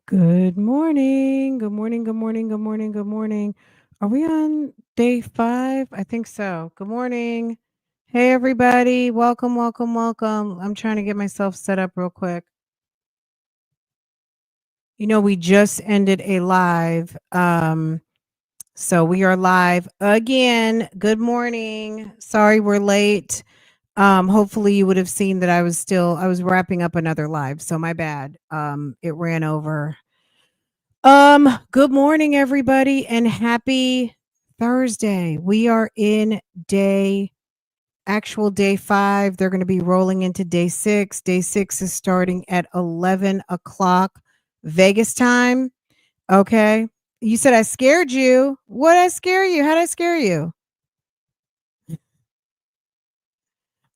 Good morning. Good morning. Good morning. Good morning. Good morning. Are we on day 5? I think so. Good morning. Hey, everybody. Welcome, welcome, welcome. I'm trying to get myself set up real quick. We just ended a live. So we are live again. Good morning. Sorry we're late. Hopefully you would have seen that I was wrapping up another live. So my bad. It ran over. Good morning, everybody, and happy Thursday. We are in actual day 5. They're going to be rolling into day 6. Day 6 is starting at 11 o'clock Vegas time. Okay. You said I scared you. What did I scare you? How did I scare you?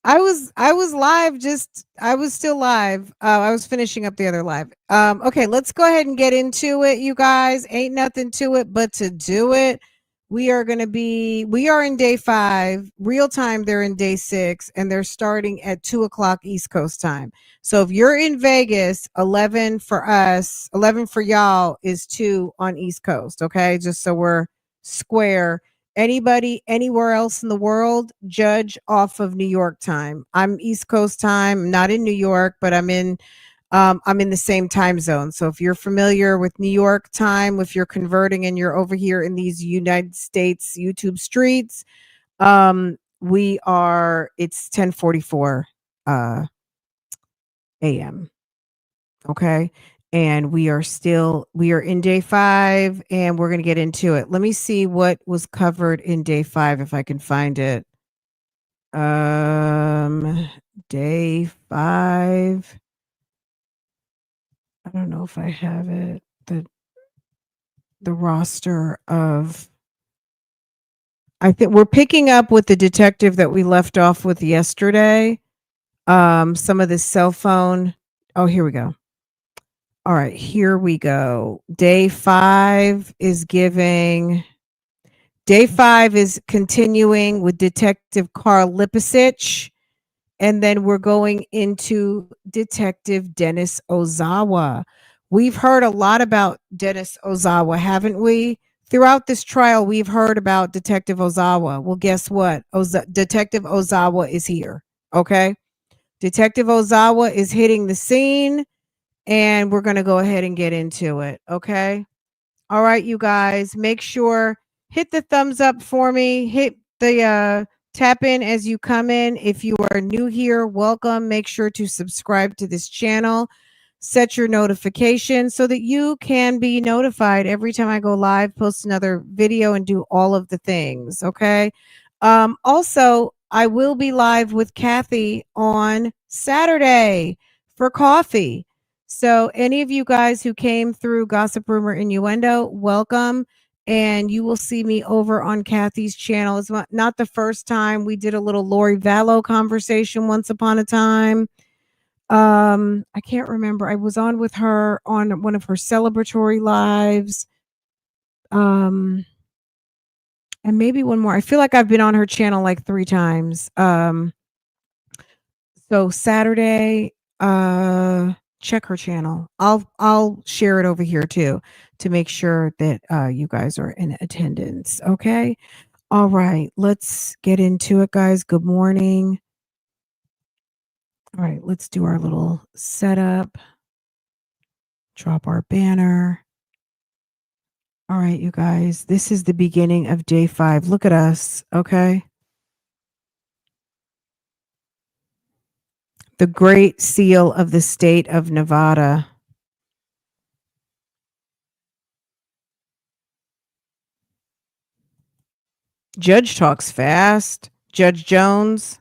I was live, just I was still live. I was finishing up the other live. Okay, let's go ahead and get into it, you guys. Ain't nothing to it but to do it. We are in day 5. Real time, they're in day 6, and they're starting at 2 o'clock East Coast time. So if you're in Vegas, 11 for us, 11 for y'all is 2 on East Coast. Okay, just so we're square. Anybody anywhere else in the world, judge off of New York time. I'm East Coast time, not in New York, but I'm in the same time zone. So if you're familiar with New York time, if you're converting and you're over here in these United States YouTube streets, it's 10:44 a.m. Okay. And we are in day 5, and we're going to get into it. Let me see what was covered in day 5 if I can find it. Day 5. I don't know if I have it. The roster of, I think we're picking up with the detective that we left off with yesterday. Some of the cell phone. Oh, here we go. All right, here we go. Day 5 is continuing with Detective Carl Lipasich, and then we're going into Detective Dennis Ozawa. We've heard a lot about Dennis Ozawa, haven't we? Throughout this trial, we've heard about Detective Ozawa. Well, guess what? Detective Ozawa is here, okay? Detective Ozawa is hitting the scene, and we're going to go ahead and get into it. Okay. All right, you guys, make sure hit the thumbs up for me. Hit the tap in as you come in. If you are new here, welcome. Make sure to subscribe to this channel. Set your notifications so that you can be notified every time I go live, post another video, and do all of the things. Okay. Also, I will be live with Kathy on Saturday for coffee. So any of you guys who came through Gossip Rumor Innuendo, welcome. And you will see me over on Kathy's channel. It's not the first time. We did a little Lori Vallow conversation once upon a time. I can't remember. I was on with her on one of her celebratory lives. And maybe one more. I feel like I've been on her channel like 3 times. So Saturday, check her channel. I'll share it over here too to make sure that you guys are in attendance. Okay. All right. Let's get into it, guys. Good morning. All right. Let's do our little setup. Drop our banner. All right, you guys. This is the beginning of day 5. Look at us. Okay. The Great Seal of the State of Nevada. Judge talks fast. Judge Jones.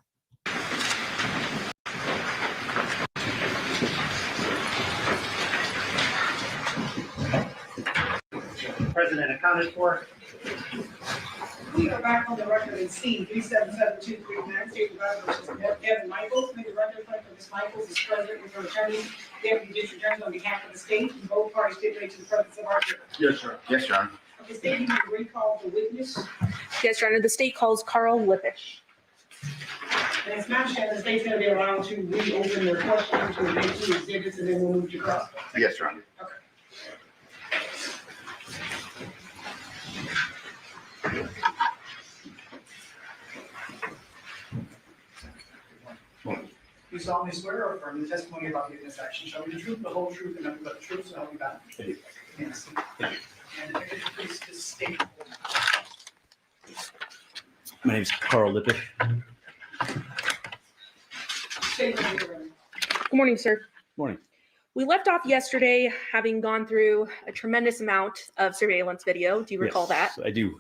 President accounted for. We are back on the record in C 3772 United States Reservoir, Devyn Michaels. May the record reflect that Ms. Michaels is present with her attorney, Deputy District Attorney on behalf of the state, and both parties stipulate to the presence of our jury. Yes, sir. Yes, Your Honor. The state, you may recall the witness. Yes, Your Honor. The state calls Carl Lippish. And as Madam Chair, the state's going to be allowed to reopen their questions to make 2 exhibits, and then we'll move to cross. Yes, Your Honor. Okay. You solemnly swear or affirm the testimony about the witness action shall be the truth, the whole truth, and nothing but the truth, so help you God. I do. Yes. And if you please just state. My name is Carl Lippisch. State your name, Devyn. Good morning, sir. Morning. We left off yesterday having gone through a tremendous amount of surveillance video. Do you recall that? Yes, I do.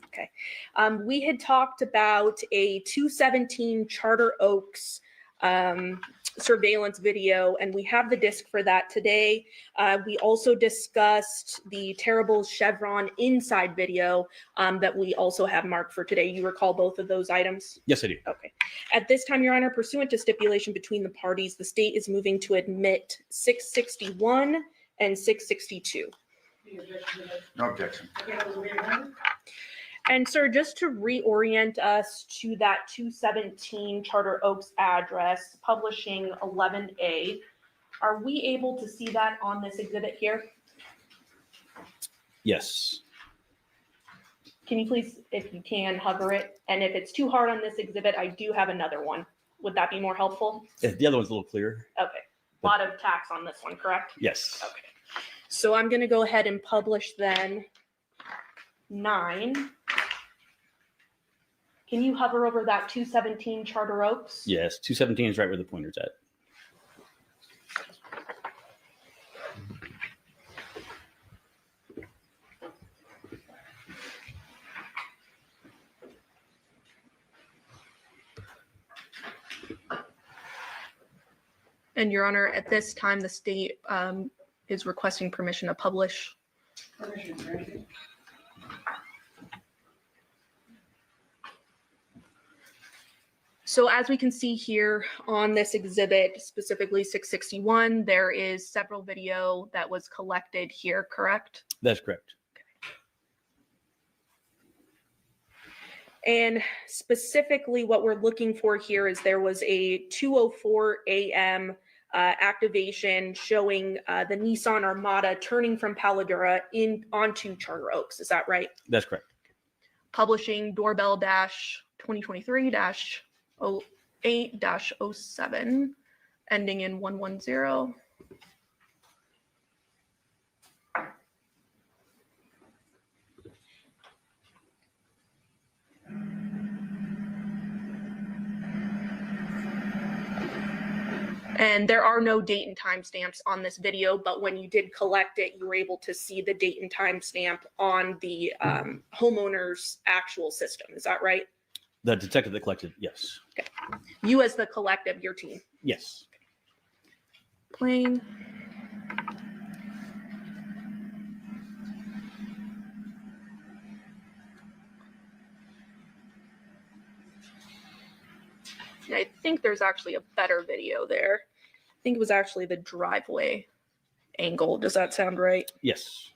We had talked about a 217 Charter Oaks surveillance video, and we have the disc for that today. We also discussed the terrible Chevron inside video that we also have marked for today. You recall both of those items? Yes, I do. Okay. At this time, Your Honor, pursuant to stipulation between the parties, the state is moving to admit 661 and 662. Any objection to that? No objection. Okay, that was a waiver, right? And sir, just to reorient us to that 217 Charter Oaks address, publishing 11A, are we able to see that on this exhibit here? Yes. Can you please, if you can, hover it? And if it's too hard on this exhibit, I do have another one. Would that be more helpful? The other one's a little clearer. Okay. A lot of tax on this one, correct? Yes. Okay. So I'm going to go ahead and publish then 9. Can you hover over that 217 Charter Oaks? Yes. 217 is right where the pointer's at. And Your Honor, at this time, the state is requesting permission to publish. Permission granted. So as we can see here on this exhibit, specifically 661, there is several video that was collected here, correct? That's correct. And specifically what we're looking for here is there was a 2:04 a.m. Activation showing the Nissan Armada turning from Paladura in onto Charter Oaks. Is that right? That's correct. Publishing doorbell dash 2023-08-07, ending in 110. And there are no date and time stamps on this video, but when you did collect it, you were able to see the date and time stamp on the homeowner's actual system. Is that right? The detective that collected, yes. Okay. You as the collective, your team. Yes. Playing. And I think there's actually a better video there. I think it was actually the driveway angle. Does that sound right? Yes.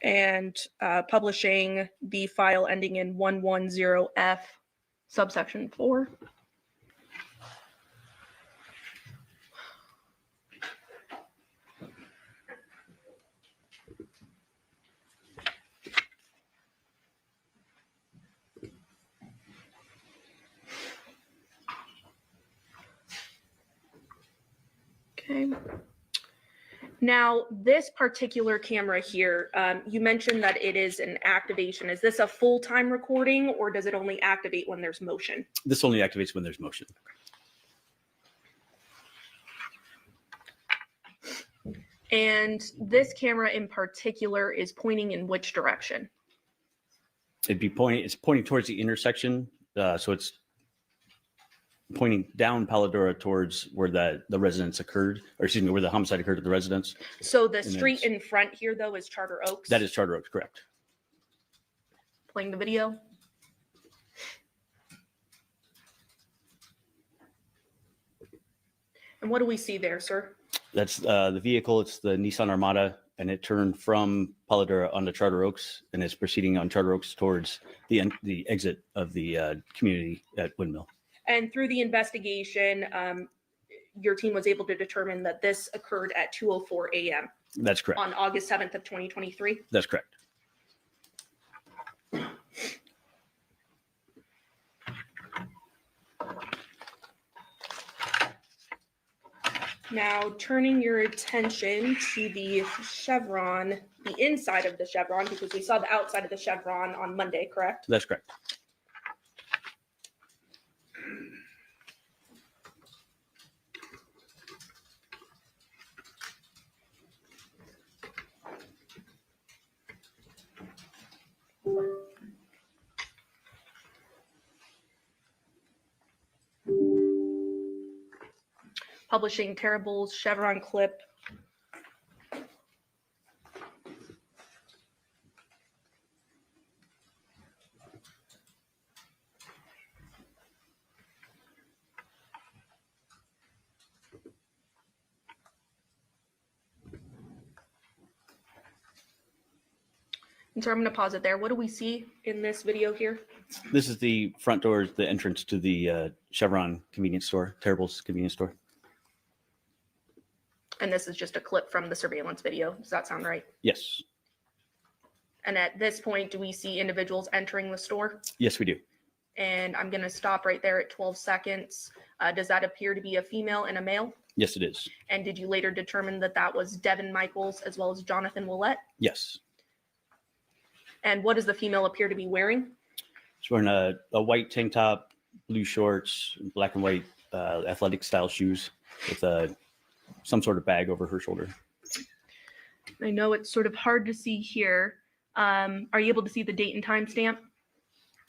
And publishing the file ending in 110F, subsection 4. Okay. Now, this particular camera here, you mentioned that it is an activation. Is this a full-time recording or does it only activate when there's motion? This only activates when there's motion. And this camera in particular is pointing in which direction? It's pointing towards the intersection. So it's pointing down Paladura towards where the residence occurred, or excuse me, where the homicide occurred at the residence. So the And street it's- in front here, though, is Charter Oaks? That is Charter Oaks, correct. Playing the video. And what do we see there, sir? That's the vehicle. It's the Nissan Armada, and it turned from Polidora onto Charter Oaks and is proceeding on Charter Oaks towards the exit of the community at Windmill. And through the investigation, your team was able to determine that this occurred at 2:04 a.m. That's correct. on August 7th of 2023. That's correct. Now, turning your attention to the chevron, the inside of the chevron, because we saw the outside of the chevron on Monday, correct? That's correct. Publishing terrible chevron clip. And so I'm going to pause it there. What do we see in this video here? This is the front door, the entrance to the Chevron convenience store, Terrible's convenience store. And this is just a clip from the surveillance video. Does that sound right? Yes. And at this point, do we see individuals entering the store? Yes, we do. And I'm going to stop right there at 12 seconds. Does that appear to be a female and a male? Yes, it is. And did you later determine that that was Devyn Michaels as well as Jonathan Willett? Yes. And what does the female appear to be wearing? She's wearing a white tank top, blue shorts, black and white athletic style shoes with some sort of bag over her shoulder. I know it's sort of hard to see here. Are you able to see the date and time stamp?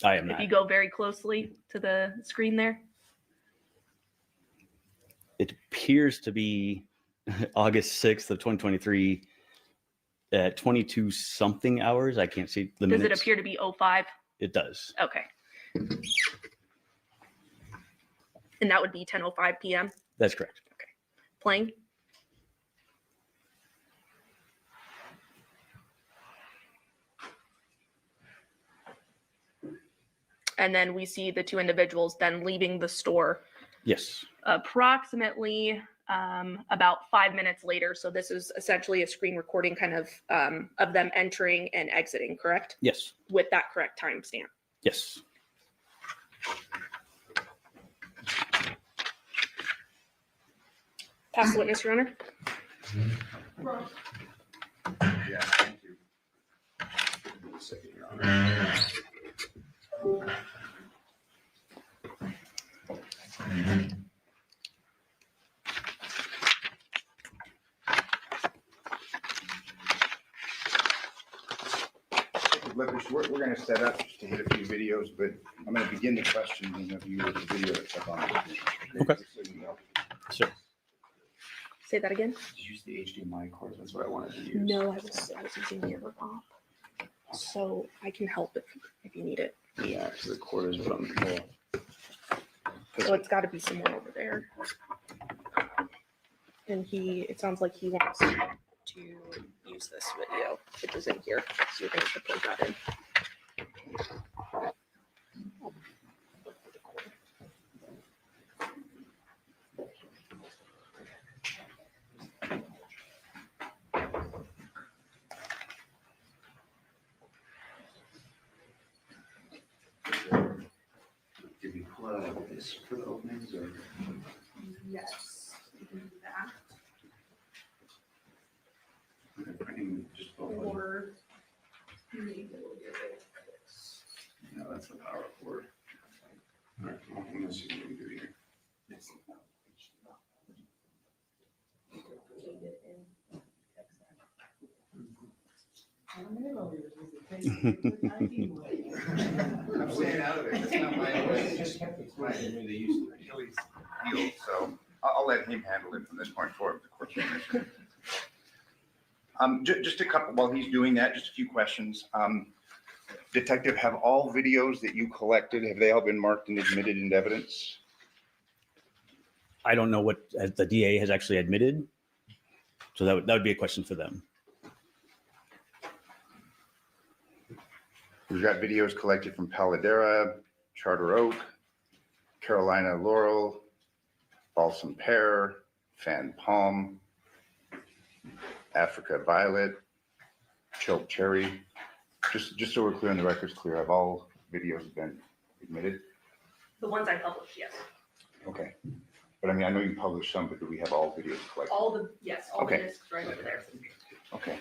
I am If not. you go very closely to the screen there. It appears to be August 6th of 2023 at 22 something hours. I can't see the minutes. Does it appear to be 05? It does. Okay. And that would be 10:05 p.m. That's correct. Playing. And then we see the two individuals then leaving the store Yes. approximately about 5 minutes later. So this is essentially a screen recording kind of them entering and exiting, correct? Yes. With that correct timestamp. Yes. Pass the witness, Your Honor. Yeah, thank you. Give me a second, Your Honor. We're going to set up just to hit a few videos, but I'm going to begin the questioning of you with the video that's up on. Okay. So you know. Sure. Say that again. Use the HDMI cord. That's what I wanted to use. No, I was using your op. So I can help if you need it. Yeah, because the cord is what I'm. So it's got to be somewhere over there. And it sounds like he wants to use this video, which is in here. So you're going to have to plug that in. Did we pull out this for the openings or? Yes, you can do that. Just pull it. Or maybe we'll do it. No, that's the power cord. All right, I'm gonna see what we do here. I'm staying out of it. It's not my way. It's my Achilles heel, so I'll let him handle it from this point forward with the court's permission. Just a couple, while he's doing that, just a few questions. Detective, have all videos that you collected, have they all been marked and admitted into evidence? I don't know what the DA has actually admitted. So that would be a question for them. We've got videos collected from Paladera, Charter Oak, Carolina Laurel, Balsam Pear, Fan Palm, Africa Violet, Choke Cherry. Just so we're clear and the record's clear, have all videos been admitted? The ones I published, yes. Okay. But I mean, I know you published some, but do we have all videos collected? All the Okay. discs right over there. Okay.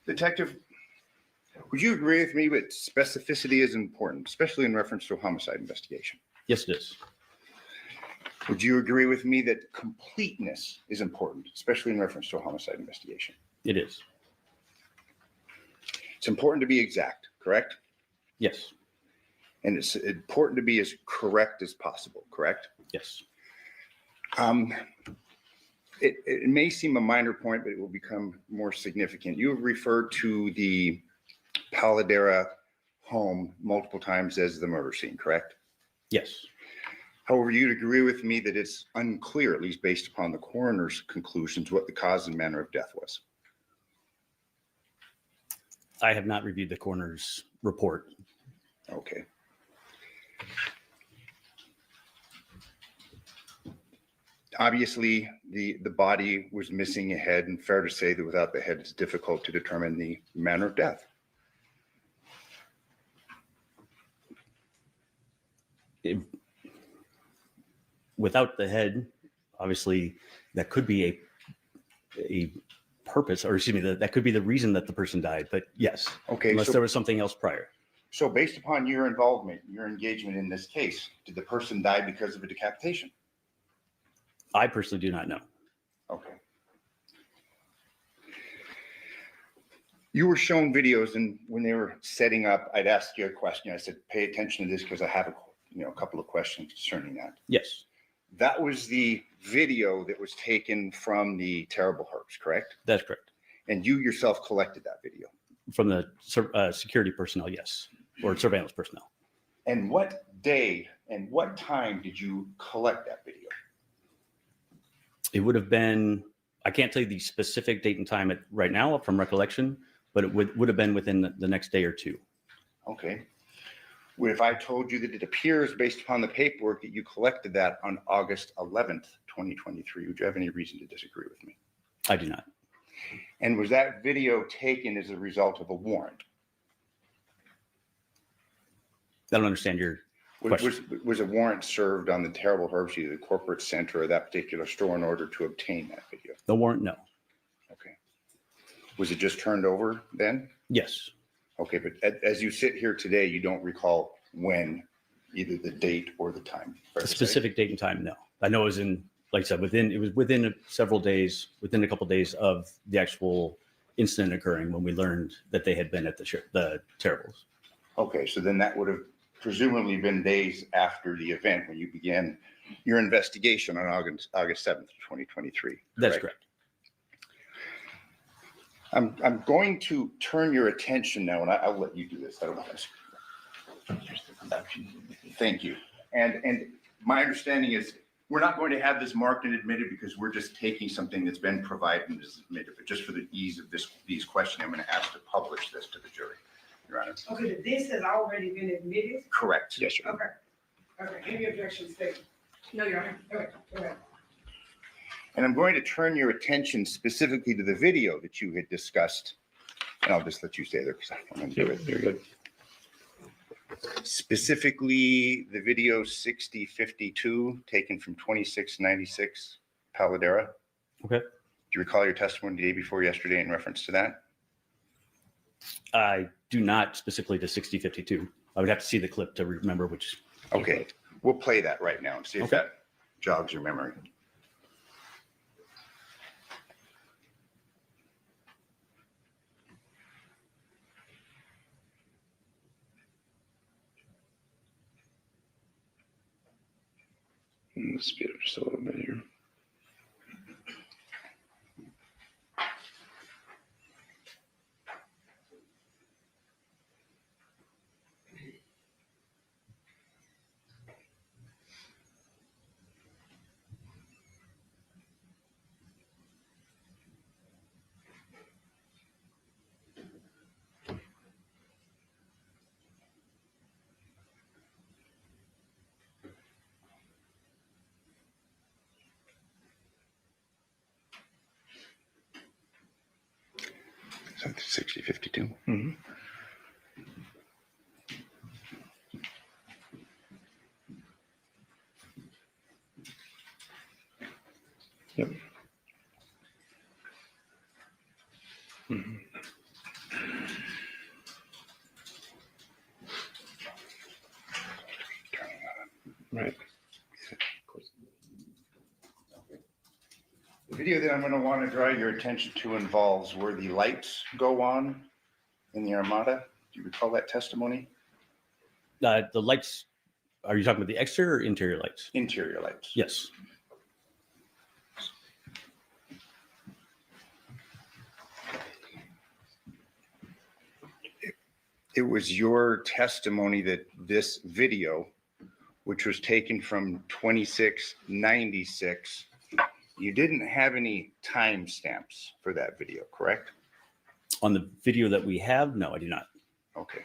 Detective, would you agree with me that specificity is important, especially in reference to a homicide investigation? Yes, it is. Would you agree with me that completeness is important, especially in reference to a homicide investigation? It is. It's important to be exact, correct? Yes. And it's important to be as correct as possible, correct? Yes. It may seem a minor point, but it will become more significant. You have referred to the Paladera home multiple times as the murder scene, correct? Yes. However, you'd agree with me that it's unclear, at least based upon the coroner's conclusions, what the cause and manner of death was. I have not reviewed the coroner's report. Okay. Obviously, the body was missing a head, and fair to say that without the head, it's difficult to determine the manner of death. Without the head, obviously, that could be a purpose, or excuse me, that could be the reason that the person died. But yes, Okay, unless so- there was something else prior. So based upon your involvement, your engagement in this case, did the person die because of a decapitation? I personally do not know. Okay. You were shown videos, and when they were setting up, I'd asked you a question. I said, pay attention to this because I have a couple of questions concerning that. Yes, That was the video that was taken from the terrible herbs, correct? that's correct. And you yourself collected that video. From the security personnel, yes, or surveillance personnel. And what day and what time did you collect that video? It would have been, I can't tell you the specific date and time right now from recollection, but it would have been within the next day or two. Okay. What if I told you that it appears based upon the paperwork that you collected that on August 11th, 2023? Would you have any reason to disagree with me? I do not. And was that video taken as a result of a warrant? I don't understand your Was a warrant served on the terrible herbs, either the corporate center or that particular store, in order to obtain that video? the warrant. No. Okay. Was it just turned over then? Yes. Okay, but as you sit here today, you don't recall when, either the date or the time? Fair A to say? specific date and time. No. I know it was in, like I said, within several days, within a couple of days of the actual incident occurring when we learned that they had been at the Terribles. Okay, so then that would have presumably been days after the event when you began your investigation on August 7th, 2023. That's correct. I'm going to turn your attention now, and I'll let you do this. I don't want to. Thank you. And my understanding is we're not going to have this marked and admitted because we're just taking something that's been provided and is admitted. But just for the ease of these questions, I'm going to ask to publish this to the jury, Your Honor. Okay, but this has already been admitted? Correct. Yes, sir. Okay. Okay, any objections stated? No, Your Honor. Okay, go ahead. And I'm going to turn your attention specifically to the video that you had discussed. And I'll just let you stay there because I'm going to do it. Very good. Specifically, the video 6052 taken from 2696 Paladera. Okay. Do you recall your testimony the day before yesterday in reference to that? I do not specifically to 6052. I would have to see the clip to remember which. Okay, we'll play that right now and see if Okay. that jogs your memory. Let's speed up just a little bit here. 6052. Yep. Mhm. Right. The video that I'm going to want to draw your attention to involves where the lights go on in the Armada. Do you recall that testimony? The lights, are you talking about the exterior or interior lights? Interior lights. Yes. It was your testimony that this video, which was taken from 2696, you didn't have any timestamps for that video, correct? On the video that we have, no, I do not. Okay.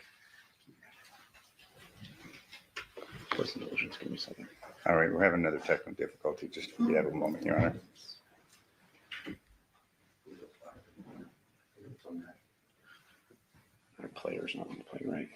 Plus indulgence, give me a second. All right, we're having another technical difficulty. Just we have a moment, Your Honor. Our player's not going to play right.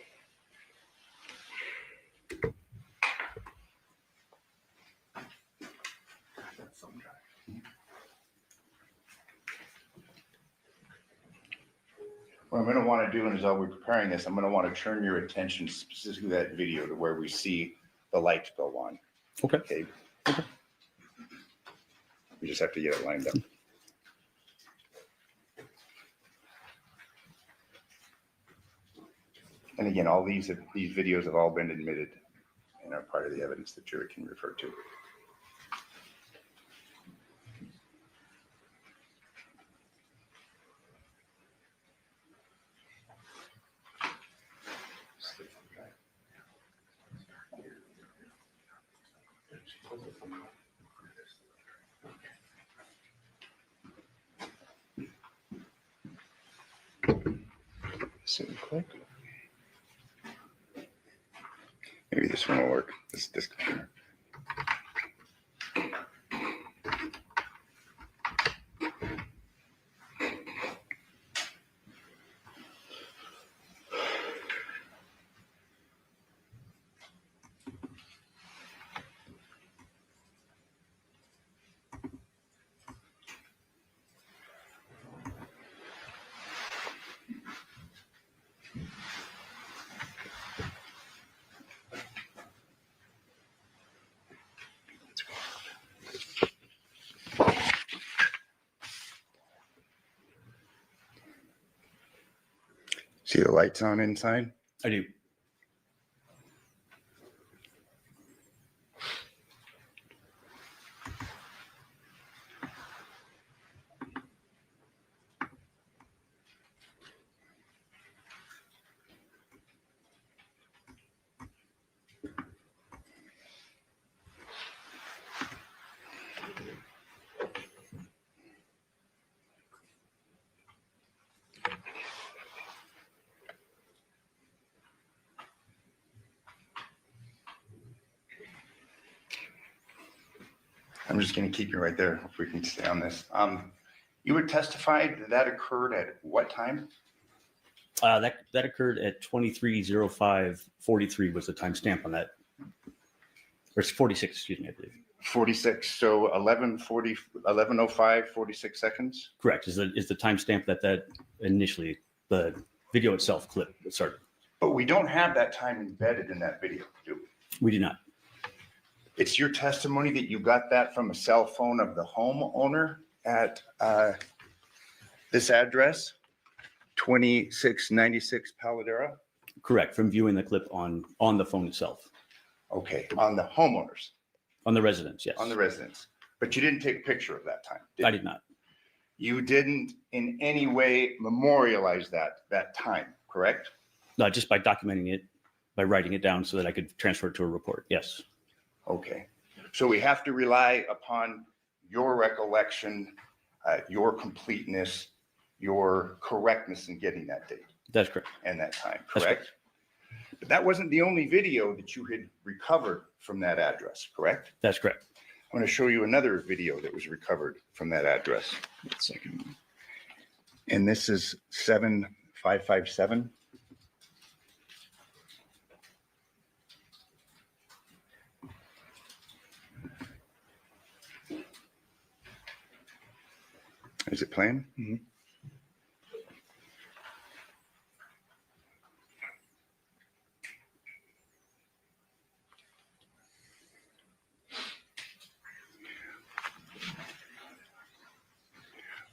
What I'm going to want to do, and as we're preparing this, I'm going to want to turn your attention specifically to that video to where we see the lights go on. Okay. Okay. We just have to get it lined up. And again, all these videos have all been admitted and are part of the evidence the jury can refer to. Sit and click. Maybe this one will work. This computer. See the lights on inside? I do. I'm just going to keep you right there if we can stay on this. You would testify that occurred at what time? That occurred at 23:05:43 was the timestamp on that. Or it's 46, excuse me, I believe. 46. So 11:05, 46 seconds. Correct. Is the timestamp that initially the video itself clip started. But we don't have that time embedded in that video, do we? We do not. It's your testimony that you got that from a cell phone of the homeowner at this address, 2696 Paladera? Correct. From viewing the clip on the phone itself. Okay, on the homeowners, On the residence, yes. on the residence. But you didn't take a picture of that time, did I you? did not. You didn't in any way memorialize that time, correct? No, just by documenting it, by writing it down so that I could transfer it to a report. Yes. Okay, so we have to rely upon your recollection, your completeness, your correctness in getting that date That's correct. and that time, That's correct? But that wasn't the only video that you had recovered from that address, correct? That's correct. I'm going to show you another video that was recovered from that address. Wait a second. And this is 7557. Is it playing? Mhm.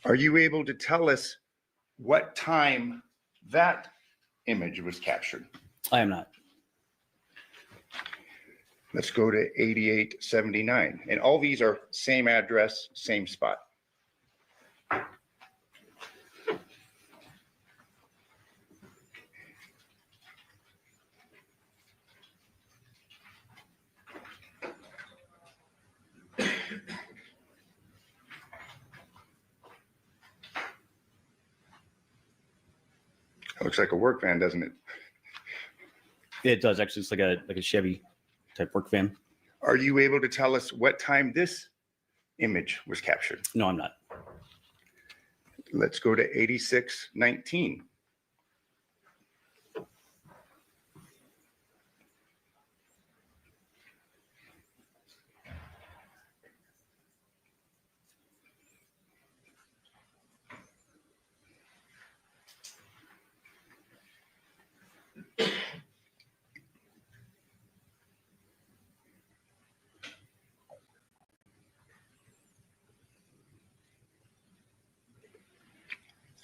Are you able to tell us what time that image was captured? I am not. Let's go to 8879. And all these are same address, same spot. It looks like a work van, doesn't it? It does actually. It's like a Chevy type work van. Are you able to tell us what time this image was captured? No, I'm not. Let's go to 8619.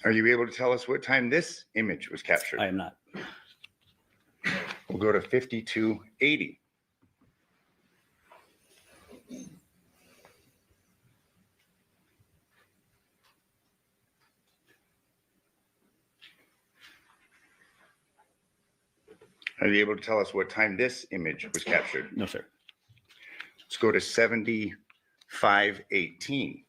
Are you able to tell us what time this image was captured? I am not. We'll go to 5280. Are you able to tell us what time this image was captured? No, sir. Let's go to 7518.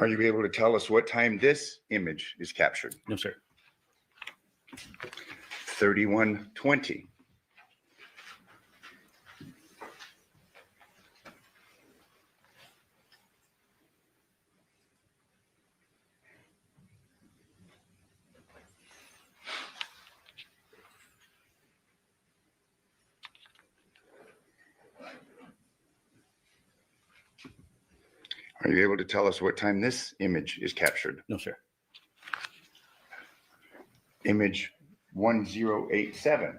Are you able to tell us what time this image is captured? No, sir. 3120. Are you able to tell us what time this image is captured? No, sir. Image 1087.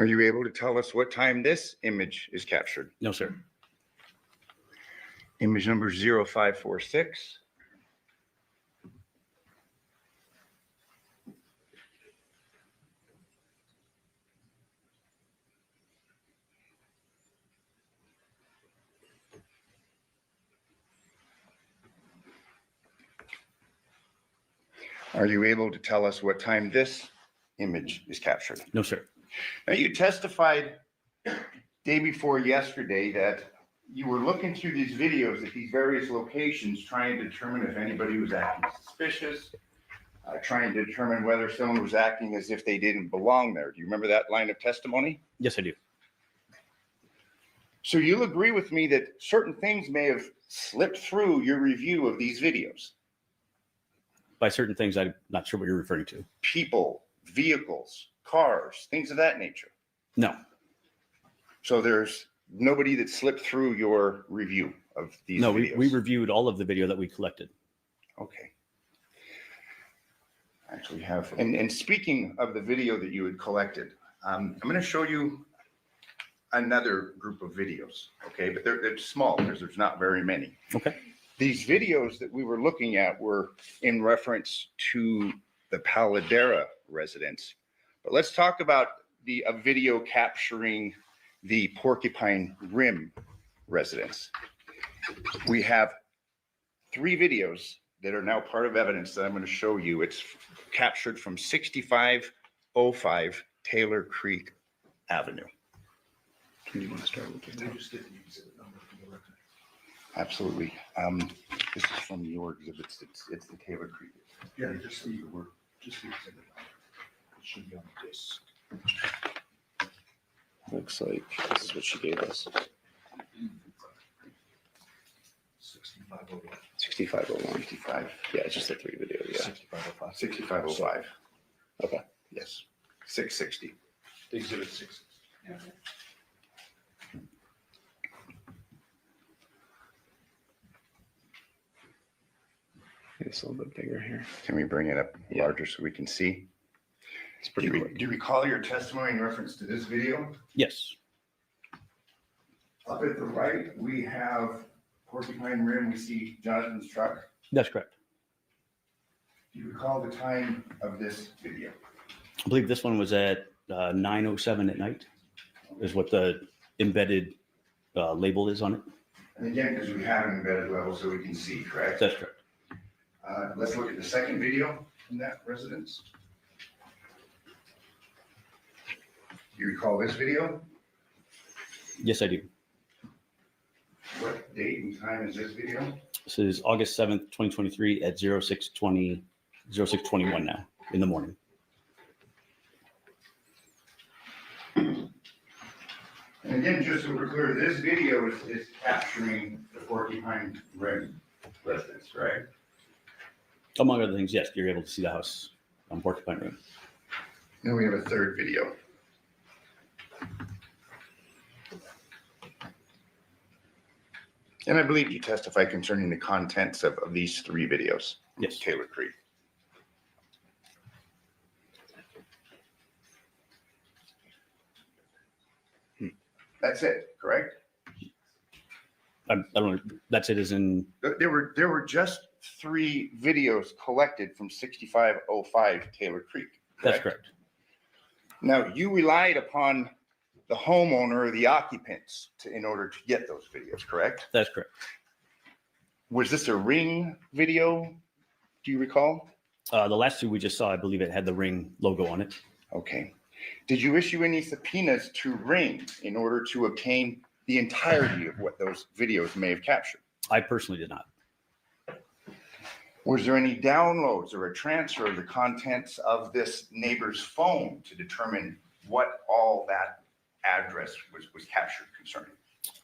Are you able to tell us what time this image is captured? No, sir. Image number 0546. Are you able to tell us what time this image is captured? No, sir. Now, you testified day before yesterday that you were looking through these videos at these various locations, trying to determine if anybody was acting suspicious, trying to determine whether someone was acting as if they didn't belong there. Do you remember that line of testimony? Yes, I do. So you'll agree with me that certain things may have slipped through your review of these videos. By certain things, I'm not sure what you're referring to. People, vehicles, cars, things of that nature. No, So there's nobody that slipped through your review of these no, videos. we reviewed all of the video that we collected. Okay. Actually have, and speaking of the video that you had collected, I'm going to show you another group of videos, okay? But they're small because there's not very many. Okay. These videos that we were looking at were in reference to the Paladera residence. But let's talk about a video capturing the Porcupine Rim residence. We have 3 videos that are now part of evidence that I'm going to show you. It's captured from 6505 Taylor Creek Avenue. Can you want to start with Can we this? just get the exhibit number for the record? Absolutely. This is from your exhibits. It's the Taylor Creek. Yeah, just the exhibit number. It should be on the disc. Looks like this is what she gave us. 6501. 6501. 65. Yeah, it's just the 3 videos. Yeah. 6505. 6505. Okay. Yes. 660. The exhibit 6. It's a little bit bigger here. Can we bring it up larger so we can see? It's pretty quick. Do you recall your testimony in reference to this video? Yes. Up at the right, we have Porcupine Rim. We see Jonathan's truck. That's correct. Do you recall the time of this video? I believe this one was at 9:07 at night, is what the embedded label is on it. And again, because we have an embedded level so we can see, correct? That's correct. Let's look at the second video from that residence. Do you recall this video? Yes, I do. What date and time is this video? This is August 7th, 2023 at 06:21 now in the morning. And again, just so we're clear, this video is capturing the Porcupine Rim residence, right? Among other things, yes, you're able to see the house on Porcupine Rim. Then we have a third video. And I believe you testify concerning the contents of these 3 videos. Yes. Taylor Creek. That's it, correct? I don't know. That's it. As in, There were just 3 videos collected from 6505 Taylor Creek. that's correct. Now, you relied upon the homeowner or the occupants in order to get those videos, correct? That's correct. Was this a Ring video? Do you recall? The last 2 we just saw, I believe it had the Ring logo on it. Okay. Did you issue any subpoenas to Ring in order to obtain the entirety of what those videos may have captured? I personally did not. Was there any downloads or a transfer of the contents of this neighbor's phone to determine what all that address was captured concerning?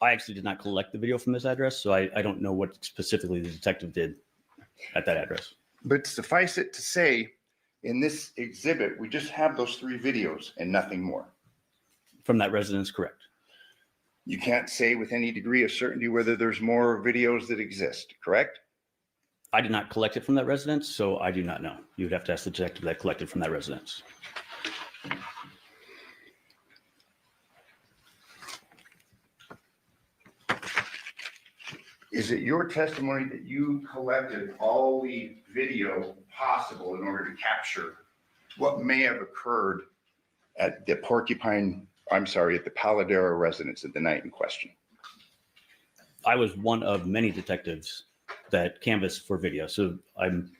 I actually did not collect the video from this address, so I don't know what specifically the detective did at that address. But suffice it to say, in this exhibit, we just have those 3 videos and nothing more. From that residence, correct. You can't say with any degree of certainty whether there's more videos that exist, correct? I did not collect it from that residence, so I do not know. You would have to ask the detective that collected from that residence. Is it your testimony that you collected all the video possible in order to capture what may have occurred at the at the Paladera residence at the night in question? I was one of many detectives that canvassed for video, so I'm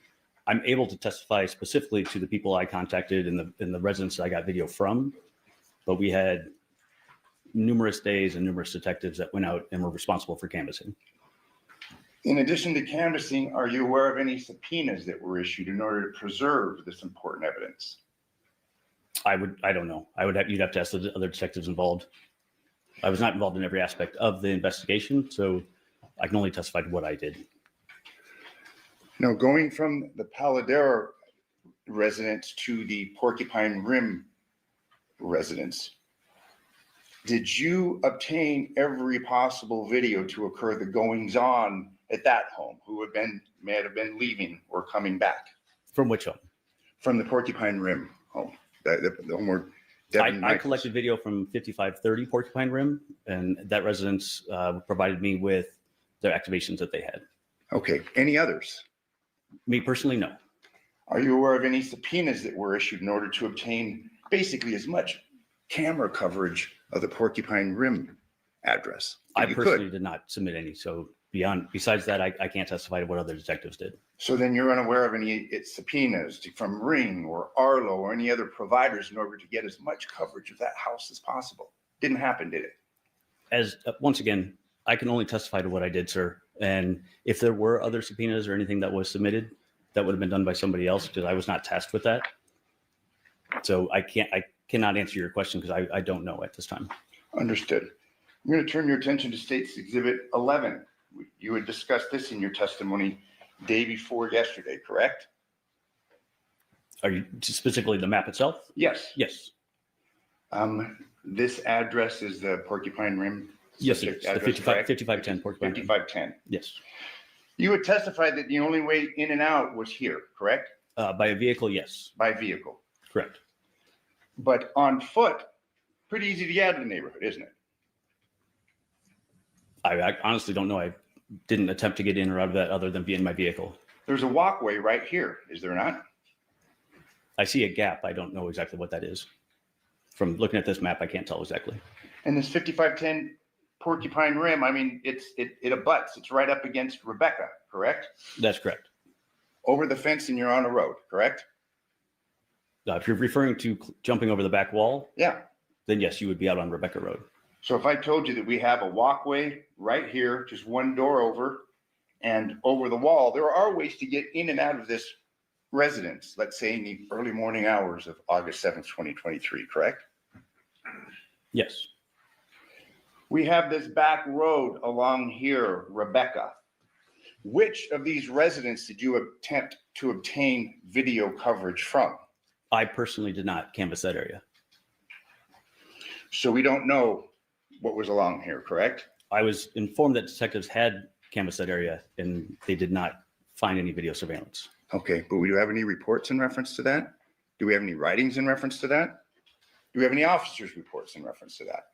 able to testify specifically to the people I contacted in the residence I got video from. But we had numerous days and numerous detectives that went out and were responsible for canvassing. In addition to canvassing, are you aware of any subpoenas that were issued in order to preserve this important evidence? I don't know. You'd have to ask the other detectives involved. I was not involved in every aspect of the investigation, so I can only testify to what I did. Now, going from the Paladera residence to the Porcupine Rim residence, did you obtain every possible video to occur the goings on at that home who may have been leaving or coming back From which home? from the Porcupine Rim home, the home where Devyn I Michaels- collected video from 5530 Porcupine Rim, and that residence provided me with the activations that they had. Okay, any others? Me personally, no. Are you aware of any subpoenas that were issued in order to obtain basically as much camera coverage of the Porcupine Rim address? I You personally could. did not submit any. So besides that, I can't testify to what other detectives did. So then you're unaware of any subpoenas from Ring or Arlo or any other providers in order to get as much coverage of that house as possible? Didn't happen, did it? As once again, I can only testify to what I did, sir. And if there were other subpoenas or anything that was submitted, that would have been done by somebody else because I was not tasked with that. So I cannot answer your question because I don't know at this time. Understood. I'm going to turn your attention to State's Exhibit 11. You had discussed this in your testimony day before yesterday, correct? Are you specifically the map itself? Yes. Yes. This address is the Porcupine Rim? Yes, it is. The Address, correct? 5510 Porcupine Rim. 5510. Yes. You had testified that the only way in and out was here, correct? By a vehicle, yes. By vehicle. Correct. But on foot, pretty easy to get out of the neighborhood, isn't it? I honestly don't know. I didn't attempt to get in or out of that other than be in my vehicle. There's a walkway right here, is there not? I see a gap. I don't know exactly what that is. From looking at this map, I can't tell exactly. And this 5510 Porcupine Rim, I mean, it abuts. It's right up against Rebecca, correct? That's correct. Over the fence and you're on a road, correct? If you're referring to jumping over the back wall, Yeah. then yes, you would be out on Rebecca Road. So if I told you that we have a walkway right here, just one door over, and over the wall, there are ways to get in and out of this residence, let's say in the early morning hours of August 7th, 2023, correct? Yes. We have this back road along here, Rebecca. Which of these residents did you attempt to obtain video coverage from? I personally did not canvass that area. So we don't know what was along here, correct? I was informed that detectives had canvassed that area and they did not find any video surveillance. Okay, but do we have any reports in reference to that? Do we have any writings in reference to that? Do we have any officers' reports in reference to that?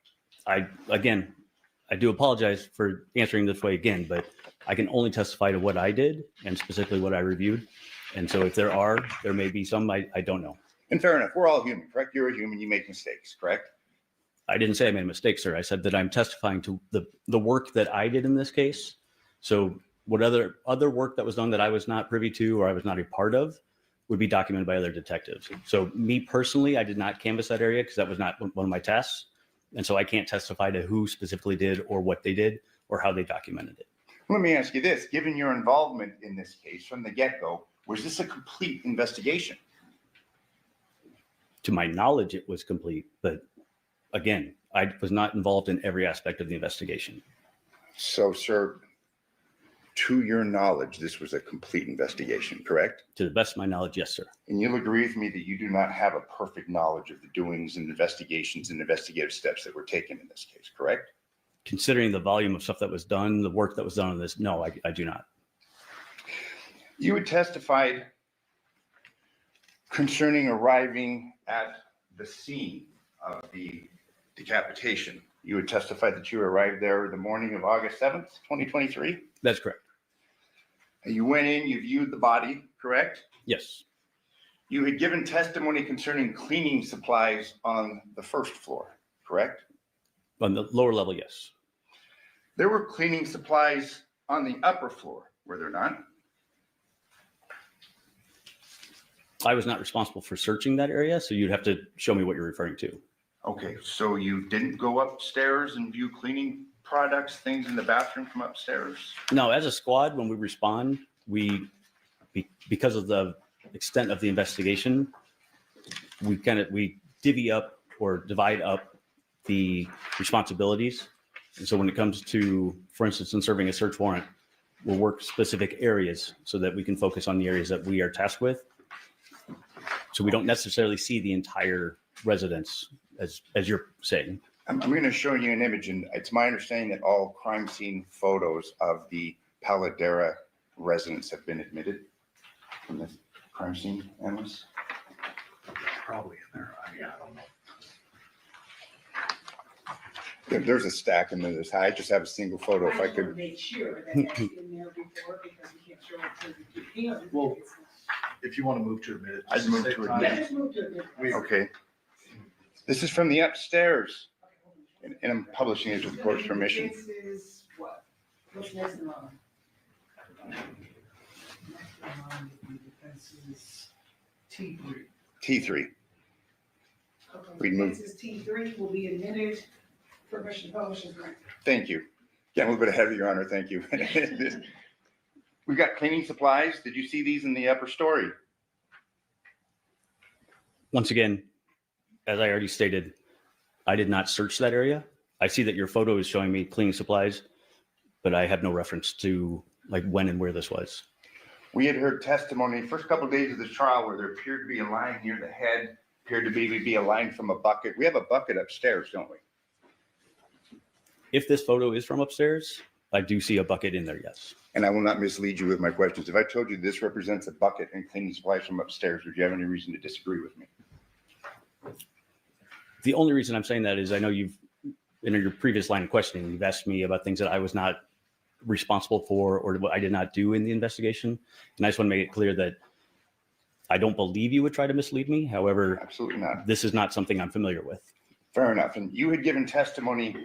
I do apologize for answering this way again, but I can only testify to what I did and specifically what I reviewed. And so if there may be some, I don't know. And fair enough, we're all human, correct? You're a human, you make mistakes, correct? I didn't say I made a mistake, sir. I said that I'm testifying to the work that I did in this case. So what other work that was done that I was not privy to or I was not a part of would be documented by other detectives. So me personally, I did not canvass that area because that was not one of my tasks. And so I can't testify to who specifically did or what they did or how they documented it. Let me ask you this, given your involvement in this case from the get-go, was this a complete investigation? To my knowledge, it was complete, but again, I was not involved in every aspect of the investigation. So, sir, to your knowledge, this was a complete investigation, correct? To the best of my knowledge, yes, sir. And you'll agree with me that you do not have a perfect knowledge of the doings and investigations and investigative steps that were taken in this case, correct? Considering the volume of stuff that was done, the work that was done on this, no, I do not. You had testified concerning arriving at the scene of the decapitation. You had testified that you arrived there the morning of August 7th, 2023? That's correct. You went in, you viewed the body, correct? Yes. You had given testimony concerning cleaning supplies on the first floor, correct? On the lower level, yes. There were cleaning supplies on the upper floor, were there not? I was not responsible for searching that area, so you'd have to show me what you're referring to. Okay, so you didn't go upstairs and view cleaning products, things in the bathroom from upstairs? No, as a squad, when we respond, because of the extent of the investigation, we divvy up or divide up the responsibilities. And so when it comes to, for instance, in serving a search warrant, we'll work specific areas so that we can focus on the areas that we are tasked with. So we don't necessarily see the entire residence as you're saying. I'm going to show you an image, and it's my understanding that all crime scene photos of the Paladera residents have been admitted from the crime scene, analyst? Probably in there. I don't know. There's a stack in there. I just have a single photo. If I just want to could, make sure that that's in there before, because we can't show it to the people. Well, if you want to move to admit it. I'd just move save to time. Yeah, just move to it. okay. This is from the upstairs, and I'm publishing it with the court's permission. This is what? What's next in line? Next in line would be defenses T3. T3. We'd move- Defenses T3 will be admitted, permission to publish is granted. Thank you. Yeah, a little bit ahead of Your Honor. Thank you. We've got cleaning supplies. Did you see these in the upper story? Once again, as I already stated, I did not search that area. I see that your photo is showing me cleaning supplies, but I have no reference to like when and where this was. We had heard testimony first couple of days of this trial where there appeared to be a line near the head, appeared to be a line from a bucket. We have a bucket upstairs, don't we? If this photo is from upstairs, I do see a bucket in there, yes. And I will not mislead you with my questions. If I told you this represents a bucket and cleaning supplies from upstairs, would you have any reason to disagree with me? The only reason I'm saying that is I know you've, in your previous line of questioning, you've asked me about things that I was not responsible for or what I did not do in the investigation. And I just want to make it clear that I don't believe you would try to mislead me. However, Absolutely not. this is not something I'm familiar with. Fair enough. And you had given testimony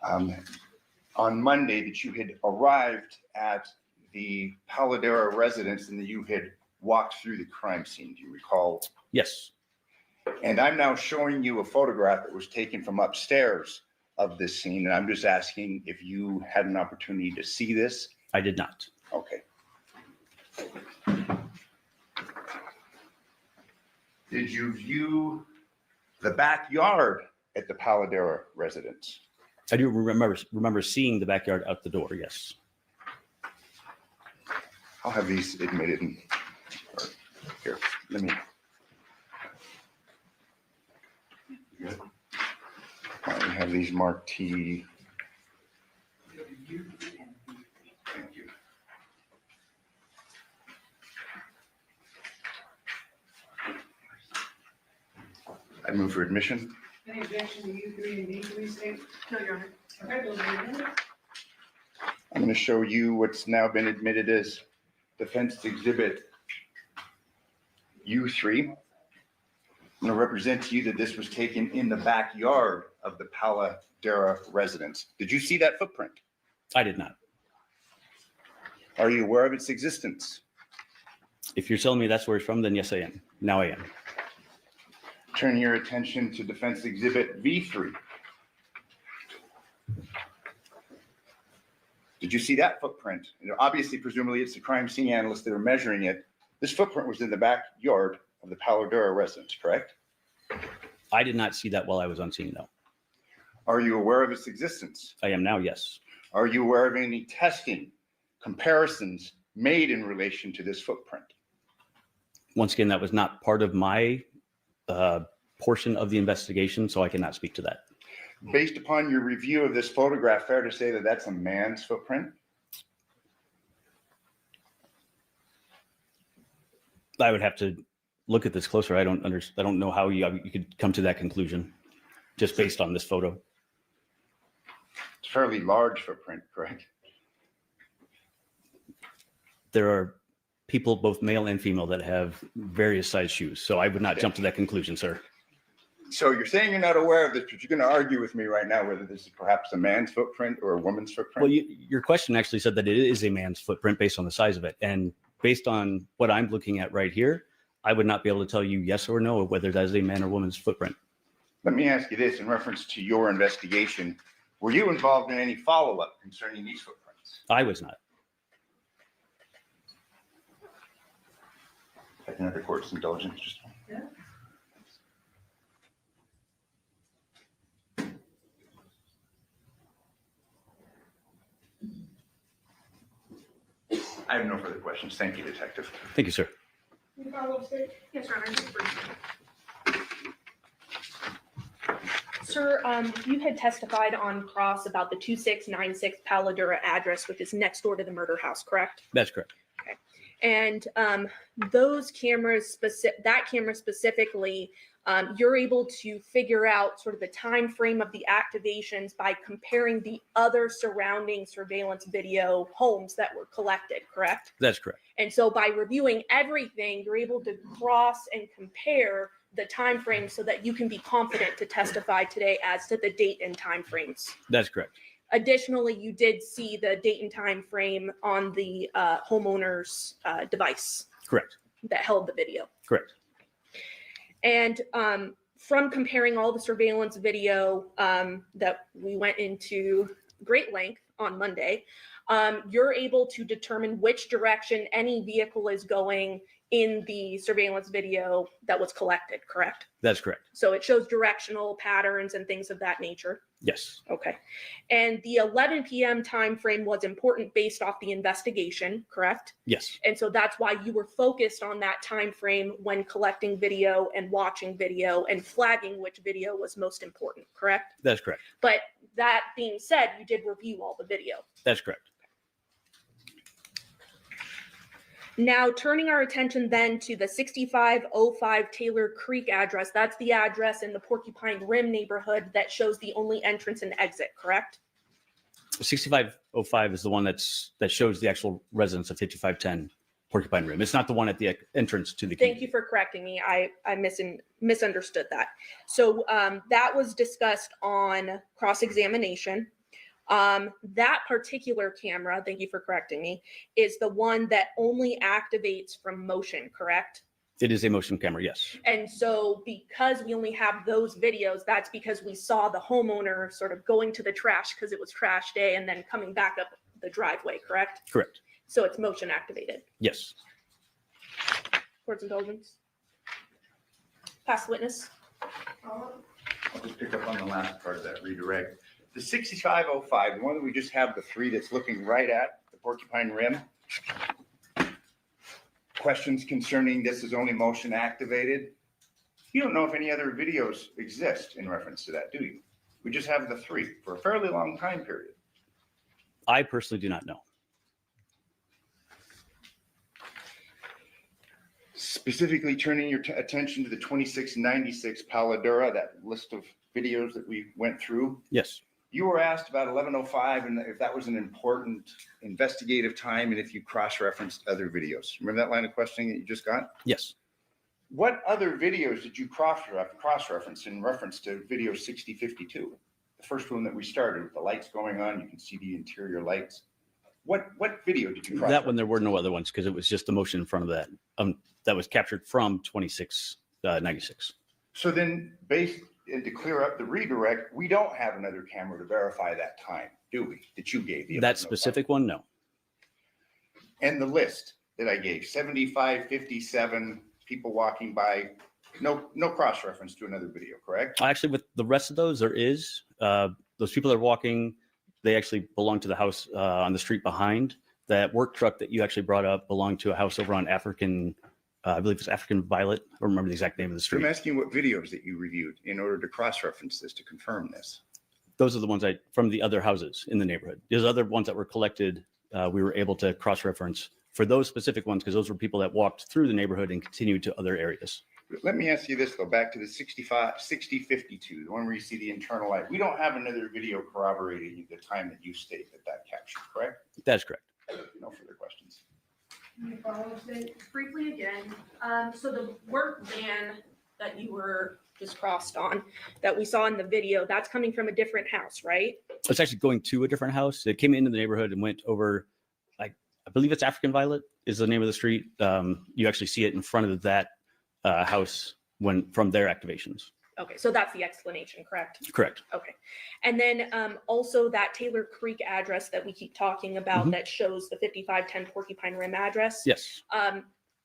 on Monday that you had arrived at the Paladera residence and that you had walked through the crime scene. Do you recall? Yes, And I'm now showing you a photograph that was taken from upstairs of this scene. And I'm just asking if you had an opportunity to see this. I did not. Okay. Did you view the backyard at the Paladera residence? I do remember seeing the backyard out the door, yes. I'll have these admitted and, here, let me. I have these marked T. Thank you. I move for admission. Any objection to U3 and D3 state? No, Your Honor. Okay, those are admitted. I'm going to show you what's now been admitted as defense exhibit U3. I'm going to represent to you that this was taken in the backyard of the Paladera residence. Did you see that footprint? I did not. Are you aware of its existence? If you're telling me that's where it's from, then yes, I am. Now I am. Turn your attention to defense exhibit V3. Did you see that footprint? You know, obviously, presumably, it's the crime scene analysts that are measuring it. This footprint was in the backyard of the Paladera residence, correct? I did not see that while I was on scene, no. Are you aware of its existence? I am now, yes. Are you aware of any testing, comparisons made in relation to this footprint? Once again, that was not part of my portion of the investigation, so I cannot speak to that. Based upon your review of this photograph, fair to say that that's a man's footprint? I would have to look at this closer. I don't know how you could come to that conclusion just based on this photo. It's a fairly large footprint, correct? There are people, both male and female, that have various size shoes. So I would not jump to that conclusion, sir. So you're saying you're not aware of this, but you're going to argue with me right now whether this is perhaps a man's footprint or a woman's footprint? Well, your question actually said that it is a man's footprint based on the size of it. And based on what I'm looking at right here, I would not be able to tell you yes or no whether that is a man or woman's footprint. Let me ask you this in reference to your investigation. Were you involved in any follow-up concerning these footprints? I was not. I can have the court's indulgence just. Yeah. I have no further questions. Thank you, Detective. Thank you, sir. Any follow-up state? Yes, Your Honor, just briefly. sir, you had testified on cross about the 2696 Paladura address, which is next door to the murder house, correct? That's correct. And those cameras, that camera specifically, you're able to figure out sort of the time frame of the activations by comparing the other surrounding surveillance video homes that were collected, correct? That's correct. And so by reviewing everything, you're able to cross and compare the time frame so that you can be confident to testify today as to the date and time frames. That's correct. Additionally, you did see the date and time frame on the homeowner's device Correct. that held the video. Correct. And from comparing all the surveillance video that we went into great length on Monday, you're able to determine which direction any vehicle is going in the surveillance video that was collected, correct? That's correct. So it shows directional patterns and things of that nature. Yes. Okay. And the 11 p.m. time frame was important based off the investigation, correct? Yes. And so that's why you were focused on that time frame when collecting video and watching video and flagging which video was most important, correct? That's correct. But that being said, you did review all the video. That's correct. Now, turning our attention then to the 6505 Taylor Creek address, that's the address in the Porcupine Rim neighborhood that shows the only entrance and exit, correct? 6505 is the one that shows the actual residence of 5510 Porcupine Rim. It's not the one at the entrance to the Thank you for correcting me. I misunderstood that. So that was discussed on cross-examination. That particular camera, thank you for correcting me, is the one that only activates from motion, correct? It is a motion camera, yes. And so because we only have those videos, that's because we saw the homeowner sort of going to the trash because it was trash day and then coming back up the driveway, correct? Correct. So it's motion activated. Yes. Court's indulgence. Past witness. I'll just pick up on the last part of that redirect. The 6505, the one that we just have, the three that's looking right at the Porcupine Rim. Questions concerning this is only motion activated. You don't know if any other videos exist in reference to that, do you? We just have the three for a fairly long time period. I personally do not know. Specifically turning your attention to the 2696 Paladura, that list of videos that we went through. Yes. You were asked about 1105 and if that was an important investigative time and if you cross-referenced other videos. Remember that line of questioning that you just got? Yes. What other videos did you cross-reference in reference to video 6052? The first one that we started with the lights going on, you can see the interior lights. What video did you cross? That one, there were no other ones because it was just the motion in front of that. That was captured from 2696. So then and to clear up the redirect, we don't have another camera to verify that time, do we? That you gave. That specific one, no. And the list that I gave, 75, 57, people walking by, no cross-reference to another video, correct? Actually, with the rest of those, there is. Those people that are walking, they actually belong to the house on the street behind. That work truck that you actually brought up belonged to a house over on African, I believe it's African Violet. I don't remember the exact name of the So I'm street. asking what videos that you reviewed in order to cross-reference this, to confirm this. Those are the ones from the other houses in the neighborhood. There's other ones that were collected. We were able to cross-reference for those specific ones because those were people that walked through the neighborhood and continued to other areas. Let me ask you this, though, back to the 6052, the one where you see the internal light. We don't have another video corroborating the time that you state that captured, correct? That's correct. No further questions. Briefly again, so the work van that you were just crossed on that we saw in the video, that's coming from a different house, right? It's actually going to a different house. It came into the neighborhood and went over, I believe it's African Violet is the name of the street. You actually see it in front of that house from their activations. Okay, so that's the explanation, correct? Correct. Okay. And then also that Taylor Creek address that we keep talking about that shows the 5510 Porcupine Rim address. Yes.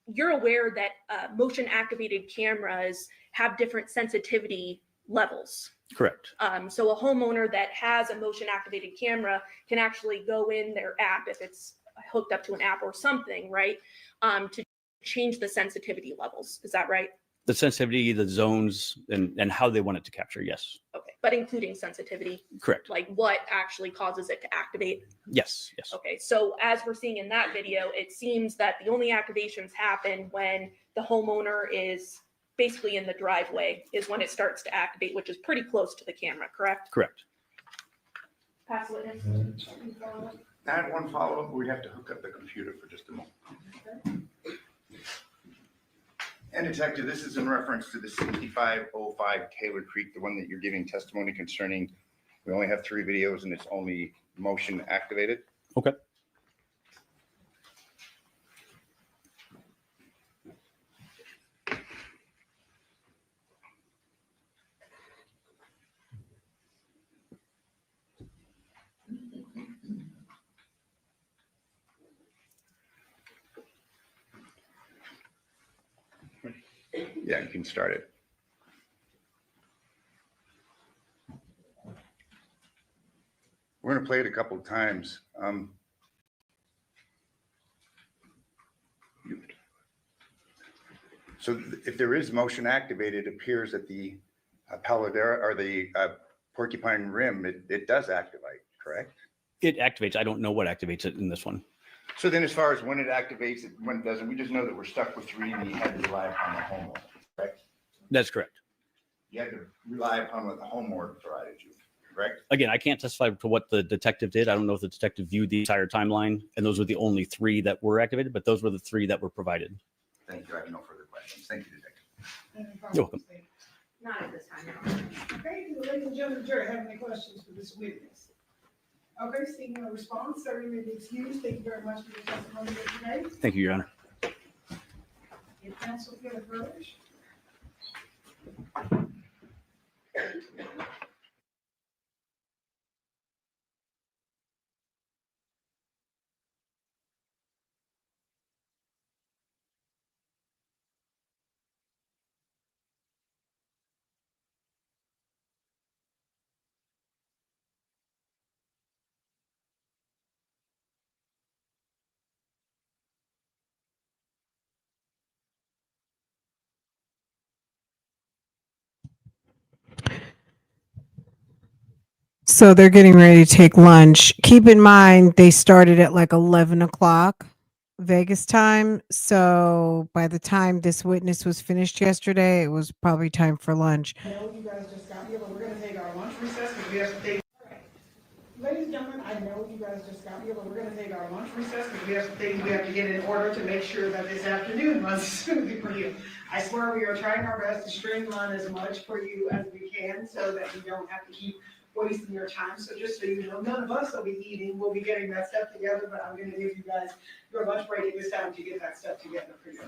You're aware that motion activated cameras have different sensitivity levels. Correct. So a homeowner that has a motion activated camera can actually go in their app if it's hooked up to an app or something, right? To change the sensitivity levels. Is that right? The sensitivity, the zones, and how they want it to capture. Yes. Okay. but including sensitivity, Correct. like what actually causes it to activate. Yes. Yes. Okay, so as we're seeing in that video, it seems that the only activations happen when the homeowner is basically in the driveway is when it starts to activate, which is pretty close to the camera, correct? Correct. Pass witness. I had one follow-up. We have to hook up the computer for just a moment. And Detective, this is in reference to the 6505 Taylor Creek, the one that you're giving testimony concerning. We only have 3 videos and it's only motion activated. Okay. Yeah, you can start it. We're going to play it a couple of times. So if there is motion activated, it appears that the Paladera or the Porcupine Rim, it does activate, correct? It activates. I don't know what activates it in this one. So then as far as when it activates, when it doesn't, we just know that we're stuck with 3 and you had to rely upon the homeowner, correct? That's correct. You had to rely upon what the homeowner provided you, correct? Again, I can't testify to what the detective did. I don't know if the detective viewed the entire timeline, and those were the only 3 that were activated, but those were the 3 that were provided. Thank you. I have no further questions. Thank you, Detective. You're welcome. Not at this time, no. Okay, do the ladies and gentlemen of the jury have any questions for this witness? Okay, seeing no response, sir, you may be excused. Thank you very much for your testimony today. Thank you, Your Honor. If counsel feel urged. So they're getting ready to take lunch. Keep in mind, they started at like 11 o'clock Vegas time. So by the time this witness was finished yesterday, it was probably time for lunch. I know you guys just got here, but we're gonna take our lunch recess because we have to take. Ladies and gentlemen, I know you guys just got here, but we're gonna take our lunch recess because we have some things we have to get in order to make sure that this afternoon runs smoothly for you. I swear we are trying our best to streamline as much for you as we can so that you don't have to keep wasting your time. So just so you know, none of us will be eating. We'll be getting that stuff together, but I'm gonna give you guys your lunch break at this time to get that stuff together for you.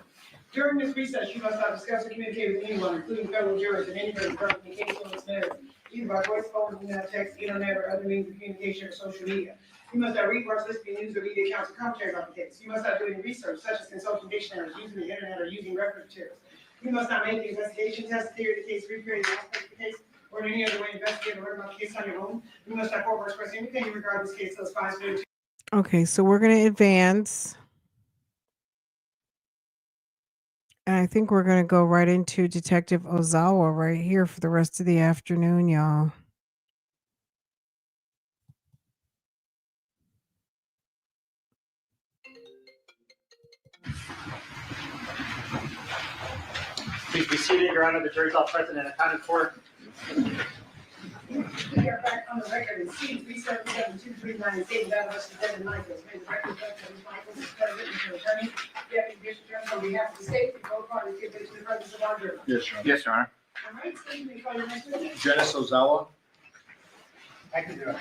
During this recess, you must not discuss or communicate with anyone, including federal jurors, in any way regarding the case on this matter, either by voice, phone, email, text, internet, or other means of communication or social media. You must not read, watch, listen to news, or read accounts or commentary about the case. You must not do any research, such as consulting dictionaries, using the internet, or using reference materials. You must not make the investigation, test, theory of the case, recreate the aspect of the case, or in any other way investigate or learn about the case on your own. You must not forward or express anything regarding this case that was filed. Okay, so we're going to advance. And I think we're going to go right into Detective Ozawa right here for the rest of the afternoon, y'all. Please be seated, Your Honor. The jury's all present and accounted for. We are back on the record in C-377-239, stating that Mr. Devyn Michaels. May the record reflect that Ms. Michaels is present and her attorney, Deputy District Attorney, on behalf of the state, the both parties give it to the presence of our jury. Yes, Your Honor. Yes, Your Honor. All right, so you may call your next witness. Janice Ozawa. Thank you, Your Honor.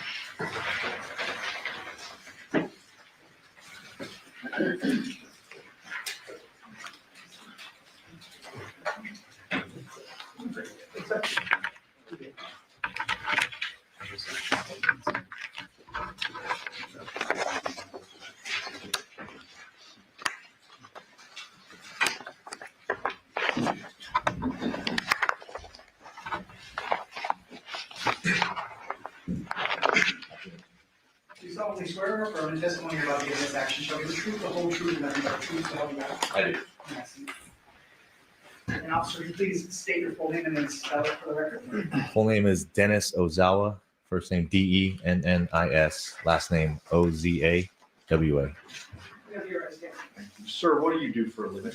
Do you solemnly swear or affirm the testimony you're about to give in this action shall be the truth, the whole truth, and nothing but the truth, so help you God? I do. Yes. And officer, could you please state your full name and then spell it for the record? Full name is Dennis Ozawa. First name Dennis. Last name Ozawa. We have your resident. Sir, what do you do for a living?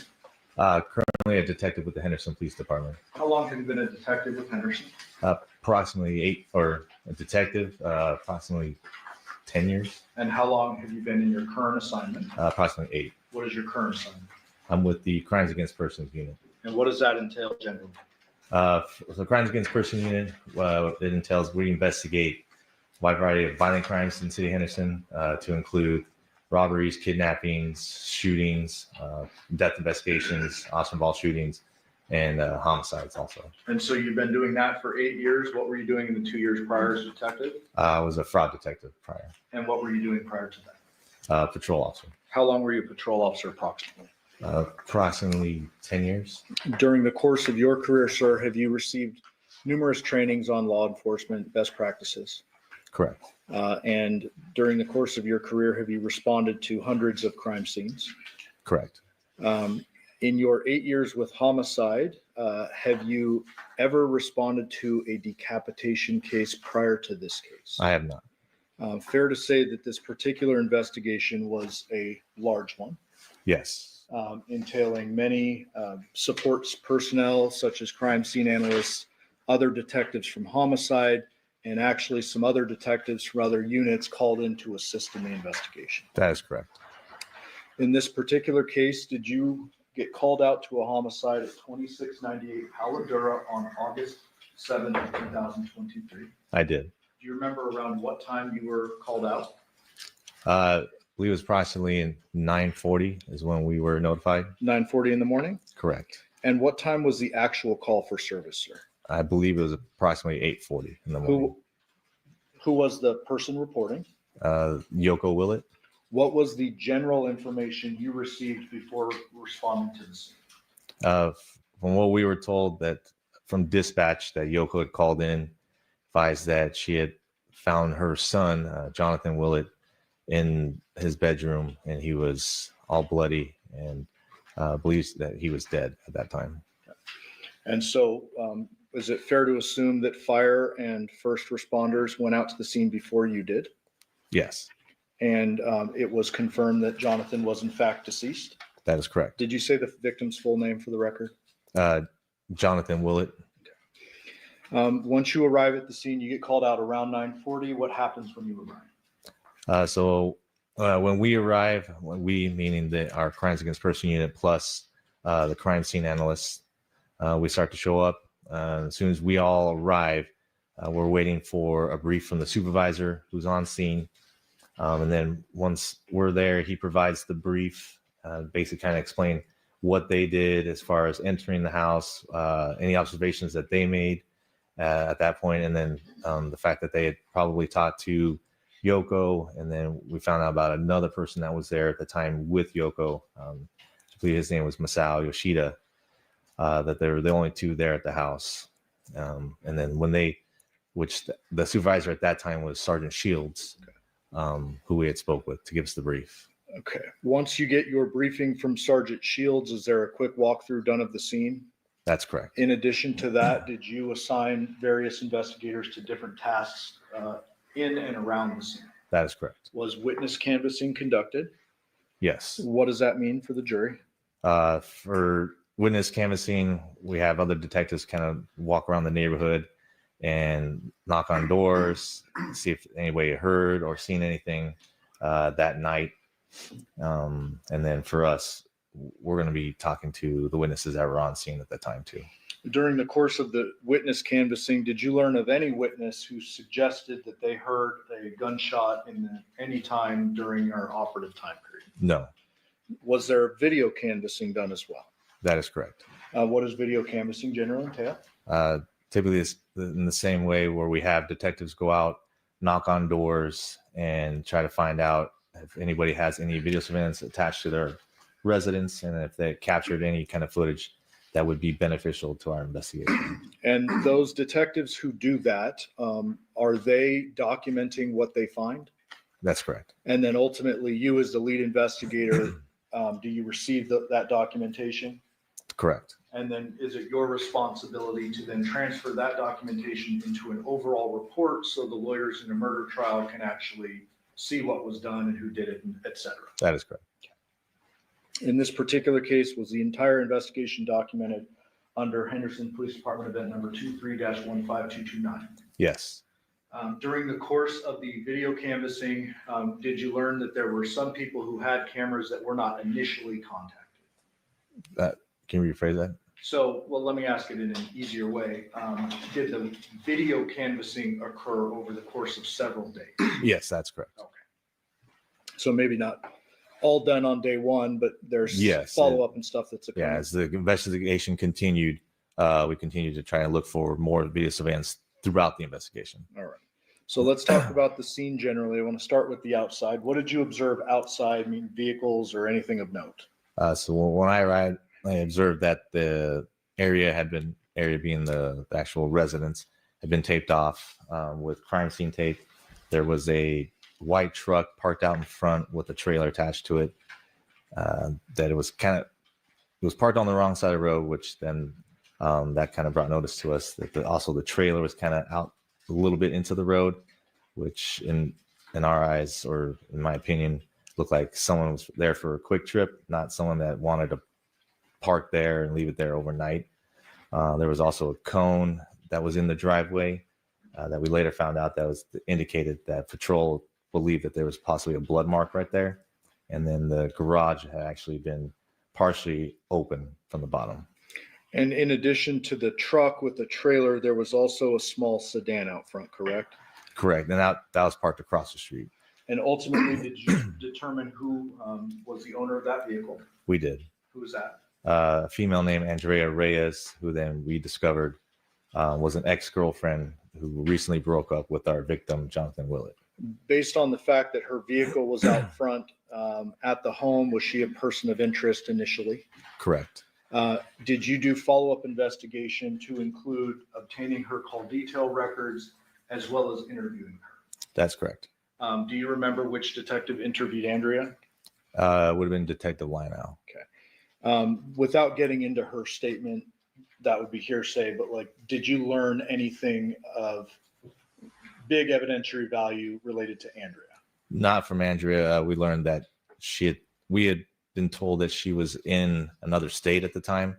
Currently a detective with the Henderson Police Department. How long have you been a detective with Henderson? Approximately 8, or a detective, approximately 10 years. And how long have you been in your current assignment? Approximately 8. What is your current assignment? I'm with the Crimes Against Persons Unit. And what does that entail generally? So Crimes Against Person Unit, it entails we investigate a wide variety of violent crimes in City of Henderson, to include robberies, kidnappings, shootings, death investigations, arson ball shootings, and homicides also. And so you've been doing that for 8 years. What were you doing in the 2 years prior as a detective? I was a fraud detective prior, And what were you doing prior to that? patrol officer. How long were you a patrol officer approximately? Approximately 10 years. During the course of your career, sir, have you received numerous trainings on law enforcement best practices? Correct. And during the course of your career, have you responded to hundreds of crime scenes? Correct. In your 8 years with homicide, have you ever responded to a decapitation case prior to this case? I have not. Fair to say that this particular investigation was a large one, Yes. entailing many supports personnel such as crime scene analysts, other detectives from homicide, and actually some other detectives from other units called in to assist in the investigation. That is correct. In this particular case, did you get called out to a homicide at 2698 Paladura on August 7th, 2023? I did. Do you remember around what time you were called out? I believe it was approximately in 9:40 is when we were notified. 9:40 in the morning? Correct. And what time was the actual call for service, sir? I believe it was approximately 8:40 in the morning. Who was the person reporting? Yoko Willett. What was the general information you received before responding to the scene? From what we were told, that from dispatch, that Yoko had called in, advised that she had found her son, Jonathan Willett, in his bedroom, and he was all bloody, and believes that he was dead at that time. And so is it fair to assume that fire and first responders went out to the scene before you did? Yes, And it was confirmed that Jonathan was in fact deceased? that is correct. Did you say the victim's full name for the record? Jonathan Willett. Once you arrive at the scene, you get called out around 9:40. What happens when you arrive? When we arrive, we meaning our Crimes Against Person Unit plus the crime scene analysts, we start to show up. As soon as we all arrive, we're waiting for a brief from the supervisor who's on scene. And then once we're there, he provides the brief, basically kind of explain what they did as far as entering the house, any observations that they made at that point, and then the fact that they had probably talked to Yoko, and then we found out about another person that was there at the time with Yoko. I believe his name was Masao Yoshida, that they were the only two there at the house. And then which the supervisor at that time was Sergeant Shields, who we had spoke with to give us the brief. Okay. Once you get your briefing from Sergeant Shields, is there a quick walkthrough done of the scene? That's correct. In addition to that, did you assign various investigators to different tasks in and around the scene? That is correct. Was witness canvassing conducted? Yes. What does that mean for the jury? For witness canvassing, we have other detectives kind of walk around the neighborhood and knock on doors, see if anybody heard or seen anything that night. And then for us, we're going to be talking to the witnesses that were on scene at that time too. During the course of the witness canvassing, did you learn of any witness who suggested that they heard a gunshot any time during our operative time period? No, Was there video canvassing done as well? that is correct. What does video canvassing generally entail? Typically it's in the same way where we have detectives go out, knock on doors, and try to find out if anybody has any video surveillance attached to their residence, and if they captured any kind of footage that would be beneficial to our investigation. And those detectives who do that, are they documenting what they find? That's correct. And then ultimately, you as the lead investigator, do you receive that documentation? Correct. And then is it your responsibility to then transfer that documentation into an overall report so the lawyers in a murder trial can actually see what was done and who did it, et cetera? That is correct. In this particular case, was the entire investigation documented under Henderson Police Department event number 23-15229? Yes. During the course of the video canvassing, did you learn that there were some people who had cameras that were not initially contacted? Can you rephrase that? So, well, let me ask it in an easier way. Did the video canvassing occur over the course of several days? Yes, that's correct. Okay. So maybe not all done on day one, but there's Yes, follow-up and stuff that's occurring. Yeah, as the investigation continued, we continued to try and look for more video surveillance throughout the investigation. All right. So let's talk about the scene generally. I want to start with the outside. What did you observe outside? I mean, vehicles or anything of note? So when I arrived, I observed that the area being the actual residence, had been taped off with crime scene tape. There was a white truck parked out in front with a trailer attached to it. That it was parked on the wrong side of the road, which then that kind of brought notice to us that also the trailer was kind of out a little bit into the road, which in our eyes, or in my opinion, looked like someone was there for a quick trip, not someone that wanted to park there and leave it there overnight. There was also a cone that was in the driveway that we later found out that was indicated that patrol believed that there was possibly a blood mark right there. And then the garage had actually been partially open from the bottom. And in addition to the truck with the trailer, there was also a small sedan out front, correct? Correct. And that was parked across the street. And ultimately, did you determine who was the owner of that vehicle? We did. Who was that? A female named Andrea Reyes, who then we discovered was an ex-girlfriend who recently broke up with our victim, Jonathan Willett. Based on the fact that her vehicle was out front at the home, was she a person of interest initially? Correct. Did you do follow-up investigation to include obtaining her call detail records as well as interviewing her? That's correct. Do you remember which detective interviewed Andrea? It would have been Detective Lionel. Without getting into her statement, that would be hearsay, but like, did you learn anything of big evidentiary value related to Andrea? Not from Andrea. We learned that we had been told that she was in another state at the time.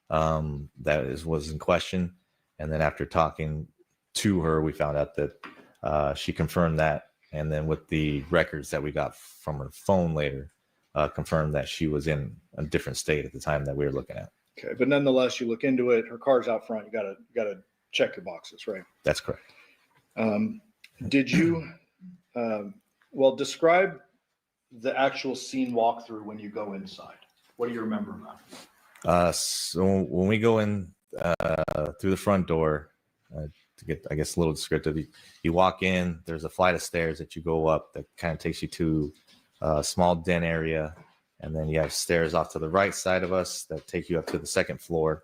That was in question. And then after talking to her, we found out that she confirmed that. And then with the records that we got from her phone later, confirmed that she was in a different state at the time that we were looking at. Okay, but nonetheless, you look into it. Her car's out front. You gotta check your boxes, right? That's correct. Did you? Describe the actual scene walkthrough when you go inside. What do you remember about it? So when we go in through the front door, to get, I guess, a little descriptive, you walk in. There's a flight of stairs that you go up that kind of takes you to a small den area, and then you have stairs off to the right side of us that take you up to the second floor.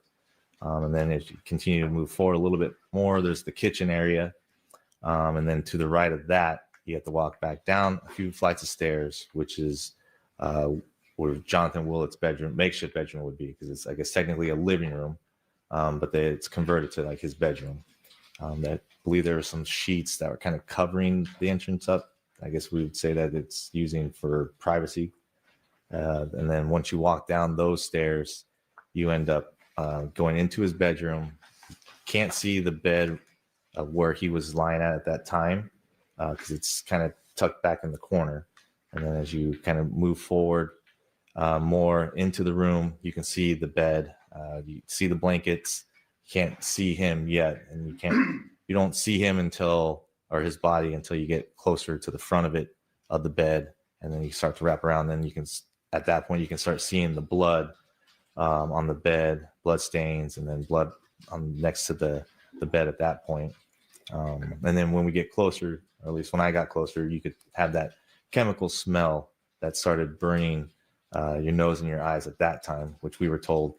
And then as you continue to move forward a little bit more, there's the kitchen area. And then to the right of that, you have to walk back down a few flights of stairs, which is where Jonathan Willett's makeshift bedroom would be, because it's, I guess, technically a living room, but it's converted to like his bedroom. I believe there were some sheets that were kind of covering the entrance up. I guess we would say that it's using for privacy. And then once you walk down those stairs, you end up going into his bedroom. Can't see the bed where he was lying at that time, because it's kind of tucked back in the corner. And then as you kind of move forward more into the room, you can see the bed, you see the blankets. You can't see him yet, and you don't see him or his body until you get closer to the front of the bed, and then you start to wrap around. Then at that point, you can start seeing the blood on the bed, blood stains, and then blood next to the bed at that point. And then when we get closer, or at least when I got closer, you could have that chemical smell that started burning your nose and your eyes at that time, which we were told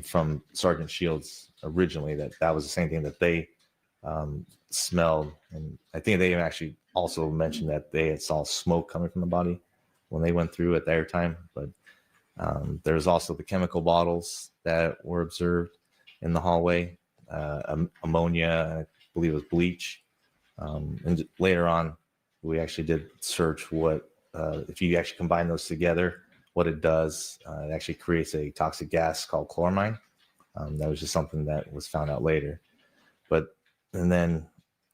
from Sergeant Shields originally that was the same thing that they smelled. And I think they actually also mentioned that they had saw smoke coming from the body when they went through at their time. But There's also the chemical bottles that were observed in the hallway, ammonia, I believe it was bleach. And later on, we actually did search what, if you actually combine those together, what it does. It actually creates a toxic gas called chloramine. That was just something that was found out later. And then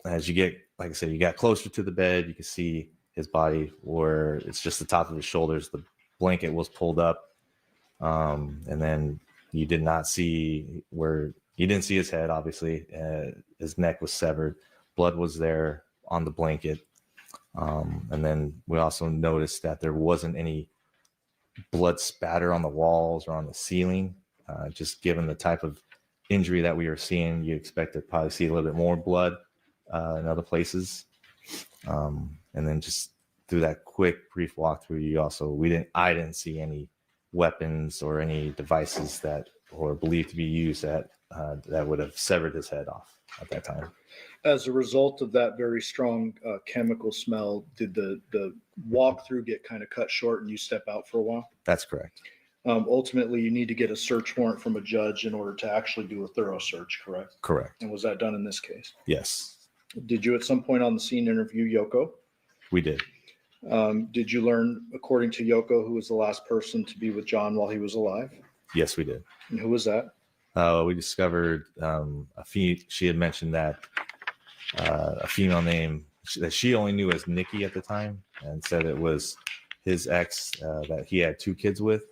as you get, like I said, you got closer to the bed, you can see his body where it's just the top of his shoulders. The blanket was pulled up. And then you did not see you didn't see his head, obviously. His neck was severed. Blood was there on the blanket. And then we also noticed that there wasn't any blood spatter on the walls or on the ceiling. Just given the type of injury that we were seeing, you expect to probably see a little bit more blood in other places. And then just through that quick, brief walkthrough, I didn't see any weapons or any devices that were believed to be used that would have severed his head off at that time. As a result of that very strong chemical smell, did the walkthrough get kind of cut short and you step out for a while? That's correct. Ultimately, you need to get a search warrant from a judge in order to actually do a thorough search, correct? Correct. And was that done in this case? Yes, Did you at some point on the scene interview Yoko? we did. Did you learn, according to Yoko, who was the last person to be with John while he was alive? Yes, we did. And who was that? We discovered she had mentioned that a female name that she only knew as Nikki at the time, and said it was his ex that he had 2 kids with.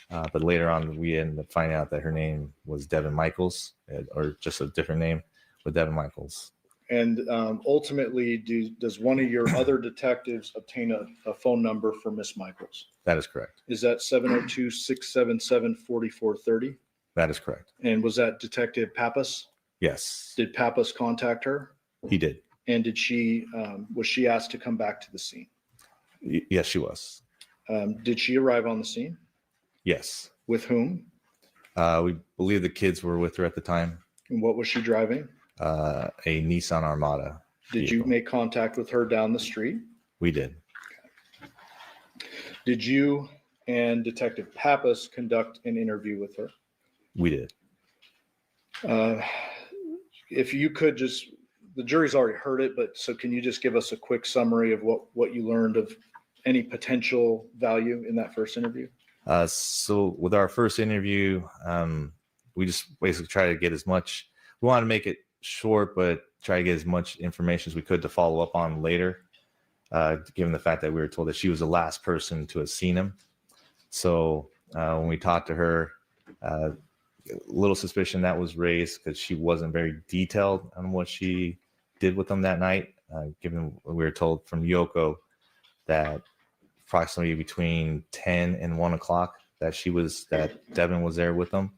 But later on, we ended up finding out that her name was Devyn Michaels, or just a different name with Devyn Michaels. And ultimately, does one of your other detectives obtain a phone number for Miss Michaels? That is correct. Is that 702-677-4430? That is correct. And was that Detective Pappas? Yes, Did Pappas contact her? he did. And did she was she asked to come back to the scene? Yes, she was. Did she arrive on the scene? Yes. With whom? We believe the kids were with her at the time. And what was she driving? A Nissan Armada. Did vehicle. you make contact with her down the street? We did. Did you and Detective Pappas conduct an interview with her? We did. If you could just, the jury's already heard it, but so can you just give us a quick summary of what you learned of any potential value in that first interview? So with our first interview, we just basically try to get as much, we want to make it short, but try to get as much information as we could to follow up on later, given the fact that we were told that she was the last person to have seen him. So when we talked to her, a little suspicion that was raised because she wasn't very detailed on what she did with them that night, given we were told from Yoko that approximately between 10 and 1 o'clock that Devyn was there with them.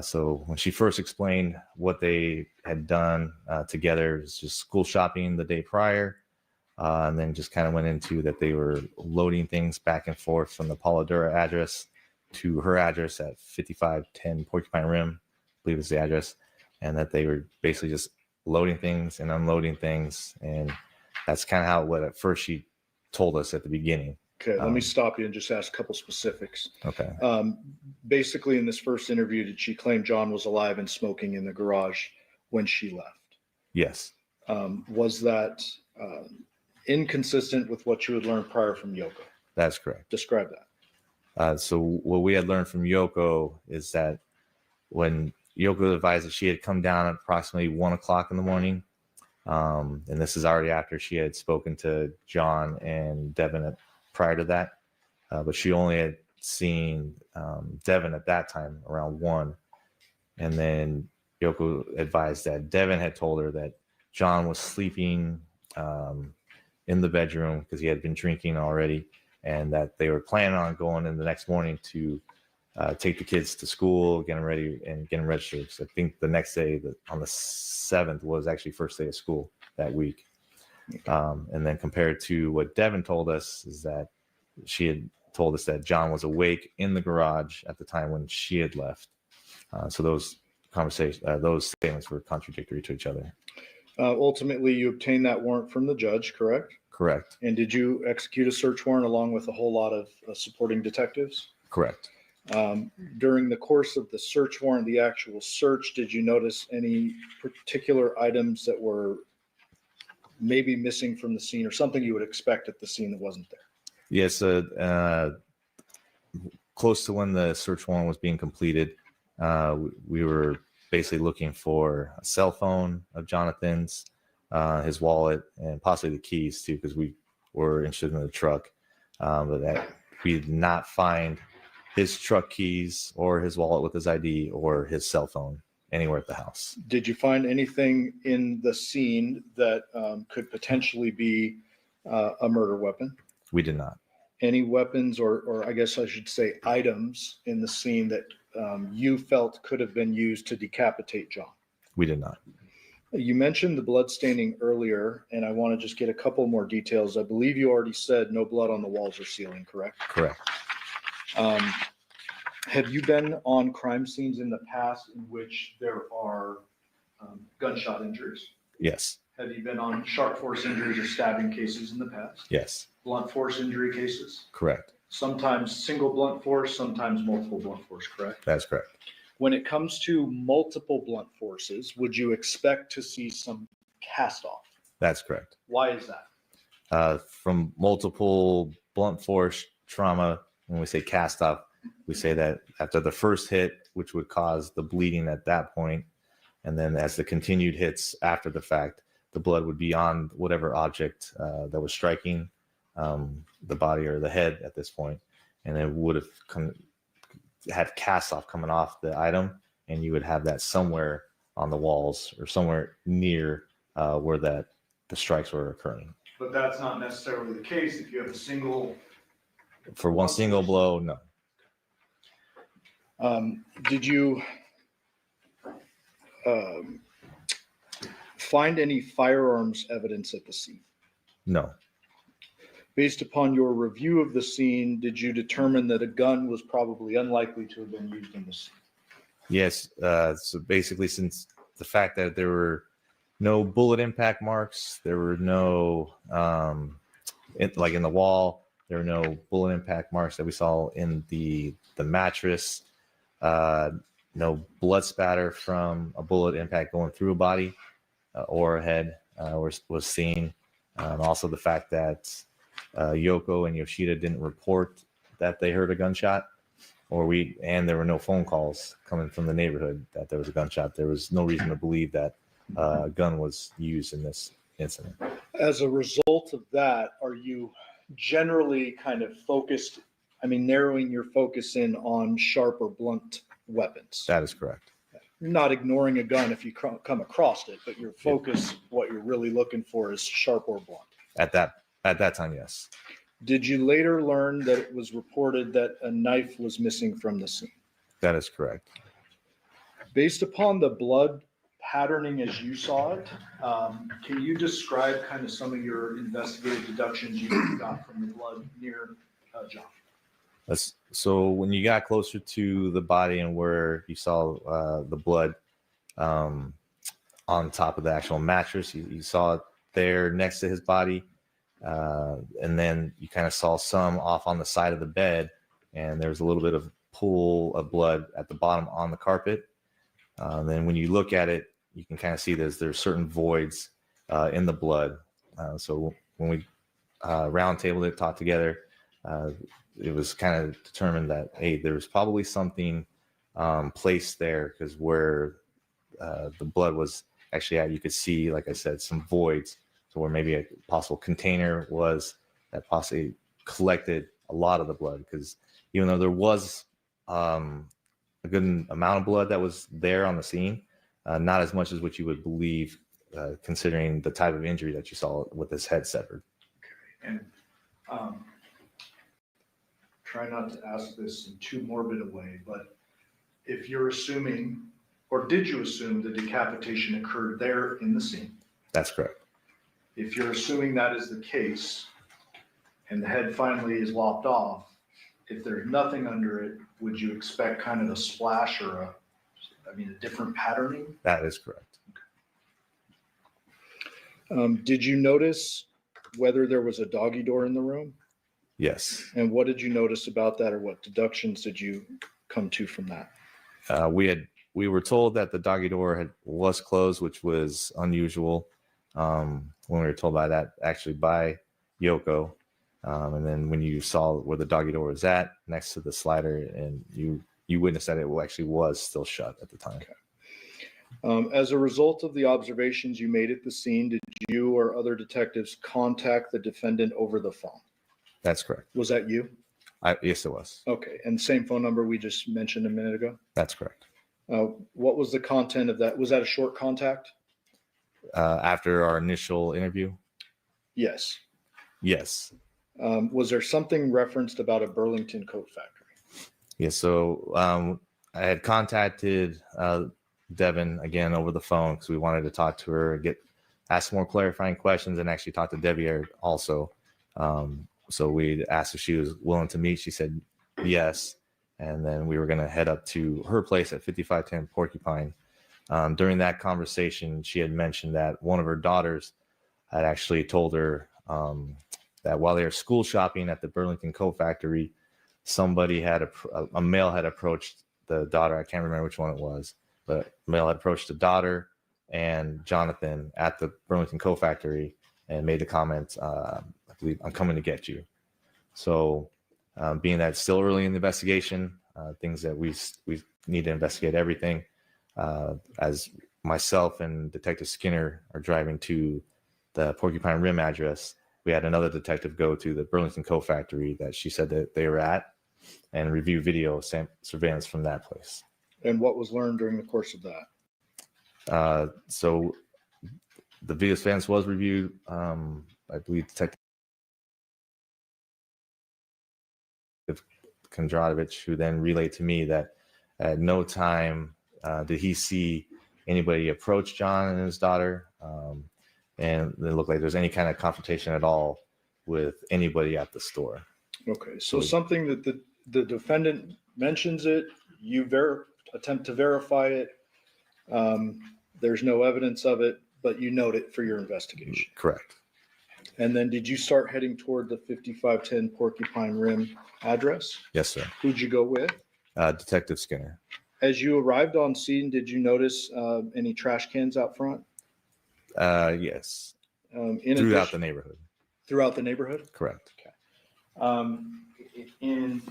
So when she first explained what they had done together, it was just school shopping the day prior, and then just kind of went into that they were loading things back and forth from the Pauladura address to her address at 5510 Porcupine Rim, I believe is the address, and that they were basically just loading things and unloading things. And that's kind of how what at first she told us at the beginning. Okay, let me stop you and just ask a couple specifics. Okay. Basically, in this first interview, did she claim John was alive and smoking in the garage when she left? Yes. Was that inconsistent with what you had learned prior from Yoko? That's correct. Describe that. So what we had learned from Yoko is that when Yoko advised that she had come down at approximately 1 o'clock in the morning, and this is already after she had spoken to John and Devyn prior to that, but she only had seen Devyn at that time around 1. And then Yoko advised that Devyn had told her that John was sleeping in the bedroom because he had been drinking already, and that they were planning on going in the next morning to take the kids to school, get them ready, and get them registered. So I think the next day, on the 7th, was actually first day of school that week. And then compared to what Devyn told us is that she had told us that John was awake in the garage at the time when she had left. So those statements were contradictory to each other. Ultimately, you obtained that warrant from the judge, correct? Correct. And did you execute a search warrant along with a whole lot of supporting detectives? Correct. During the course of the search warrant, the actual search, did you notice any particular items that were maybe missing from the scene or something you would expect at the scene that wasn't there? Yes. Close to when the search warrant was being completed, we were basically looking for a cell phone of Jonathan's, his wallet, and possibly the keys too, because we were interested in the truck. But that we did not find his truck keys or his wallet with his ID or his cell phone anywhere at the house. Did you find anything in the scene that could potentially be a murder weapon? We did not. Any weapons or I guess I should say items in the scene that you felt could have been used to decapitate John? We did not. You mentioned the blood staining earlier, and I want to just get a couple more details. I believe you already said no blood on the walls or ceiling, correct? Correct. Have you been on crime scenes in the past in which there are gunshot injuries? Yes. Have you been on sharp force injuries or stabbing cases in the past? Yes. Blunt force injury cases? Correct. Sometimes single blunt force, sometimes multiple blunt force, correct? That's correct. When it comes to multiple blunt forces, would you expect to see some cast off? That's correct. Why is that? From multiple blunt force trauma, when we say cast off, we say that after the first hit, which would cause the bleeding at that point, and then as the continued hits after the fact, the blood would be on whatever object that was striking the body or the head at this point, and it would have had cast off coming off the item, and you would have that somewhere on the walls or somewhere near where the strikes were occurring. But that's not necessarily the case if you have a single. For one single blow, no. Did you find any firearms evidence at the scene? No. Based upon your review of the scene, did you determine that a gun was probably unlikely to have been used in the scene? Yes. So basically, since the fact that there were no bullet impact marks, there were no, like in the wall, there were no bullet impact marks that we saw in the mattress, no blood spatter from a bullet impact going through a body or a head was seen. Also, the fact that Yoko and Yoshida didn't report that they heard a gunshot, and there were no phone calls coming from the neighborhood that there was a gunshot. There was no reason to believe that a gun was used in this incident. As a result of that, are you generally kind of focused, narrowing your focus in on sharp or blunt weapons? That is correct. You're not ignoring a gun if you come across it, but your focus, what you're really looking for is sharp or blunt. At that time, yes. Did you later learn that it was reported that a knife was missing from the scene? That is correct. Based upon the blood patterning as you saw it, can you describe kind of some of your investigative deductions you got from the blood near John? So when you got closer to the body and where you saw the blood on top of the actual mattress, you saw it there next to his body. And then you kind of saw some off on the side of the bed, and there was a little bit of pool of blood at the bottom on the carpet. Then when you look at it, you can kind of see there's certain voids in the blood. So when we roundtabled it, talked together, it was kind of determined that, hey, there's probably something placed there, because where the blood was actually at, you could see, like I said, some voids. So where maybe a possible container was that possibly collected a lot of the blood, because even though there was a good amount of blood that was there on the scene, not as much as what you would believe, considering the type of injury that you saw with his head severed. Okay. And try not to ask this in too morbid a way, but if you're assuming, or did you assume the decapitation occurred there in the scene? That's correct. If you're assuming that is the case and the head finally is lopped off, if there's nothing under it, would you expect kind of a splash or a different patterning? That is correct. Did you notice whether there was a doggy door in the room? Yes. And what did you notice about that, or what deductions did you come to from that? We were told that the doggy door was closed, which was unusual when we were told by Yoko. And then when you saw where the doggy door was at next to the slider, and you witnessed that it actually was still shut at the time. Okay. As a result of the observations you made at the scene, did you or other detectives contact the defendant over the phone? That's correct. Was that you? Yes, it was. Okay. And same phone number we just mentioned a minute ago? That's correct. What was the content of that? Was that a short contact? After our initial interview? Yes. Yes. Was there something referenced about a Burlington coat factory? Yeah, so I had contacted Devyn again over the phone because we wanted to talk to her, ask more clarifying questions, and actually talk to Devyn also. So we asked if she was willing to meet. She said yes, and then we were going to head up to her place at 5510 Porcupine. During that conversation, she had mentioned that one of her daughters had actually told her that while they were school shopping at the Burlington Coat Factory, somebody a male had approached the daughter. I can't remember which one it was, but a male had approached the daughter and Jonathan at the Burlington Coat Factory and made the comment, I believe, "I'm coming to get you." So being that it's still early in the investigation, things that we need to investigate everything, as myself and Detective Skinner are driving to the Porcupine Rim address, we had another detective go to the Burlington Coat Factory that she said that they were at and review video surveillance from that place. And what was learned during the course of that? So the video surveillance was reviewed. I believe Detective Kondratowicz, who then relayed to me that at no time did he see anybody approach John and his daughter, and it looked like there's any kind of confrontation at all with anybody at the store. Okay, so something that the defendant mentions it, you attempt to verify it. There's no evidence of it, but you note it for your investigation. Correct. And then did you start heading toward the 5510 Porcupine Rim address? Yes, sir. Who'd you go with? Detective Skinner. As you arrived on scene, did you notice any trash cans out front? Yes. Throughout the neighborhood. Throughout the neighborhood? Correct. In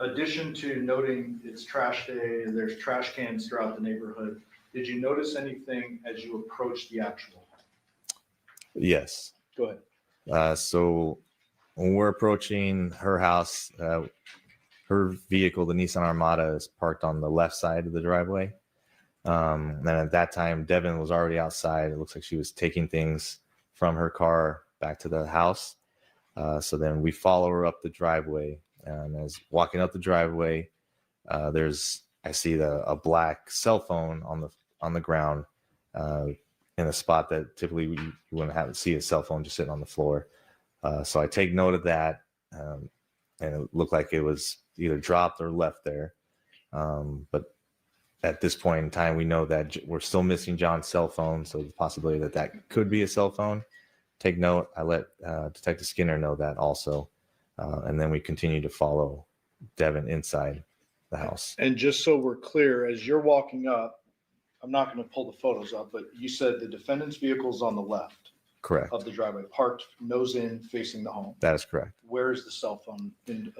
addition to noting it's trash day and there's trash cans throughout the neighborhood, did you notice anything as you approached the actual home? Yes. Go ahead. So when we're approaching her house, her vehicle, the Nissan Armada, is parked on the left side of the driveway. And at that time, Devyn was already outside. It looks like she was taking things from her car back to the house. So then we follow her up the driveway. And as walking up the driveway, I see a black cell phone on the ground in a spot that typically you wouldn't see a cell phone just sitting on the floor. So I take note of that, and it looked like it was either dropped or left there. But at this point in time, we know that we're still missing John's cell phone, so the possibility that could be a cell phone. Take note. I let Detective Skinner know that also, and then we continue to follow Devyn inside the house. And just so we're clear, as you're walking up, I'm not going to pull the photos up, but you said the defendant's vehicle is on the left Correct. of the driveway, parked nose in, facing the home. That is correct. Where is the cell phone in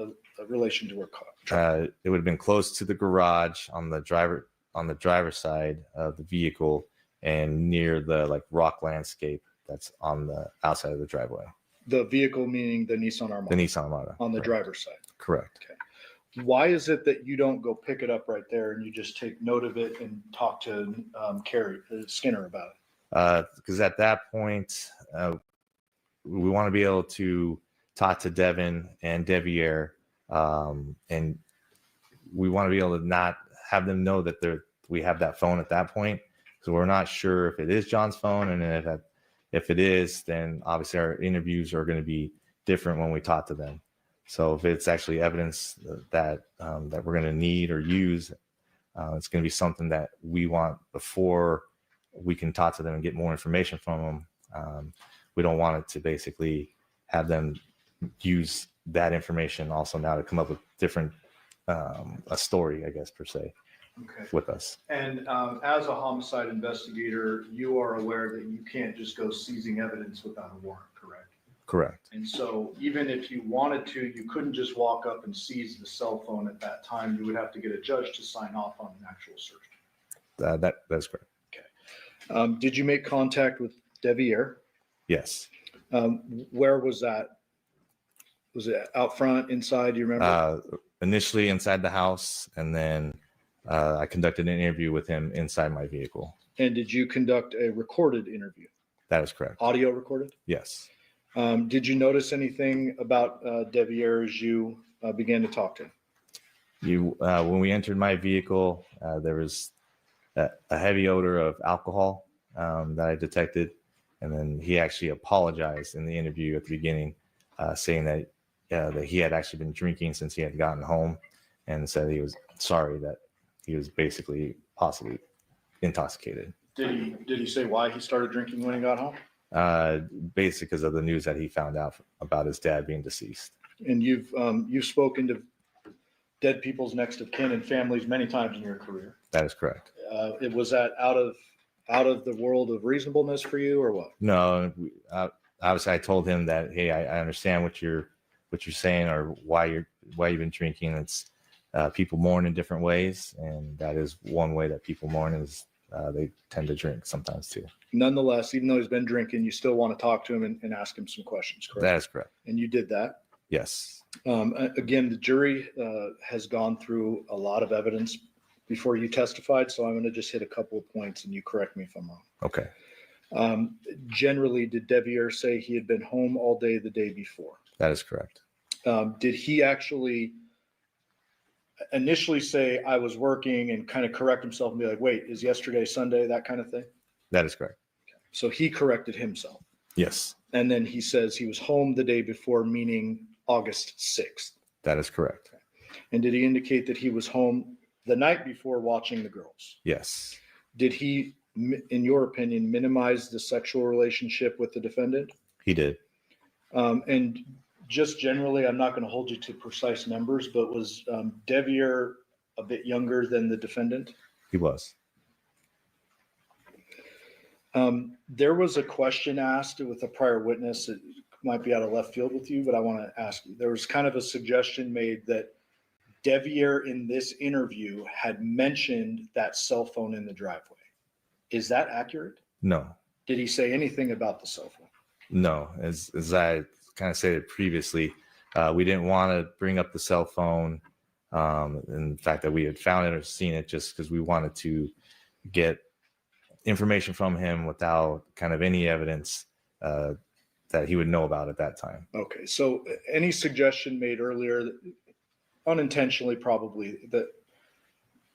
relation to her car? It would have been close to the garage on the driver's side of the vehicle and near the rock landscape that's on the outside of the driveway. The vehicle meaning the Nissan Armada? The Nissan Armada. On the Correct. driver's side. Correct. Okay. Why is it that you don't go pick it up right there and you just take note of it and talk to Skinner about it? Because at that point, we want to be able to talk to Devyn and Devyn, and we want to be able to not have them know that we have that phone at that point. So we're not sure if it is John's phone, and if it is, then obviously our interviews are going to be different when we talk to them. So if it's actually evidence that we're going to need or use, it's going to be something that we want before we can talk to them and get more information from them. We don't want it to basically have them use that information also now to come up with different a story, I guess, per se, Okay. with us. And as a homicide investigator, you are aware that you can't just go seizing evidence without a warrant, correct? Correct. And so even if you wanted to, you couldn't just walk up and seize the cell phone at that time. You would have to get a judge to sign off on an actual search. That's correct. Did you make contact with Devyn? Yes. Where was that? Was it out front, inside? Do you remember? Initially inside the house, and then I conducted an interview with him inside my vehicle. And did you conduct a recorded interview? That is correct. Audio recorded? Yes. Did you notice anything about Devyn as you began to talk to him? When we entered my vehicle, there was a heavy odor of alcohol that I detected, and then he actually apologized in the interview at the beginning, saying that he had actually been drinking since he had gotten home, and said he was sorry that he was basically possibly intoxicated. Did he say why he started drinking when he got home? Basically because of the news that he found out about his dad being deceased. And you've spoken to dead people's next of kin and families many times in your career. That is correct. Was that out of the world of reasonableness for you, or what? No, obviously I told him that, hey, I understand what you're saying, or why you've been drinking. It's people mourn in different ways, and that is one way that people mourn is they tend to drink sometimes too. Nonetheless, even though he's been drinking, you still want to talk to him and ask him some questions, correct? That is correct. And you did that. Yes. Again, the jury has gone through a lot of evidence before you testified, so I'm going to just hit a couple of points, and you correct me if I'm wrong. Okay. Generally, did Devyn say he had been home all day the day before? That is correct. Did he actually initially say, I was working, and kind of correct himself and be like, wait, is yesterday Sunday, that kind of thing? That is correct. So he corrected himself. Yes. And then he says he was home the day before, meaning August 6th. That is correct. And did he indicate that he was home the night before watching the girls? Yes. Did he, in your opinion, minimize the sexual relationship with the defendant? He did. And just generally, I'm not going to hold you to precise numbers, but was Devyn a bit younger than the defendant? He was. There was a question asked with a prior witness. It might be out of left field with you, but I want to ask you. There was kind of a suggestion made that Devyn in this interview had mentioned that cell phone in the driveway. Is that accurate? No. Did he say anything about the cell phone? No. As I kind of stated previously, we didn't want to bring up the cell phone. And the fact that we had found it or seen it just because we wanted to get information from him without kind of any evidence that he would know about at that time. Okay, so any suggestion made earlier, unintentionally probably, that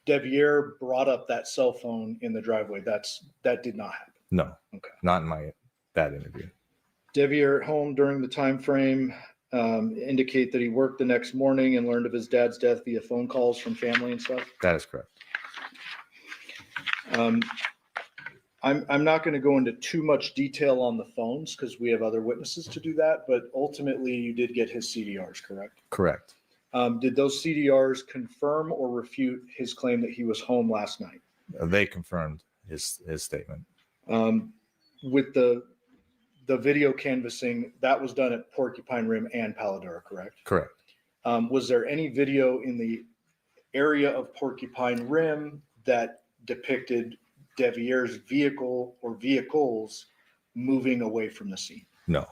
Devyn brought up that cell phone in the driveway, that did not happen? No. Okay. Not in that interview. Devyn at home during the time frame indicate that he worked the next morning and learned of his dad's death via phone calls from family and stuff? That is correct. I'm not going to go into too much detail on the phones because we have other witnesses to do that, but ultimately you did get his CDRs, correct? Correct. Did those CDRs confirm or refute his claim that he was home last night? They confirmed his statement. With the video canvassing, that was done at Porcupine Rim and Paladora, correct? Correct. Was there any video in the area of Porcupine Rim that depicted Devyn's vehicle or vehicles moving away from the scene? No.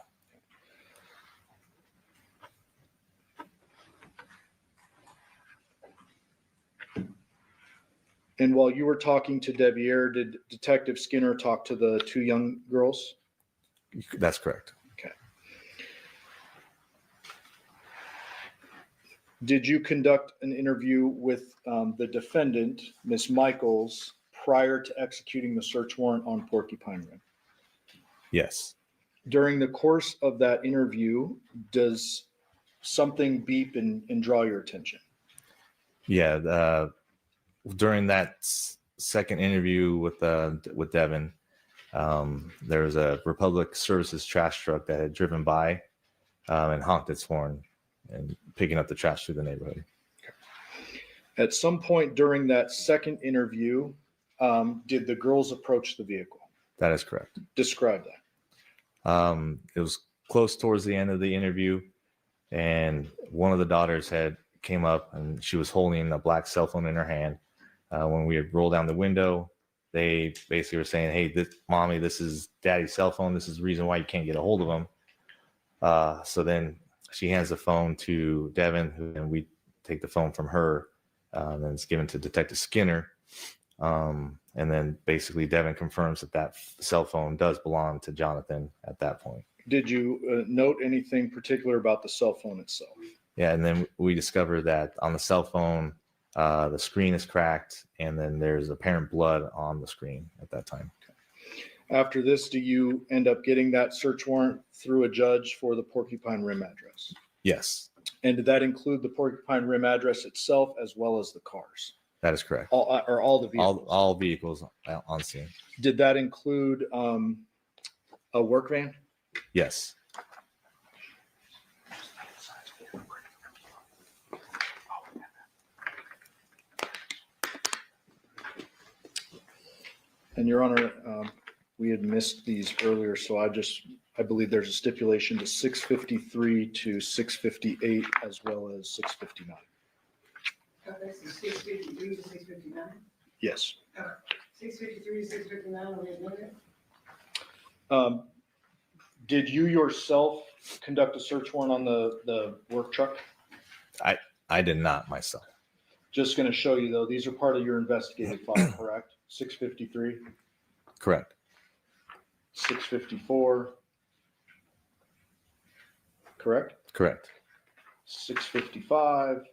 And while you were talking to Devyn, did Detective Skinner talk to the two young girls? That's correct. Okay. Did you conduct an interview with the defendant, Miss Michaels, prior to executing the search warrant on Porcupine Rim? Yes. During the course of that interview, does something beep and draw your attention? Yeah. During that second interview with Devyn, there was a Republic Services trash truck that had driven by and honked its horn and picking up the trash through the neighborhood. At some point during that second interview, did the girls approach the vehicle? That is correct. Describe that. It was close towards the end of the interview, and one of the daughters came up and she was holding a black cell phone in her hand. When we had rolled down the window, they basically were saying, "Hey, mommy, this is daddy's cell phone. This is the reason why you can't get a hold of him." So then she hands the phone to Devyn, and we take the phone from her, and it's given to Detective Skinner. And then basically Devyn confirms that cell phone does belong to Jonathan at that point. Did you note anything particular about the cell phone itself? Yeah, and then we discover that on the cell phone, the screen is cracked, and then there's apparent blood on the screen at that time. After this, do you end up getting that search warrant through a judge for the Porcupine Rim address? Yes, And did that include the Porcupine Rim address itself as well as the cars? that is correct. All the vehicles? All vehicles on scene. Did that include a work van? Yes. And Your Honor, we had missed these earlier, so I believe there's a stipulation to 653 to 658 as well as 659. Okay, so 653 to 659? Yes. 653 to 659, we admitted. Did you yourself conduct a search warrant on the work truck? I did not myself. Just going to show you though, these are part of your investigative file, correct? 653, Correct. 654, correct? Correct. 655,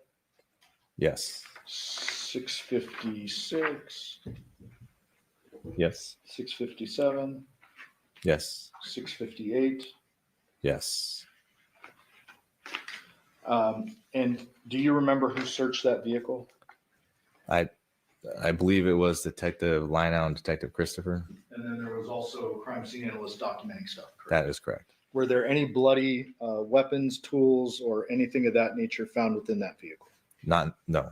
Yes. 656, Yes. 657, Yes. 658. Yes. And do you remember who searched that vehicle? I believe it was Detective Lionel and Detective Christopher. And then there was also a crime scene analyst documenting stuff, correct? That is correct. Were there any bloody weapons, tools, or anything of that nature found within that vehicle? No.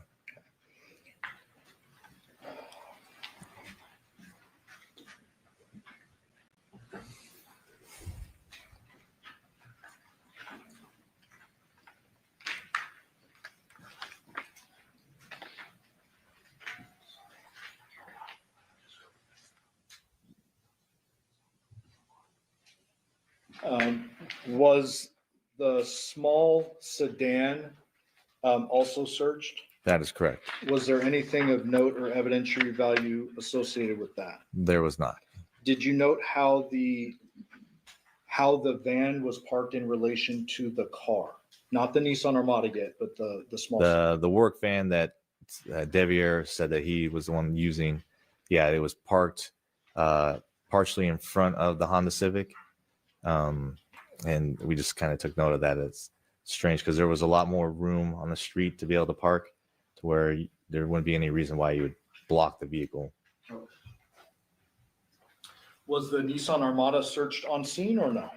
Was the small sedan also searched? That is correct. Was there anything of note or evidentiary value associated with that? There was not. Did you note how the van was parked in relation to the car? Not the Nissan Armada yet, but the small. The work van that Devyn said that he was the one using. Yeah, it was parked partially in front of the Honda Civic. And we just kind of took note of that. It's strange because there was a lot more room on the street to be able to park to where there wouldn't be any reason why you would block the vehicle. Was the Nissan Armada searched on scene or no?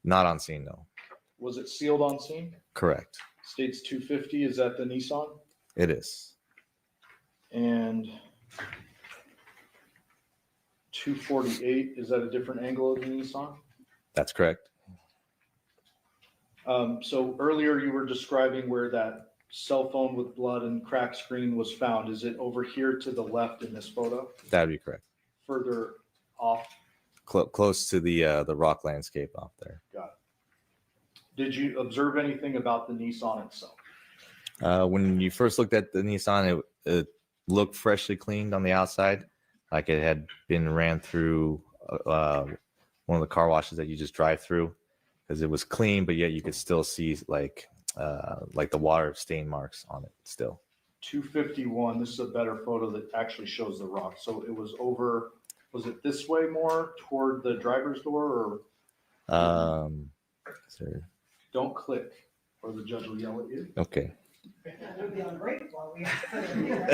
Not on scene, no. Was it sealed on scene? Correct. States 250, is that the Nissan? It is. And 248, is that a different angle of the Nissan? That's correct. So earlier you were describing where that cell phone with blood and cracked screen was found. Is it over here to the left in this photo? That'd be correct. Further off? Close to the rock landscape off there. Got it. Did you observe anything about the Nissan itself? When you first looked at the Nissan, it looked freshly cleaned on the outside, like it had been ran through one of the car washes that you just drive through, because it was clean, but yet you could still see like the water stain marks on it still. 251, this is a better photo that actually shows the rock. So it was over, was it this way more toward the driver's door or? Sorry. Don't click or the judge will yell at you. Okay. We'll be on break while we have to put it here.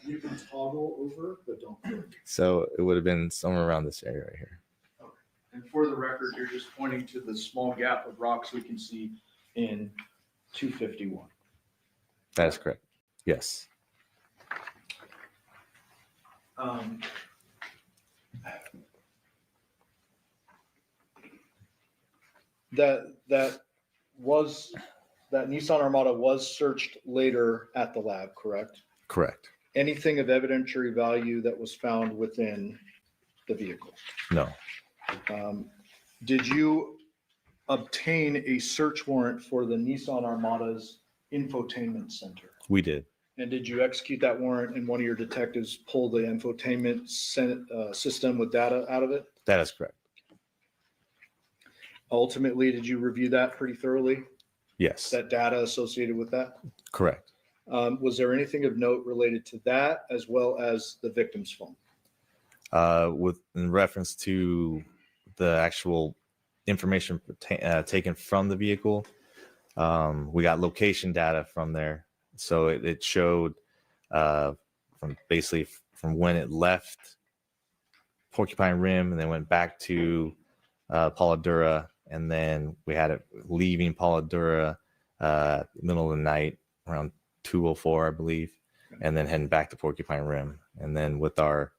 You can toggle over, but don't click. So it would have been somewhere around this area right here. And for the record, you're just pointing to the small gap of rocks we can see in 251. That is correct. Yes. That Nissan Armada was searched later at the lab, correct? Correct. Anything of evidentiary value that was found within the vehicle? No. Did you obtain a search warrant for the Nissan Armada's infotainment center? We did. And did you execute that warrant and one of your detectives pull the infotainment system with data out of it? That is correct. Ultimately, did you review that pretty thoroughly? Yes. That data associated with that? Correct. Was there anything of note related to that as well as the victim's phone? In reference to the actual information taken from the vehicle, we got location data from there. So it showed from when it left Porcupine Rim and then went back to Pauladura, and then we had it leaving Pauladura middle of the night around 2:04, I believe, and then heading back to Porcupine Rim. And then with our,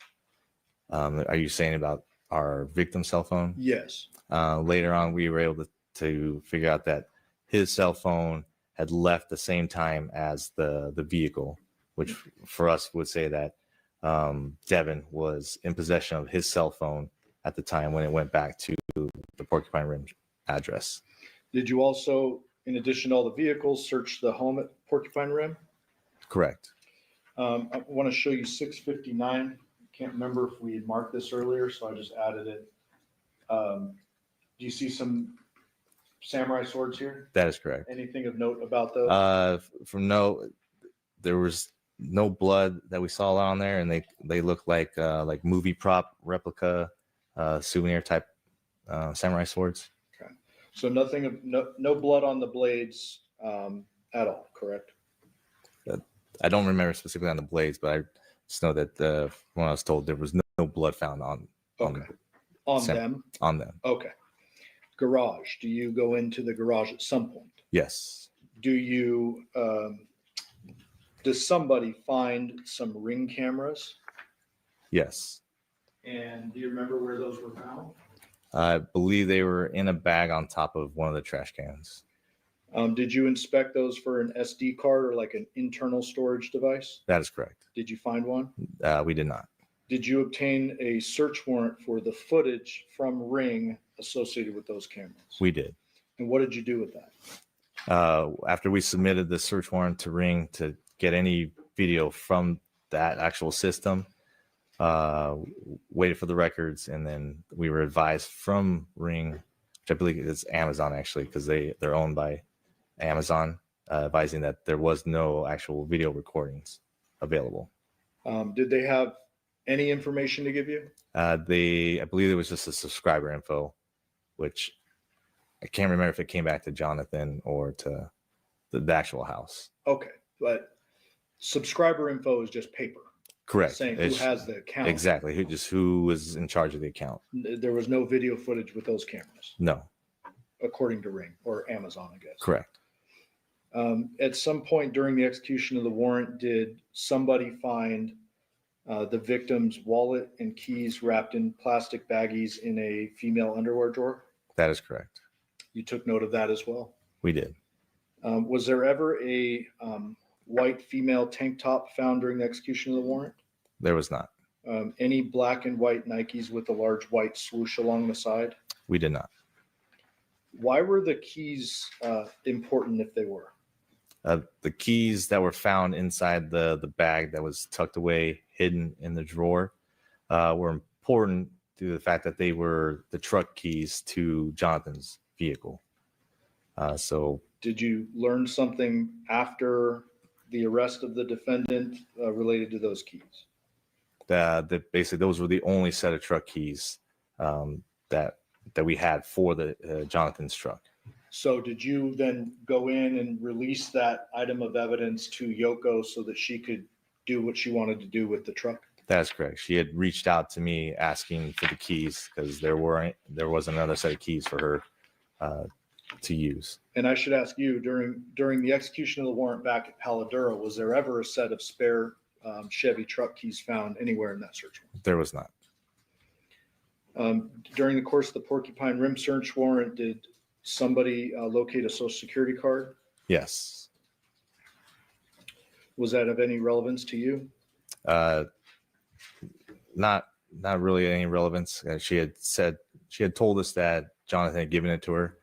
are you saying about our victim's cell phone? Yes. Later on, we were able to figure out that his cell phone had left the same time as the vehicle, which for us would say that Devyn was in possession of his cell phone at the time when it went back to the Porcupine Rim address. Did you also, in addition to all the vehicles, search the home at Porcupine Rim? Correct. I want to show you 659. Can't remember if we had marked this earlier, so I just added it. Do you see some samurai swords here? That is correct. Anything of note about those? There was no blood that we saw on there, and they look like movie prop replica souvenir type samurai swords. Okay. So nothing of no blood on the blades at all, correct? I don't remember specifically on the blades, but I just know that when I was told there was no blood found on them. On them. Okay. Garage. Do you go into the garage at some point? Yes. Do you? Does somebody find some Ring cameras? Yes. And do you remember where those were found? I believe they were in a bag on top of one of the trash cans. Did you inspect those for an SD card or like an internal storage device? That is correct. Did you find one? We did not. Did you obtain a search warrant for the footage from Ring associated with those cameras? We did. And what did you do with that? After we submitted the search warrant to Ring to get any video from that actual system, waited for the records, and then we were advised from Ring, which I believe is Amazon actually, because they're owned by Amazon, advising that there was no actual video recordings available. Did they have any information to give you? I believe it was just a subscriber info, which I can't remember if it came back to Jonathan or to the actual house. Okay, but subscriber info is just paper. Correct. Saying who has the account. Exactly. Who was in charge of the account. There was no video footage with those cameras. No. According to Ring or Amazon, I guess. Correct. At some point during the execution of the warrant, did somebody find the victim's wallet and keys wrapped in plastic baggies in a female underwear drawer? That is correct. You took note of that as well? We did. Was there ever a white female tank top found during the execution of the warrant? There was not. Any black and white Nikes with a large white swoosh along the side? We did not. Why were the keys important if they were? The keys that were found inside the bag that was tucked away, hidden in the drawer, were important due to the fact that they were the truck keys to Jonathan's vehicle. So, did you learn something after the arrest of the defendant related to those keys? that basically those were the only set of truck keys that we had for the Jonathan's truck. So did you then go in and release that item of evidence to Yoko so that she could do what she wanted to do with the truck? That's correct. She had reached out to me asking for the keys because there was another set of keys for her to use. And I should ask you, during the execution of the warrant back at Paladura, was there ever a set of spare Chevy truck keys found anywhere in that search warrant? There was not. During the course of the Porcupine Rim search warrant, did somebody locate a social security card? Yes. Was that of any relevance to you? Not really any relevance. She had told us that Jonathan had given it to her,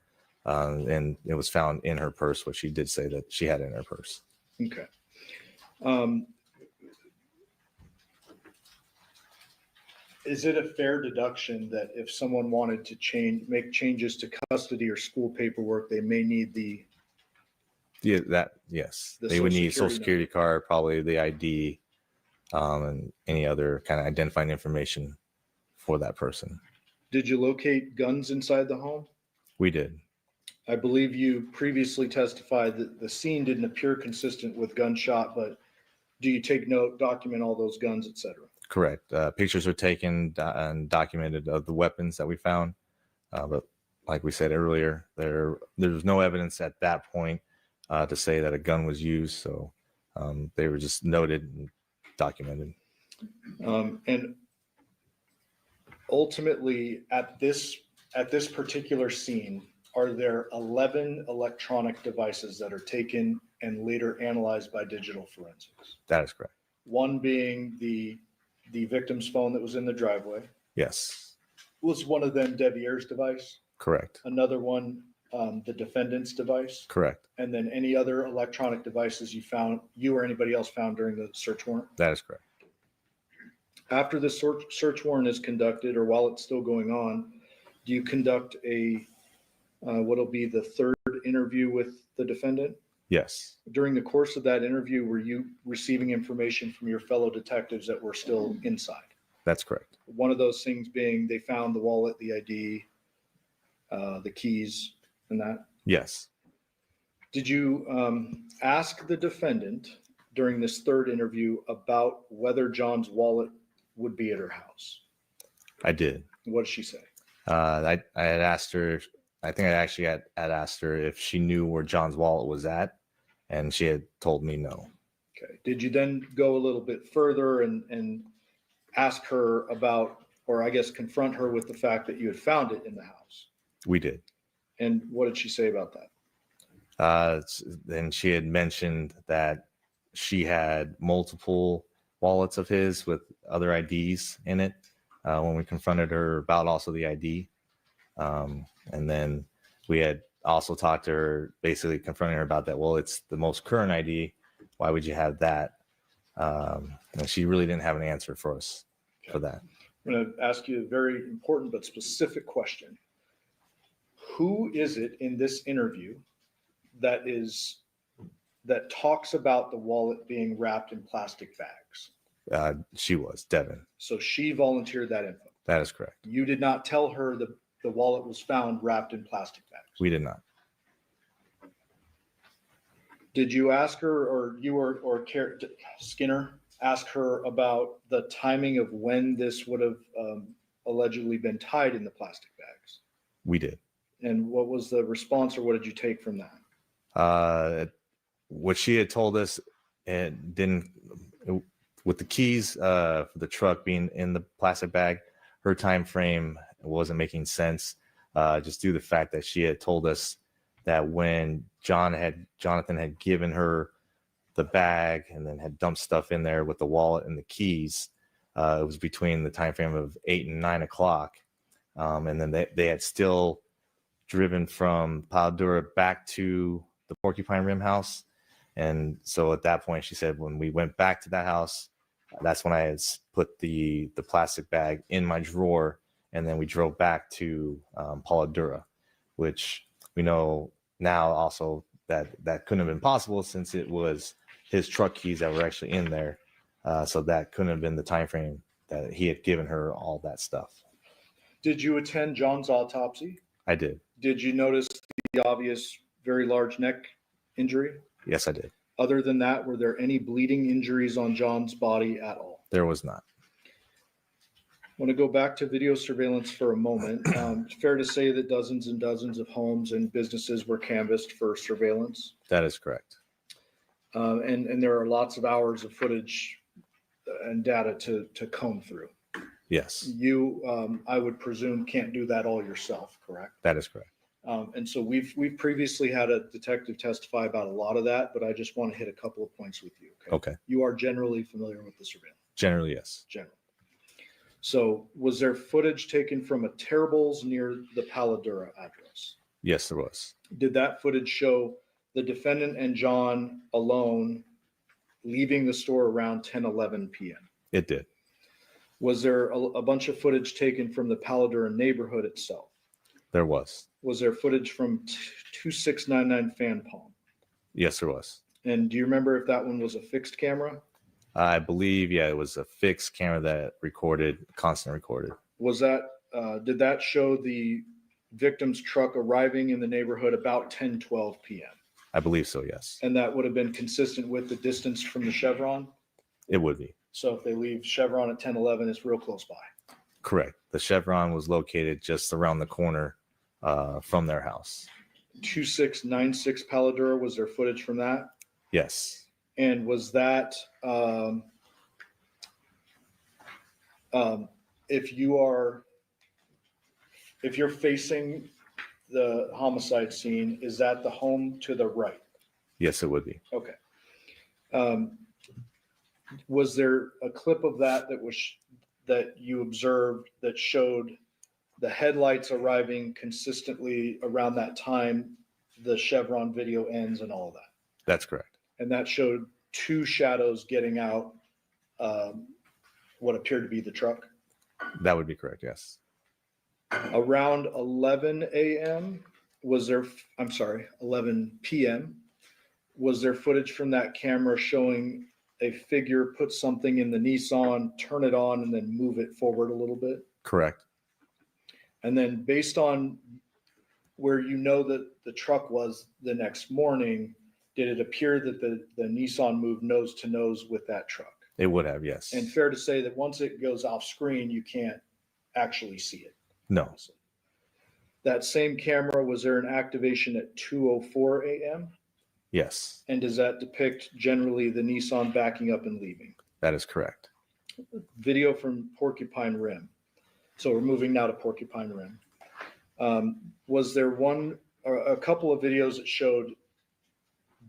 and it was found in her purse, which she did say that she had in her purse. Okay. Is it a fair deduction that if someone wanted to make changes to custody or school paperwork, they may need Yes, The they would Social need social Security security card, probably the ID, and any other kind of identifying information for that person. Did you locate guns inside the home? We did. I believe you previously testified that the scene didn't appear consistent with gunshot, but do you take note, document all those guns, et cetera? Correct. Pictures were taken and documented of the weapons that we found. But like we said earlier, there's no evidence at that point to say that a gun was used. So they were just noted and documented. And ultimately, at this particular scene, are there 11 electronic devices that are taken and later analyzed by digital forensics? That is correct. One being the victim's phone that was in the driveway. Yes. Was one of them Devier's device? Correct. Another one, the defendant's device? Correct. And then any other electronic devices you or anybody else found during the search warrant? That is correct. After the search warrant is conducted, or while it's still going on, do you conduct what'll be the third interview with the defendant? Yes. During the course of that interview, were you receiving information from your fellow detectives that were still inside? That's correct. One of those things being they found the wallet, the ID, the keys, and that? Yes. Did you ask the defendant during this third interview about whether John's wallet would be at her house? I did. What did she say? I had asked her, I think I actually had asked her if she knew where John's wallet was at, and she had told me no. Okay. Did you then go a little bit further and ask her about, or I guess confront her with the fact that you had found it in the house? We did. And what did she say about that? Then she had mentioned that she had multiple wallets of his with other IDs in it when we confronted her about also the ID. And then we had also talked to her, basically confronting her about that. Well, it's the most current ID. Why would you have that? And she really didn't have an answer for us for that. I'm going to ask you a very important but specific question. Who is it in this interview that talks about the wallet being wrapped in plastic bags? She was Devyn. So she volunteered that info. That is correct. You did not tell her the wallet was found wrapped in plastic bags. We did not. Did you ask her, or Skinner ask her about the timing of when this would have allegedly been tied in the plastic bags? We did. And what was the response, or what did you take from that? What she had told us, and didn't, with the keys for the truck being in the plastic bag, her time frame wasn't making sense. Just due to the fact that she had told us that when Jonathan had given her the bag and then had dumped stuff in there with the wallet and the keys, it was between the time frame of 8 and 9 o'clock, and then they had still driven from Paladura back to the Porcupine Rim house. And so at that point, she said, when we went back to that house, that's when I had put the plastic bag in my drawer. And then we drove back to Paladura, which we know now also that couldn't have been possible since it was his truck keys that were actually in there. So that couldn't have been the time frame that he had given her all that stuff. Did you attend John's autopsy? I did. Did you notice the obvious very large neck injury? Yes, I did. Other than that, were there any bleeding injuries on John's body at all? There was not. Want to go back to video surveillance for a moment. Fair to say that dozens and dozens of homes and businesses were canvassed for surveillance. That is correct. And there are lots of hours of footage and data to comb through. Yes, You, I would presume, can't do that all yourself, correct? that is correct. And so we've previously had a detective testify about a lot of that, but I just want to hit a couple of points with you. Okay. You are generally familiar with the surveillance, Generally, yes. generally. So was there footage taken from a Terrible's near the Paladura address? Yes, there was. Did that footage show the defendant and John alone leaving the store around 10:11 p.m.? It did. Was there a bunch of footage taken from the Paladura neighborhood itself? There was. Was there footage from 2699 Fan Palm? Yes, there was. And do you remember if that one was a fixed camera? I believe, yeah, it was a fixed camera that recorded, constant recorded. Was that, did that show the victim's truck arriving in the neighborhood about 10:12 p.m.? I believe so, yes. And that would have been consistent with the distance from the Chevron? It would be. So if they leave Chevron at 10:11, it's real close by. Correct. The Chevron was located just around the corner from their house. 2696 Paladura, was there footage from that? Yes. And was that, if you're facing the homicide scene, is that the home to the right? Yes, it would be. Okay. Was there a clip of that that you observed that showed the headlights arriving consistently around that time the Chevron video ends and all of that? That's correct. And that showed two shadows getting out what appeared to be the truck? That would be correct, yes. Around 11 a.m. was there, I'm sorry, 11 p.m. was there footage from that camera showing a figure put something in the Nissan, turn it on, and then move it forward a little bit? Correct. And then based on where you know that the truck was the next morning, did it appear that the Nissan moved nose to nose with that truck? It would have, yes. And fair to say that once it goes off screen, you can't actually see it. No. That same camera, was there an activation at 2:04 a.m.? Yes, And does that depict generally the Nissan backing up and leaving? that is correct. Video from Porcupine Rim. So we're moving now to Porcupine Rim. Was there a couple of videos that showed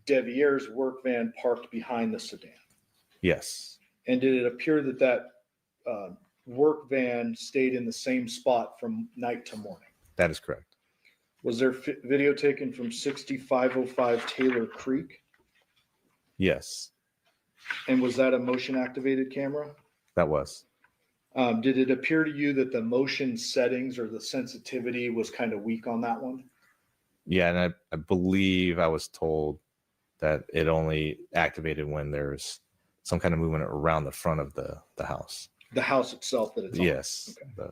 Devier's work van parked behind the sedan? Yes, And did it appear that work van stayed in the same spot from night to morning? that is correct. Was there video taken from 6505 Taylor Creek? Yes, And was that a motion activated camera? that was. Did it appear to you that the motion settings or the sensitivity was kind of weak on that one? Yeah, and I believe I was told that it only activated when there's some kind of movement around the front of the house. The house itself that it's on? Yes. Okay.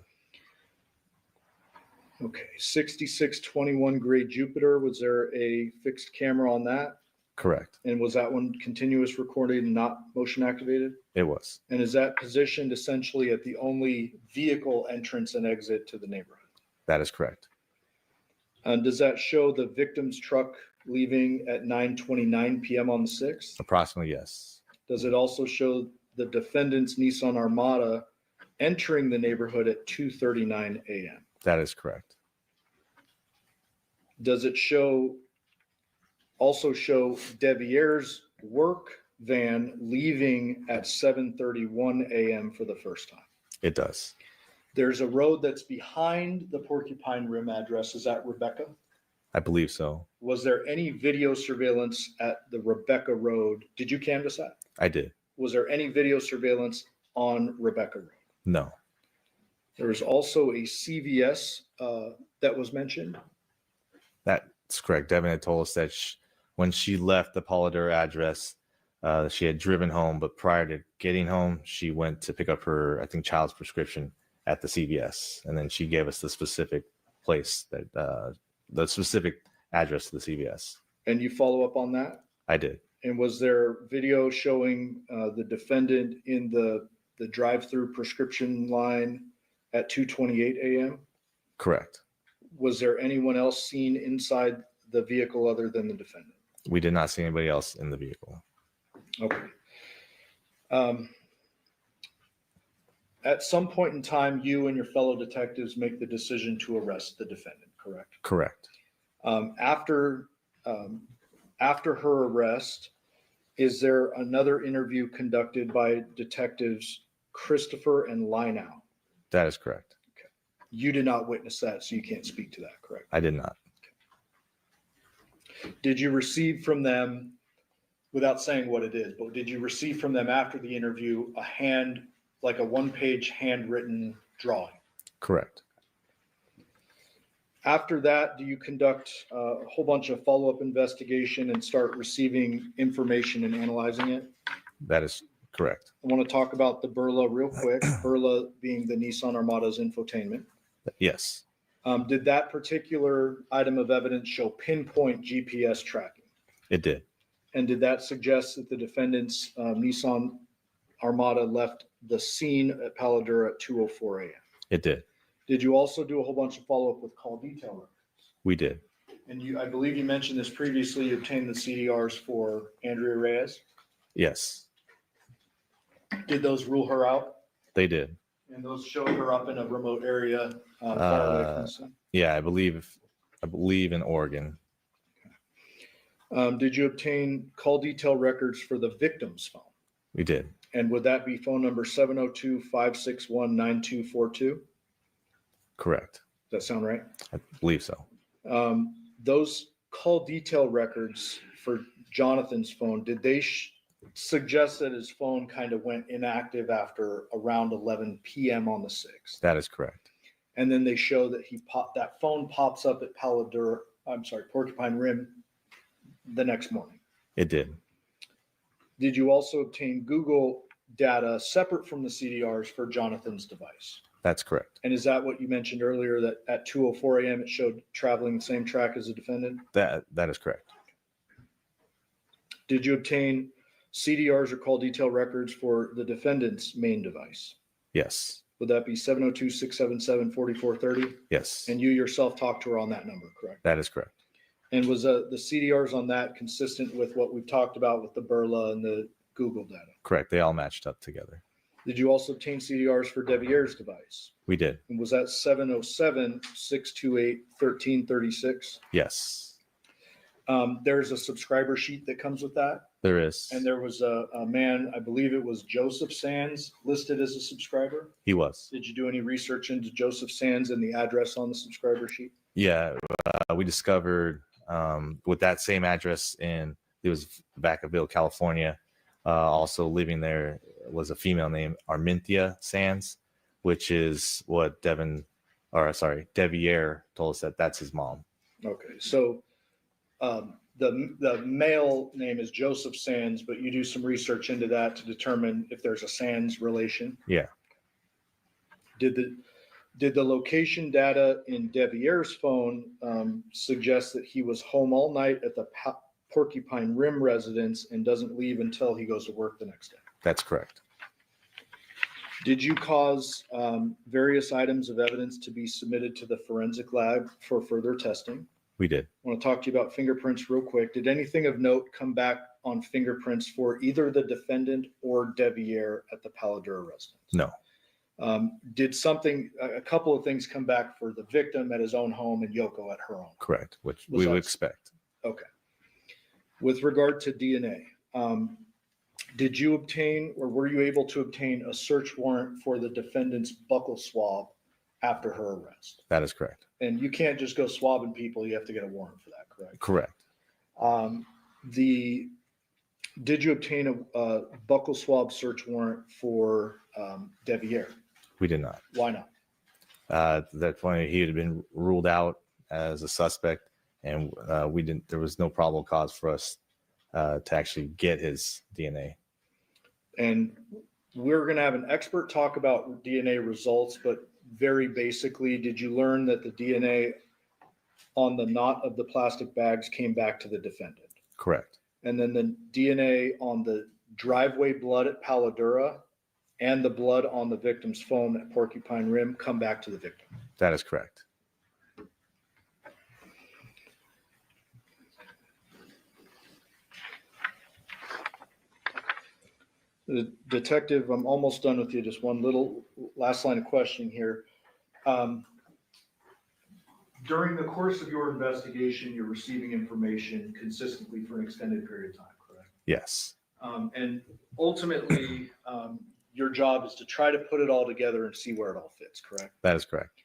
Okay, 6621 Gray Jupiter, was there a fixed camera on that? Correct. And was that one continuous recording and not motion activated? It was. And is that positioned essentially at the only vehicle entrance and exit to the neighborhood? That is correct. And does that show the victim's truck leaving at 9:29 p.m. on the 6th? Approximately, yes. Does it also show the defendant's Nissan Armada entering the neighborhood at 2:39 a.m.? That is correct. Does it also show Devier's work van leaving at 7:31 a.m. for the first time? It does. There's a road that's behind the Porcupine Rim address. Is that Rebecca? I believe so. Was there any video surveillance at the Rebecca Road? Did you canvass that? I did. Was there any video surveillance on Rebecca Road? No. There was also a CVS that was mentioned. That's correct. Devyn had told us that when she left the Polydor address, she had driven home, but prior to getting home, she went to pick up her, I think, child's prescription at the CVS. And then she gave us the specific place that, the specific address to the CVS. And you follow up on that? I did. And was there video showing the defendant in the drive-through prescription line at 2:28 a.m.? Correct. Was there anyone else seen inside the vehicle other than the defendant? We did not see anybody else in the vehicle. Okay. At some point in time, you and your fellow detectives make the decision to arrest the defendant, correct? Correct. After her arrest, is there another interview conducted by detectives Christopher and Linau? That is correct. You did not witness that, so you can't speak to that, correct? I did not. Did you receive from them, without saying what it is, but did you receive from them after the interview like a one-page handwritten drawing? Correct. After that, do you conduct a whole bunch of follow-up investigation and start receiving information and analyzing it? That is correct. I want to talk about the Burla real quick. Burla being the Nissan Armada's infotainment. Yes, Did that particular item of evidence show pinpoint GPS tracking? it did. And did that suggest that the defendant's Nissan Armada left the scene at Paladura at 2:04 a.m.? It did. Did you also do a whole bunch of follow-up with call detail records? We did. And I believe you mentioned this previously, you obtained the CDRs for Andrea Reyes. Yes, Did those rule her out? they did. And those showed her up in a remote area far away from the scene? Yeah, I believe in Oregon. Did you obtain call detail records for the victim's phone? We did. And would that be phone number 702-561-9242? Correct. Does that sound right? I believe so. Those call detail records for Jonathan's phone, did they suggest that his phone kind of went inactive after around 11 p.m. on the 6th? That is correct. And then they show that that phone pops up at Porcupine Rim the next morning. It did. Did you also obtain Google data separate from the CDRs for Jonathan's device? That's correct. And is that what you mentioned earlier, that at 2:04 a.m. it showed traveling the same track as the defendant? That is correct. Did you obtain CDRs or call detail records for the defendant's main device? Yes. Would that be 702-677-4430? Yes. And you yourself talked to her on that number, correct? That is correct. And was the CDRs on that consistent with what we've talked about with the Burla and the Google data? Correct. They all matched up together. Did you also obtain CDRs for Devier's device? We did. And was that 707-628-1336? Yes. There's a subscriber sheet that comes with that. There is. And there was a man, I believe it was Joseph Sands, listed as a subscriber. He was. Did you do any research into Joseph Sands and the address on the subscriber sheet? Yeah. We discovered with that same address it was Vacaville, California. Also living there was a female named Arminthia Sands, which is what Devier told us that's his mom. Okay, so the male name is Joseph Sands, but you do some research into that to determine if there's a Sands relation. Yeah. Did the location data in Devier's phone suggest that he was home all night at the Porcupine Rim residence and doesn't leave until he goes to work the next day? That's correct. Did you cause various items of evidence to be submitted to the forensic lab for further testing? We did. I want to talk to you about fingerprints real quick. Did anything of note come back on fingerprints for either the defendant or Devier at the Paladura residence? No. Did a couple of things come back for the victim at his own home and Yoko at her own? Correct, which we would expect. Okay. With regard to DNA, did you obtain or were you able to obtain a search warrant for the defendant's buccal swab after her arrest? That is correct. And you can't just go swabbing people. You have to get a warrant for that, correct? Correct. Did you obtain a buccal swab search warrant for Devier? We did not. Why not? At that point, he had been ruled out as a suspect, and we didn't. There was no probable cause for us to actually get his DNA. And we're going to have an expert talk about DNA results, but very basically, did you learn that the DNA on the knot of the plastic bags came back to the defendant? Correct. And then the DNA on the driveway blood at Paladura and the blood on the victim's phone at Porcupine Rim come back to the victim. That is correct. The detective, I'm almost done with you. Just one little last line of questioning here. During the course of your investigation, you're receiving information consistently for an extended period of time, correct? Yes. And ultimately, your job is to try to put it all together and see where it all fits, correct? That is correct.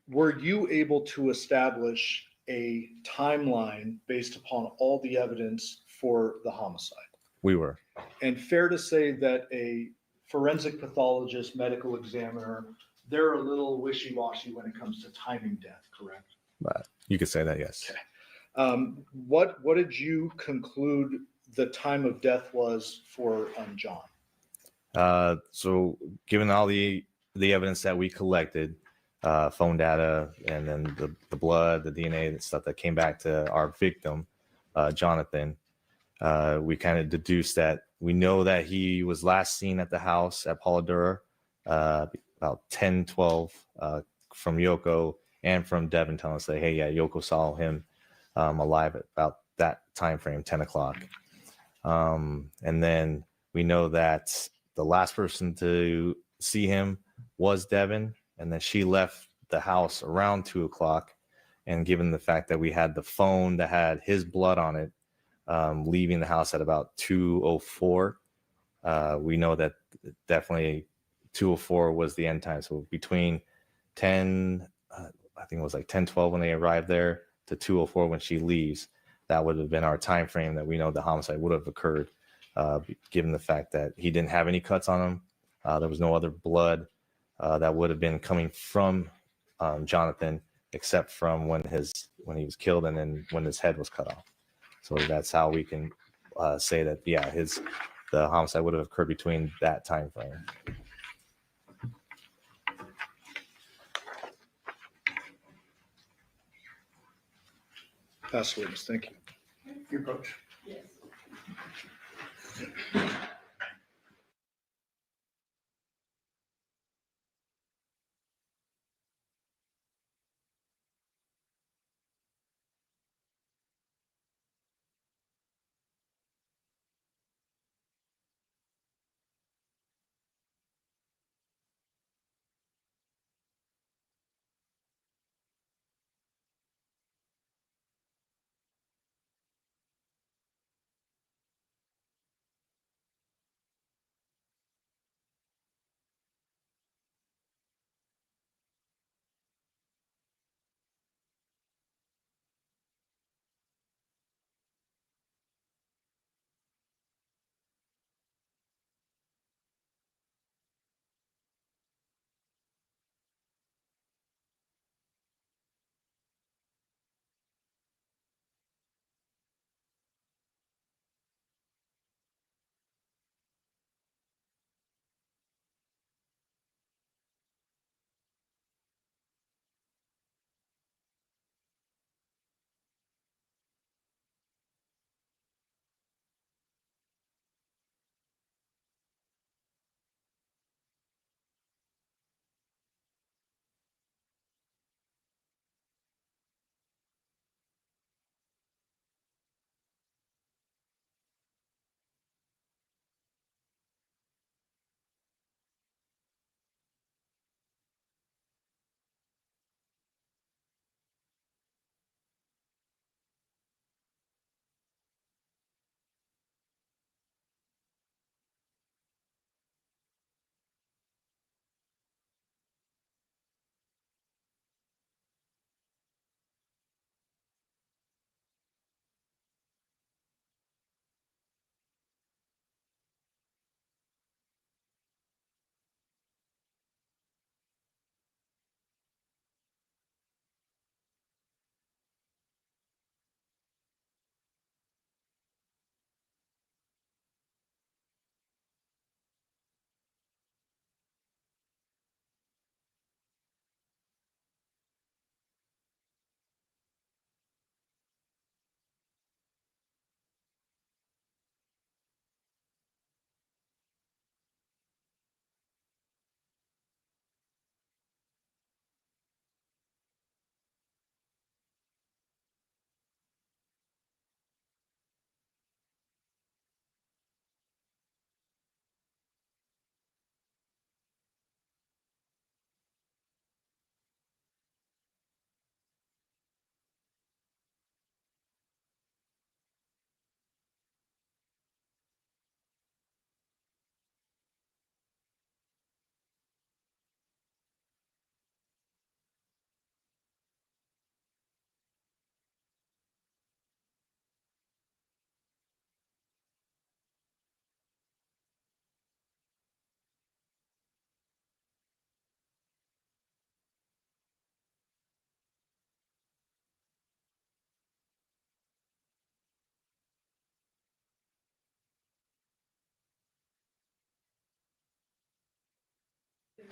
Were you able to establish a timeline based upon all the evidence for the homicide? We were. And fair to say that a forensic pathologist, medical examiner, they're a little wishy-washy when it comes to timing death, correct? You could say that, yes. What did you conclude the time of death was for John? So given all the evidence that we collected, phone data, and then the blood, the DNA, and stuff that came back to our victim, Jonathan, we kind of deduced that we know that he was last seen at the house at Pauladura about 10:12 from Yoko and from Devyn telling us that, hey, yeah, Yoko saw him alive at about that time frame, 10 o'clock. And then we know that the last person to see him was Devyn, and then she left the house around 2 o'clock. And given the fact that we had the phone that had his blood on it, leaving the house at about 2:04, we know that definitely 2:04 was the end time. So between 10, I think it was like 10:12 when they arrived there to 2:04 when she leaves, that would have been our time frame that we know the homicide would have occurred, given the fact that he didn't have any cuts on him. There was no other blood that would have been coming from Jonathan, except from when he was killed and then when his head was cut off. So that's how we can say that, yeah, the homicide would have occurred between that time frame. Pass the witness, thank you. Your approach. Yes.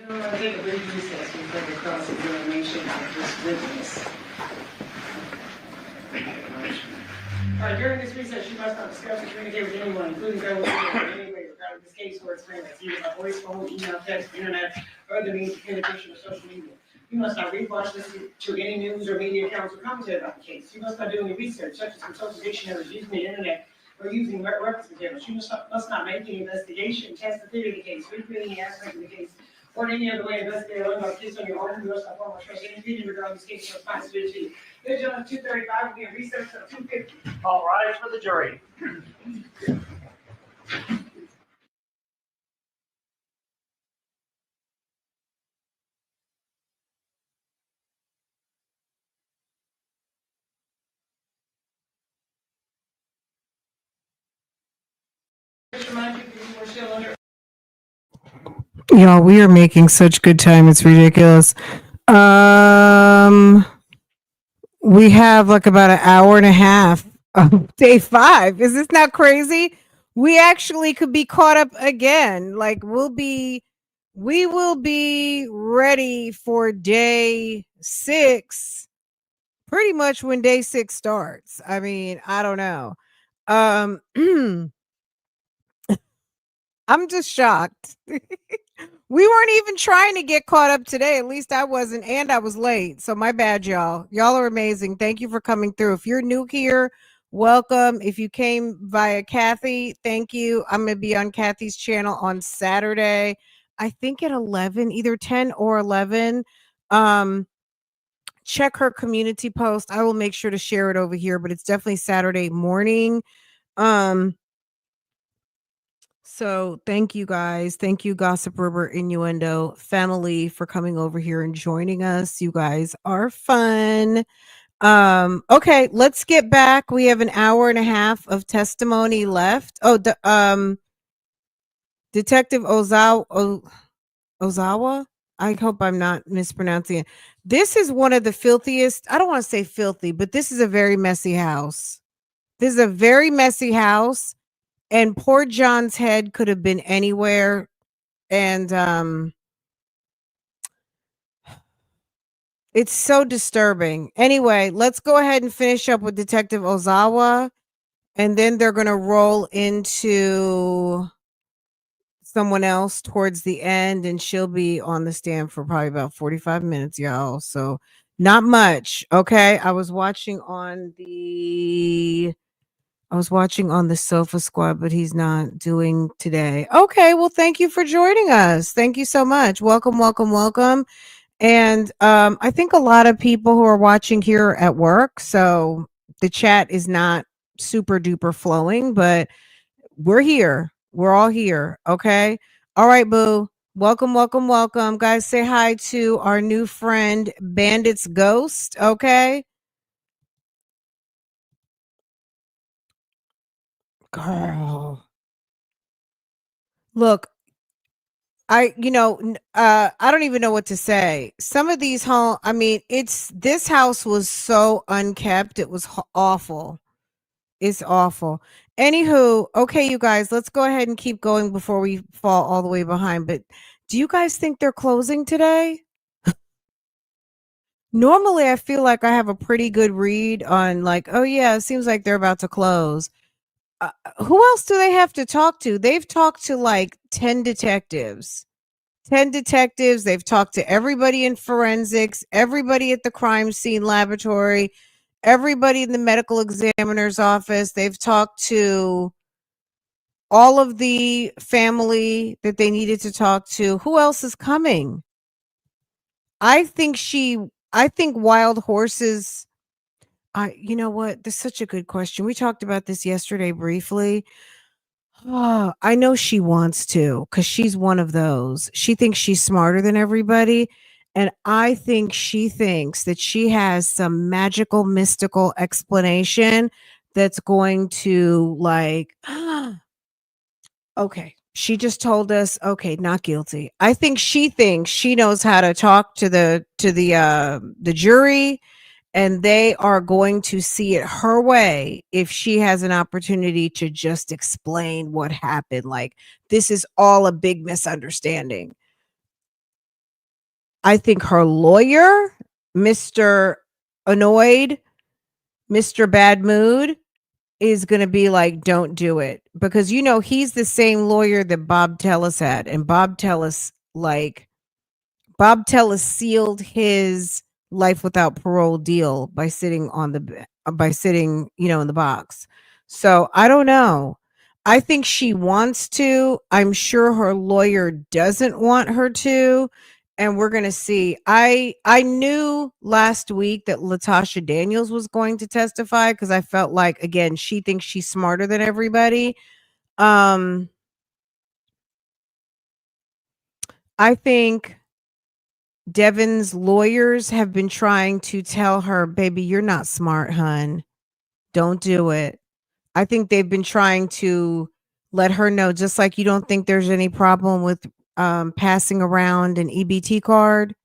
Take a brief recess and further cross-examination of this witness. During this recess, you must not discuss or communicate with anyone, including fellow witnesses, in any way regarding this case or its claimants, either by voice, phone, email, text, internet, or other means of communication or social media. You must not read, watch, listen to any news or media accounts or commentary about the case. You must not do any research, such as consulting dictionaries, using the internet, or using reference materials. You must not make any investigation, test the theory of the case, recreate any aspect of the case, or in any other way investigate or learn about case on your own. You must not form or trust any opinion regarding this case or responsibility. Judge on 235 will be a recess until 2:50. All rise for the jury. Just remind you, if you were still under Y'all, we are making such good time. It's ridiculous. We have like about an hour and a half of day 5. Is this not crazy? We actually could be caught up again. Like we will be ready for day 6 pretty much when day 6 starts. I mean, I don't know. I'm just shocked. We weren't even trying to get caught up today. At least I wasn't, and I was late. So my bad, y'all. Y'all are amazing. Thank you for coming through. If you're new here, welcome. If you came via Kathy, thank you. I'm going to be on Kathy's channel on Saturday, I think at 11, either 10 or 11. Check her community post. I will make sure to share it over here, but it's definitely Saturday morning. So thank you guys. Thank you, Gossip River Innuendo family, for coming over here and joining us. You guys are fun. Okay, let's get back. We have an hour and a half of testimony left. Oh, Detective Ozawa. I hope I'm not mispronouncing it. This is one of the filthiest. I don't want to say filthy, but this is a very messy house. This is a very messy house. And poor John's head could have been anywhere. And it's so disturbing. Anyway, let's go ahead and finish up with Detective Ozawa. And then they're going to roll into someone else towards the end. And she'll be on the stand for probably about 45 minutes, y'all. So not much. Okay. I was watching on the Sofa Squad, but he's not doing today. Okay, well, thank you for joining us. Thank you so much. Welcome, welcome, welcome. And I think a lot of people who are watching here are at work, so the chat is not super duper flowing, but we're here. We're all here. Okay. All right, boo. Welcome, welcome, welcome. Guys, say hi to our new friend, Bandit's Ghost. Okay. Girl. Look, I don't even know what to say. Some of these this house was so unkept. It was awful. It's awful. Anywho, okay, you guys, let's go ahead and keep going before we fall all the way behind. But do you guys think they're closing today? Normally, I feel like I have a pretty good read on like, oh yeah, it seems like they're about to close. Who else do they have to talk to? They've talked to like 10 detectives. 10 detectives. They've talked to everybody in forensics, everybody at the crime scene laboratory, everybody in the medical examiner's office. They've talked to all of the family that they needed to talk to. Who else is coming? I think Wild Horses. You know what? That's such a good question. We talked about this yesterday briefly. Oh, I know she wants to because she's one of those. She thinks she's smarter than everybody. And I think she thinks that she has some magical, mystical explanation that's going to like, okay, she just told us, okay, not guilty. I think she thinks she knows how to talk to the jury, and they are going to see it her way if she has an opportunity to just explain what happened. Like, this is all a big misunderstanding. I think her lawyer, Mr. Annoyed, Mr. Bad Mood, is going to be like, don't do it. Because, he's the same lawyer that Bob Tellis had. And Bob Tellis sealed his life without parole deal by sitting in the box. So I don't know. I think she wants to. I'm sure her lawyer doesn't want her to. And we're going to see. I knew last week that Latasha Daniels was going to testify because I felt like, again, she thinks she's smarter than everybody. I think Devyn's lawyers have been trying to tell her, baby, you're not smart, hun. Don't do it. I think they've been trying to let her know, just like you don't think there's any problem with passing around an EBT card,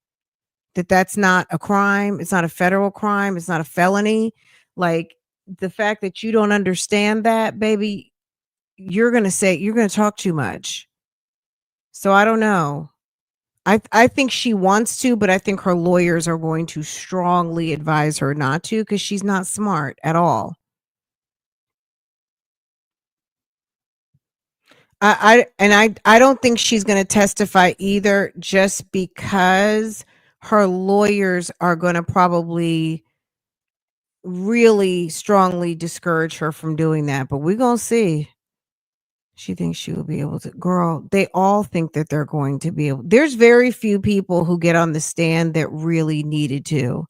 that's not a crime. It's not a federal crime. It's not a felony. Like, the fact that you don't understand that, baby, you're going to talk too much. So I don't know. I think she wants to, but I think her lawyers are going to strongly advise her not to because she's not smart at all. I don't think she's going to testify either, just because her lawyers are going to probably really strongly discourage her from doing that. But we're going to see. She thinks she will be able to. Girl, they all think that they're going to be able. There's very few people who get on the stand that really needed to.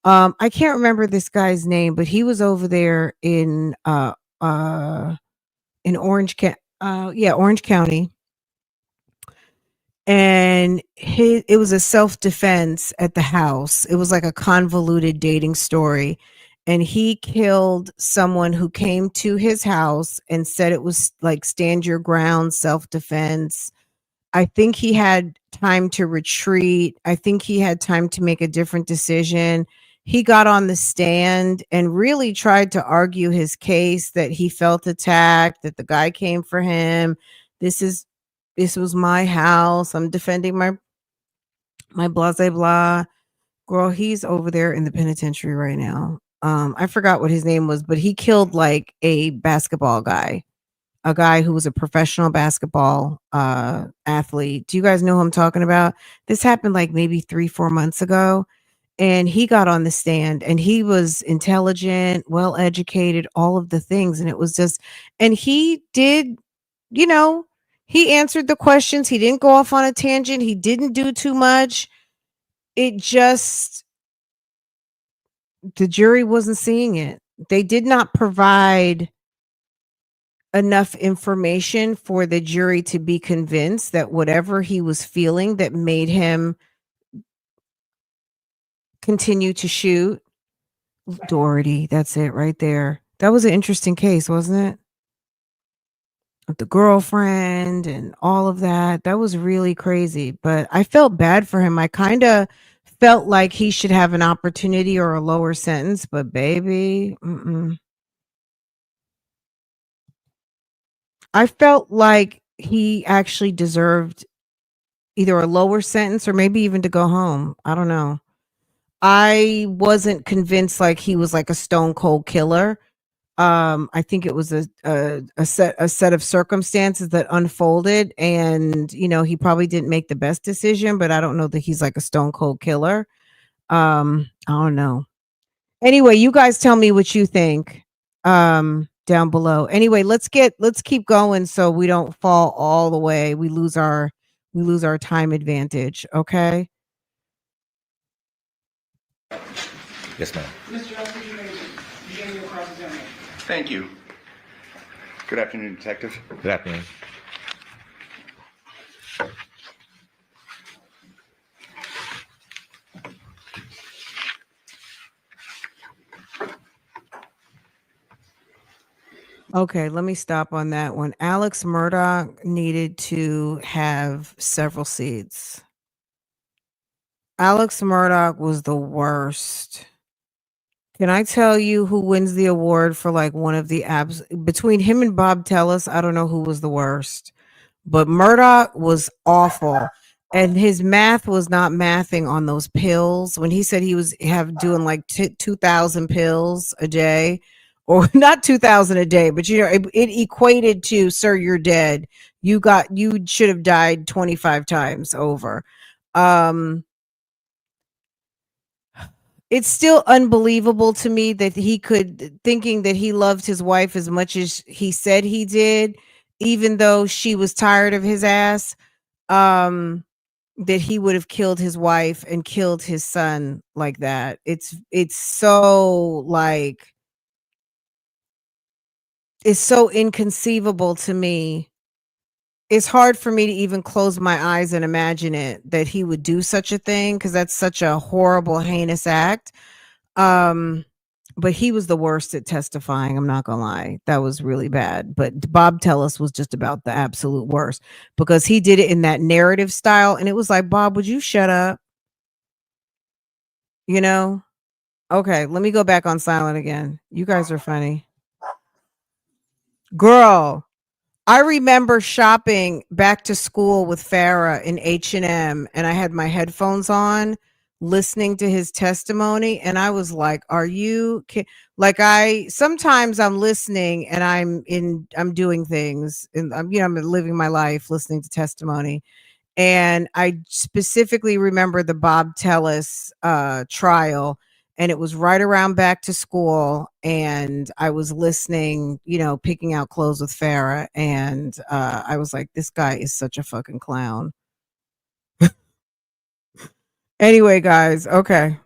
I can't remember this guy's name, but he was over there in Orange County. And it was a self-defense at the house. It was like a convoluted dating story. And he killed someone who came to his house and said it was like stand your ground, self-defense. I think he had time to retreat. I think he had time to make a different decision. He got on the stand and really tried to argue his case that he felt attacked, that the guy came for him. This was my house. I'm defending my blah, blah, blah. Girl, he's over there in the penitentiary right now. I forgot what his name was, but he killed like a basketball guy, a guy who was a professional basketball athlete. Do you guys know who I'm talking about? This happened like maybe 3-4 months ago. And he got on the stand and he was intelligent, well educated, all of the things. And it was just, and he did, he answered the questions. He didn't go off on a tangent. He didn't do too much. It just, the jury wasn't seeing it. They did not provide enough information for the jury to be convinced that whatever he was feeling that made him continue to shoot. Doherty, that's it right there. That was an interesting case, wasn't it? With the girlfriend and all of that. That was really crazy, but I felt bad for him. I kind of felt like he should have an opportunity or a lower sentence, but baby, I felt like he actually deserved either a lower sentence or maybe even to go home. I don't know. I wasn't convinced like he was like a stone cold killer. I think it was a set of circumstances that unfolded, and he probably didn't make the best decision, but I don't know that he's like a stone cold killer. I don't know. Anyway, you guys tell me what you think down below. Anyway, let's keep going so we don't fall all the way. We lose our time advantage, okay? Yes, ma'am. Mr. Russell, you may begin your cross-examination. Thank you. Good afternoon, Detective. Good afternoon. Okay, let me stop on that one. Alex Murdaugh needed to have several seats. Alex Murdaugh was the worst. Can I tell you who wins the award for like one of the apps between him and Bob Tellis? I don't know who was the worst, but Murdaugh was awful. and his math was not mathing on those pills. When he said he was doing like 2,000 pills a day, or not 2,000 a day, but it equated to, sir, you're dead. You should have died 25 times over. It's still unbelievable to me that thinking that he loved his wife as much as he said he did, even though she was tired of his ass, that he would have killed his wife and killed his son like that. It's so like, it's so inconceivable to me. It's hard for me to even close my eyes and imagine it, that he would do such a thing, because that's such a horrible, heinous act. But he was the worst at testifying. I'm not gonna lie. That was really bad. But Bob Tellis was just about the absolute worst, because he did it in that narrative style. And it was like, Bob, would you shut up? You know? Okay, let me go back on silent again. You guys are funny. Girl, I remember shopping back to school with Farah in H&M, and I had my headphones on listening to his testimony, and I was like, are you like, sometimes I'm listening and I'm doing things, and I'm living my life listening to testimony. And I specifically remember the Bob Tellis trial, and it was right around back to school, and I was listening, picking out clothes with Farah, and I was like, this guy is such a fucking clown. Anyway, guys, okay.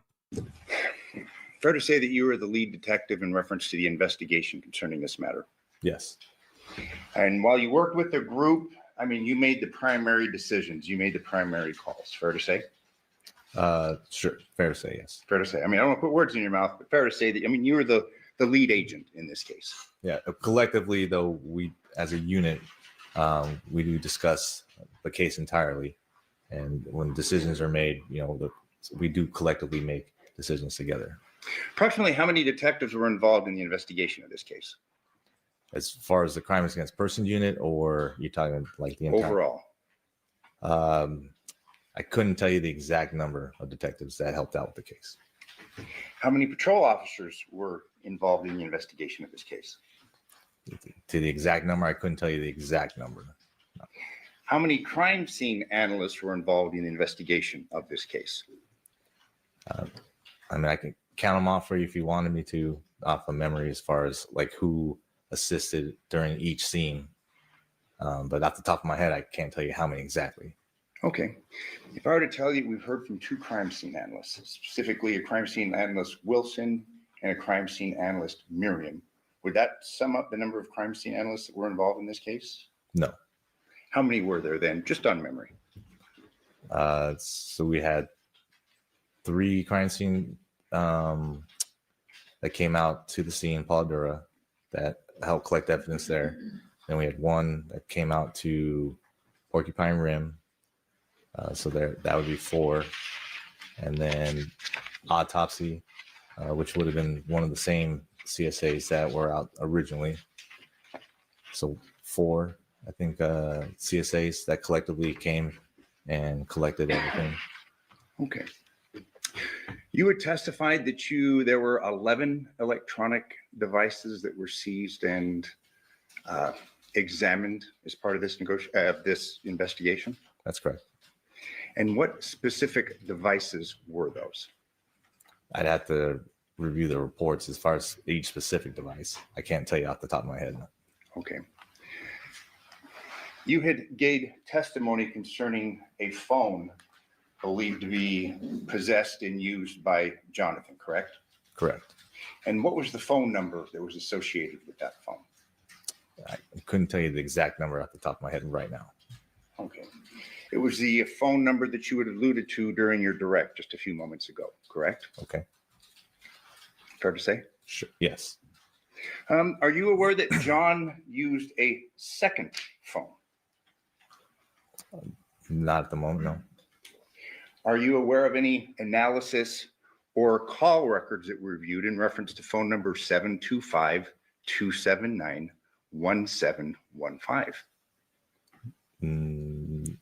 Fair to say that you were the lead detective in reference to the investigation concerning this matter. Yes. And while you worked with the group, I mean, you made the primary decisions. You made the primary calls. Fair to say? Sure. Fair to say, yes. Fair to say. I mean, I don't want to put words in your mouth, but fair to say that, I mean, you were the lead agent in this case. Yeah. Collectively, though, we, as a unit, we do discuss the case entirely. And when decisions are made, we do collectively make decisions together. Approximately how many detectives were involved in the investigation of this case? As far as the crimes against person unit, or you're talking like the entire? Overall. I couldn't tell you the exact number of detectives that helped out with the case. How many patrol officers were involved in the investigation of this case? To the exact number, I couldn't tell you the exact number. No. How many crime scene analysts were involved in the investigation of this case? I mean, I can count them off for you if you wanted me to, off of memory, as far as like who assisted during each scene. But off the top of my head, I can't tell you how many exactly. Okay. If I were to tell you, we've heard from two crime scene analysts, specifically a crime scene analyst, Wilson, and a crime scene analyst, Miriam. Would that sum up the number of crime scene analysts that were involved in this case? No. How many were there then, just on memory? So we had 3 crime scene that came out to the scene, Paul Dura, that helped collect evidence there. Then we had 1 that came out to Porcupine Rim. So that would be 4. And then autopsy, which would have been one of the same CSAs that were out originally. So 4, I think, CSAs that collectively came and collected everything. Okay. You had testified that there were 11 electronic devices that were seized and examined as part of this this investigation. That's correct. And what specific devices were those? I'd have to review the reports as far as each specific device. I can't tell you off the top of my head. Okay. You had gave testimony concerning a phone believed to be possessed and used by Jonathan, correct? Correct. And what was the phone number that was associated with that phone? I couldn't tell you the exact number off the top of my head right now. Okay. It was the phone number that you had alluded to during your direct just a few moments ago, correct? Okay. Fair to say? Sure. Yes. Are you aware that John used a second phone? Not at the moment, no. Are you aware of any analysis or call records that were reviewed in reference to phone number 725-279-1715?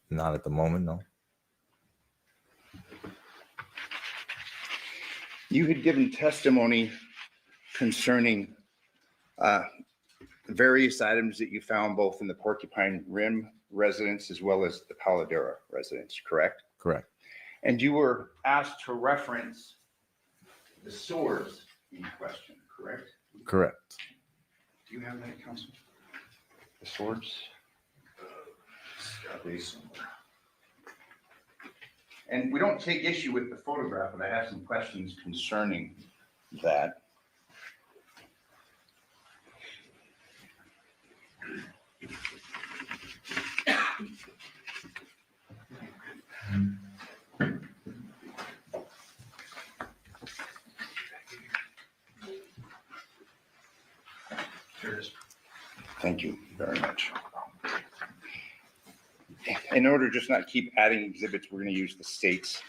Not at the moment, no. You had given testimony concerning various items that you found both in the Porcupine Rim residence as well as the Paladera residence, correct? Correct. And you were asked to reference the swords in question, correct? Correct. Do you have that, Council? The swords? And we don't take issue with the photograph, but I have some questions concerning that. Thank you very much. In order to just not keep adding exhibits, we're going to use the state's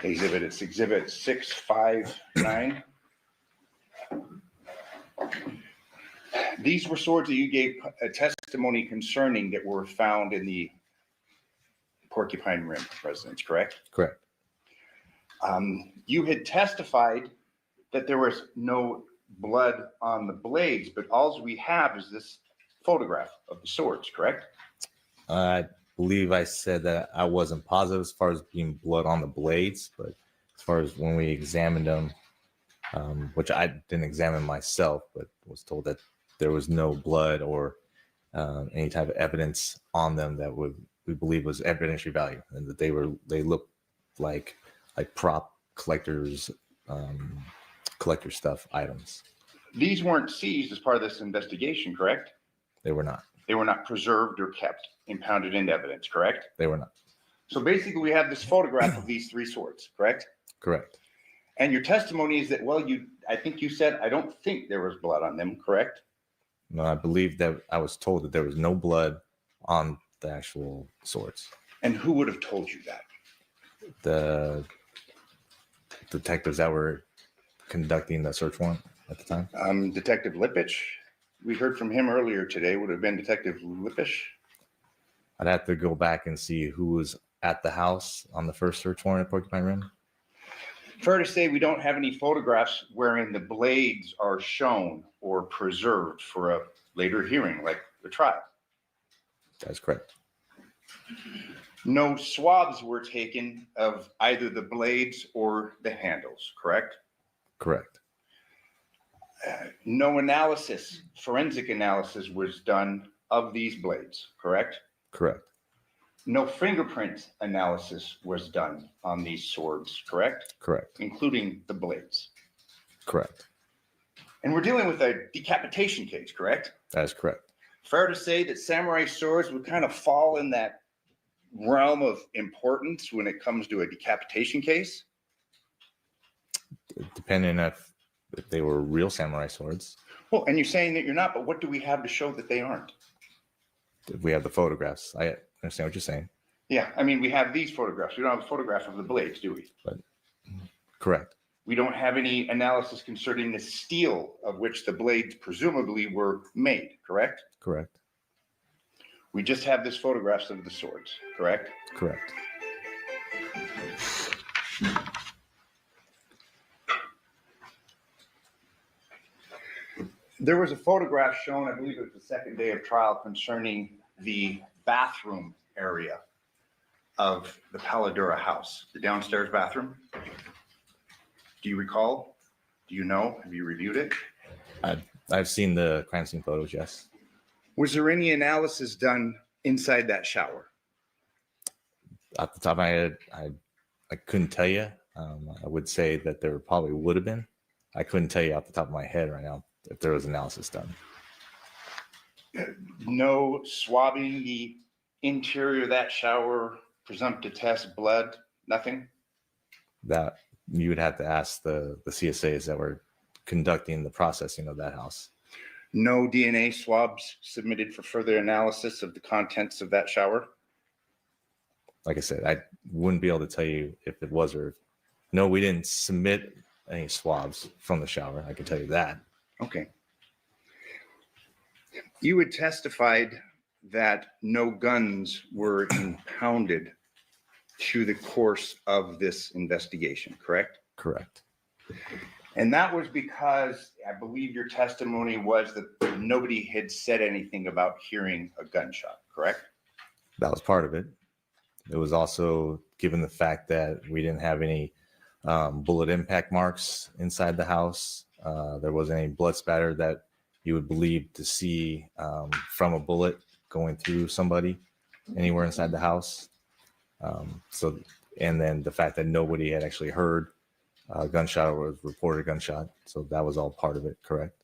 exhibit. It's exhibit 659. These were swords that you gave a testimony concerning that were found in the Porcupine Rim residence, correct? Correct. You had testified that there was no blood on the blades, but all we have is this photograph of the swords, correct? I believe I said that I wasn't positive as far as being blood on the blades, but as far as when we examined them, which I didn't examine myself, but was told that there was no blood or any type of evidence on them that we believe was evidentiary value, and that they looked like prop collector stuff items. These weren't seized as part of this investigation, correct? They were not. They were not preserved or kept impounded into evidence, correct? They were not. So basically we have this photograph of these three swords, correct? Correct. And your testimony is that, well, I think you said, I don't think there was blood on them, correct? No, I believe that I was told that there was no blood on the actual swords. And who would have told you that? The detectives that were conducting the search warrant at the time. Detective Lipich, we heard from him earlier today, would have been Detective Lipich. I'd have to go back and see who was at the house on the first search warrant at Porcupine Rim. Fair to say we don't have any photographs wherein the blades are shown or preserved for a later hearing, like the trial. That's correct. No swabs were taken of either the blades or the handles, correct? Correct. No analysis, forensic analysis was done of these blades, correct? Correct. No fingerprint analysis was done on these swords, correct? Correct. Including the blades. Correct. And we're dealing with a decapitation case, correct? That is correct. Fair to say that samurai swords would kind of fall in that realm of importance when it comes to a decapitation case? Depending if they were real samurai swords. Well, and you're saying that you're not, but what do we have to show that they aren't? If we have the photographs. I understand what you're saying. Yeah, I mean, we have these photographs. We don't have a photograph of the blades, do we? Correct. We don't have any analysis concerning the steel of which the blades presumably were made, correct? Correct. We just have this photographs of the swords, correct? Correct. There was a photograph shown, I believe it was the second day of trial, concerning the bathroom area of the Paladura house, the downstairs bathroom. Do you recall? Do you know? Have you reviewed it? I've seen the crime scene photos, yes. Was there any analysis done inside that shower? Off the top of my head, I couldn't tell you. I would say that there probably would have been. I couldn't tell you off the top of my head right now if there was analysis done. No swabbing the interior of that shower, presumptive test, blood, nothing? That you would have to ask the CSAs that were conducting the processing of that house. No DNA swabs submitted for further analysis of the contents of that shower? Like I said, I wouldn't be able to tell you if it was or no, we didn't submit any swabs from the shower. I can tell you that. Okay. You had testified that no guns were impounded through the course of this investigation, correct? Correct. And that was because I believe your testimony was that nobody had said anything about hearing a gunshot, correct? That was part of it. It was also given the fact that we didn't have any bullet impact marks inside the house. There wasn't any blood spatter that you would believe to see from a bullet going through somebody anywhere inside the house. And then the fact that nobody had actually heard a gunshot or was reported a gunshot. So that was all part of it, correct?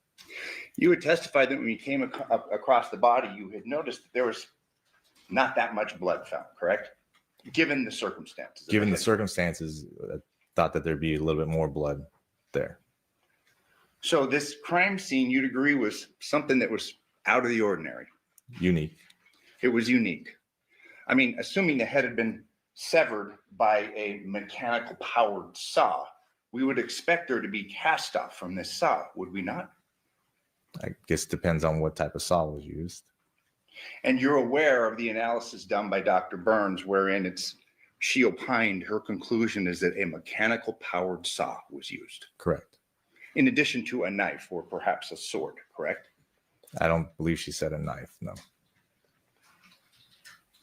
You had testified that when you came across the body, you had noticed that there was not that much blood found, correct? Given the circumstances. Given the circumstances, I thought that there'd be a little bit more blood there. So this crime scene, you'd agree, was something that was out of the ordinary. Unique. It was unique. I mean, assuming the head had been severed by a mechanical powered saw, we would expect there to be cast off from this saw, would we not? I guess it depends on what type of saw was used. And you're aware of the analysis done by Dr. Burns, wherein she opined her conclusion is that a mechanical powered saw was used. Correct. In addition to a knife or perhaps a sword, correct? I don't believe she said a knife, no.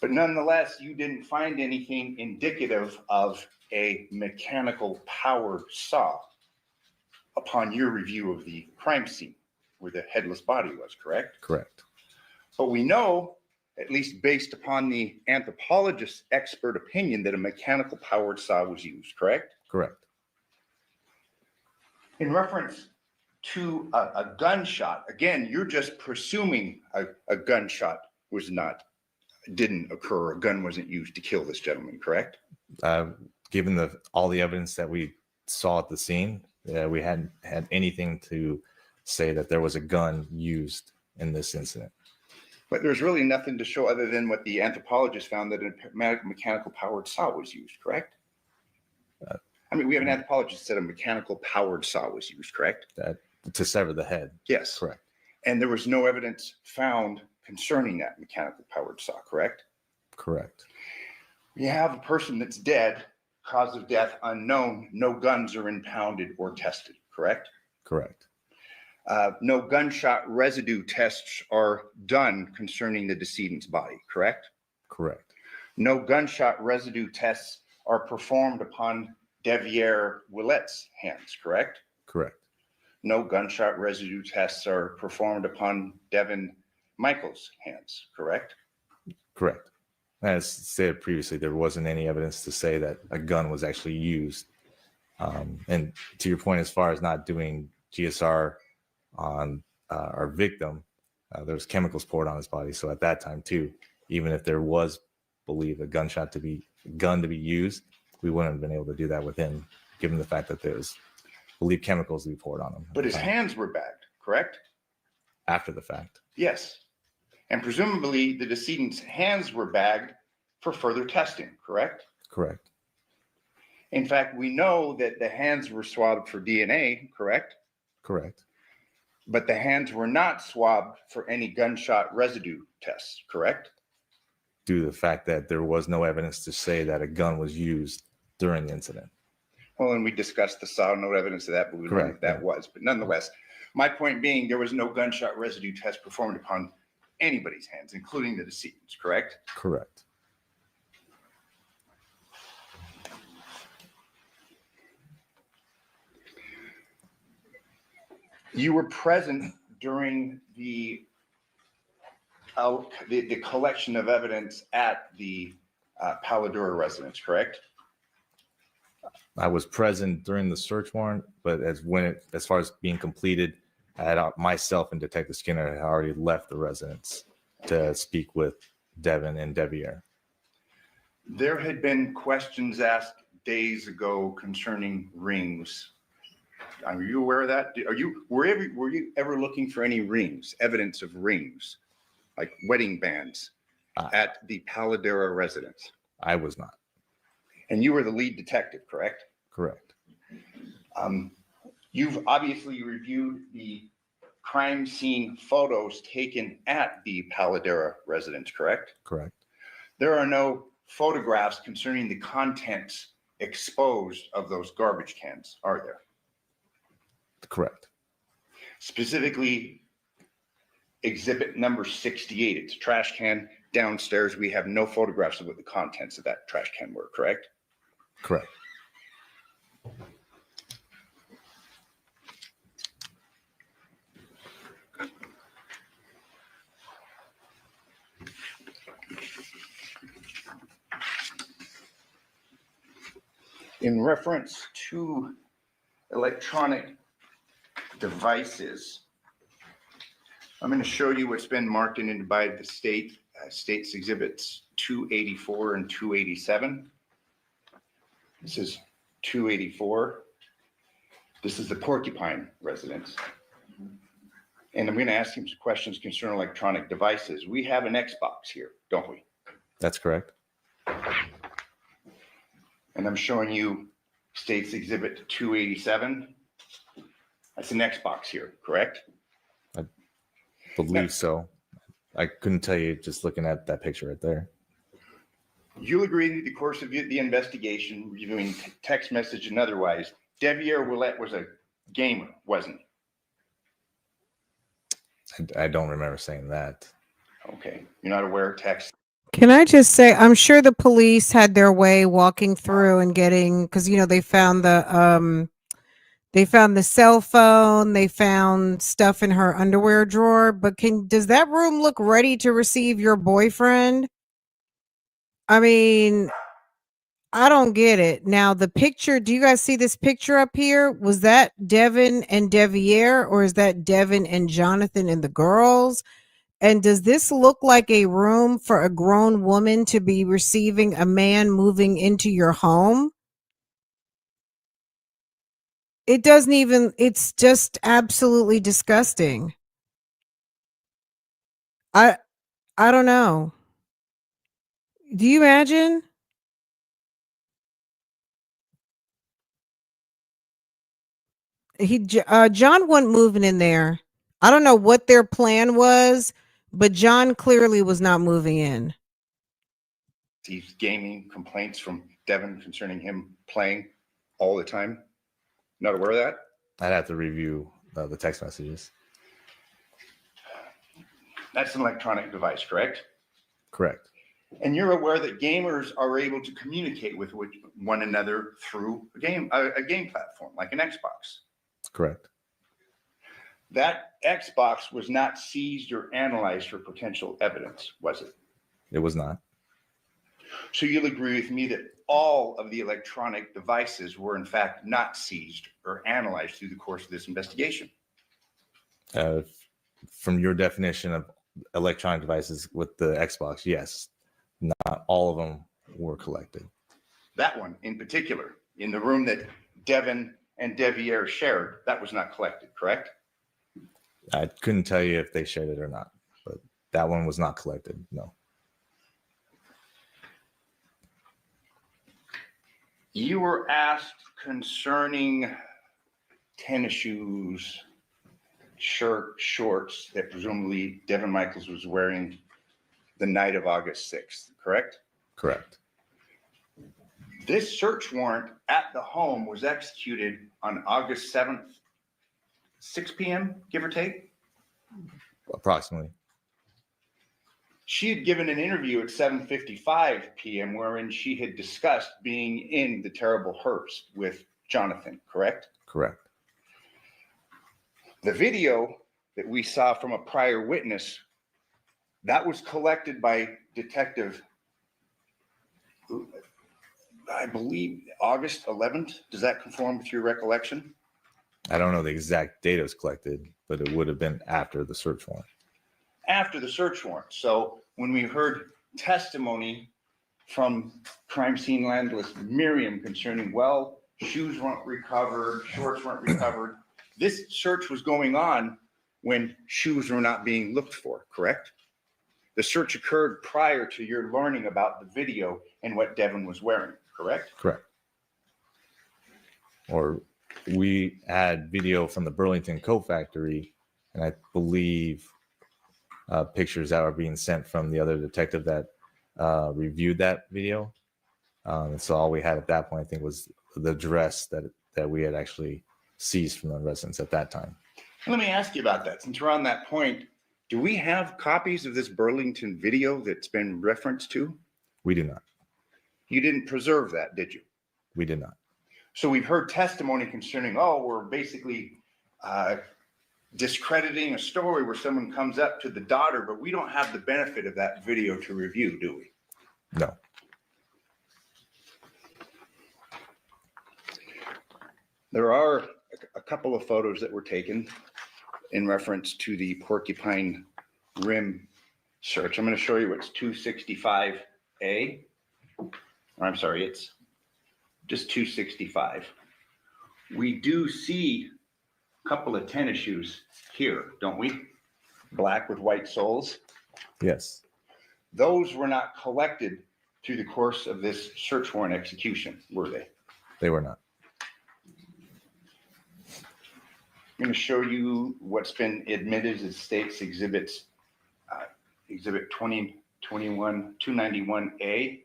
But nonetheless, you didn't find anything indicative of a mechanical powered saw upon your review of the crime scene where the headless body was, correct? Correct. But we know, at least based upon the anthropologist's expert opinion, that a mechanical powered saw was used, correct? Correct. In reference to a gunshot, again, you're just presuming a gunshot didn't occur, a gun wasn't used to kill this gentleman, correct? Given all the evidence that we saw at the scene, we hadn't had anything to say that there was a gun used in this incident. But there's really nothing to show other than what the anthropologist found, that a mechanical powered saw was used, correct? I mean, we have an anthropologist that said a mechanical powered saw was used, correct? To sever the head. Yes. Correct. And there was no evidence found concerning that mechanical powered saw, correct? Correct. You have a person that's dead, cause of death unknown, no guns are impounded or tested, correct? Correct. No gunshot residue tests are done concerning the decedent's body, correct? Correct. No gunshot residue tests are performed upon Devyn Willette's hands, correct? Correct. No gunshot residue tests are performed upon Devyn Michael's hands, correct? Correct. As stated previously, there wasn't any evidence to say that a gun was actually used. And to your point, as far as not doing GSR on our victim, there was chemicals poured on his body. So at that time too, even if there was believed a gun to be used, we wouldn't have been able to do that with him, given the fact that there was believed chemicals to be poured on him. But his hands were bagged, correct? After the fact. Yes. And presumably the decedent's hands were bagged for further testing, correct? Correct. In fact, we know that the hands were swabbed for DNA, correct? Correct. But the hands were not swabbed for any gunshot residue tests, correct? Due to the fact that there was no evidence to say that a gun was used during the incident. Well, and we discussed the saw, no evidence of that, but we learned Correct. that was. But nonetheless, my point being, there was no gunshot residue test performed upon anybody's hands, including the decedent's, correct? Correct. You were present during the collection of evidence at the Paladura residence, correct? I was present during the search warrant, but as far as being completed, I had myself and Detective Skinner had already left the residence to speak with Devyn and Devyn. There had been questions asked days ago concerning rings. Are you aware of that? Were you ever looking for any rings, evidence of rings, like wedding bands at the Paladura residence? I was not. And you were the lead detective, correct? Correct. You've obviously reviewed the crime scene photos taken at the Paladura residence, correct? Correct. There are no photographs concerning the contents exposed of those garbage cans, are there? Correct. Specifically, exhibit number 68. It's a trash can downstairs. We have no photographs of what the contents of that trash can were, correct? Correct. In reference to electronic devices, I'm going to show you what's been marked in by the state, state's exhibits 284 and 287. This is 284. This is the Porcupine residence. And I'm going to ask him some questions concerning electronic devices. We have an Xbox here, don't we? That's correct. And I'm showing you state's exhibit 287. That's an Xbox here, correct? Believe so. I couldn't tell you just looking at that picture right there. You'll agree that in the course of the investigation, reviewing text message and otherwise, Devyn Willett was a gamer, wasn't he? I don't remember saying that. Okay, you're not aware of text. Can I just say, I'm sure the police had their way walking through and getting, because they found the cell phone, they found stuff in her underwear drawer. But does that room look ready to receive your boyfriend? I mean, I don't get it. Now the picture, do you guys see this picture up here? Was that Devyn and Devyn, or is that Devyn and Jonathan and the girls? And does this look like a room for a grown woman to be receiving a man moving into your home? It doesn't even, it's just absolutely disgusting. I don't know. Do you imagine? John wasn't moving in there. I don't know what their plan was, but John clearly was not moving in. These gaming complaints from Devyn concerning him playing all the time. Not aware of that? I'd have to review the text messages. That's an electronic device, correct? Correct. And you're aware that gamers are able to communicate with one another through a game platform like an Xbox. Correct. That Xbox was not seized or analyzed for potential evidence, was it? It was not. So you'll agree with me that all of the electronic devices were in fact not seized or analyzed through the course of this investigation? From your definition of electronic devices with the Xbox, yes. Not all of them were collected. That one in particular, in the room that Devyn and Devyn shared, that was not collected, correct? I couldn't tell you if they shared it or not, but that one was not collected, no. You were asked concerning tennis shoes, shirt, shorts that presumably Devyn Michaels was wearing the night of August 6th, correct? Correct. This search warrant at the home was executed on August 7th, 6 p.m., give or take? Approximately. She had given an interview at 7:55 p.m. wherein she had discussed being in the terrible hearse with Jonathan, correct? Correct. The video that we saw from a prior witness, that was collected by Detective, I believe, August 11th. Does that conform with your recollection? I don't know the exact date it was collected, but it would have been after the search warrant. After the search warrant. So when we heard testimony from crime scene analyst Miriam concerning, well, shoes weren't recovered, shorts weren't recovered. This search was going on when shoes were not being looked for, correct? The search occurred prior to your learning about the video and what Devyn was wearing, correct? Correct. Or we had video from the Burlington Coat Factory, and I believe pictures that were being sent from the other detective that reviewed that video. So all we had at that point, I think, was the dress that we had actually seized from the residence at that time. Let me ask you about that. Since we're on that point, do we have copies of this Burlington video that's been referenced to? We do not. You didn't preserve that, did you? We did not. So we've heard testimony concerning, oh, we're basically discrediting a story where someone comes up to the daughter, but we don't have the benefit of that video to review, do we? No. There are a couple of photos that were taken in reference to the Porcupine Rim search. I'm going to show you what's 265A. Or I'm sorry, it's just 265. We do see a couple of tennis shoes here, don't we? Black with white soles. Yes. Those were not collected through the course of this search warrant execution, were they? They were not. I'm going to show you what's been admitted as state's exhibits, exhibit 2021 291A.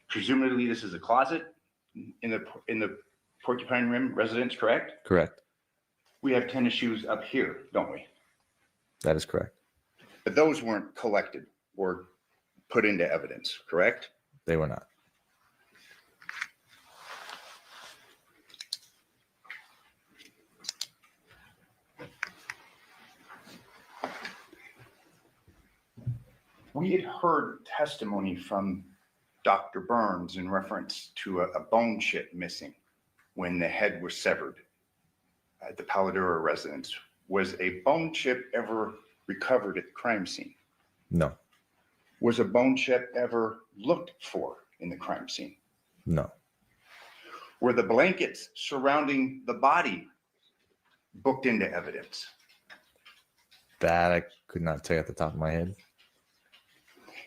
Presumably this is a closet in the Porcupine Rim residence, correct? Correct. We have tennis shoes up here, don't we? That is correct. But those weren't collected or put into evidence, correct? They were not. We had heard testimony from Dr. Burns in reference to a bone chip missing when the head was severed at the Paladura residence. Was a bone chip ever recovered at the crime scene? No. Was a bone chip ever looked for in the crime scene? No. Were the blankets surrounding the body booked into evidence? That I could not tell you at the top of my head.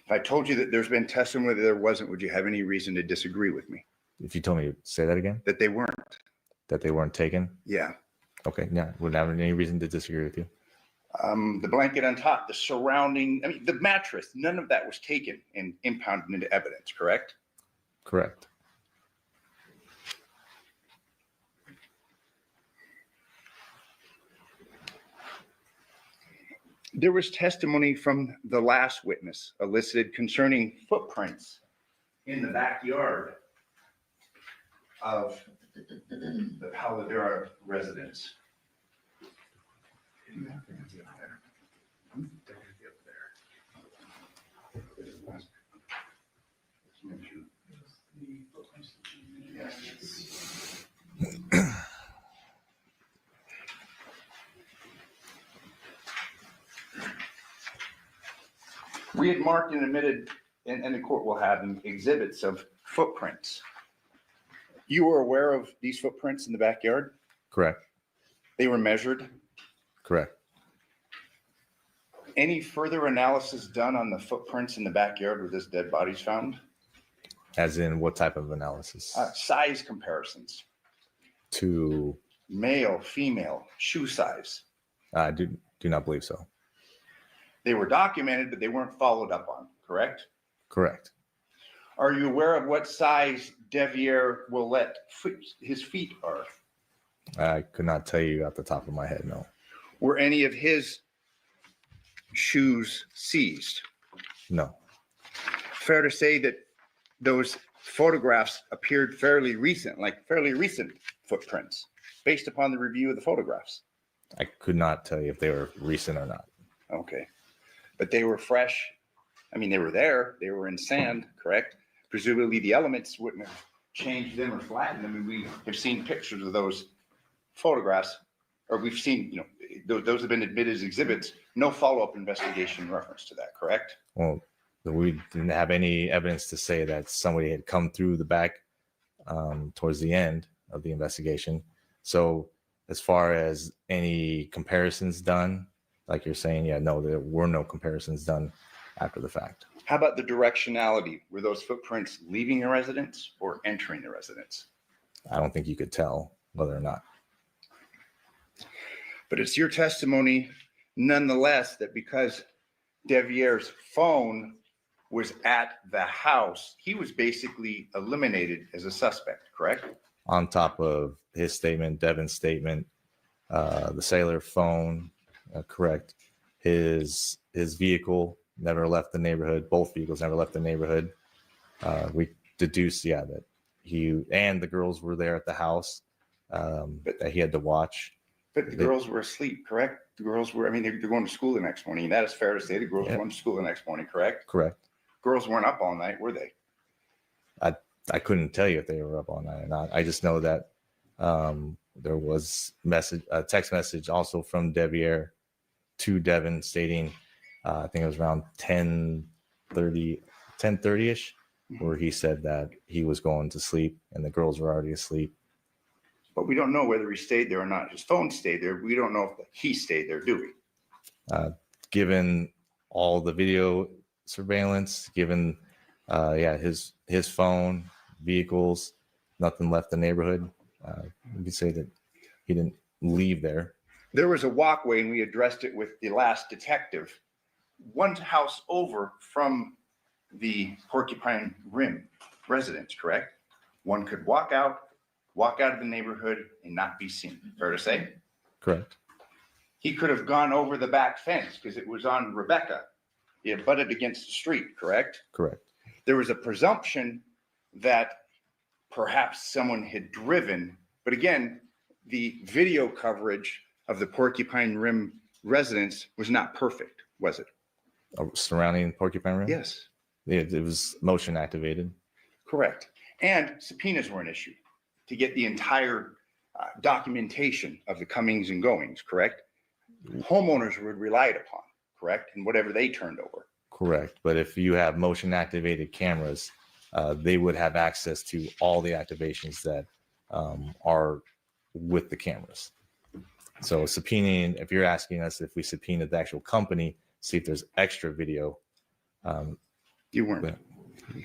If I told you that there's been testimony that there wasn't, would you have any reason to disagree with me? If you told me to say that again, That they weren't? that they weren't taken. Yeah. Okay. Yeah. Wouldn't have any reason to disagree with you. The blanket on top, the surrounding, I mean, the mattress, none of that was taken and impounded into evidence, correct? Correct. There was testimony from the last witness elicited concerning footprints in the backyard of the Paladura residence. We had marked and admitted, and the court will have them, exhibits of footprints. You were aware of these footprints in the backyard? Correct. They were measured. Correct. Any further analysis done on the footprints in the backyard where this dead body's found? As in what type of analysis? Size comparisons, To male, female, shoe size. I do not believe so. They were documented, but they weren't followed up on, correct? Correct. Are you aware of what size Devyn Willett his feet are? I could not tell you at the top of my head. No. Were any of his shoes seized? No. Fair to say that those photographs appeared fairly recent footprints based upon the review of the photographs. I could not tell you if they were recent or not. Okay. But they were fresh. I mean, they were there. They were in sand, correct? Presumably the elements wouldn't have changed them or flattened them. And we have seen pictures of those photographs, or we've seen, those have been admitted as exhibits. No follow-up investigation in reference to that, correct? Well, we didn't have any evidence to say that somebody had come through the back towards the end of the investigation. So as far as any comparisons done, like you're saying, yeah, no, there were no comparisons done after the fact. How about the directionality? Were those footprints leaving the residence or entering the residence? I don't think you could tell whether or not. But it's your testimony, nonetheless, that because Devyn's phone was at the house, he was basically eliminated as a suspect, correct? on top of his statement, Devyn's statement, the cellular phone, correct. His vehicle never left the neighborhood. Both vehicles never left the neighborhood. We deduced, yeah, that he and the girls were there at the house that he had to watch. But the girls were asleep, correct? The girls were, I mean, they're going to school the next morning. That is fair to say. The girls were going to school the next morning, correct? Correct. Girls weren't up all night, were they? I couldn't tell you if they were up all night or not. I just know that there was a text message also from Devyn to Devyn stating, I think it was around 10:30-ish, where he said that he was going to sleep and the girls were already asleep. But we don't know whether he stayed there or not. His phone stayed there. We don't know if he stayed there, do we? Given all the video surveillance, given his phone, vehicles, nothing left the neighborhood, we could say that he didn't leave there. There was a walkway, and we addressed it with the last detective. One house over from the Porcupine Rim residence, correct? One could walk out of the neighborhood and not be seen. Fair to say? Correct. He could have gone over the back fence because it was on Rebecca. It butted against the street, correct? Correct. There was a presumption that perhaps someone had driven, but again, the video coverage of the Porcupine Rim residence was not perfect, was it? Surrounding Porcupine Rim? Yes. It was motion activated. Correct. And subpoenas were an issue to get the entire documentation of the comings and goings, correct? Homeowners were relied upon, correct? And whatever they turned over. Correct. But if you have motion activated cameras, they would have access to all the activations that are with the cameras. So subpoenaing, if you're asking us if we subpoenaed the actual company, see if there's extra video. You weren't.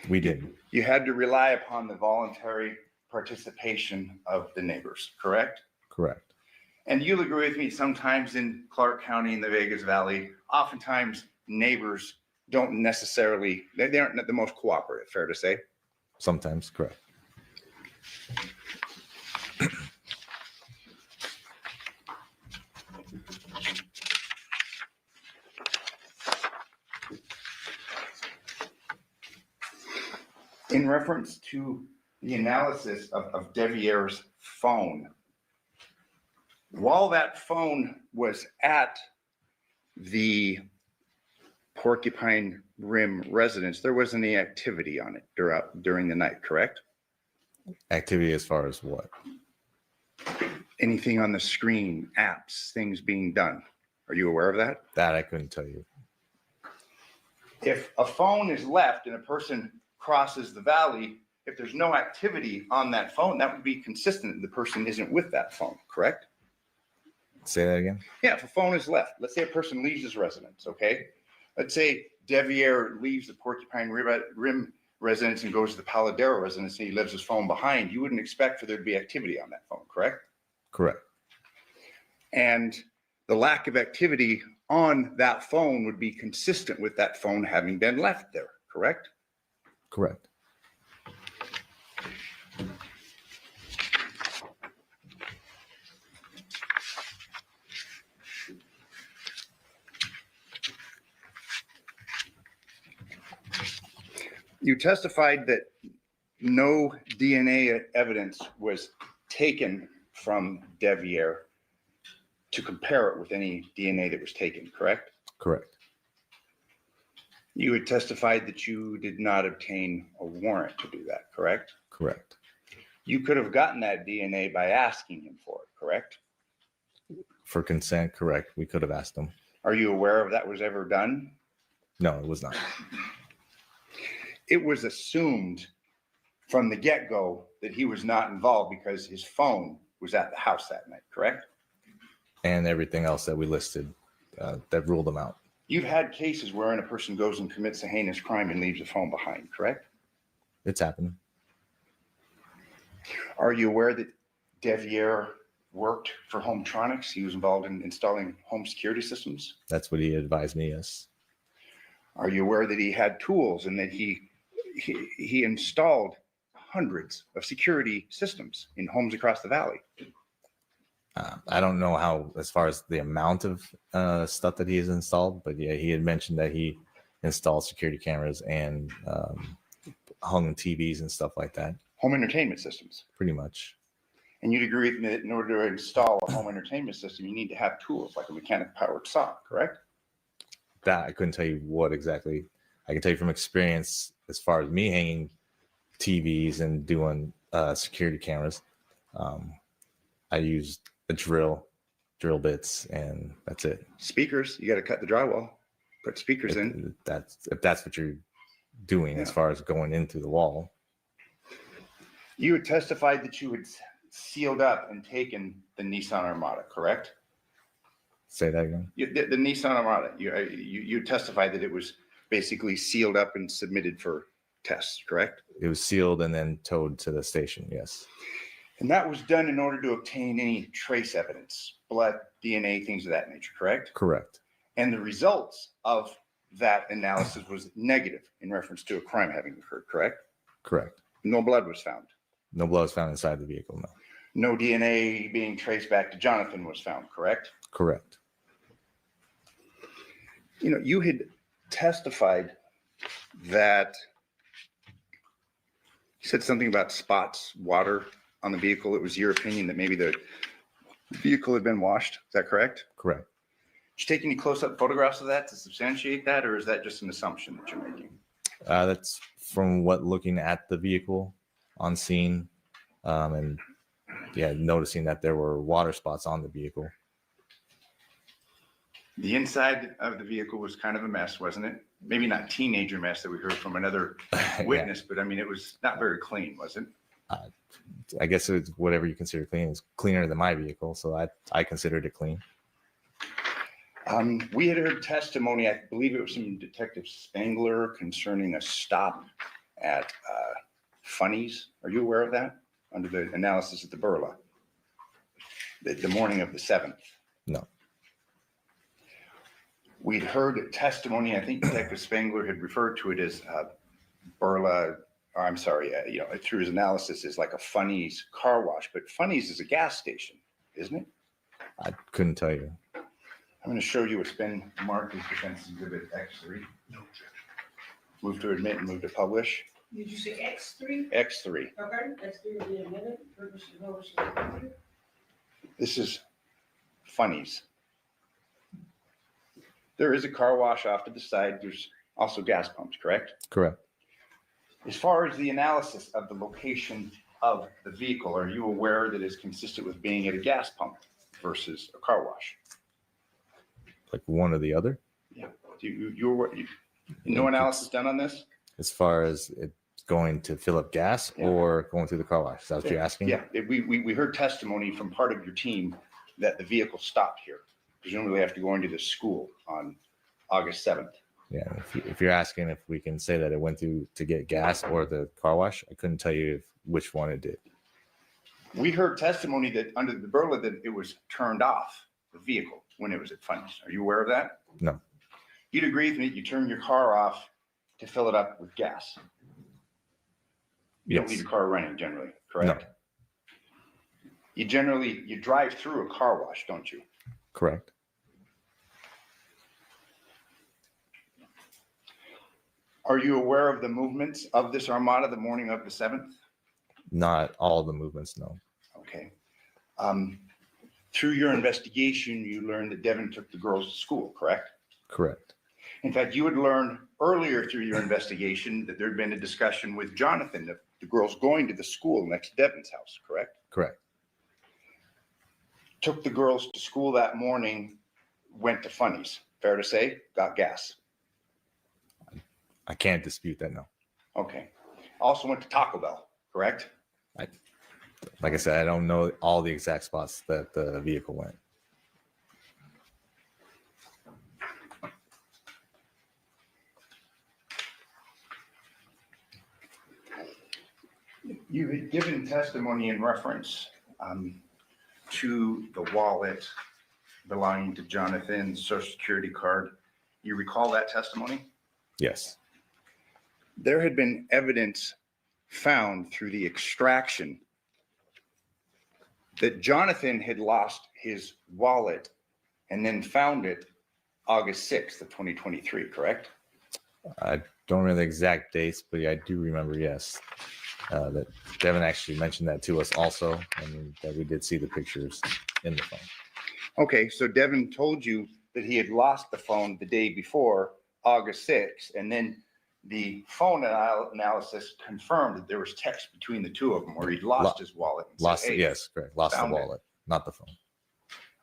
We didn't. You had to rely upon the voluntary participation of the neighbors, correct? Correct. And you'll agree with me, sometimes in Clark County in the Vegas Valley, oftentimes neighbors don't necessarily, they aren't the most cooperative, fair to say? Sometimes, correct. In reference to the analysis of Devier's phone, while that phone was at the Porcupine Rim residence, there wasn't any activity on it during the night, correct? Activity as far as what? Anything on the screen, apps, things being done. Are you aware of that? That I couldn't tell you. If a phone is left and a person crosses the valley, if there's no activity on that phone, that would be consistent. The person isn't with that phone, correct? Say that again. Yeah, if a phone is left, let's say a person leaves his residence, okay? Let's say Devier leaves the Porcupine Rim residence and goes to the Paladero residence and he leaves his phone behind. You wouldn't expect for there to be activity on that phone, correct? Correct. And the lack of activity on that phone would be consistent with that phone having been left there, correct? Correct. You testified that no DNA evidence was taken from Devier to compare it with any DNA that was taken, correct? Correct. You had testified that you did not obtain a warrant to do that, correct? Correct. You could have gotten that DNA by asking him for it, correct? For consent, correct. We could have asked them. Are you aware of that was ever done? No, it was not. It was assumed from the get-go that he was not involved because his phone was at the house that night, correct? And everything else that we listed that ruled them out. You've had cases wherein a person goes and commits a heinous crime and leaves a phone behind, correct? It's happened. Are you aware that Devier worked for Hometronics? He was involved in installing home security systems. That's what he advised me, yes. Are you aware that he had tools and that he installed hundreds of security systems in homes across the valley. I don't know how, as far as the amount of stuff that he has installed, but yeah, he had mentioned that he installed security cameras and hung TVs and stuff like that. Home entertainment systems. Pretty much. And you'd agree with me that in order to install a home entertainment system, you need to have tools like a mechanic powered saw, correct? That I couldn't tell you what exactly. I can tell you from experience, as far as me hanging TVs and doing security cameras, I used a drill bits, and that's it. Speakers, you got to cut the drywall, put speakers in. If that's what you're doing, as far as going into the wall. You had testified that you had sealed up and taken the Nissan Armada, correct? Say that again. The Nissan Armada, you testified that it was basically sealed up and submitted for tests, correct? It was sealed and then towed to the station, yes. And that was done in order to obtain any trace evidence, blood, DNA, things of that nature, correct? Correct. And the results of that analysis was negative in reference to a crime having occurred, correct? Correct. No blood was found. No blood was found inside the vehicle, no. No DNA being traced back to Jonathan was found, correct? Correct. You know, you had testified that you said something about spots, water on the vehicle. It was your opinion that maybe the vehicle had been washed. Is that correct? Correct. Did you take any close-up photographs of that to substantiate that, or is that just an assumption that you're making? That's from what looking at the vehicle on scene, and yeah, noticing that there were water spots on the vehicle. The inside of the vehicle was kind of a mess, wasn't it? Maybe not teenager mess that we heard from another witness, but I mean, it was not very clean, was it? I guess it's whatever you consider clean. It's cleaner than my vehicle, so I considered it clean. We had heard testimony, I believe it was from Detective Spangler, concerning a stop at Funnies. Are you aware of that? Under the analysis at the Burla, the morning of the 7th. No. We'd heard testimony, I think Detective Spangler had referred to it as Burla, or I'm sorry, through his analysis is like a Funnies car wash, but Funnies is a gas station, isn't it? I couldn't tell you. I'm going to show you what's been marked as Defense Exhibit X3. No objection. Move to admit and move to publish. Did you say X3? X3. Okay, X3 will be admitted. Purpose to publish the document. This is Funnies. There is a car wash off to the side. There's also gas pumps, correct? Correct. As far as the analysis of the location of the vehicle, are you aware that it's consistent with being at a gas pump versus a car wash? Like one or the other? Yeah. No analysis done on this? As far as it going to fill up gas or going through the car wash? Is that what you're asking? Yeah. We heard testimony from part of your team that the vehicle stopped here. Presumably they have to go into the school on August 7th. Yeah. If you're asking if we can say that it went through to get gas or the car wash, I couldn't tell you which one it did. We heard testimony that under the Burla that it was turned off, the vehicle, when it was at Funnies. Are you aware of that? No. You'd agree with me, you turn your car off to fill it up with gas. You don't leave your car running generally, correct? No. You drive through a car wash, don't you? Correct. Are you aware of the movements of this Armada the morning of the 7th? Not all the movements, no. Okay. Through your investigation, you learned that Devyn took the girls to school, correct? Correct. In fact, you had learned earlier through your investigation that there had been a discussion with Jonathan of the girls going to the school next to Devyn's house, correct? Correct. Took the girls to school that morning, went to Funnies, fair to say, got gas. I can't dispute that, no. Okay. Also went to Taco Bell, correct? Like I said, I don't know all the exact spots that the vehicle went. You had given testimony in reference to the wallet belonging to Jonathan's Social Security card. You recall that testimony? Yes. There had been evidence found through the extraction that Jonathan had lost his wallet and then found it August 6th of 2023, correct? I don't remember the exact dates, but I do remember, yes, that Devyn actually mentioned that to us also, and that we did see the pictures in the phone. Okay, so Devyn told you that he had lost the phone the day before, August 6th, and then the phone analysis confirmed that there was text between the two of them where he'd lost his wallet. And Lost said, it, "Hey, yes, correct. Lost the found it." wallet, not the phone.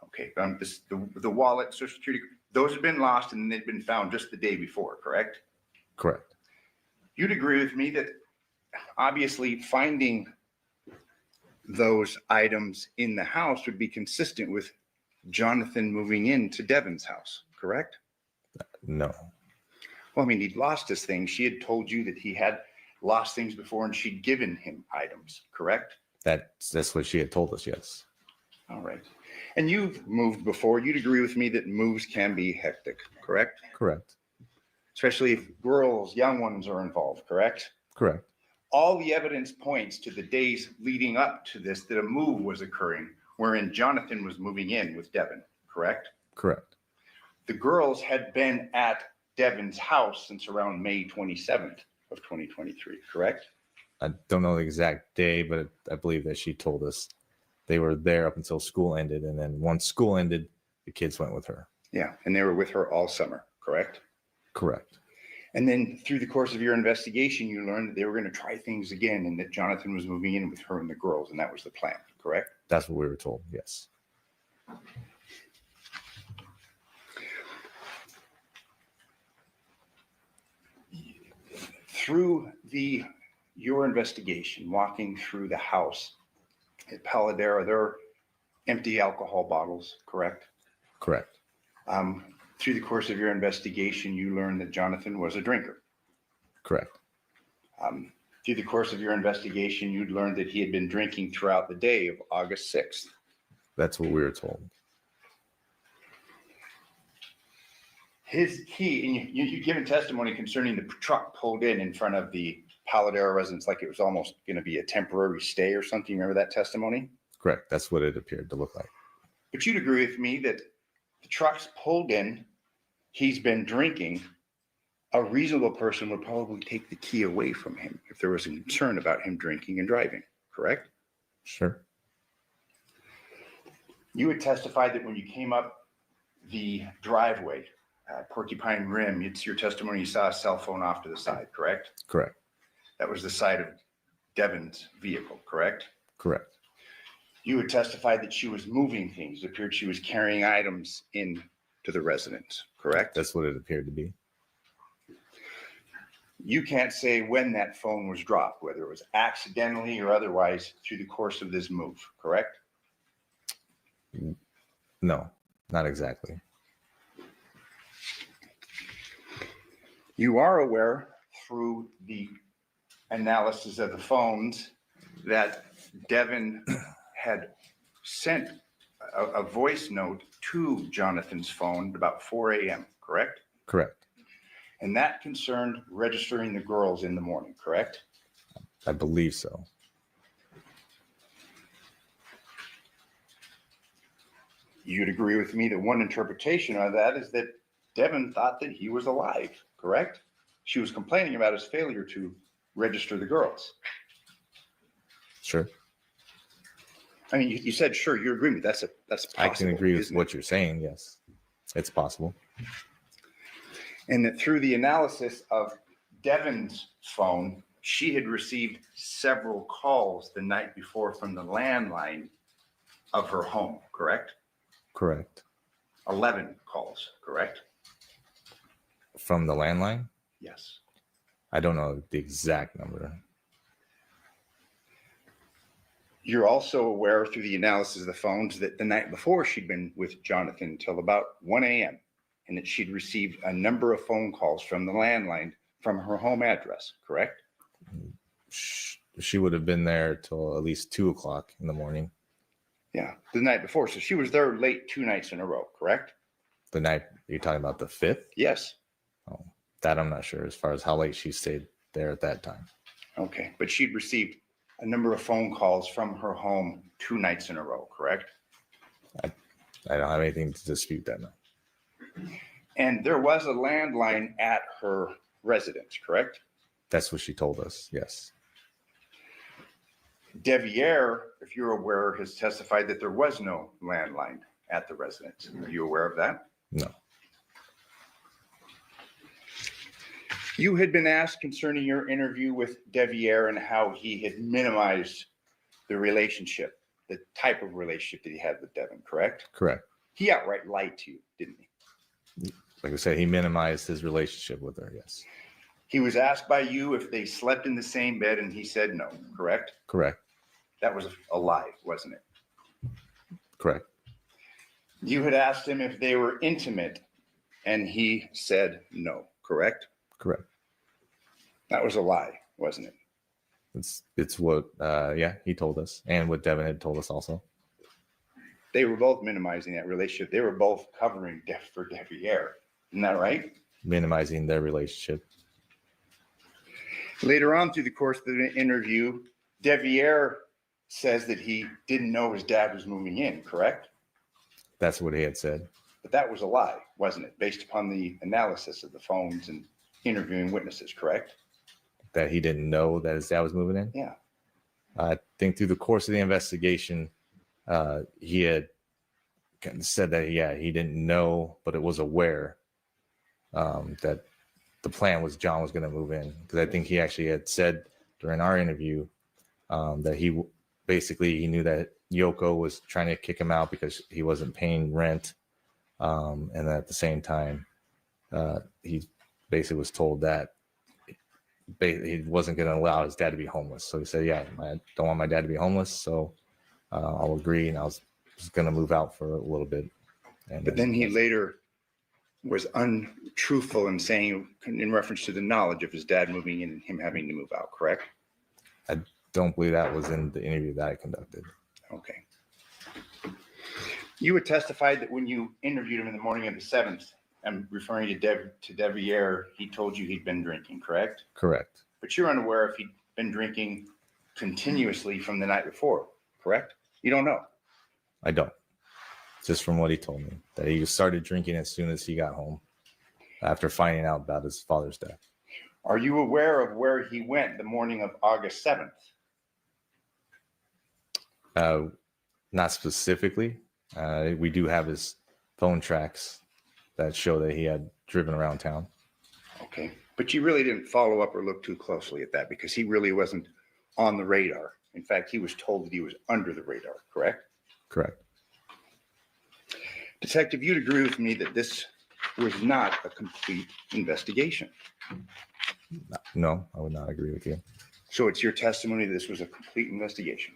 Okay, the wallet, Social Security, those had been lost and they'd been found just the day before, correct? Correct. You'd agree with me that obviously finding those items in the house would be consistent with Jonathan moving into Devyn's house, correct? No, Well, I mean, he'd lost his things. She had told you that he had lost things before and she'd given him items, correct? that's what she had told us, yes. All right. And you've moved before. You'd agree with me that moves can be hectic, correct? Correct. Especially if girls, young ones are involved, correct? Correct. All the evidence points to the days leading up to this that a move was occurring wherein Jonathan was moving in with Devyn, correct? Correct. The girls had been at Devyn's house since around May 27th of 2023, correct? I don't know the exact day, but I believe that she told us they were there up until school ended. And then once school ended, the kids went with her. Yeah, and they were with her all summer, correct? Correct. And then through the course of your investigation, you learned that they were going to try things again and that Jonathan was moving in with her and the girls, and that was the plan, correct? That's what we were told, yes. Through your investigation, walking through the house at Paladera, there are empty alcohol bottles, correct? Correct. Through the course of your investigation, you learned that Jonathan was a drinker. Correct. Through the course of your investigation, you'd learned that he had been drinking throughout the day of August 6th. That's what we were told. And you'd given testimony concerning the truck pulled in front of the Paladera residence like it was almost going to be a temporary stay or something. Remember that testimony? Correct. That's what it appeared to look like. But you'd agree with me that the truck's pulled in, he's been drinking. A reasonable person would probably take the key away from him if there was a concern about him drinking and driving, correct? Sure. You would testify that when you came up the driveway, Porcupine Rim, it's your testimony you saw a cell phone off to the side, correct? Correct. That was the side of Devyn's vehicle, correct? Correct. You would testify that she was moving things. It appeared she was carrying items in to the residence, correct? That's what it appeared to be. You can't say when that phone was dropped, whether it was accidentally or otherwise through the course of this move, correct? No, not exactly. You are aware through the analysis of the phones that Devyn had sent a voice note to Jonathan's phone at about 4 a.m., correct? Correct. And that concerned registering the girls in the morning, correct? I believe so. You'd agree with me that one interpretation of that is that Devyn thought that he was alive, correct? She was complaining about his failure to register the girls. Sure. I mean, you said, sure, you agree with me. That's possible. I can agree with isn't it? what you're saying. Yes, it's possible. And that through the analysis of Devyn's phone, she had received several calls the night before from the landline of her home, correct? Correct. 11 calls, correct? From the landline? Yes. I don't know the exact number. You're also aware through the analysis of the phones that the night before she'd been with Jonathan until about 1 a.m. and that she'd received a number of phone calls from the landline from her home address, correct? She would have been there till at least 2 o'clock in the morning. Yeah, the night before. So she was there late 2 nights in a row, correct? The night you're talking about, the 5th? Yes. Oh, that I'm not sure as far as how late she stayed there at that time. Okay, but she'd received a number of phone calls from her home 2 nights in a row, correct? I don't have anything to dispute that. No. And there was a landline at her residence, correct? That's what she told us. Yes. Devyn, if you're aware, has testified that there was no landline at the residence. Are you aware of that? No. You had been asked concerning your interview with Devyn and how he had minimized the relationship, the type of relationship that he had with Devyn, correct? Correct. He outright lied to you, didn't he? Like I said, he minimized his relationship with her. Yes. He was asked by you if they slept in the same bed and he said no, correct? Correct. That was a lie, wasn't it? Correct. You had asked him if they were intimate and he said no, correct? Correct. That was a lie, wasn't it? It's what he told us, and what Devyn had told us also. They were both minimizing that relationship. They were both covering death for Devyn. Isn't that right? Minimizing their relationship. Later on through the course of the interview, Devyn says that he didn't know his dad was moving in, correct? That's what he had said. But that was a lie, wasn't it? Based upon the analysis of the phones and interviewing witnesses, correct? That he didn't know that his dad was moving in. Yeah. I think through the course of the investigation, he had kind of said that, he didn't know, but it was aware that the plan was John was going to move in. Because I think he actually had said during our interview that he knew that Yoko was trying to kick him out because he wasn't paying rent. And at the same time, he basically was told that he wasn't going to allow his dad to be homeless. So he said, I don't want my dad to be homeless. So I'll agree. And I was just going to move out for a little bit. But then he later was untruthful in saying, in reference to the knowledge of his dad moving in and him having to move out, correct? I don't believe that was in the interview that I conducted. Okay. You had testified that when you interviewed him in the morning of the 7th, I'm referring to Devyn, he told you he'd been drinking, correct? Correct. But you're unaware if he'd been drinking continuously from the night before, correct? You don't know. I don't. Just from what he told me, that he started drinking as soon as he got home after finding out about his father's death. Are you aware of where he went the morning of August 7th? Not specifically. We do have his phone tracks that show that he had driven around town. Okay. But you really didn't follow up or look too closely at that because he really wasn't on the radar. In fact, he was told that he was under the radar, correct? Correct. Detective, you'd agree with me that this was not a complete investigation. No, I would not agree with you. So it's your testimony that this was a complete investigation.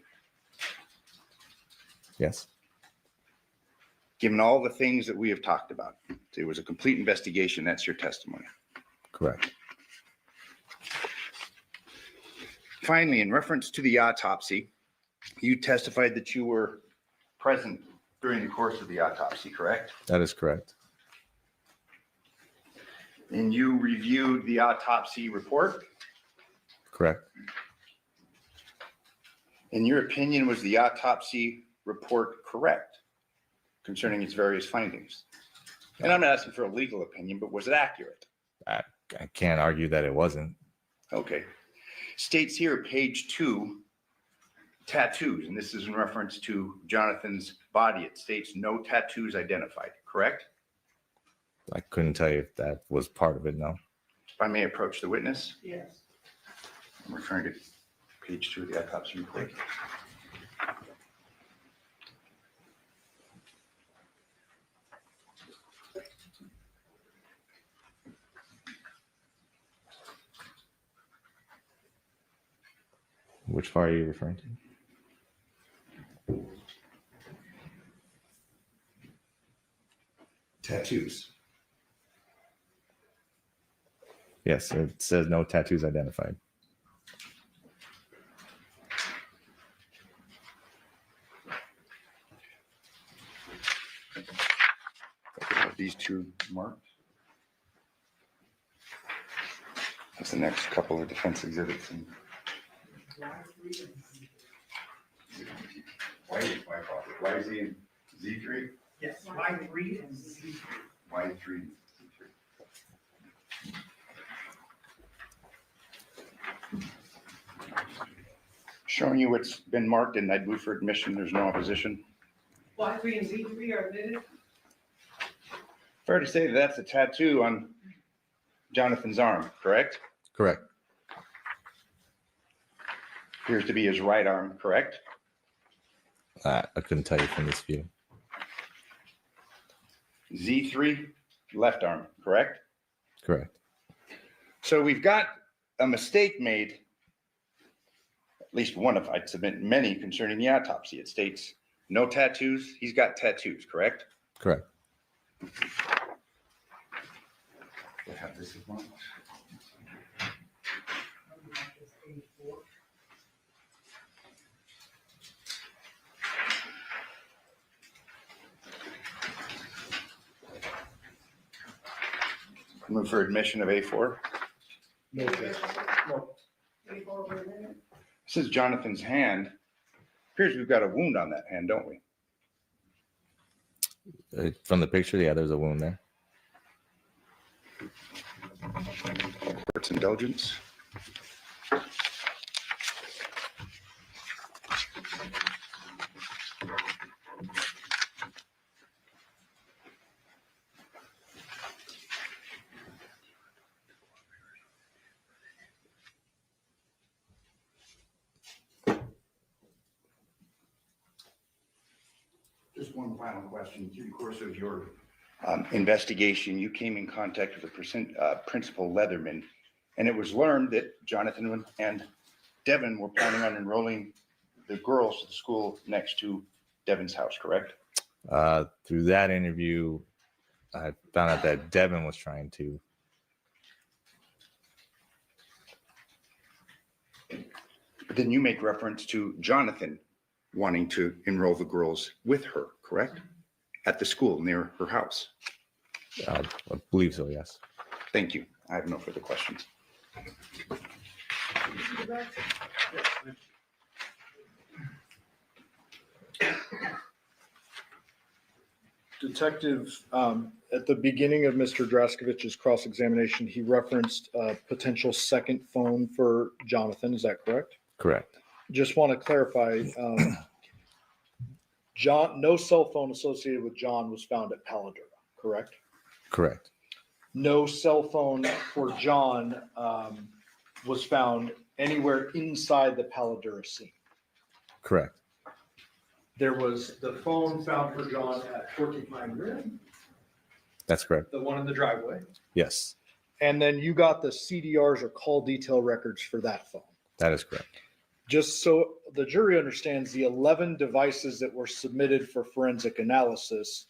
Yes. Given all the things that we have talked about, it was a complete investigation. That's your testimony. Correct. Finally, in reference to the autopsy, you testified that you were present during the course of the autopsy, correct? That is correct. And you reviewed the autopsy report? Correct. In your opinion, was the autopsy report correct concerning its various findings? And I'm not asking for a legal opinion, but was it accurate? I can't argue that it wasn't. Okay. States here, page 2, tattoos, and this is in reference to Jonathan's body. It states no tattoos identified, correct? I couldn't tell you if that was part of it, no. If I may approach the witness. Yes. I'm referring to page 2 of the autopsy report. Which part are you referring to? Tattoos. Yes, it says no tattoos identified. These two marked. That's the next couple of defense exhibits. And Why is he in Z3? Yes, Y3 and Z3. Y3. Showing you what's been marked and I'd move for admission. There's no opposition. Y3 and Z3 are admitted. Fair to say that that's a tattoo on Jonathan's arm, correct? Correct. Appears to be his right arm, correct? I couldn't tell you from this view. Z3, left arm, correct? Correct. So we've got a mistake made, at least one of, I'd submit many concerning the autopsy. It states no tattoos. He's got tattoos, correct? Correct. We'll have this as well. Move for admission of A4. This is Jonathan's hand. Appears we've got a wound on that hand, don't we? From the picture, yeah, there's a wound there. Court's indulgence. Just one final question. Through the course of your investigation, you came in contact with the Principal Leatherman, and it was learned that Jonathan and Devyn were planning on enrolling the girls to the school next to Devyn's house, correct? Through that interview, I found out that Devyn was trying to. But then you make reference to Jonathan wanting to enroll the girls with her, correct? At the school near her house. I believe so, yes. Thank you. I have no further questions. Detective, at the beginning of Mr. Draskovich's cross-examination, he referenced a potential second phone for Jonathan. Is that correct? Correct. Just want to clarify, John, no cell phone associated with John was found at Paladura, correct? Correct. No cell phone for John was found anywhere inside the Paladura scene. Correct. There was the phone found for John at Porcupine Rim, That's correct. the one in the driveway. Yes, And then you got the CDRs or call detail records for that phone. that is correct. Just so the jury understands, the 11 devices that were submitted for forensic analysis,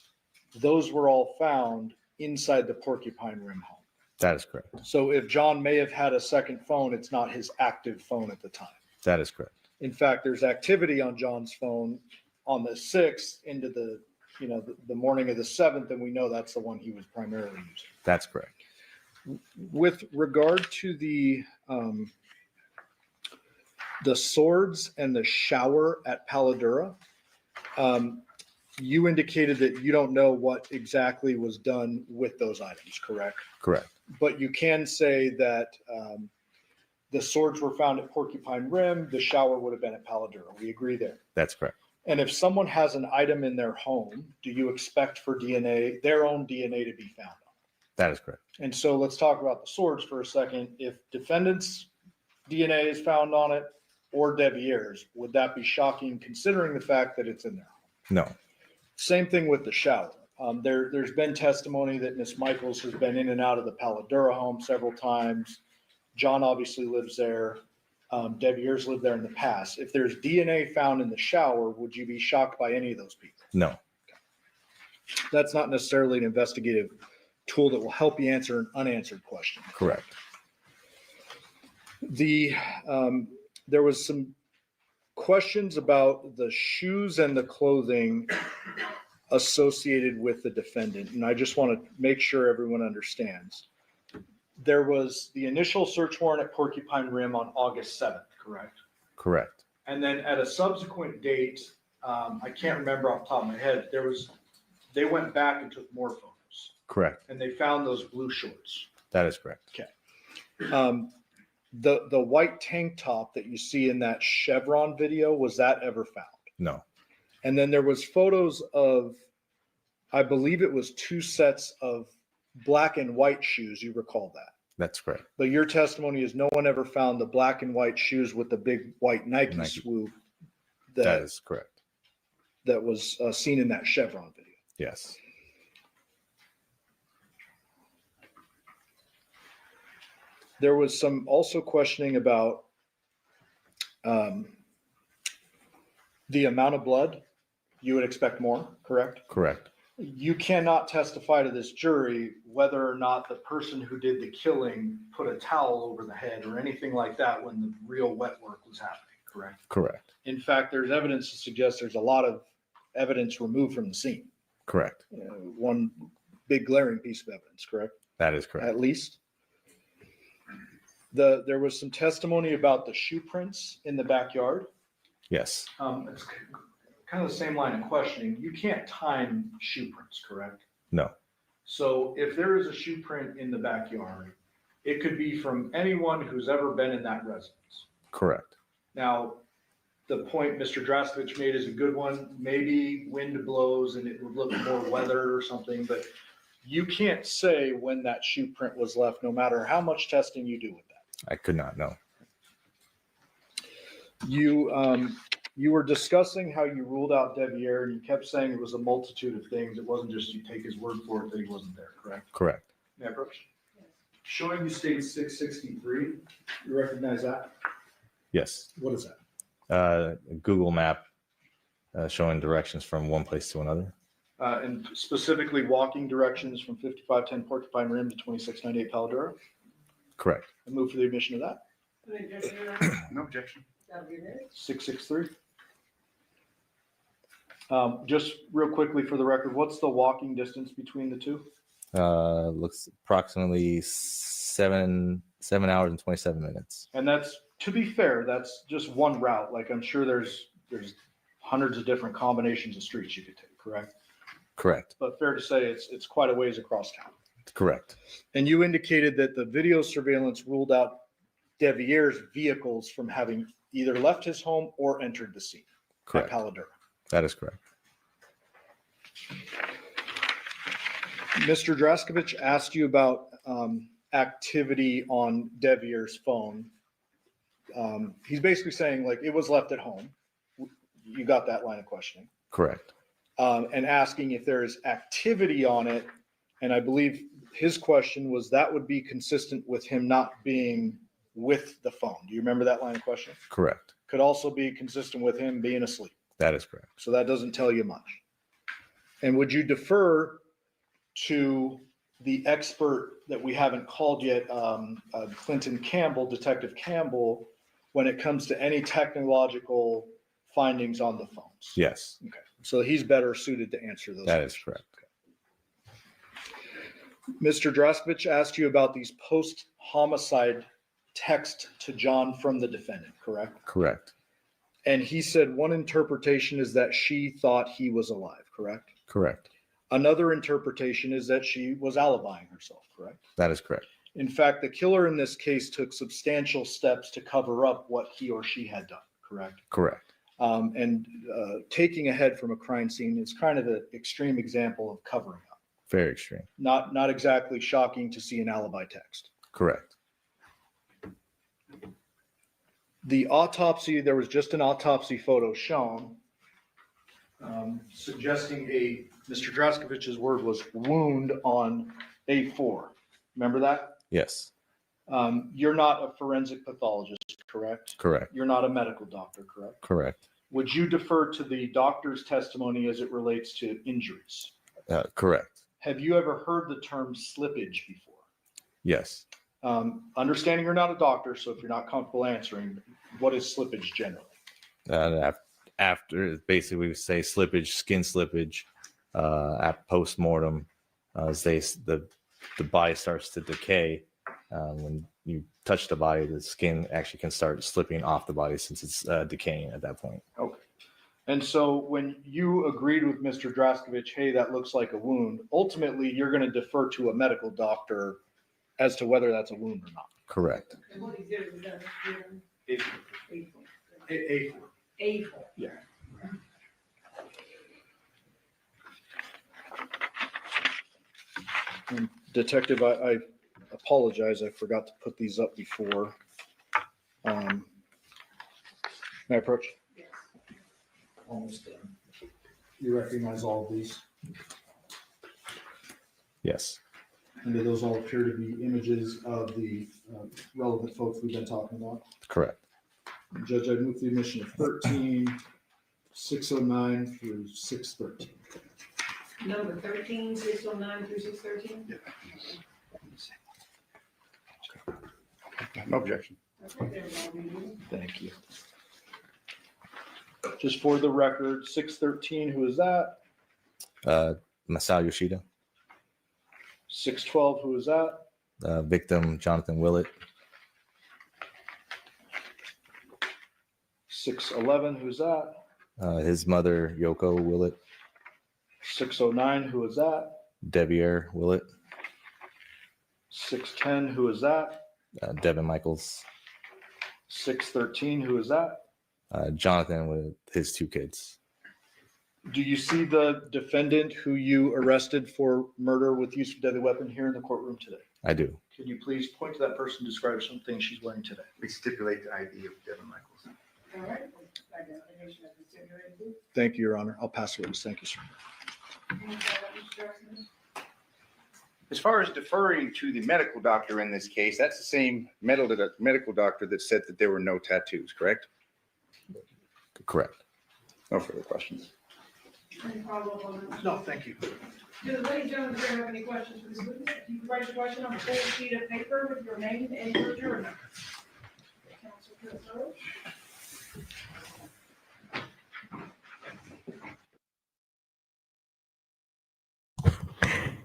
those were all found inside the Porcupine Rim home. That is correct. So if John may have had a second phone, it's not his active phone at the time. That is correct. In fact, there's activity on John's phone on the 6th into the, the morning of the 7th, and we know that's the one he was primarily using. That's correct. With regard to the swords and the shower at Paladura, you indicated that you don't know what exactly was done with those items, correct? Correct. But you can say that the swords were found at Porcupine Rim, the shower would have been at Paladura. We agree there. That's correct. And if someone has an item in their home, do you expect for DNA, their own DNA to be found on it? That is correct. And so let's talk about the swords for a second. If defendant's DNA is found on it or Devier's, would that be shocking considering the fact that it's in their home? No. Same thing with the shower. There's been testimony that Miss Michaels has been in and out of the Paladura home several times. John obviously lives there. Devier's lived there in the past. If there's DNA found in the shower, would you be shocked by any of those people? No. That's not necessarily an investigative tool that will help you answer an unanswered question. Correct. There was some questions about the shoes and the clothing associated with the defendant, and I just want to make sure everyone understands. There was the initial search warrant at Porcupine Rim on August 7th, correct? Correct. And then at a subsequent date, I can't remember off the top of my head, they went back and took more photos Correct. and they found those blue shorts. That is correct. The white tank top that you see in that Chevron video, was that ever found? No. And then there was photos of, I believe it was 2 sets of black and white shoes. You recall that? That's correct. But your testimony is no one ever found the black and white shoes with the big white Nike swoop That is correct. that was seen in that Chevron video. Yes. There was some also questioning about the amount of blood. You would expect more, correct? Correct. You cannot testify to this jury whether or not the person who did the killing put a towel over the head or anything like that when the real wet work was happening, correct? Correct. In fact, there's evidence to suggest there's a lot of evidence removed from the scene. Correct. One big glaring piece of evidence, correct? That is correct. At least. There was some testimony about the shoe prints in the backyard. Yes. It's kind of the same line of questioning. You can't time shoe prints, correct? No. So if there is a shoe print in the backyard, it could be from anyone who's ever been in that residence. Correct. Now, the point Mr. Draskovich made is a good one. Maybe wind blows and it would look more weathered or something, but you can't say when that shoe print was left, no matter how much testing you do with that. I could not know. You were discussing how you ruled out Devyn, and you kept saying it was a multitude of things. It wasn't just you take his word for it that he wasn't there, correct? Correct. May I approach? Showing you state 663, you recognize that? Yes. What is that? A Google map showing directions from one place to another. And specifically walking directions from 5510 Porcupine Rim to 2698 Paladura? Correct. I move for the admission of that. No objection. 663. Just real quickly for the record, what's the walking distance between the two? Looks approximately 7 hours and 27 minutes. And that's, to be fair, that's just one route. Like I'm sure there's hundreds of different combinations of streets you could take, correct? Correct. But fair to say it's quite a ways across town. Correct. And you indicated that the video surveillance ruled out Devier's vehicles from having either left his home or entered the scene at Correct. Paladura. That is correct. Mr. Draskovich asked you about activity on Devier's phone. He's basically saying like it was left at home. You got that line of questioning. Correct. And asking if there is activity on it. And I believe his question was that would be consistent with him not being with the phone. Do you remember that line of question? Correct. Could also be consistent with him being asleep. That is correct. So that doesn't tell you much. And would you defer to the expert that we haven't called yet, Clinton Campbell, Detective Campbell, when it comes to any technological findings on the phones? Yes. Okay. So he's better suited to answer those. That is correct. Mr. Draskovich asked you about these post-homicide text to John from the defendant, correct? Correct. And he said one interpretation is that she thought he was alive, correct? Correct. Another interpretation is that she was alibying herself, correct? That is correct. In fact, the killer in this case took substantial steps to cover up what he or she had done, correct? Correct. And taking a head from a crime scene is kind of an extreme example of covering up. Very extreme. Not exactly shocking to see an alibi text. Correct. The autopsy, there was just an autopsy photo shown suggesting Mr. Draskovich's word was wound on A4. Remember that? Yes. You're not a forensic pathologist, correct? Correct. You're not a medical doctor, correct? Correct. Would you defer to the doctor's testimony as it relates to injuries? Correct. Have you ever heard the term slippage before? Yes. Understanding you're not a doctor, so if you're not comfortable answering, what is slippage generally? After basically we say slippage, skin slippage, at post-mortem, as the body starts to decay, When you touch the body, the skin actually can start slipping off the body since it's decaying at that point. Okay. And so when you agreed with Mr. Draskovich, hey, that looks like a wound, ultimately you're going to defer to a medical doctor as to whether that's a wound or not. Correct. And what exhibit was that? A4. A4. Yeah. And Detective, I apologize. I forgot to put these up before. May I approach? Yes. Almost done. You recognize all of these? Yes. And do those all appear to be images of the relevant folks we've been talking about? Correct. Judge, I move the admission of 13, 609 through 613. Number 13, 609 through 613? Yeah. No objection. Okay, everybody. Thank you. Just for the record, 613, who is that? Masao Yoshida, 612, who is that? victim Jonathan Willett, 611, who's that? his mother Yoko Willett, 609, who is that? Devier Willett, 610, who is that? Devyn Michaels, 613, who is that? Jonathan with his 2 kids. Do you see the defendant who you arrested for murder with use of deadly weapon here in the courtroom today? I do. Can you please point to that person, describe something she's wearing today? We stipulate the ID of Devyn Michaels. All right. Identification of the stipulated group. Thank you, Your Honor. I'll pass the witness. Thank you, sir. As far as deferring to the medical doctor in this case, that's the same medical doctor that said that there were no tattoos, correct? Correct. No further questions. Any follow-up on that? No, thank you. Do the ladies and gentlemen here have any questions for this witness? If you could write your question on a full sheet of paper with your name and your jury number. Counsel to the third.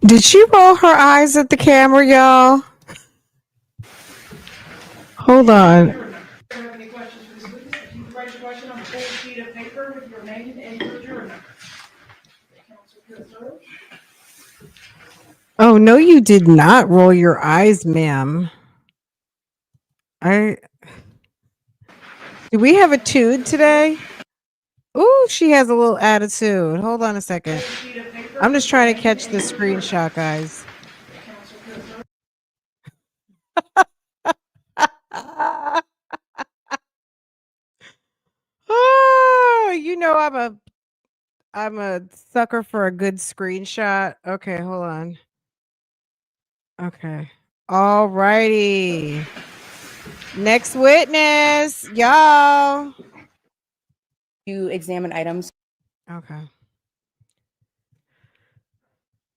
Did she roll her eyes at the camera, y'all? Hold on. Do you have any questions for this witness? If you could write your question on a full sheet of paper with your name and your jury number. Counsel to the third. Oh, no, you did not roll your eyes, ma'am. Do we have a tude today? Ooh, she has a little attitude. Hold on a second. Full sheet of paper I'm just with your trying to name catch and the your jury number. screenshot, guys. Counsel to the third. Oh, you know I'm a sucker for a good screenshot. Okay, hold on. Okay. All righty. Next witness, y'all. To examine items. Okay.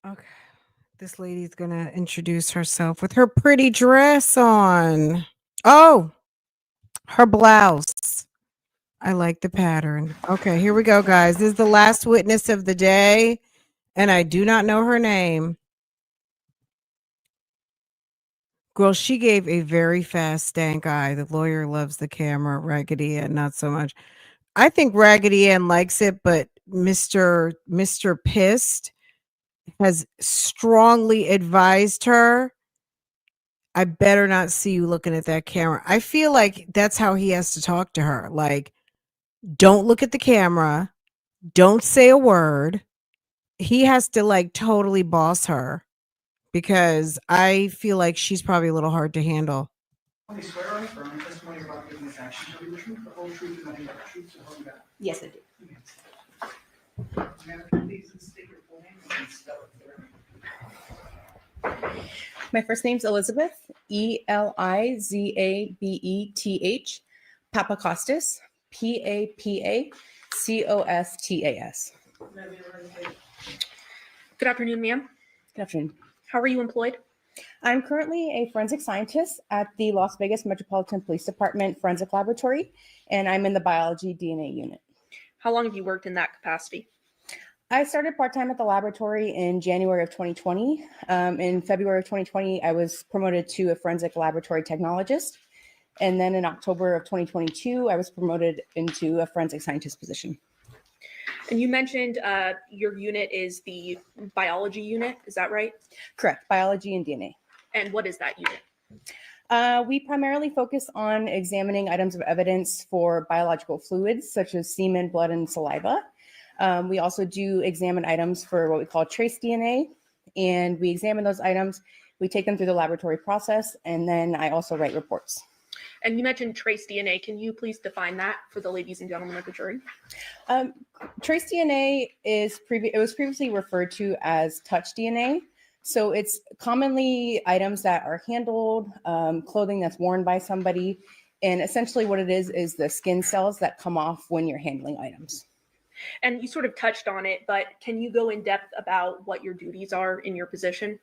Okay. This lady's gonna introduce herself with her pretty dress on. Oh, her blouse. I like the pattern. Okay, here we go, guys. This is the last witness of the day, and I do not know her name. Girl, she gave a very fast stank eye. The lawyer loves the camera. Raggedy Ann, not so much. I think Raggedy Ann likes it, but Mr. Pissed has strongly advised her, I better not see you looking at that camera. I feel like that's how he has to talk to her. Like, don't look at the camera. Don't say a word. He has to like totally boss her because I feel like she's probably a little hard to handle. I swear or affirm the testimony about giving this action shall be the truth, the whole truth, and nothing but the truth, so help you God. Yes, I do. Madam, please state your full name and spell it for me. My first name's Elizabeth, Elizabeth, Papakostas, Papacostas. Madam, you're ready. Good afternoon, ma'am. Good afternoon. How are you employed? I'm currently a forensic scientist at the Las Vegas Metropolitan Police Department Forensic Laboratory, and I'm in the biology DNA unit. How long have you worked in that capacity? I started part-time at the laboratory in January of 2020. In February of 2020, I was promoted to a forensic laboratory technologist. And then in October of 2022, I was promoted into a forensic scientist position. And you mentioned your unit is the biology unit, is that right? Correct, biology and DNA. And what is that unit? We primarily focus on examining items of evidence for biological fluids, such as semen, blood, and saliva. We also do examine items for what we call trace DNA, and we examine those items. We take them through the laboratory process, and then I also write reports. And you mentioned trace DNA. Can you please define that for the ladies and gentlemen of the jury? Trace DNA it was previously referred to as touch DNA. So it's commonly items that are handled, clothing that's worn by somebody, and essentially what it is the skin cells that come off when you're handling items. And you sort of touched on it, but can you go in depth about what your duties are in your position?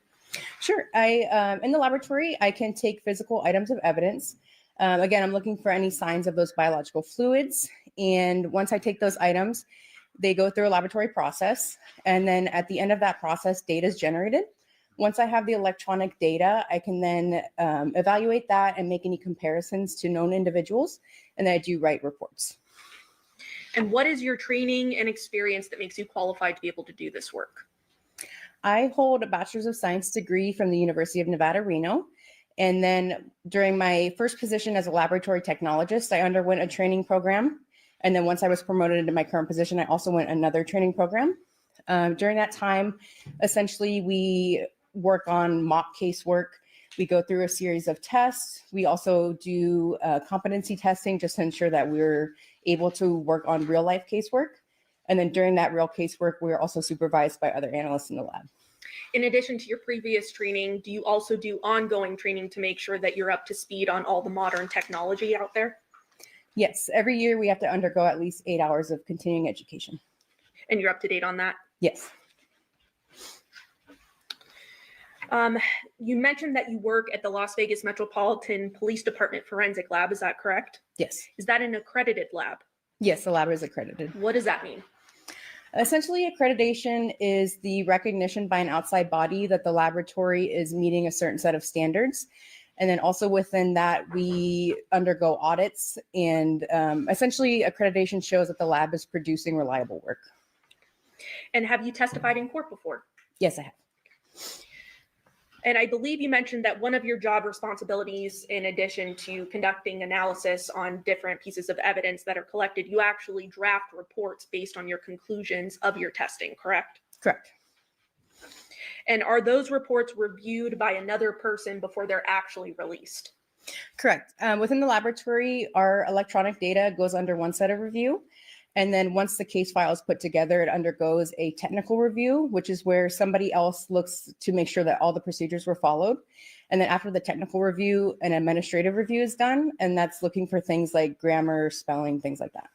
Sure. In the laboratory, I can take physical items of evidence. Again, I'm looking for any signs of those biological fluids. And once I take those items, they go through a laboratory process. And then at the end of that process, data is generated. Once I have the electronic data, I can then evaluate that and make any comparisons to known individuals. And then I do write reports. And what is your training and experience that makes you qualified to be able to do this work? I hold a Bachelor's of Science degree from the University of Nevada, Reno. And then during my first position as a laboratory technologist, I underwent a training program. And then once I was promoted into my current position, I also went another training program. During that time, essentially, we work on mock casework. We go through a series of tests. We also do competency testing just to ensure that we're able to work on real life casework. And then during that real casework, we're also supervised by other analysts in the lab. In addition to your previous training, do you also do ongoing training to make sure that you're up to speed on all the modern technology out there? Yes, every year we have to undergo at least 8 hours of continuing education. And you're up to date on that? Yes. You mentioned that you work at the Las Vegas Metropolitan Police Department Forensic Lab. Is that correct? Yes. Is that an accredited lab? Yes, the lab is accredited. What does that mean? Essentially, accreditation is the recognition by an outside body that the laboratory is meeting a certain set of standards. And then also within that, we undergo audits. And essentially, accreditation shows that the lab is producing reliable work. And have you testified in court before? Yes, I have. And I believe you mentioned that one of your job responsibilities, in addition to conducting analysis on different pieces of evidence that are collected, you actually draft reports based on your conclusions of your testing, correct? Correct. And are those reports reviewed by another person before they're actually released? Correct. Within the laboratory, our electronic data goes under one set of review. And then once the case file is put together, it undergoes a technical review, which is where somebody else looks to make sure that all the procedures were followed. And then after the technical review, an administrative review is done. And that's looking for things like grammar, spelling, things like that.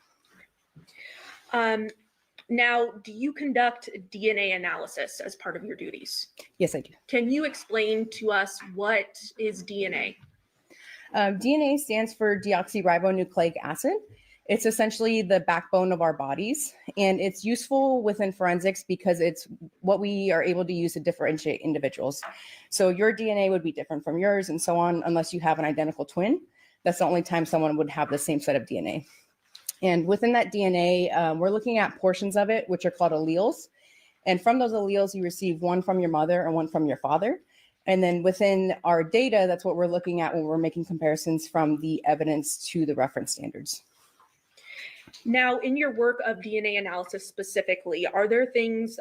Now, do you conduct DNA analysis as part of your duties? Yes, I do. Can you explain to us what is DNA? DNA stands for deoxyribonucleic acid. It's essentially the backbone of our bodies, and it's useful within forensics because it's what we are able to use to differentiate individuals. So your DNA would be different from yours and so on, unless you have an identical twin. That's the only time someone would have the same set of DNA. And within that DNA, we're looking at portions of it, which are called alleles. And from those alleles, you receive one from your mother and one from your father. And then within our data, that's what we're looking at when we're making comparisons from the evidence to the reference standards. Now, in your work of DNA analysis specifically, are there things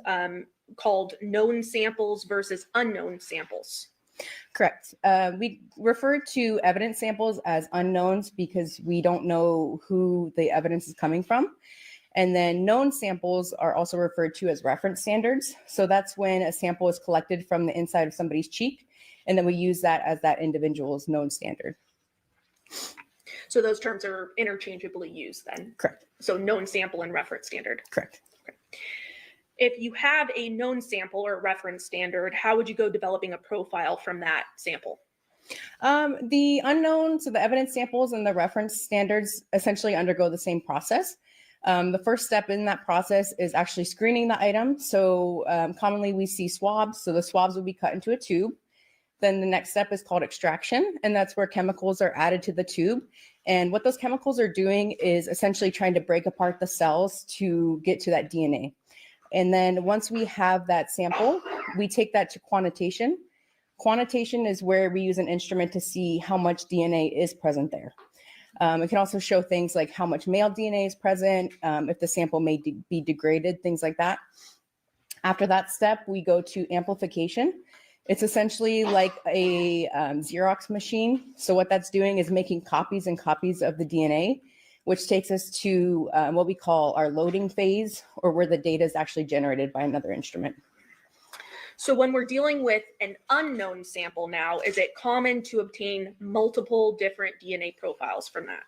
called known samples versus unknown samples? Correct. We refer to evidence samples as unknowns because we don't know who the evidence is coming from. And then known samples are also referred to as reference standards. So that's when a sample is collected from the inside of somebody's cheek, and then we use that as that individual's known standard. So those terms are interchangeably used then? Correct. So known sample and reference standard? Correct. Okay. If you have a known sample or reference standard, how would you go developing a profile from that sample? The unknown, so the evidence samples and the reference standards essentially undergo the same process. The first step in that process is actually screening the item. So commonly we see swabs. So the swabs will be cut into a tube. Then the next step is called extraction, and that's where chemicals are added to the tube. And what those chemicals are doing is essentially trying to break apart the cells to get to that DNA. And then once we have that sample, we take that to quantitation. Quantitation is where we use an instrument to see how much DNA is present there. It can also show things like how much male DNA is present, if the sample may be degraded, things like that. After that step, we go to amplification. It's essentially like a Xerox machine. So what that's doing is making copies and copies of the DNA, which takes us to what we call our loading phase, or where the data is actually generated by another instrument. So when we're dealing with an unknown sample now, is it common to obtain multiple different DNA profiles from that?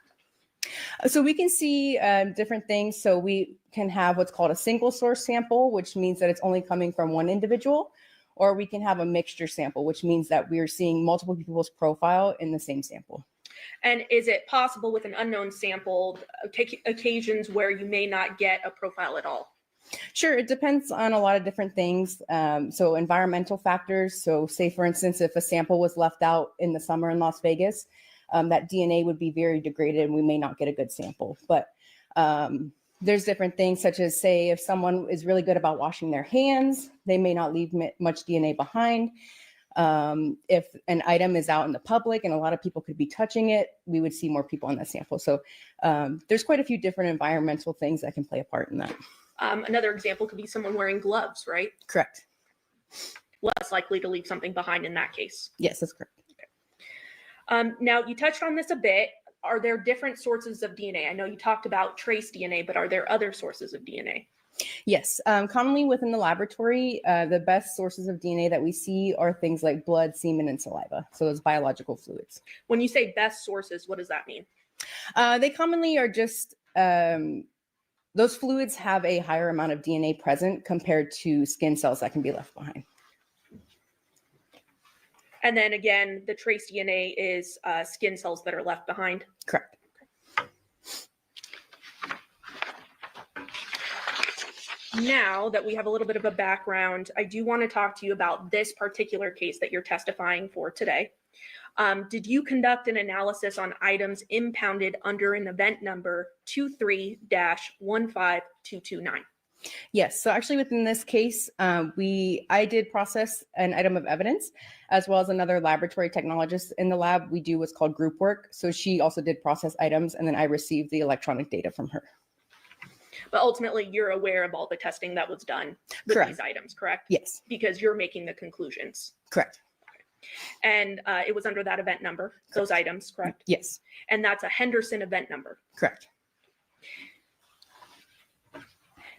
So we can see different things. So we can have what's called a single source sample, which means that it's only coming from one individual, or we can have a mixture sample, which means that we're seeing multiple people's profile in the same sample. And is it possible with an unknown sample, occasions where you may not get a profile at all? Sure, it depends on a lot of different things. So environmental factors. So say, for instance, if a sample was left out in the summer in Las Vegas, that DNA would be very degraded and we may not get a good sample. But there's different things, such as, say, if someone is really good about washing their hands, they may not leave much DNA behind. If an item is out in the public and a lot of people could be touching it, we would see more people on that sample. So there's quite a few different environmental things that can play a part in that. Another example could be someone wearing gloves, right? Correct. Less likely to leave something behind in that case. Yes, that's correct. Okay. Now, you touched on this a bit. Are there different sources of DNA? I know you talked about trace DNA, but are there other sources of DNA? Yes. Commonly within the laboratory, the best sources of DNA that we see are things like blood, semen, and saliva. So those biological fluids. When you say best sources, what does that mean? They commonly are just, those fluids have a higher amount of DNA present compared to skin cells that can be left behind. And then again, the trace DNA is skin cells that are left behind. Correct. Now that we have a little bit of a background, I do want to talk to you about this particular case that you're testifying for today. Did you conduct an analysis on items impounded under an event number 23-15229? Yes. So actually within this case, I did process an item of evidence, as well as another laboratory technologist in the lab. We do what's called group work. So she also did process items, and then I received the electronic data from her. But ultimately, you're aware of all the testing that was done with Correct. these items, correct? Yes. Because you're making the conclusions. Correct. And it was under that event number, those items, correct? Yes. And that's a Henderson event number. Correct.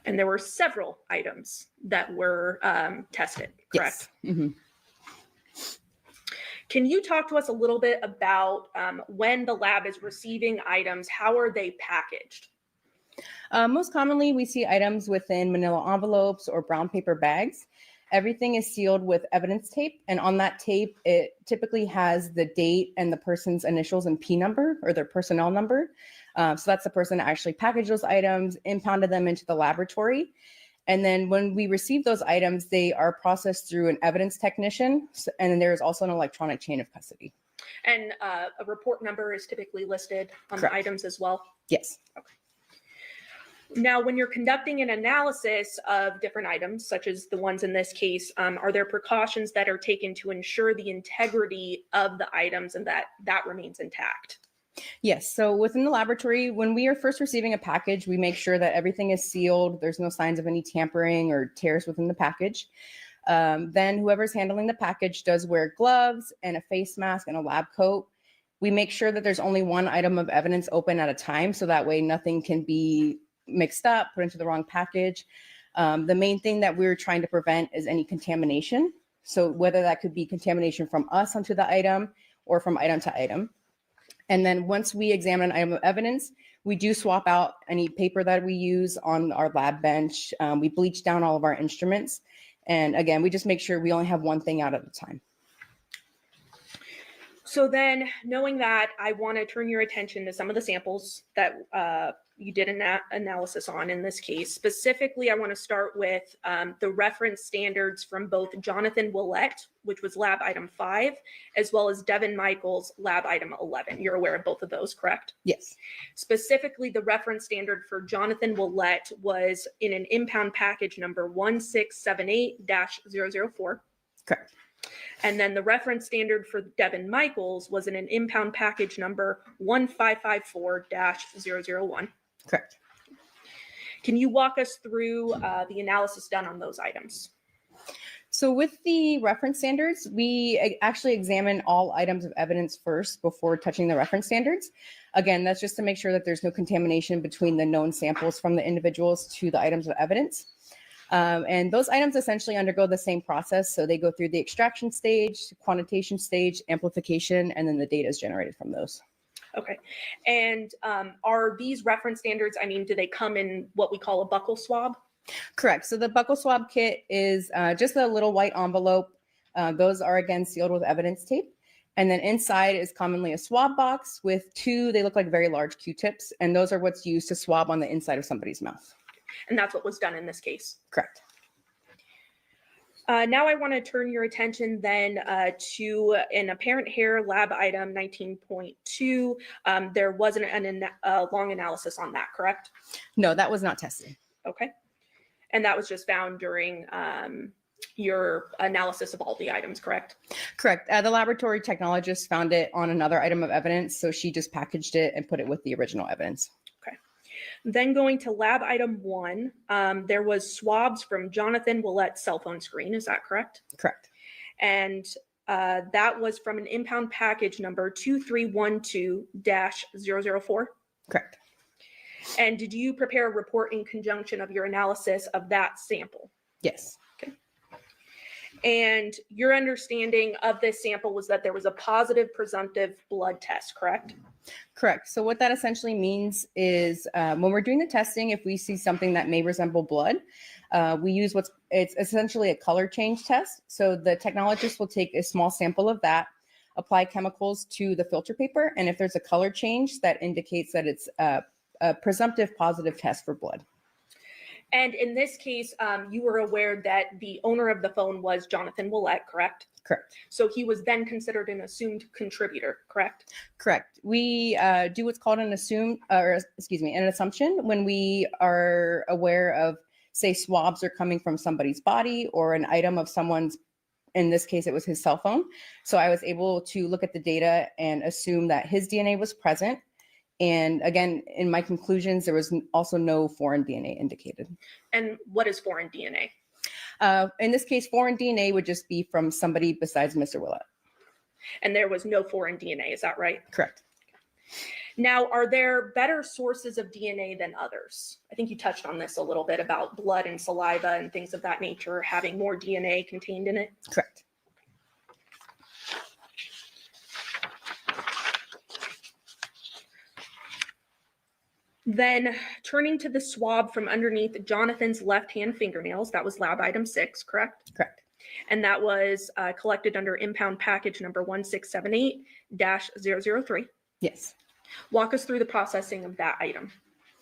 And there were several items that were tested, correct? Yes. Mm-hmm. Can you talk to us a little bit about when the lab is receiving items, how are they packaged? Most commonly, we see items within manila envelopes or brown paper bags. Everything is sealed with evidence tape, and on that tape, it typically has the date and the person's initials and P number, or their personnel number. So that's the person that actually packaged those items, impounded them into the laboratory. And then when we receive those items, they are processed through an evidence technician, and then there's also an electronic chain of custody. And a report number is typically listed on Correct. the items as well? Yes. Okay. Now, when you're conducting an analysis of different items, such as the ones in this case, are there precautions that are taken to ensure the integrity of the items and that remains intact? Yes. So within the laboratory, when we are first receiving a package, we make sure that everything is sealed. There's no signs of any tampering or tears within the package. Then whoever's handling the package does wear gloves and a face mask and a lab coat. We make sure that there's only one item of evidence open at a time, so that way nothing can be mixed up, put into the wrong package. The main thing that we're trying to prevent is any contamination. So whether that could be contamination from us onto the item or from item to item. And then once we examine an item of evidence, we do swap out any paper that we use on our lab bench. We bleach down all of our instruments. And again, we just make sure we only have one thing out at a time. So then, knowing that, I want to turn your attention to some of the samples that you did an analysis on in this case. Specifically, I want to start with the reference standards from both Jonathan Willett, which was lab item 5, as well as Devyn Michaels, lab item 11. You're aware of both of those, correct? Yes. Specifically, the reference standard for Jonathan Willett was in an impound package number 1678-004. Correct. And then the reference standard for Devyn Michaels was in an impound package number 1554-001. Correct. Can you walk us through the analysis done on those items? So with the reference standards, we actually examine all items of evidence first before touching the reference standards. Again, that's just to make sure that there's no contamination between the known samples from the individuals to the items of evidence. And those items essentially undergo the same process. So they go through the extraction stage, quantitation stage, amplification, and then the data is generated from those. Okay. And are these reference standards, I mean, do they come in what we call a buccal swab? Correct. So the buccal swab kit is just a little white envelope. Those are again sealed with evidence tape. And then inside is commonly a swab box with two, they look like very large Q-tips. And those are what's used to swab on the inside of somebody's mouth. And that's what was done in this case. Correct. Now I want to turn your attention then to an apparent hair lab item 19.2. There wasn't a long analysis on that, correct? No, that was not tested. Okay. And that was just found during your analysis of all the items, correct? Correct. The laboratory technologist found it on another item of evidence, so she just packaged it and put it with the original evidence. Okay. Then going to lab item 1, there was swabs from Jonathan Willett's cell phone screen. Is that correct? Correct. And that was from an impound package number 2312-004. Correct. And did you prepare a report in conjunction of your analysis of that sample? Yes. Okay. And your understanding of this sample was that there was a positive presumptive blood test, correct? Correct. So what that essentially means is when we're doing the testing, if we see something that may resemble blood, we use it's essentially a color change test. So the technologist will take a small sample of that, apply chemicals to the filter paper, and if there's a color change, that indicates that it's a presumptive positive test for blood. And in this case, you were aware that the owner of the phone was Jonathan Willett, correct? Correct. So he was then considered an assumed contributor, correct? Correct. We do what's called an assumption when we are aware of, say, swabs are coming from somebody's body or an item of someone's, in this case, it was his cell phone. So I was able to look at the data and assume that his DNA was present. And again, in my conclusions, there was also no foreign DNA indicated. And what is foreign DNA? In this case, foreign DNA would just be from somebody besides Mr. Willett. And there was no foreign DNA, is that right? Correct. Now, are there better sources of DNA than others? I think you touched on this a little bit about blood and saliva and things of that nature having more DNA contained in it. Correct. Then turning to the swab from underneath Jonathan's left-hand fingernails, that was lab item 6, correct? Correct. And that was collected under impound package number 1678-003. Yes. Walk us through the processing of that item.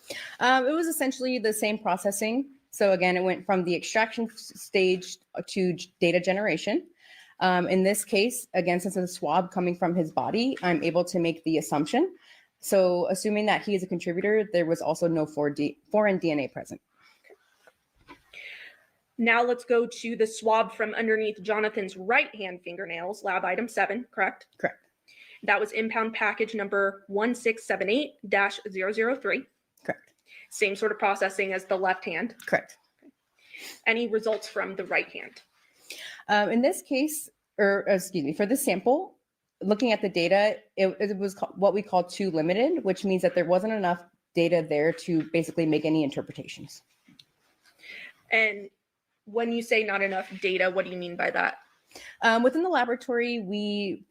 It was essentially the same processing. So again, it went from the extraction stage to data generation. In this case, again, since it's a swab coming from his body, I'm able to make the assumption. So assuming that he is a contributor, there was also no foreign DNA present. Now let's go to the swab from underneath Jonathan's right-hand fingernails, lab item 7, correct? Correct. That was impound package number 1678-003. Correct. Same sort of processing as the left hand. Correct. Any results from the right hand? In this case, for this sample, looking at the data, it was what we call too limited, which means that there wasn't enough data there to basically make any interpretations. And when you say not enough data, what do you mean by that? Within the laboratory, we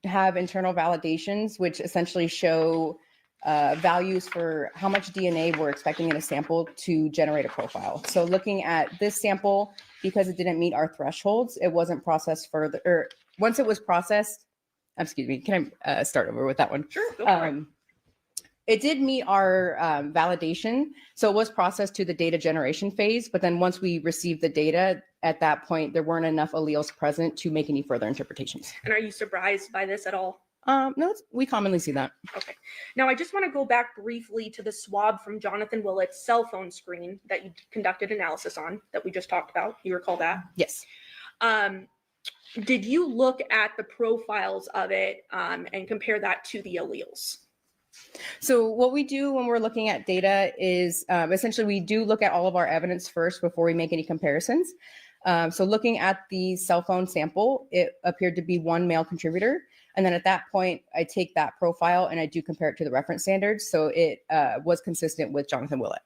have internal validations, which essentially show values for how much DNA we're expecting in a sample to generate a profile. So looking at this sample, because it didn't meet our thresholds, it wasn't processed further, or once it was processed, can I start over with that one? Sure, go for it. It did meet our validation. So it was processed to the data generation phase. But then once we received the data, at that point, there weren't enough alleles present to make any further interpretations. And are you surprised by this at all? No, we commonly see that. Okay. Now, I just want to go back briefly to the swab from Jonathan Willett's cell phone screen that you conducted analysis on that we just talked about. You recall that? Yes. Did you look at the profiles of it and compare that to the alleles? So what we do when we're looking at data is essentially we do look at all of our evidence first before we make any comparisons. So looking at the cell phone sample, it appeared to be one male contributor. And then at that point, I take that profile and I do compare it to the reference standards. So it was consistent with Jonathan Willett.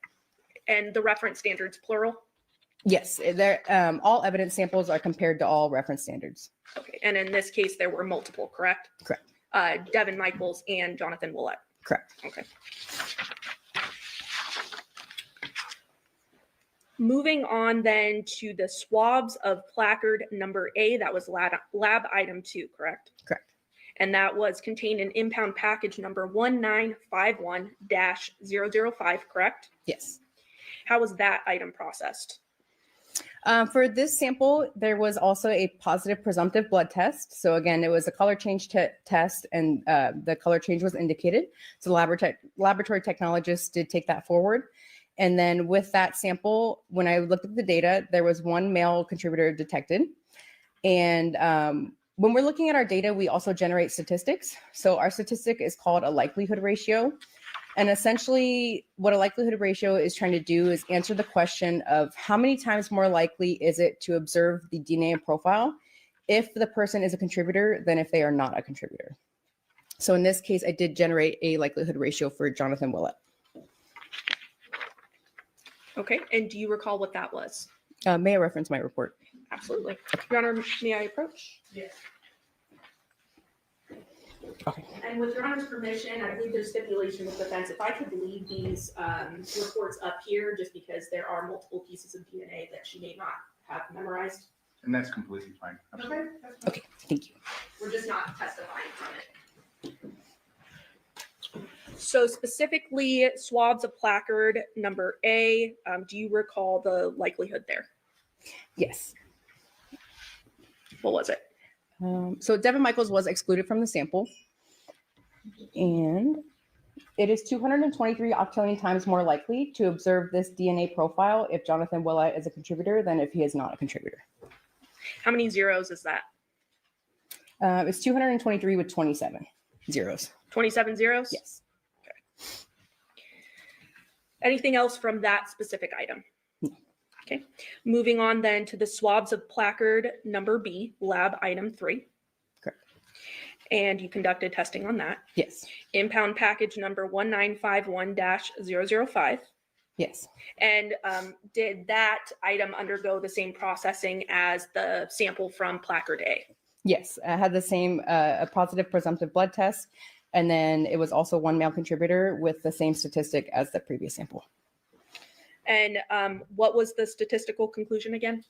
And the reference standards, plural? Yes, all evidence samples are compared to all reference standards. Okay. And in this case, there were multiple, correct? Correct. Devyn Michaels and Jonathan Willett. Correct. Okay. Moving on then to the swabs of placard number A, that was lab item 2, correct? Correct. And that was contained in impound package number 1951-005, correct? Yes. How was that item processed? For this sample, there was also a positive presumptive blood test. So again, it was a color change test and the color change was indicated. So the laboratory technologists did take that forward. And then with that sample, when I looked at the data, there was one male contributor detected. And when we're looking at our data, we also generate statistics. So our statistic is called a likelihood ratio. And essentially what a likelihood ratio is trying to do is answer the question of how many times more likely is it to observe the DNA profile if the person is a contributor than if they are not a contributor. So in this case, I did generate a likelihood ratio for Jonathan Willett. Okay, and do you recall what that was? May I reference my report? Absolutely. Your Honor, may I approach? Yes. Okay. And with Your Honor's permission, I believe there's stipulation with defense. If I could leave these reports up here, just because there are multiple pieces of DNA that she may not have memorized. And that's completely fine. Okay. Okay, thank you. We're just not testifying from it. So specifically, swabs of placard number A, do you recall the likelihood there? Yes. What was it? So Devyn Michaels was excluded from the sample. And it is 223 octillion times more likely to observe this DNA profile if Jonathan Willett is a contributor than if he is not a contributor. How many zeros is that? It's 223 with 27 zeros. 27 zeros? Yes. Anything else from that specific item? No. Okay. Moving on then to the swabs of placard number B, lab item 3. Correct. And you conducted testing on that. Yes. Impound package number 1951-005. Yes. And did that item undergo the same processing as the sample from placard A? Yes. I had the same a positive presumptive blood test. And then it was also one male contributor with the same statistic as the previous sample. And what was the statistical conclusion again?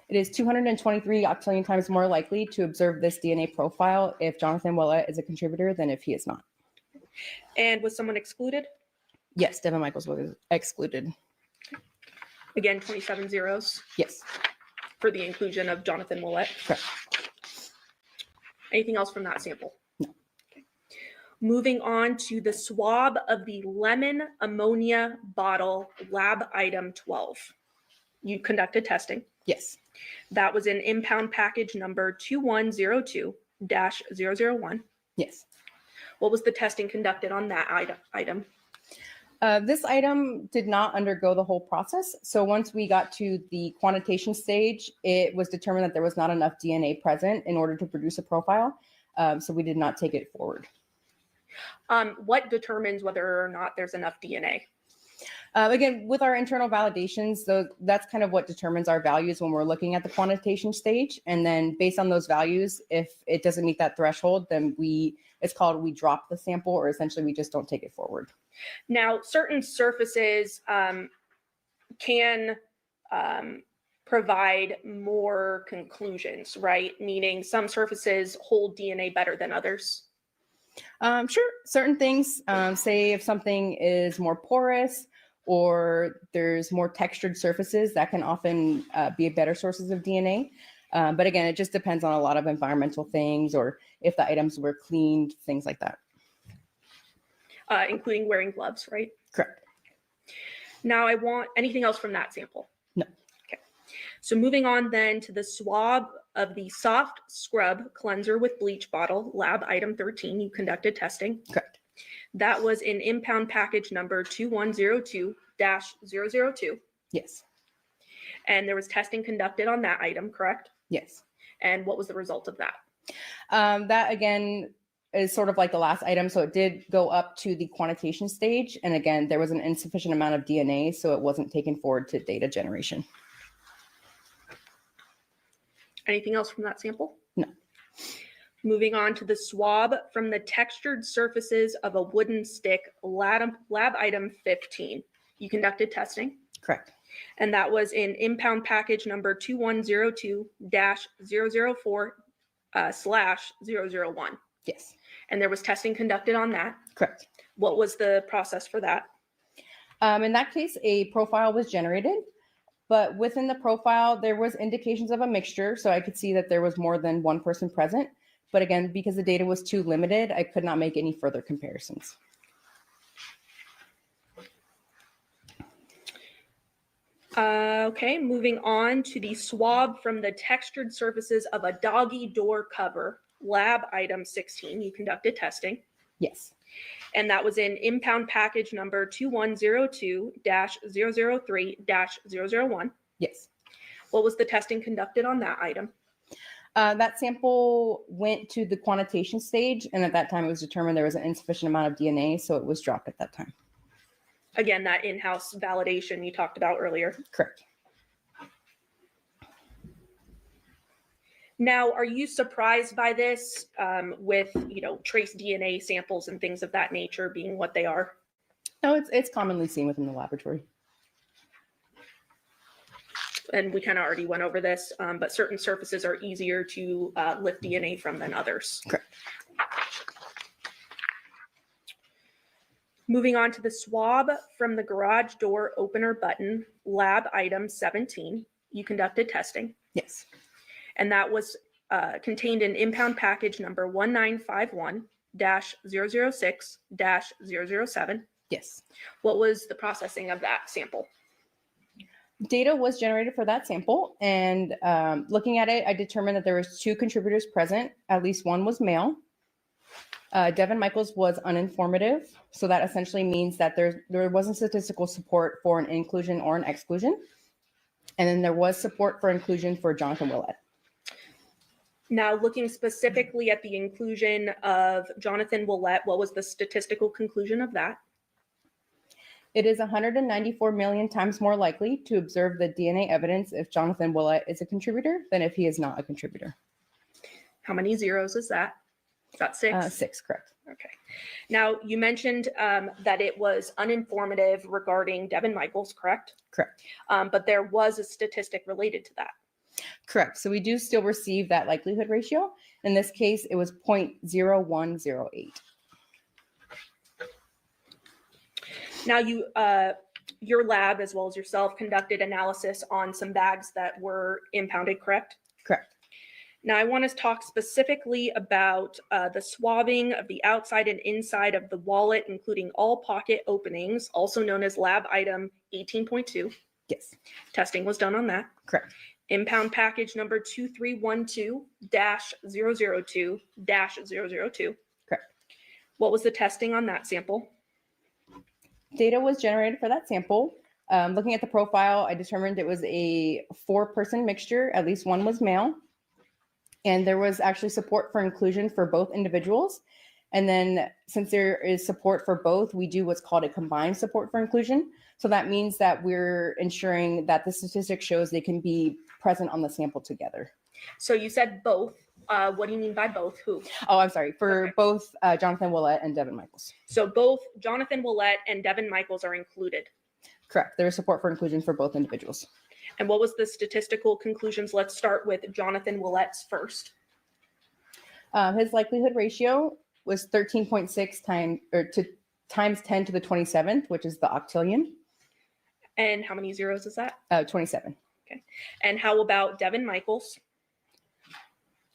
It is 223 octillion times more likely to observe this DNA profile if Jonathan Willett is a contributor than if he is not. And was someone excluded? Yes, Devyn Michaels was excluded. Again, 27 zeros Yes. for the inclusion of Jonathan Willett. Correct. Anything else from that sample? No. Okay. Moving on to the swab of the lemon ammonia bottle lab item 12. You conducted testing. Yes. That was in impound package number 2102-001. Yes. What was the testing conducted on that item? This item did not undergo the whole process. So once we got to the quantitation stage, it was determined that there was not enough DNA present in order to produce a profile. So we did not take it forward. What determines whether or not there's enough DNA? Again, with our internal validations, that's kind of what determines our values when we're looking at the quantitation stage. And then based on those values, if it doesn't meet that threshold, then it's called we drop the sample, or essentially we just don't take it forward. Now, certain surfaces can provide more conclusions, right? Meaning some surfaces hold DNA better than others. Sure. Certain things, say if something is more porous or there's more textured surfaces, that can often be better sources of DNA. But again, it just depends on a lot of environmental things or if the items were cleaned, things like that. Including wearing gloves, right? Correct. Now I want anything else from that sample? No. Okay. So moving on then to the swab of the soft scrub cleanser with bleach bottle, lab item 13, you conducted testing. Correct. That was in impound package number 2102-002. Yes. And there was testing conducted on that item, correct? Yes. And what was the result of that? That again is sort of like the last item. So it did go up to the quantitation stage. And again, there was an insufficient amount of DNA, so it wasn't taken forward to data generation. Anything else from that sample? No. Moving on to the swab from the textured surfaces of a wooden stick, lab item 15. You conducted testing. Correct. And that was in impound package number 2102-004/001. Yes. And there was testing conducted on that. Correct. What was the process for that? In that case, a profile was generated, but within the profile, there was indications of a mixture. So I could see that there was more than one person present. But again, because the data was too limited, I could not make any further comparisons. Okay, moving on to the swab from the textured surfaces of a doggy door cover, lab item 16. You conducted testing. Yes. And that was in impound package number 2102-003-001. Yes. What was the testing conducted on that item? That sample went to the quantitation stage, and at that time it was determined there was an insufficient amount of DNA, so it was dropped at that time. Again, that in-house validation you talked about earlier. Correct. Now, are you surprised by this with, trace DNA samples and things of that nature being what they are? No, it's commonly seen within the laboratory. And we kind of already went over this, but certain surfaces are easier to lift DNA from than others. Correct. Moving on to the swab from the garage door opener button, lab item 17. You conducted testing. Yes. And that was contained in impound package number 1951-006-007. Yes. What was the processing of that sample? Data was generated for that sample, and looking at it, I determined that there was 2 contributors present. At least one was male. Devyn Michaels was uninformative, so that essentially means that there wasn't statistical support for an inclusion or an exclusion. And then there was support for inclusion for Jonathan Willett. Now, looking specifically at the inclusion of Jonathan Willett, what was the statistical conclusion of that? It is 194 million times more likely to observe the DNA evidence if Jonathan Willett is a contributor than if he is not a contributor. How many zeros is that? Is that 6? 6, correct. Okay. Now, you mentioned that it was uninformative regarding Devyn Michaels, correct? Correct. But there was a statistic related to that. Correct. So we do still receive that likelihood ratio. In this case, it was 0.0108. Now, your lab, as well as yourself, conducted analysis on some bags that were impounded, correct? Correct. Now, I want to talk specifically about the swabbing of the outside and inside of the wallet, including all pocket openings, also known as lab item 18.2. Yes. Testing was done on that. Correct. Impound package number 2312-002-002. Correct. What was the testing on that sample? Data was generated for that sample. Looking at the profile, I determined it was a 4-person mixture. At least one was male. And there was actually support for inclusion for both individuals. And then since there is support for both, we do what's called a combined support for inclusion. So that means that we're ensuring that the statistic shows they can be present on the sample together. So you said both. What do you mean by both? Who? Oh, I'm sorry. For Okay. both Jonathan Willett and Devyn Michaels. So both Jonathan Willett and Devyn Michaels are included. Correct. There is support for inclusion for both individuals. And what was the statistical conclusions? Let's start with Jonathan Willett's first. His likelihood ratio was 13.6 times 10 to the 27th, which is the octillion. And how many zeros is that? 27. And how about Devyn Michaels?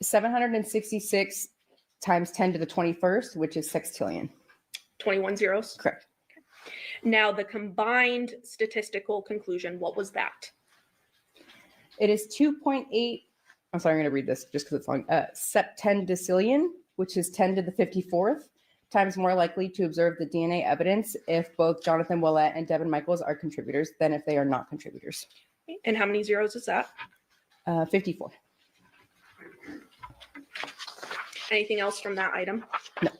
766 times 10 to the 21st, which is sextillion. 21 zeros. Correct. Now the combined statistical conclusion, what was that? It is 2.8. I'm sorry, I'm going to read this just because it's long. Septendecillion, which is 10 to the 54th, times more likely to observe the DNA evidence if both Jonathan Willett and Devyn Michaels are contributors than if they are not contributors. And how many zeros is that? 54. Anything else from that item? No.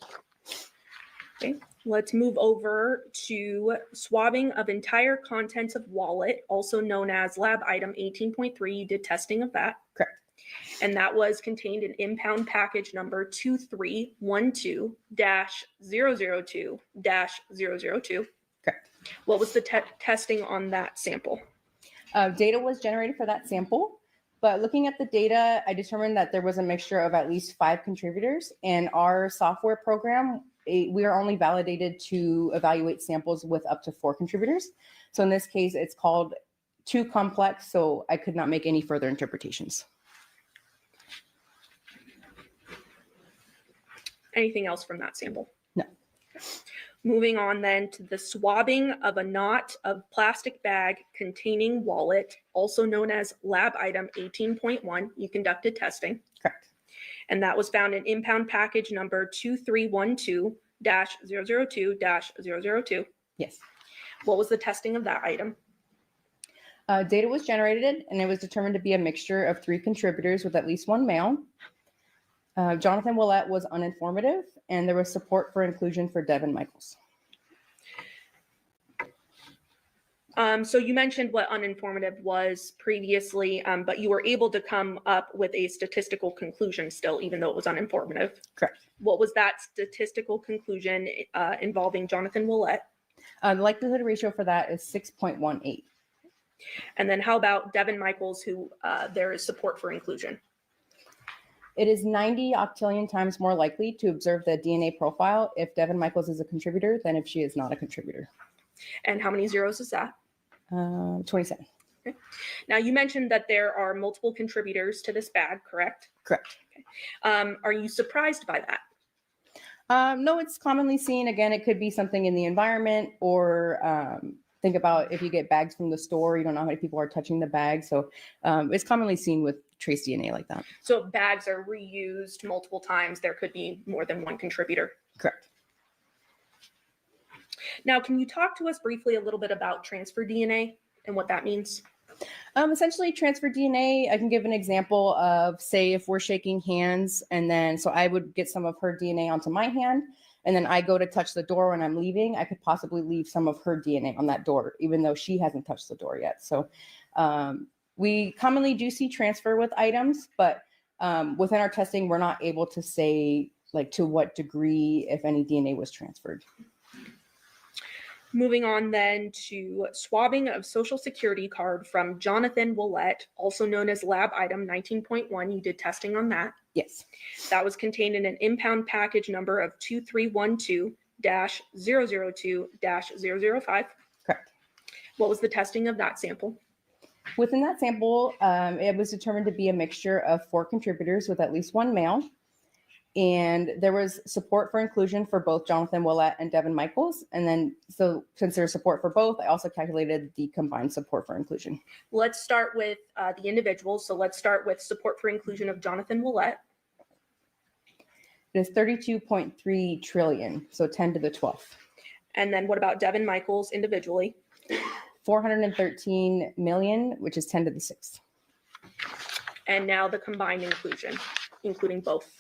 Okay, let's move over to swabbing of entire contents of wallet, also known as lab item 18.3. You did testing of that. Correct. And that was contained in impound package number 2312-002-002. Correct. What was the testing on that sample? Data was generated for that sample, but looking at the data, I determined that there was a mixture of at least 5 contributors. And our software program, we are only validated to evaluate samples with up to 4 contributors. So in this case, it's called too complex, so I could not make any further interpretations. Anything else from that sample? No. Moving on then to the swabbing of a knot of plastic bag containing wallet, also known as lab item 18.1. You conducted testing. Correct. And that was found in impound package number 2312-002-002. Yes. What was the testing of that item? Data was generated, and it was determined to be a mixture of 3 contributors with at least 1 male. Jonathan Willett was uninformative, and there was support for inclusion for Devyn Michaels. So you mentioned what uninformative was previously, but you were able to come up with a statistical conclusion still, even though it was uninformative. Correct. What was that statistical conclusion involving Jonathan Willett? The likelihood ratio for that is 6.18. And then how about Devyn Michaels, who there is support for inclusion? It is 90 octillion times more likely to observe the DNA profile if Devyn Michaels is a contributor than if she is not a contributor. And how many zeros is that? 27. Okay. Now you mentioned that there are multiple contributors to this bag, correct? Correct. Okay. Are you surprised by that? No, it's commonly seen. Again, it could be something in the environment, or think about if you get bags from the store, you don't know how many people are touching the bag. So it's commonly seen with trace DNA like that. So if bags are reused multiple times, there could be more than one contributor. Correct. Now, can you talk to us briefly a little bit about transfer DNA and what that means? Essentially, transfer DNA, I can give an example of, say, if we're shaking hands, and then so I would get some of her DNA onto my hand, and then I go to touch the door when I'm leaving, I could possibly leave some of her DNA on that door, even though she hasn't touched the door yet. So we commonly do see transfer with items, but within our testing, we're not able to say like to what degree, if any, DNA was transferred. Moving on then to swabbing of social security card from Jonathan Willett, also known as lab item 19.1. You did testing on that. Yes. That was contained in an impound package number of 2312-002-005. Correct. What was the testing of that sample? Within that sample, it was determined to be a mixture of 4 contributors with at least 1 male. And there was support for inclusion for both Jonathan Willett and Devyn Michaels. And then, so since there's support for both, I also calculated the combined support for inclusion. Let's start with the individuals. So let's start with support for inclusion of Jonathan Willett. It is 32.3 trillion, so 10 to the 12th. And then what about Devyn Michaels individually? 413 million, which is 10 to the 6th. And now the combined inclusion, including both.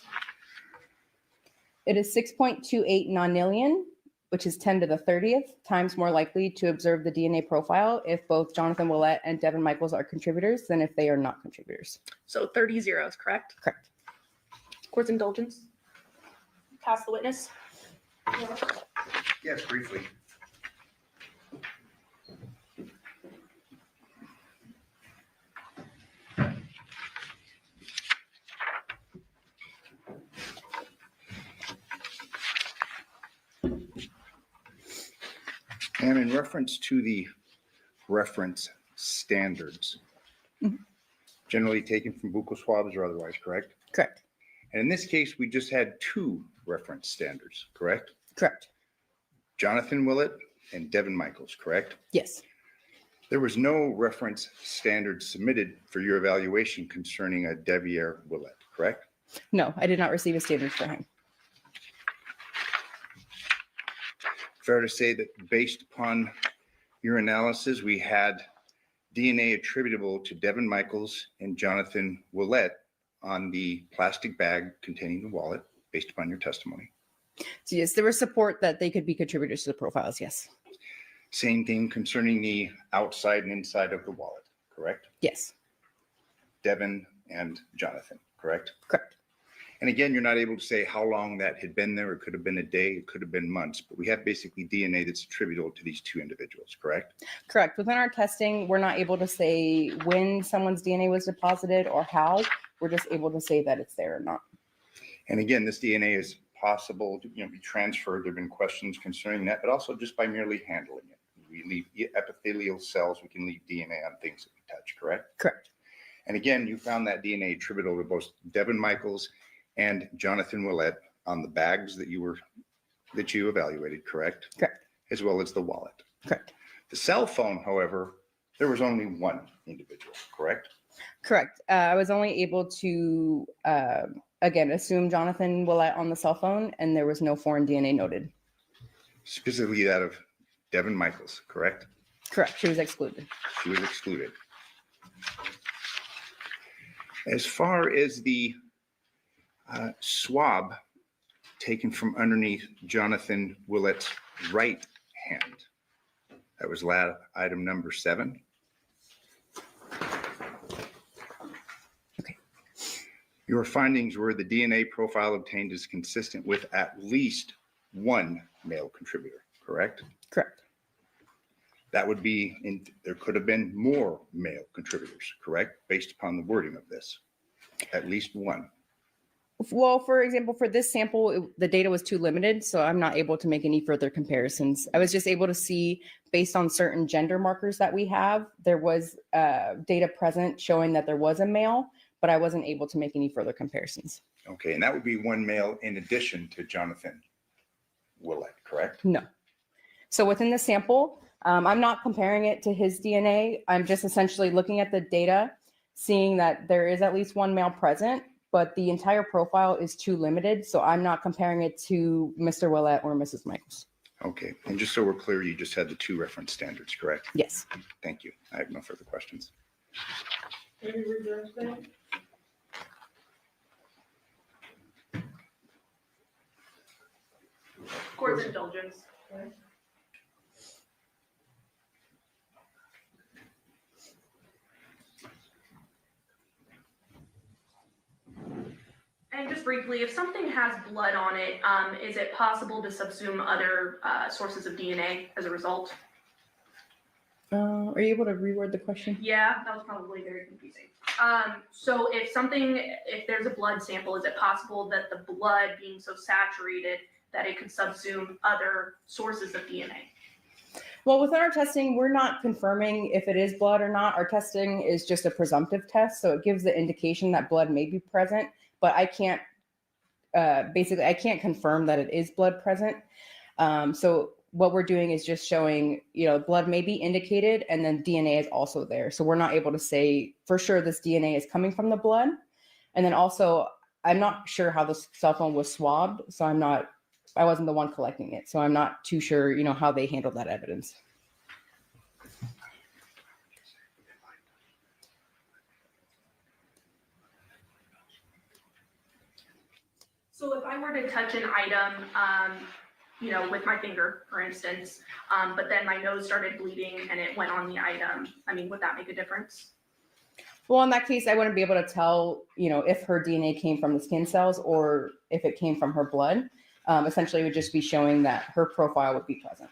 It is 6.28 nonillion, which is 10 to the 30th, times more likely to observe the DNA profile if both Jonathan Willett and Devyn Michaels are contributors than if they are not contributors. So 30 zeros, correct? Correct. Court's indulgence. Pass the witness. Yes, briefly. Pam, in reference to the reference standards, generally taken from buccal swabs or otherwise, correct? Correct. And in this case, we just had 2 reference standards, correct? Correct. Jonathan Willett and Devyn Michaels, correct? Yes. There was no reference standard submitted for your evaluation concerning a Devier Willett, correct? No, I did not receive a standard for him. Fair to say that based upon your analysis, we had DNA attributable to Devyn Michaels and Jonathan Willett on the plastic bag containing the wallet, based upon your testimony. So yes, there was support that they could be contributors to the profiles. Yes. Same thing concerning the outside and inside of the wallet, correct? Yes. Devyn and Jonathan, correct? Correct. And again, you're not able to say how long that had been there. It could have been a day, it could have been months, but we have basically DNA that's attributable to these 2 individuals, correct? Correct. Within our testing, we're not able to say when someone's DNA was deposited or how. We're just able to say that it's there or not. And again, this DNA is possible to be transferred. There have been questions concerning that, but also just by merely handling it. We leave epithelial cells, we can leave DNA on things that we touch, correct? Correct. And again, you found that DNA attributable to both Devyn Michaels and Jonathan Willett on the bags that you evaluated, correct? Correct. As well as the wallet. Correct. The cell phone, however, there was only 1 individual, correct? Correct. I was only able to, again, assume Jonathan Willett on the cell phone, and there was no foreign DNA noted. Specifically that of Devyn Michaels, correct? Correct. She was excluded. She was excluded. As far as the swab taken from underneath Jonathan Willett's right hand, that was lab item number 7. Okay. Your findings were the DNA profile obtained is consistent with at least 1 male contributor, correct? Correct. That would be, there could have been more male contributors, correct? Based upon the wording of this, at least 1. Well, for example, for this sample, the data was too limited, so I'm not able to make any further comparisons. I was just able to see, based on certain gender markers that we have, there was data present showing that there was a male, but I wasn't able to make any further comparisons. Okay, and that would be 1 male in addition to Jonathan Willett, correct? No. So within the sample, I'm not comparing it to his DNA. I'm just essentially looking at the data, seeing that there is at least 1 male present, but the entire profile is too limited. So I'm not comparing it to Mr. Willett or Mrs. Michaels. Okay, and just so we're clear, you just had the 2 reference standards, correct? Yes. Thank you. I have no further questions. Any reserves there? Court's indulgence. And just briefly, if something has blood on it, is it possible to subsume other sources of DNA as a result? Are you able to reword the question? Yeah, that was probably very confusing. So if there's a blood sample, is it possible that the blood being so saturated that it could subsume other sources of DNA? Well, within our testing, we're not confirming if it is blood or not. Our testing is just a presumptive test, so it gives the indication that blood may be present, but I can't, I can't confirm that it is blood present. So what we're doing is just showing, blood may be indicated and then DNA is also there. So we're not able to say for sure this DNA is coming from the blood. And then also, I'm not sure how the cell phone was swabbed, so I wasn't the one collecting it. So I'm not too sure, how they handled that evidence. So if I were to touch an item, with my finger, for instance, but then my nose started bleeding and it went on the item, would that make a difference? Well, in that case, I wouldn't be able to tell, if her DNA came from the skin cells or if it came from her blood. Essentially, it would just be showing that her profile would be present.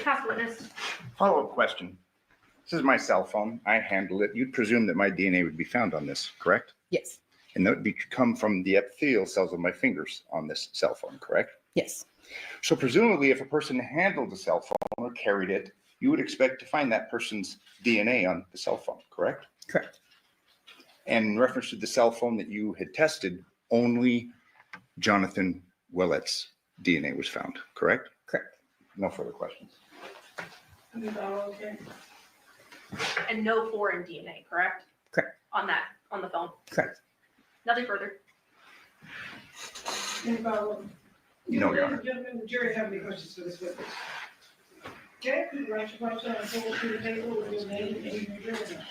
Past witness. Follow-up question. This is my cell phone. I handle it. You'd presume that my DNA would be found on this, correct? Yes. And that would come from the epithelial cells of my fingers on this cell phone, correct? Yes. So presumably, if a person handled a cell phone or carried it, you would expect to find that person's DNA on the cell phone, correct? Correct. And in reference to the cell phone that you had tested, only Jonathan Willett's DNA was found, correct? Correct. No further questions. Okay. And no foreign DNA, correct? Correct. On the phone. Correct. Nothing further. Any follow-up? No, Your Ladies Honor. and gentlemen, the jury have any questions for this witness? Okay, you write your question and forward to the table with your name and your jury number.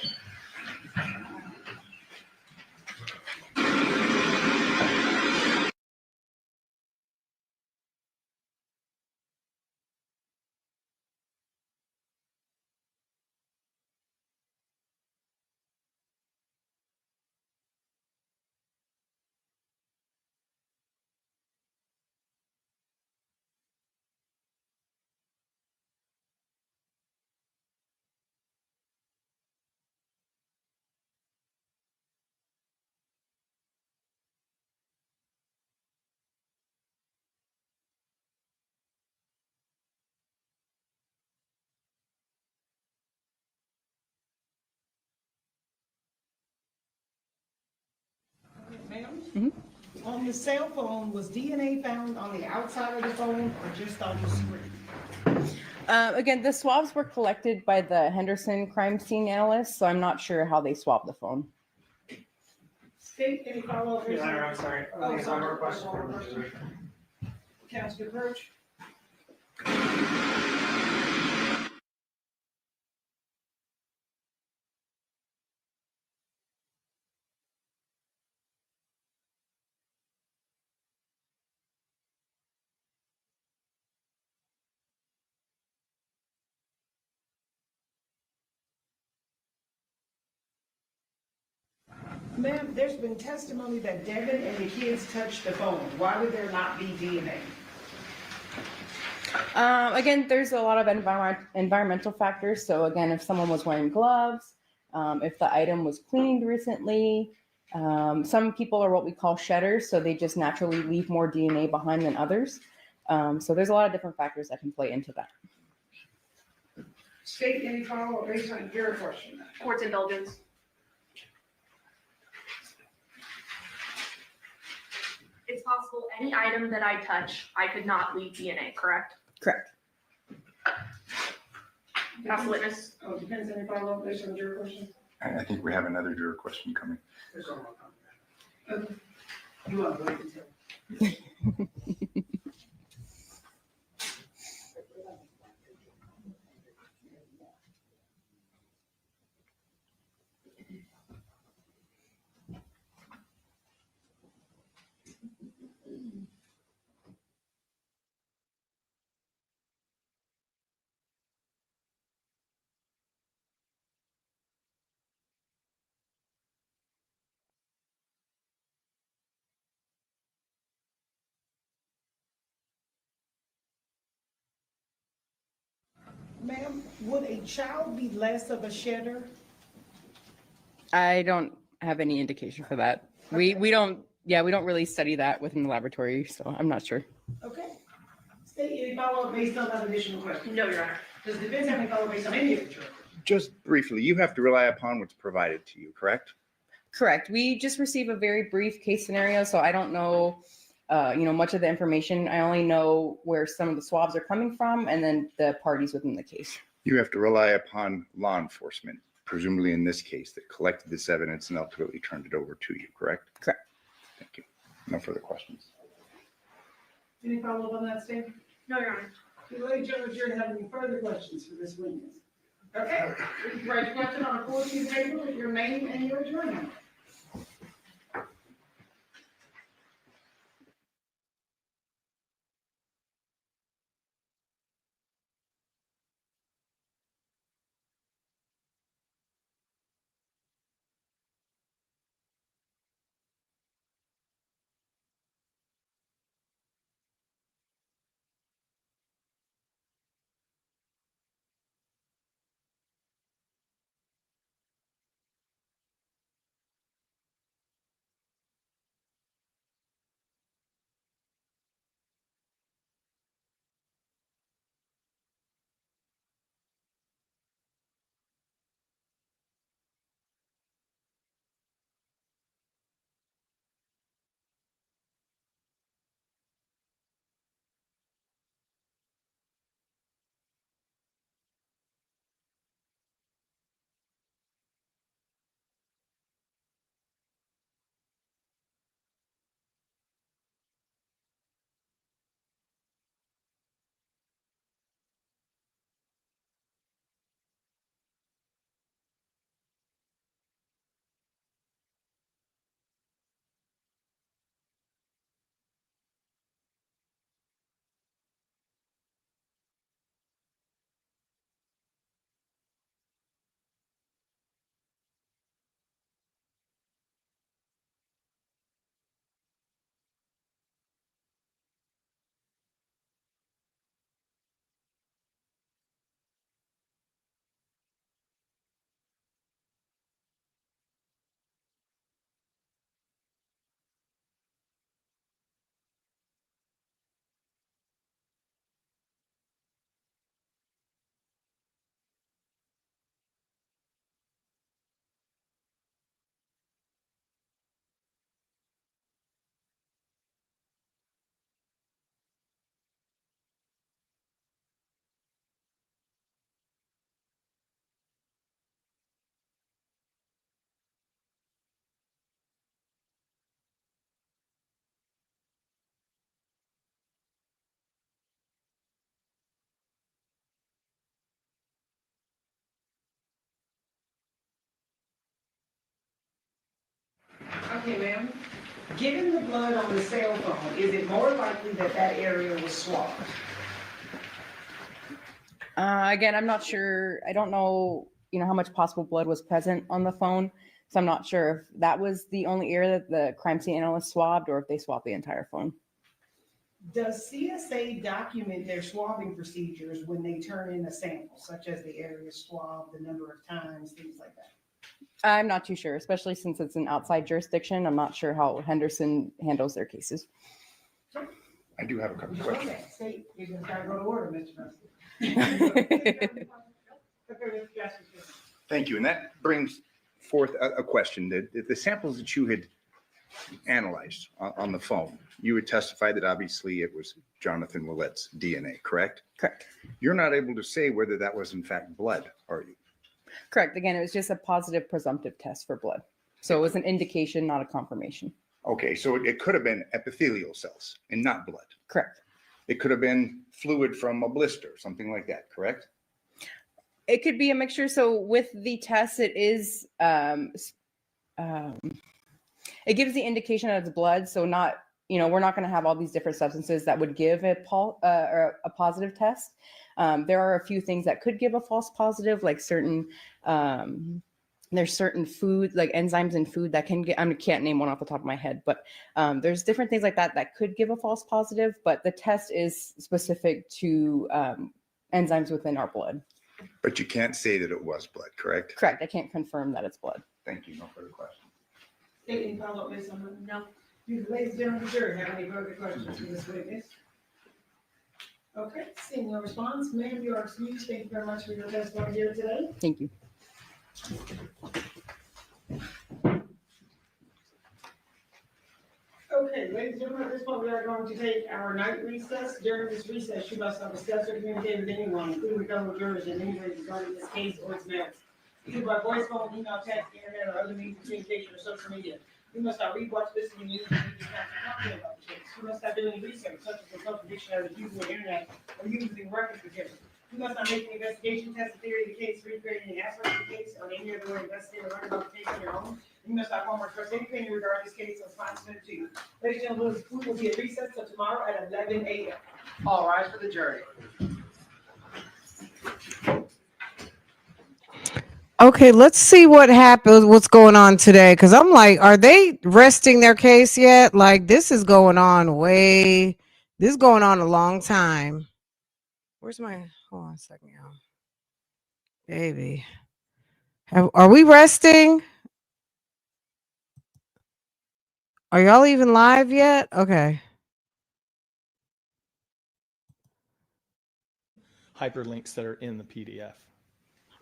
Ma'am? On the cell phone, was DNA found on the outside of the phone or just on the screen? Again, the swabs were collected by the Henderson crime scene analyst, so I'm not sure how they swabbed the phone. State, any follow-up? Your Honor, I'm sorry. Oh, One sorry. more question from the jury. Counsel Approach. Ma'am, there's been testimony that Devyn and the kids touched the phone. Why would there not be DNA? Again, there's a lot of environmental factors. So again, if someone was wearing gloves, if the item was cleaned recently, some people are what we call shedders, so they just naturally leave more DNA behind than others. So there's a lot of different factors that can play into that. State, any follow-up based on your question? Court's indulgence. It's possible any item that I touch, I could not leave DNA, correct? Correct. Ask the witness. Oh, depends, any follow-up based on your question? I think we have another juror question coming. Okay. You want to wait until? Ma'am, would a child be less of a shedder? I don't have any indication for that. We don't really study that within the laboratory, so I'm not sure. Okay. State, any follow-up based on that additional question? No, Your Honor. Does the defense have any follow-up based on any of the charges? Just briefly, you have to rely upon what's provided to you, correct? Correct. We just receive a very brief case scenario, so I don't know, much of the information. I only know where some of the swabs are coming from, and then the parties within the case. You have to rely upon law enforcement, presumably in this case, that collected this evidence and ultimately turned it over to you, correct? Correct. Thank you. No further questions. Any follow-up on that, State? No, Your Honor. Do ladies and gentlemen, have any further questions for this witness? Okay, write your question on a 4-sheet paper with your name and your jury number. Okay, ma'am. Given the blood on the cell phone, is it more likely that that area was swabbed? Again, I'm not sure. I don't know, how much possible blood was present on the phone. So I'm not sure if that was the only area that the crime scene analyst swabbed or if they swabbed the entire phone. Does CSA document their swabbing procedures when they turn in a sample, such as the area swabbed, the number of times, things like that? I'm not too sure, especially since it's an outside jurisdiction. I'm not sure how Henderson handles their cases. I do have a couple questions. Okay, state, you just gotta go to order, Mr. President. Thank you. And that brings forth a question. The samples that you had analyzed on the phone, you would testify that obviously it was Jonathan Willette's DNA, correct? Correct. You're not able to say whether that was in fact blood, are you? Correct. Again, it was just a positive presumptive test for blood. So it was an indication, not a confirmation. Okay, so it could have been epithelial cells and not blood. Correct. It could have been fluid from a blister, something like that, correct? It could be a mixture. So with the test, it is, it gives the indication that it's blood. So not, we're not going to have all these different substances that would give a positive test. There are a few things that could give a false positive, like certain, there's certain food, like enzymes in food that can get, I can't name one off the top of my head, but there's different things like that that could give a false positive, but the test is specific to enzymes within our blood. But you can't say that it was blood, correct? Correct. I can't confirm that it's blood. Thank you. No further questions. Any follow-up, Ms. Summer? No. Do the ladies and gentlemen of the jury have any further questions for this witness? Okay, seeing no response, ma'am, you are excused. Thank you very much for your testimony here today. Thank you. Okay, ladies and gentlemen, at this point, we are going to take our night recess. During this recess, you must not discuss or communicate with anyone, including the fellow jurors, in any way regarding this case or its merits, either by voice, phone, email, text, internet, or other means of communication or social media. You must not read, watch, listen to news, and read content about the case. You must not do any research, such as consulting dictionaries, using the internet, or using reference materials. You must not make an investigation, test the theory of the case, recreate any aspect of the case, or any other way investigate or learn about the case on your own. You must not form or express any opinion regarding this case unless it's submitted to you. Ladies and gentlemen, we will be at recess until tomorrow at 11 a.m. All rise for the jury. Okay, let's see what happens, what's going on today. Because I'm like, are they resting their case yet? Like, this is going on this is going on a long time. Where's my, hold on a second, y'all. Baby. Are we resting? Are y'all even live yet? Okay. Hyperlinks that are in the PDF.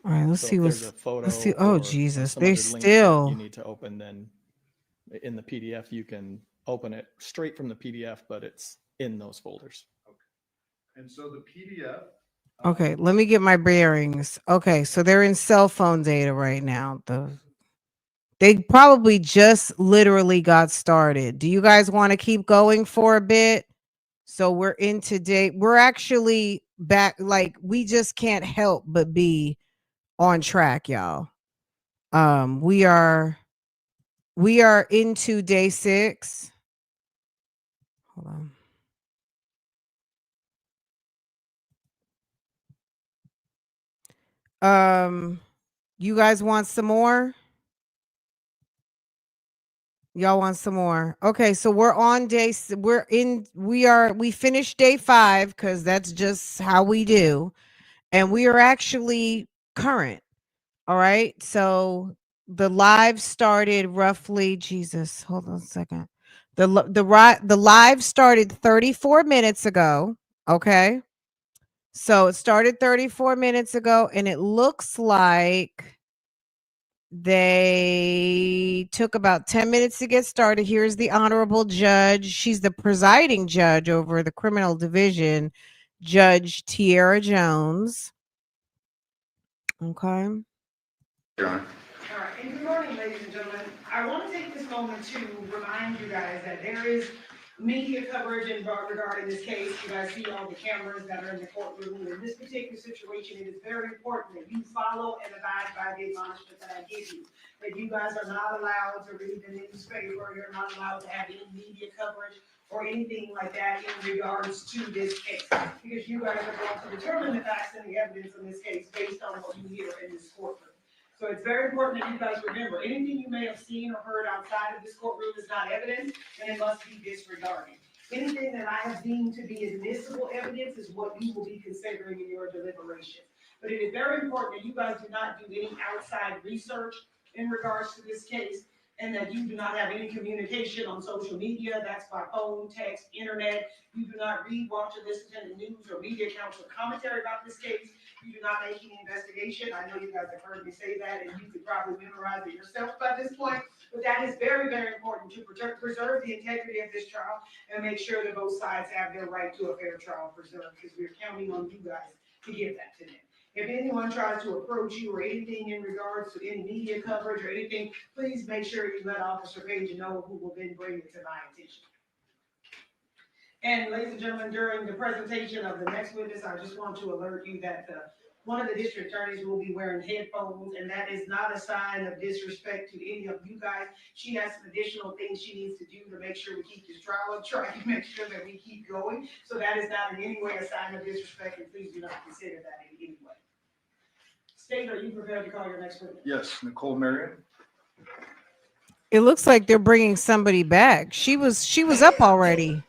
All right, let's So see if what's, there's a photo. let's see. Oh, or Jesus. some They other link that still. you need to open, then in the PDF you can open it straight from the PDF, but it's in those folders. And so the PDF. Okay, let me get my bearings. Okay, so they're in cell phone data right now. They probably just literally got started. Do you guys want to keep going for a bit? So we're in today. We're actually back. Like, we just can't help but be on track, y'all. We are into day 6. Hold on. You guys want some more? Y'all want some more? Okay, so we're on we finished day 5 because that's just how we do. And we are actually current. All right. So the live started roughly, Jesus, hold on a second. The live started 34 minutes ago. Okay. So it started 34 minutes ago, and it looks like they took about 10 minutes to get started. Here's the honorable judge. She's the presiding judge over the criminal division, Judge Tierra Jones. Okay. All right, and good morning, ladies and gentlemen. I want to take this moment to remind you guys that there is media coverage regarding this case. You guys see all the cameras that are in the courtroom. In this particular situation, it is very important that you follow and abide by the admonishment that I give you. That you guys are not allowed to read the newspaper, you're not allowed to have any media coverage or anything like that in regards to this case. Because you guys are going to determine the facts and the evidence in this case based on what you hear in this courtroom. So it's very important that you guys remember, anything you may have seen or heard outside of this courtroom is not evidence, and it must be disregarded. Anything that I have deemed to be admissible evidence is what you will be considering in your deliberation. But it is very important that you guys do not do any outside research in regards to this case, and that you do not have any communication on social media, that's by phone, text, internet. You do not read, watch, or listen to the news or media accounts or commentary about this case. You do not make any investigation. I know you guys have heard me say that, and you could probably memorize it yourself by this point, but that is very, very important to preserve the integrity of this trial and make sure that both sides have their right to a fair trial preserved, because we're counting on you guys to give that to them. If anyone tries to approach you or anything in regards to any media coverage or anything, please make sure you let Officer Page know, who will then bring it to my attention. And ladies and gentlemen, during the presentation of the next witness, I just want to alert you that one of the district attorneys will be wearing headphones, and that is not a sign of disrespect to any of you guys. She has some additional things she needs to do to make sure we keep this trial on track and make sure that we keep going. So that is not in any way a sign of disrespect, and please do not consider that in any way. State, are you prepared to call your next witness? Yes, Nicole Marion. It looks like they're bringing somebody back. She was up already.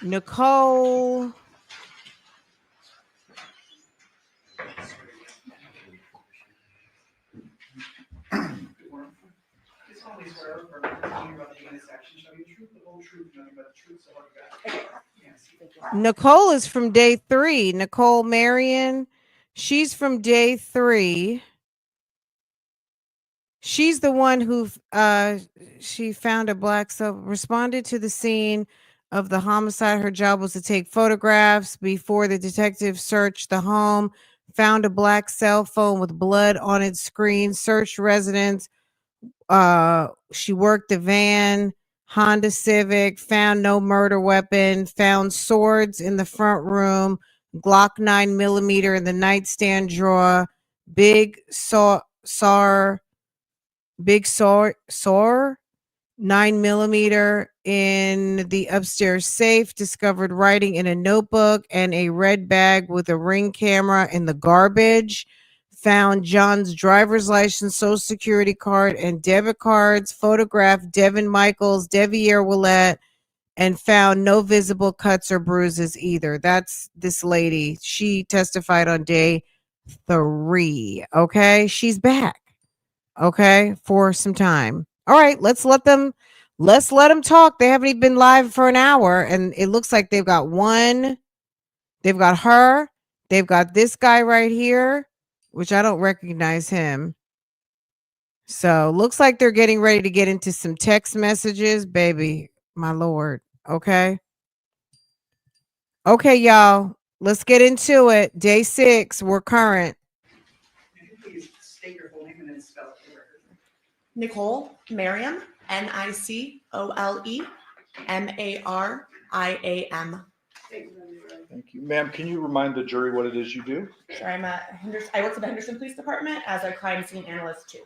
Nicole. This one is where we're talking about the intersection. Show you the truth, the whole truth, nothing but the truth. So what you got? Yes. Nicole is from day 3. Nicole Marion. She's from day 3. She's the one who she found a black cell, responded to the scene of the homicide. Her job was to take photographs before the detective searched the home, found a black cell phone with blood on its screen, searched residence. She worked the van, Honda Civic, found no murder weapon, found swords in the front room, Glock 9mm in the nightstand drawer, big saw 9mm in the upstairs safe, discovered writing in a notebook and a red bag with a Ring camera in the garbage, found John's driver's license, social security card, and debit cards, photographed Devyn Michaels, Devier Willette, and found no visible cuts or bruises either. That's this lady. She testified on day 3. Okay, she's back. Okay, for some time. All right, let's let them talk. They haven't even been live for an hour, and it looks like they've got one. They've got her. They've got this guy right here, which I don't recognize him. So looks like they're getting ready to get into some text messages, baby. My Lord. Okay. Okay, y'all. Let's get into it. Day 6. We're current. Please state your full name and then spell it for the record. Nicole Mariam, NicoleMariam. Thank you. Ma'am, can you remind the jury what it is you do? Sure, I work for the Henderson Police Department as a crime scene analyst too.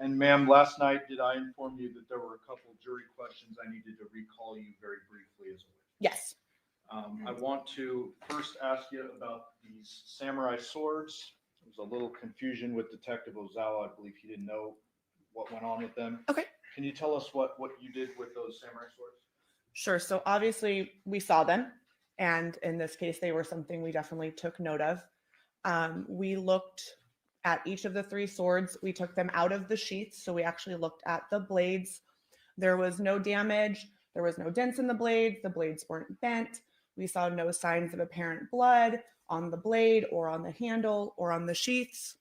And ma'am, last night, did I inform you that there were a couple jury questions I needed to recall you very briefly as well? Yes. I want to first ask you about these samurai swords. There was a little confusion with Detective Ozawa. I believe he didn't know what went on with them. Okay. Can you tell us what you did with those samurai swords? Sure. So obviously we saw them, and in this case, they were something we definitely took note of. We looked at each of the 3 swords. We took them out of the sheaths, so we actually looked at the blades. There was no damage. There was no dents in the blades. The blades weren't bent. We saw no signs of apparent blood on the blade or on the handle or on the sheaths.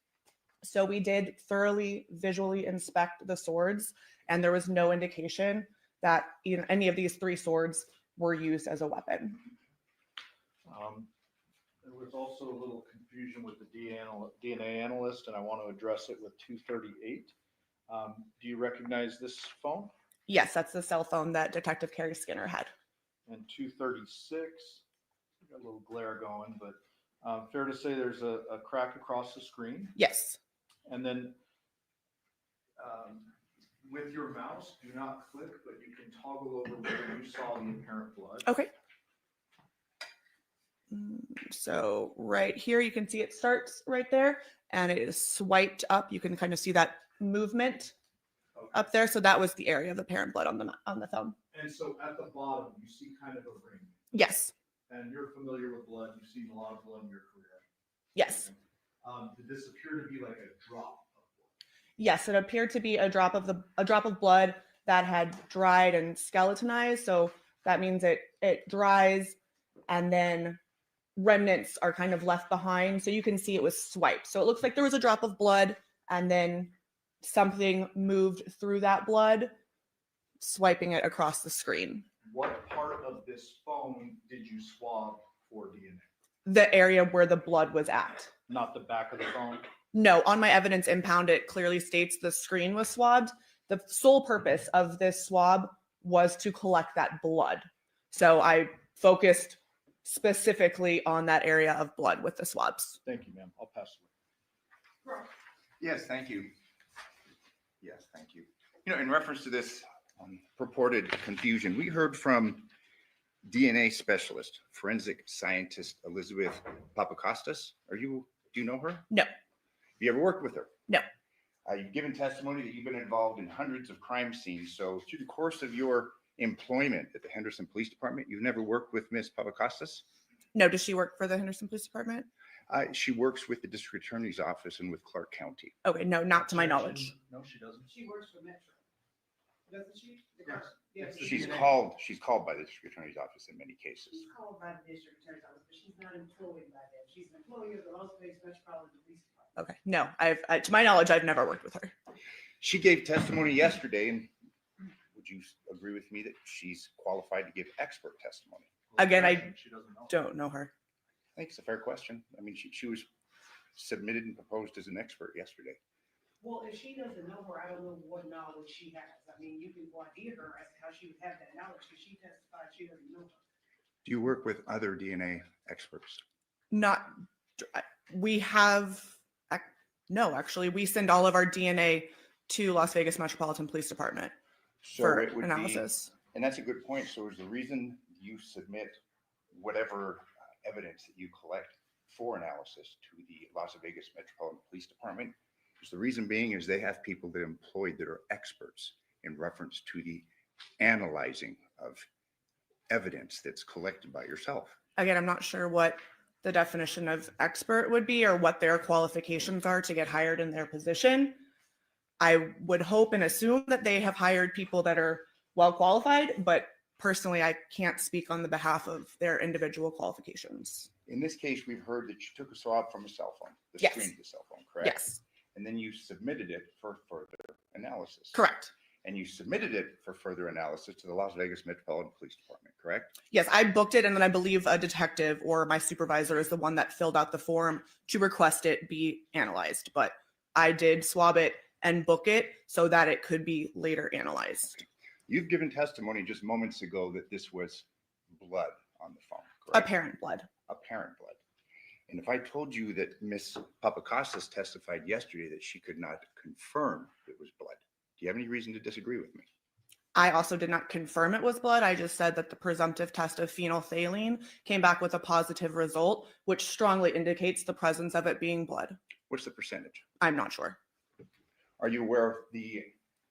So we did thoroughly visually inspect the swords, and there was no indication that any of these 3 swords were used as a weapon. There was also a little confusion with the DNA analyst, and I want to address it with 238. Do you recognize this phone? Yes, that's the cell phone that Detective Carrie Skinner had. And 236, got a little glare going, but fair to say there's a crack across the screen. Yes. And then with your mouse, do not click, but you can toggle over where you saw the apparent blood. Okay. So right here, you can see it starts right there and it is swiped up. You can kind of see that movement up there. So that was the area of apparent blood on the thumb. And so at the bottom, you see kind of a ring. Yes. And you're familiar with blood. You've seen a lot of blood in your career. Yes. Did this appear to be like a drop? Yes, it appeared to be a drop of blood that had dried and skeletonized. So that means it dries and then remnants are kind of left behind. So you can see it was swiped. So it looks like there was a drop of blood and then something moved through that blood, swiping it across the screen. What part of this phone did you swab for DNA? The area where the blood was at. Not the back of the phone? No, on my evidence impound, it clearly states the screen was swabbed. The sole purpose of this swab was to collect that blood. So I focused specifically on that area of blood with the swabs. Thank you, ma'am. I'll pass it. Yes, thank you. Yes, thank you. You know, in reference to this purported confusion, we heard from DNA specialist, forensic scientist Elizabeth Papakostas. Do you know her? No. Have you ever worked with her? No. You've given testimony that you've been involved in hundreds of crime scenes. So through the course of your employment at the Henderson Police Department, you've never worked with Ms. Papakostas? No, does she work for the Henderson Police Department? She works with the District Attorney's Office and with Clark County. Okay, no, not to my knowledge. No, she doesn't. She works for Metro. Doesn't she? Yes. She's called by the District Attorney's Office in many cases. She's called by the district attorney's office, but she's not employed by them. She's an employee of the Las Vegas Metropolitan Police Department. Okay, no, to my knowledge, I've never worked with her. She gave testimony yesterday, and would you agree with me that she's qualified to give expert testimony? Again, I She doesn't know. don't know her. I think it's a fair question. I mean, she was submitted and proposed as an expert yesterday. Well, if she doesn't know her, I don't know what knowledge she has. I mean, you can idea her as to how she would have that knowledge because she testified she doesn't know her. Do you work with other DNA experts? We have, no, actually, we send all of our DNA to Las Vegas Metropolitan Police Department for it would analysis. And that's a good point. So is the reason you submit whatever evidence that you collect for analysis to the Las Vegas Metropolitan Police Department, is the reason being is they have people that are employed that are experts in reference to the analyzing of evidence that's collected by yourself. Again, I'm not sure what the definition of expert would be or what their qualifications are to get hired in their position. I would hope and assume that they have hired people that are well qualified, but personally, I can't speak on the behalf of their individual qualifications. In this case, we've heard that you took a swab from a cell phone, the Yes. screen of the cell phone, correct? Yes, And then you submitted it for further analysis. correct. And you submitted it for further analysis to the Las Vegas Metropolitan Police Department, correct? Yes, I booked it, and then I believe a detective or my supervisor is the one that filled out the form to request it be analyzed. But I did swab it and book it so that it could be later analyzed. You've given testimony just moments ago that this was blood on the phone, correct? Apparent blood. Apparent blood. And if I told you that Ms. Papakostas testified yesterday that she could not confirm it was blood, do you have any reason to disagree with me? I also did not confirm it was blood. I just said that the presumptive test of phenolphthalein came back with a positive result, which strongly indicates the presence of it being blood. What's the percentage? I'm not sure. Are you aware of the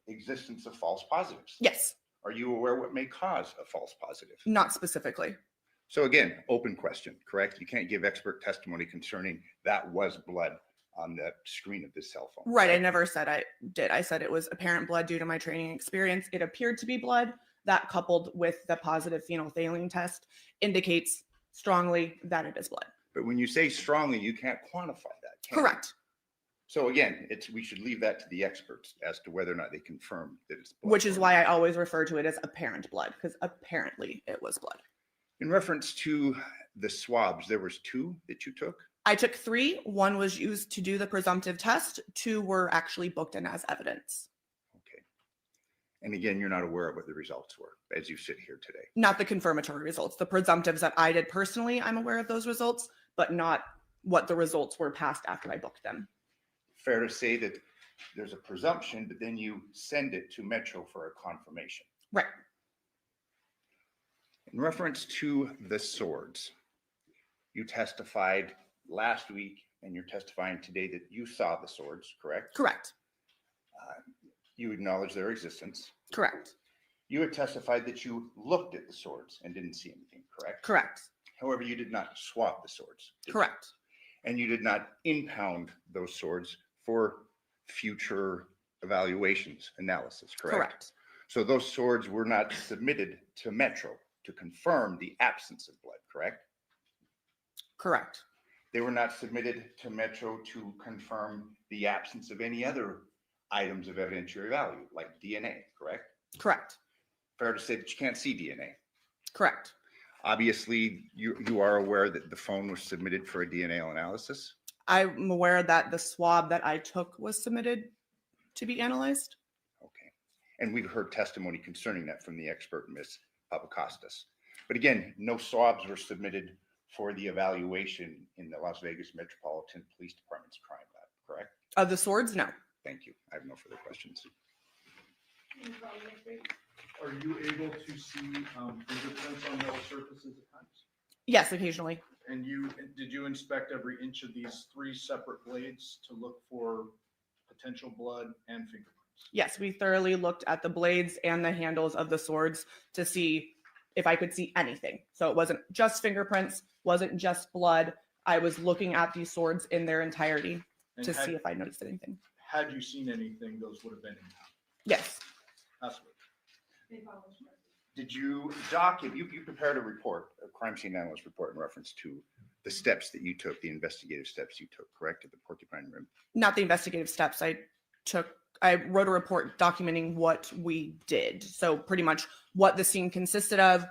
existence of false positives? Yes, Are you aware what may cause a false positive? not specifically. So again, open question, correct? You can't give expert testimony concerning that was blood on the screen of this cell phone. Right. I correct? never said I did. I said it was apparent blood due to my training experience. It appeared to be blood. That coupled with the positive phenolphthalein test indicates strongly that it is blood. But when you say strongly, you can't quantify that. can you? Correct. So again, we should leave that to the experts as to whether or not they confirm that it's blood. Which is why I always refer to it as apparent blood, because apparently it was blood. In reference to the swabs, there was 2 that you took. I took 3. 1 was used to do the presumptive test. 2 were actually booked in as evidence. And again, you're not aware of what the results were as you sit here today. Not the confirmatory results. The presumptives that I did personally, I'm aware of those results, but not what the results were passed after I booked them. Fair to say that there's a presumption, but then you send it to Metro for a confirmation. Right. In reference to the swords, you testified last week and you're testifying today that you saw the swords, correct? Correct. You acknowledge their existence. Correct. You had testified that you looked at the swords and didn't see anything, correct? Correct. However, you did not swap the swords. did you? Correct. And you did not impound those swords for future evaluations, analysis, correct? Correct. So those swords were not submitted to Metro to confirm the absence of blood, correct? Correct. They were not submitted to Metro to confirm the absence of any other items of evidentiary value, like DNA, correct? Correct. Fair to say that you can't see DNA. Correct. Obviously, you are aware that the phone was submitted for a DNA analysis. I'm aware that the swab that I took was submitted to be analyzed. Okay. And we've heard testimony concerning that from the expert, Ms. Papakostas. But again, no swabs were submitted for the evaluation in the Las Vegas Metropolitan Police Department's crime lab, correct? Of the swords, no. Thank you. I have no further questions. Are you able to see fingerprints on metal surfaces at times? Yes, occasionally. And did you inspect every inch of these 3 separate blades to look for potential blood and fingerprints? Yes, we thoroughly looked at the blades and the handles of the swords to see if I could see anything. So it wasn't just fingerprints, wasn't just blood. I was looking at these swords in their entirety And to see if I noticed anything. Had you seen anything, those would have been impounded. Yes. Absolutely. Did you document, you prepared a report, a crime scene analyst report in reference to the steps that you took, the investigative steps you took, correct, at the Porcupine Rim? Not the investigative steps. I wrote a report documenting what we did. So pretty much what the scene consisted of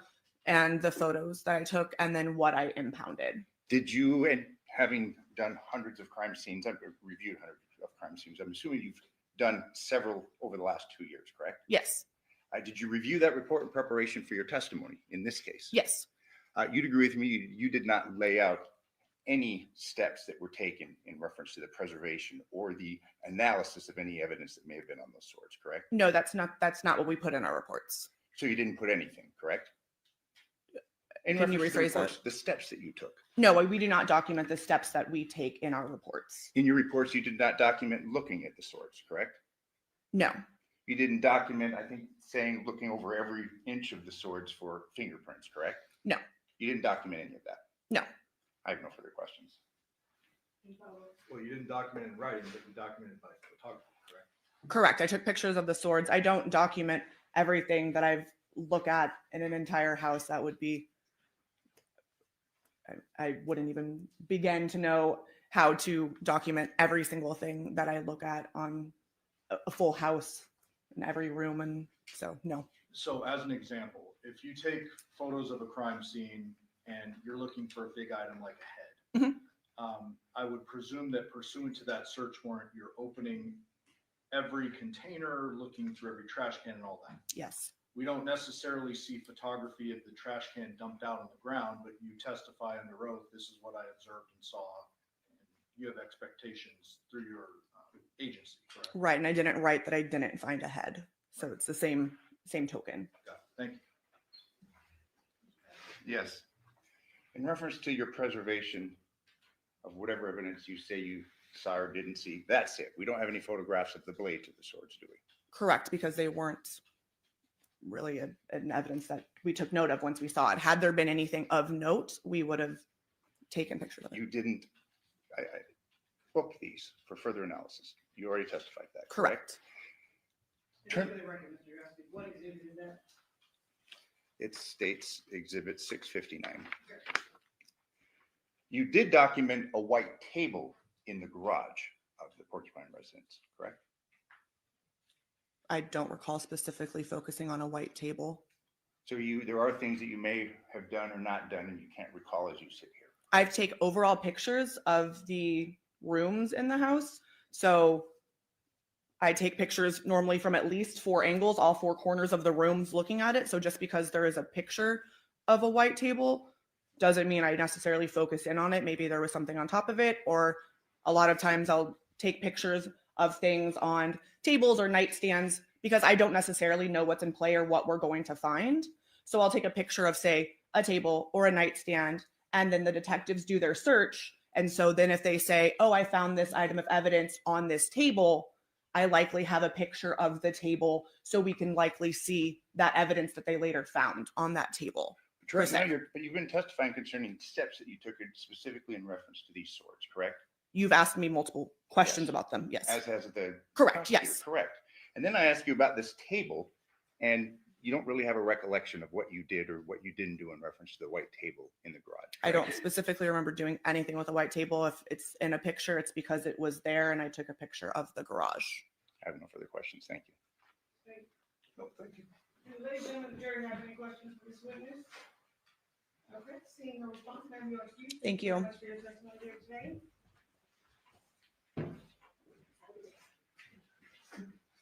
and the photos that I took and then what I impounded. Did you, and having done hundreds of crime scenes, I've reviewed hundreds of crime scenes, I'm assuming you've done several over the last 2 years, correct? Yes. Did you review that report in preparation for your testimony in this case? Yes. You'd agree with me, you did not lay out any steps that were taken in reference to the preservation or the analysis of any evidence that may have been on those swords, correct? No, that's not what we put in our reports. So you didn't put anything, correct? In Can you reference to rephrase reports, that? the steps that you took. No, we do not document the steps that we take in our reports. In your reports, you did not document looking at the swords, correct? No. You didn't document, I think, saying looking over every inch of the swords for fingerprints, correct? No. You didn't document any of that? No. I have no further questions. Well, you didn't document in writing, but you documented by photography, correct? Correct. I took pictures of the swords. I don't document everything that I've looked at in an entire house. That would be, I wouldn't even begin to know how to document every single thing that I look at on a full house in every room. And so, no. So as an example, if you take photos of a crime scene and you're looking for a big item like a head, I would presume that pursuant to that search warrant, you're opening every container, looking through every trash can and all that. Yes. We don't necessarily see photography of the trash can dumped out on the ground, but you testify under oath, this is what I observed and saw. And you have expectations through your agency, correct? Right. And I didn't write that I didn't find a head. So it's the same token. Got it. Thank you. Yes. In reference to your preservation of whatever evidence you say you saw or didn't see, that's it. We don't have any photographs of the blades of the swords, do we? Correct, because they weren't really an evidence that we took note of once we saw it. Had there been anything of note, we would have taken pictures of it. You didn't I book these for further analysis. You already testified that. Correct. Turn- For the record, Mr. Yossi, what exhibit is that? It states Exhibit 659. You did document a white table in the garage of the Porcupine residence, correct? I don't recall specifically focusing on a white table. So there are things that you may have done or not done and you can't recall as you sit here. I've taken overall pictures of the rooms in the house. So I take pictures normally from at least 4 angles, all 4 corners of the rooms looking at it. So just because there is a picture of a white table doesn't mean I necessarily focus in on it. Maybe there was something on top of it, or a lot of times I'll take pictures of things on tables or nightstands because I don't necessarily know what's in play or what we're going to find. So I'll take a picture of, say, a table or a nightstand, and then the detectives do their search. And so then if they say, oh, I found this item of evidence on this table, I likely have a picture of the table so we can likely see that evidence that they later found on that table. But right now, you've been testifying concerning steps that you took specifically in reference to these swords, correct? You've asked me multiple questions about them. Yes. As has the Correct. prosecutor, Yes. correct. And then I asked you about this table, and you don't really have a recollection of what you did or what you didn't do in reference to the white table in the garage. I don't specifically remember doing anything with a white table. If it's in a picture, it's because it was there and I took a picture of the garage. I have no further questions. Thank you. No, thank you. Do ladies and gentlemen, the jury have any questions for this witness? Okay, seeing no response, ma'am, you are excused. Thank you. That's for your testimony here today.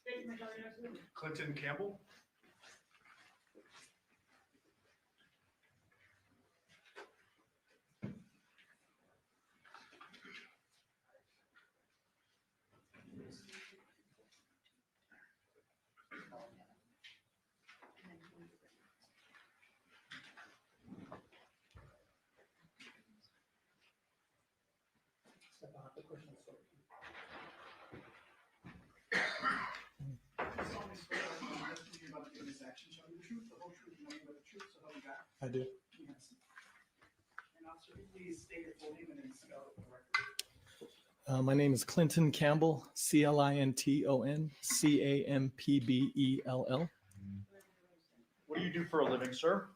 Statement on your testimony. Clinton Campbell. I do. My name is Clinton Campbell, Clinton Campbell. What do you do for a living, sir?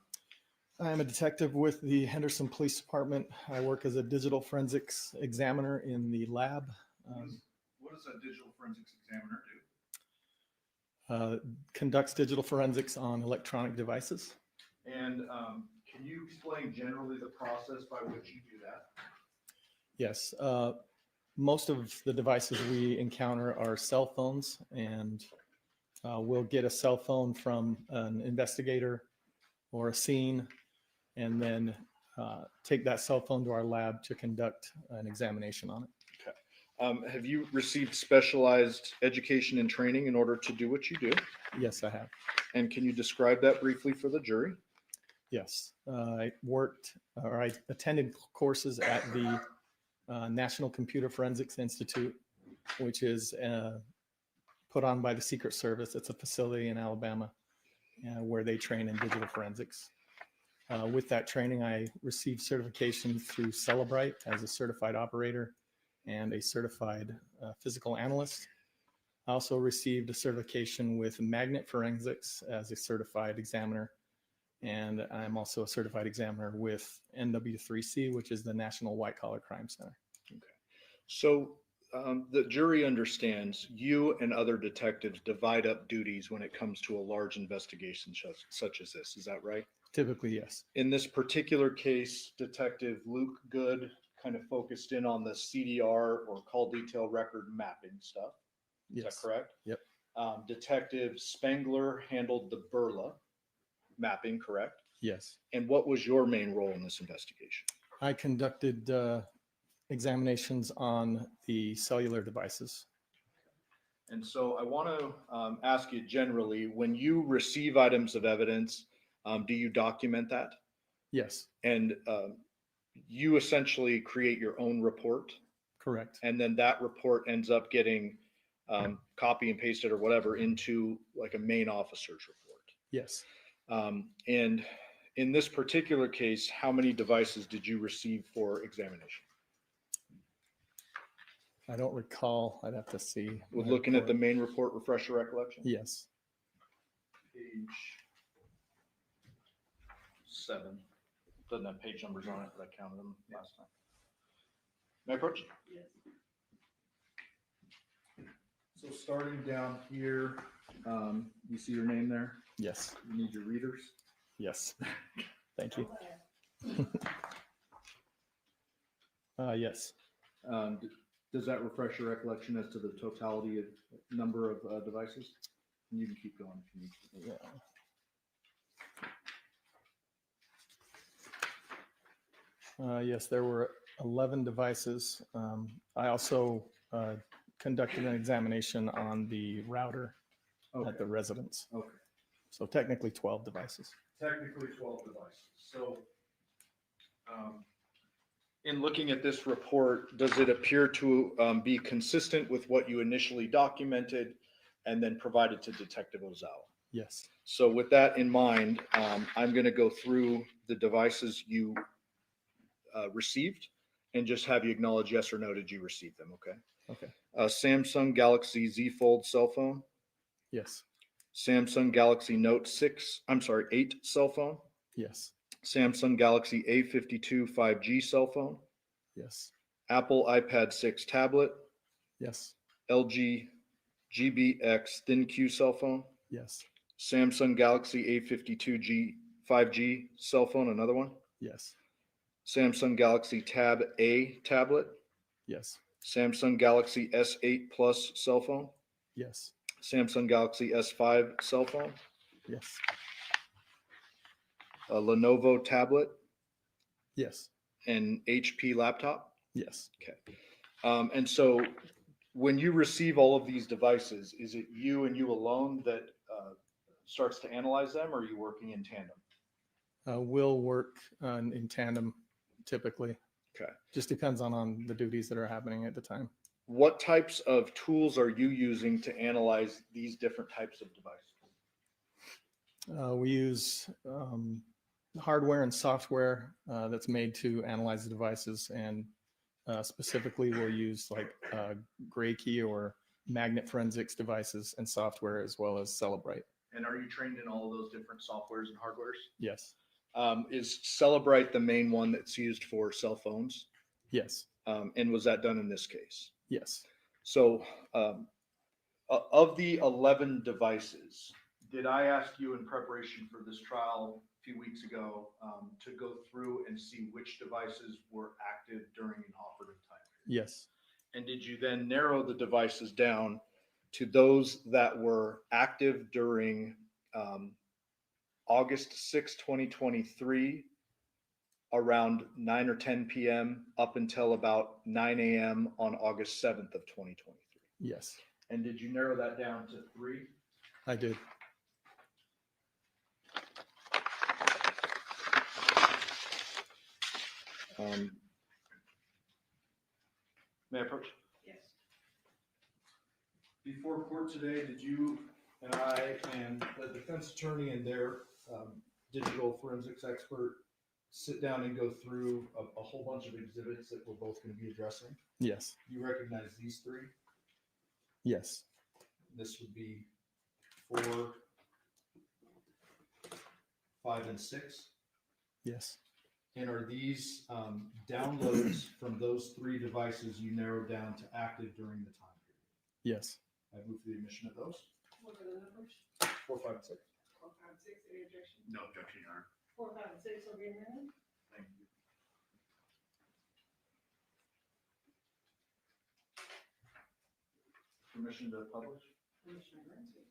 I am a detective with the Henderson Police Department. I work as a digital forensics examiner in the lab. What does a digital forensics examiner do? Conducts digital forensics on electronic devices. And can you explain generally the process by which you do that? Yes. Most of the devices we encounter are cell phones, and we'll get a cell phone from an investigator or a scene, and then take that cell phone to our lab to conduct an examination on it. Okay. Have you received specialized education and training in order to do what you do? Yes, I have. And can you describe that briefly for the jury? Yes. I attended courses at the National Computer Forensics Institute, which is put on by the Secret Service. It's a facility in Alabama where they train in digital forensics. With that training, I received certification through Celebrite as a certified operator and a certified physical analyst. I also received a certification with Magnet Forensics as a certified examiner. And I'm also a certified examiner with NW3C, which is the National White Collar Crime Center. Okay. So the jury understands you and other detectives divide up duties when it comes to a large investigation such as this. Is that right? Typically, yes. In this particular case, Detective Luke Good kind of focused in on the CDR or call detail record mapping stuff. Is that correct? Yep. Detective Spangler handled the Burla mapping, correct? Yes. And what was your main role in this investigation? I conducted examinations on the cellular devices. And so I want to ask you generally, when you receive items of evidence, do you document that? Yes. And you essentially create your own report? Correct. And then that report ends up getting copy and pasted or whatever into like a main officer's report? Yes. And in this particular case, how many devices did you receive for examination? I don't recall. I'd have to see. With looking at the main report, refresh your recollection? Yes. Page 7. Doesn't have page numbers on it, but I counted them last time. May I approach? Yes. So starting down here, you see your name there? Yes. You need your readers? Yes. Thank you. Yes. Does that refresh your recollection as to the totality of number of devices? And you can keep going if you need to. Yeah. Yes, there were 11 devices. I also conducted an examination on the router at the residence. Okay. So technically 12 devices. Technically 12 devices. So in looking at this report, does it appear to be consistent with what you initially documented and then provided to Detective Ozawa? Yes. So with that in mind, I'm going to go through the devices you received and just have you acknowledge yes or no, did you receive them? Okay. Okay. Samsung Galaxy Z Fold cell phone. Yes. Samsung Galaxy Note 8 cell phone. Yes. Samsung Galaxy A52 5G cell phone. Yes. Apple iPad 6 tablet. Yes. LG GBX ThinQ cell phone. Yes. Samsung Galaxy A52 5G cell phone, another one. Yes. Samsung Galaxy Tab A tablet. Yes. Samsung Galaxy S8 Plus cell phone. Yes. Samsung Galaxy S5 cell phone. Yes. A Lenovo tablet. Yes. An HP laptop. Yes. Okay. And so when you receive all of these devices, is it you and you alone that starts to analyze them, or are you working in tandem? We'll work in tandem typically. Okay. Just depends on the duties that are happening at the time. What types of tools are you using to analyze these different types of devices? We use hardware and software that's made to analyze the devices, and specifically we'll use like gray key or magnet forensics devices and software, as well as Celebrite. And are you trained in all of those different softwares and hardwares? Yes. Is Celebrite the main one that's used for cell phones? Yes. And was that done in this case? Yes. So of the 11 devices, did I ask you in preparation for this trial a few weeks ago to go through and see which devices were active during an operative time period? Yes. And did you then narrow the devices down to those that were active during August 6, 2023, around 9 or 10 p.m. up until about 9 a.m. on August 7th of 2023? Yes. And did you narrow that down to 3? I did. May I approach? Yes. Before court today, did you and I and the defense attorney and their digital forensics expert sit down and go through a whole bunch of exhibits that we're both going to be addressing? Yes. You recognize these 3? Yes. This would be 4, 5, and 6. Yes. And are these downloads from those 3 devices you narrowed down to active during the time period? Yes. I move for the admission of those. What are the numbers? 4, 5, and 6. 4, 5, 6, any objection? No objection, Your Honor. 4, 5, and 6 will be amended. Thank you. Permission to publish? Commissioner Guernsey.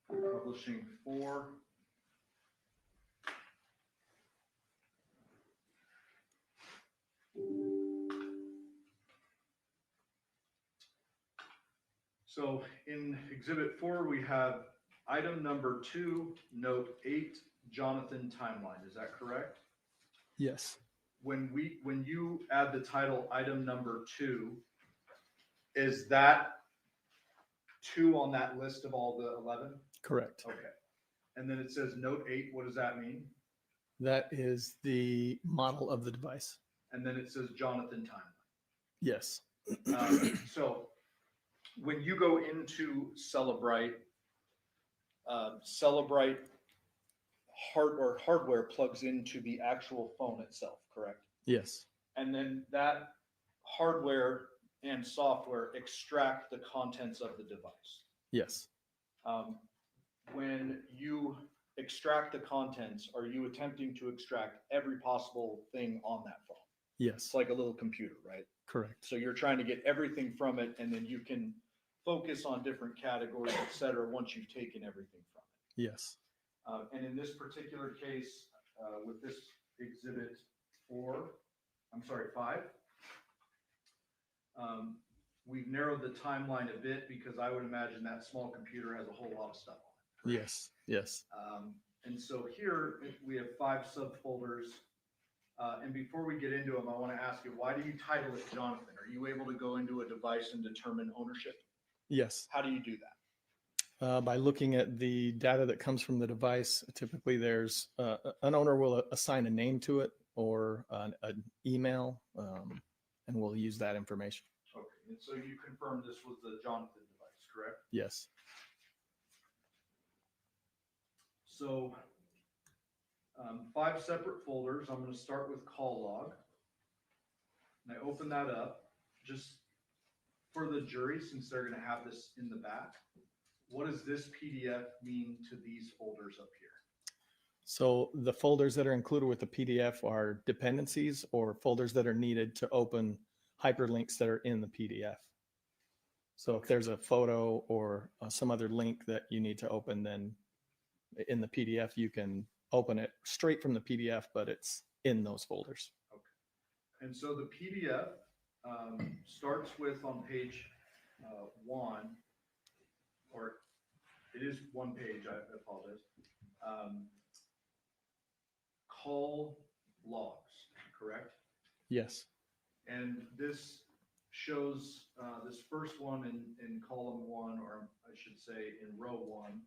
Publishing 4. So in exhibit 4, we have item number 2, note 8, Jonathan timeline. Is that correct? Yes. When you add the title item number 2, is that 2 on that list of all the 11? Correct. Okay. And then it says note 8. What does that mean? That is the model of the device. And then it says Jonathan timeline. Yes. So when you go into Celebrite, Celebrite hardware plugs into the actual phone itself, correct? Yes. And then that hardware and software extract the contents of the device. Yes. when you extract the contents, are you attempting to extract every possible thing on that phone? Yes, It's like a little computer, right? correct. So you're trying to get everything from it, and then you can focus on different categories, et cetera, once you've taken everything from it. Yes, And in this particular case, with this exhibit 5, we've narrowed the timeline a bit because I would imagine that small computer has a whole lot of stuff on it. yes, yes. And so here we have 5 subfolders. And before we get into them, I want to ask you, why do you title it Jonathan? Are you able to go into a device and determine ownership? Yes. How do you do that? By looking at the data that comes from the device, typically there's an owner will assign a name to it or an email, and we'll use that information. Okay, and so you confirmed this was the Jonathan device, correct? Yes. So 5 separate folders. I'm going to start with call log. And I open that up just for the jury, since they're going to have this in the back. What does this PDF mean to these folders up here? So the folders that are included with the PDF are dependencies or folders that are needed to open hyperlinks that are in the PDF. So if there's a photo or some other link that you need to open, then in the PDF, you can open it straight from the PDF, but it's in those folders. Okay. And so the PDF starts with on page 1, or it is 1 page, I apologize. Call logs, correct? Yes. And this shows this first one in column 1, or I should say in row 1,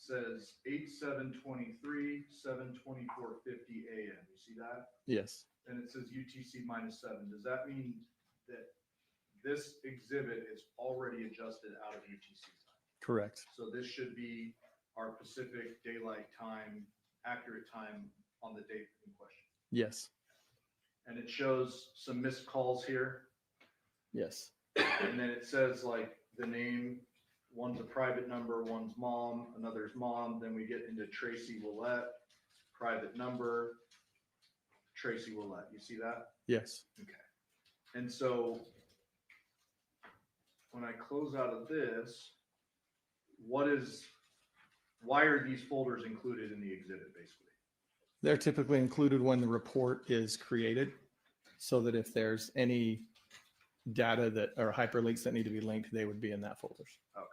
says 8/7/23, 7/24/50 a.m. You see that? Yes. And it says UTC -7. Does that mean that this exhibit is already adjusted out of UTC time? Correct. So this should be our Pacific Daylight Time, accurate time on the date in question. Yes. And it shows some missed calls here. Yes. And then it says like the name, one's a private number, one's mom, another's mom. Then we get into Tracy Willette, private number, Tracy Willette. You see that? Yes. Okay. And so when I close out of this, why are these folders included in the exhibit basically? They're typically included when the report is created, so that if there's any data that or hyperlinks that need to be linked, they would be in that folders. Okay.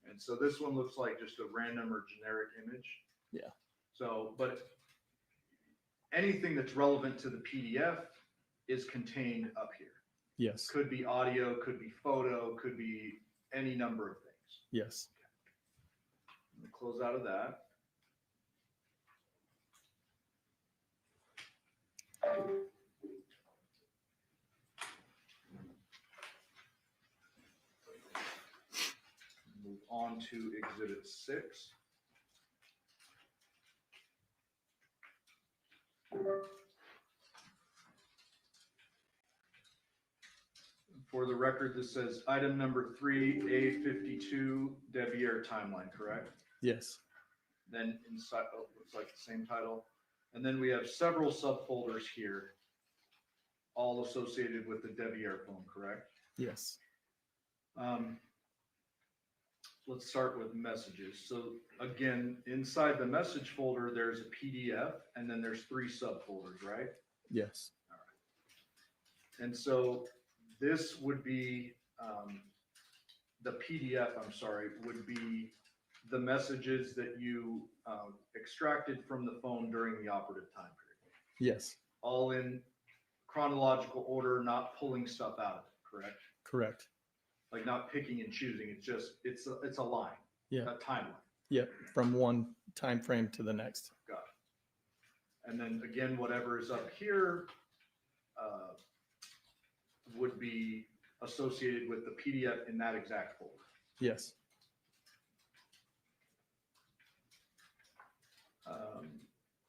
And so this one looks like just a random or generic image. Yeah. So, but anything that's relevant to the PDF is contained up here. Yes. Could be audio, could be photo, could be any number of things. Yes. I'm gonna close out of that. Move on to exhibit 6. For the record, this says item number 3A52 Devyn timeline, correct? Yes. Then inside, oh, looks like the same title. And then we have several subfolders here, all associated with the Devyn phone, correct? Yes. Let's start with messages. So again, inside the message folder, there's a PDF, and then there's 3 subfolders, right? Yes. All right. And so this would be, the PDF, I'm sorry, would be the messages that you extracted from the phone during the operative time period. Yes. All in chronological order, not pulling stuff out of it, correct? Correct. Like not picking and choosing. It's just, it's a line, Yeah. a timeline. Yep. From one time frame to the next. Got it. And then again, whatever is up here would be associated with the PDF in that exact folder. Yes.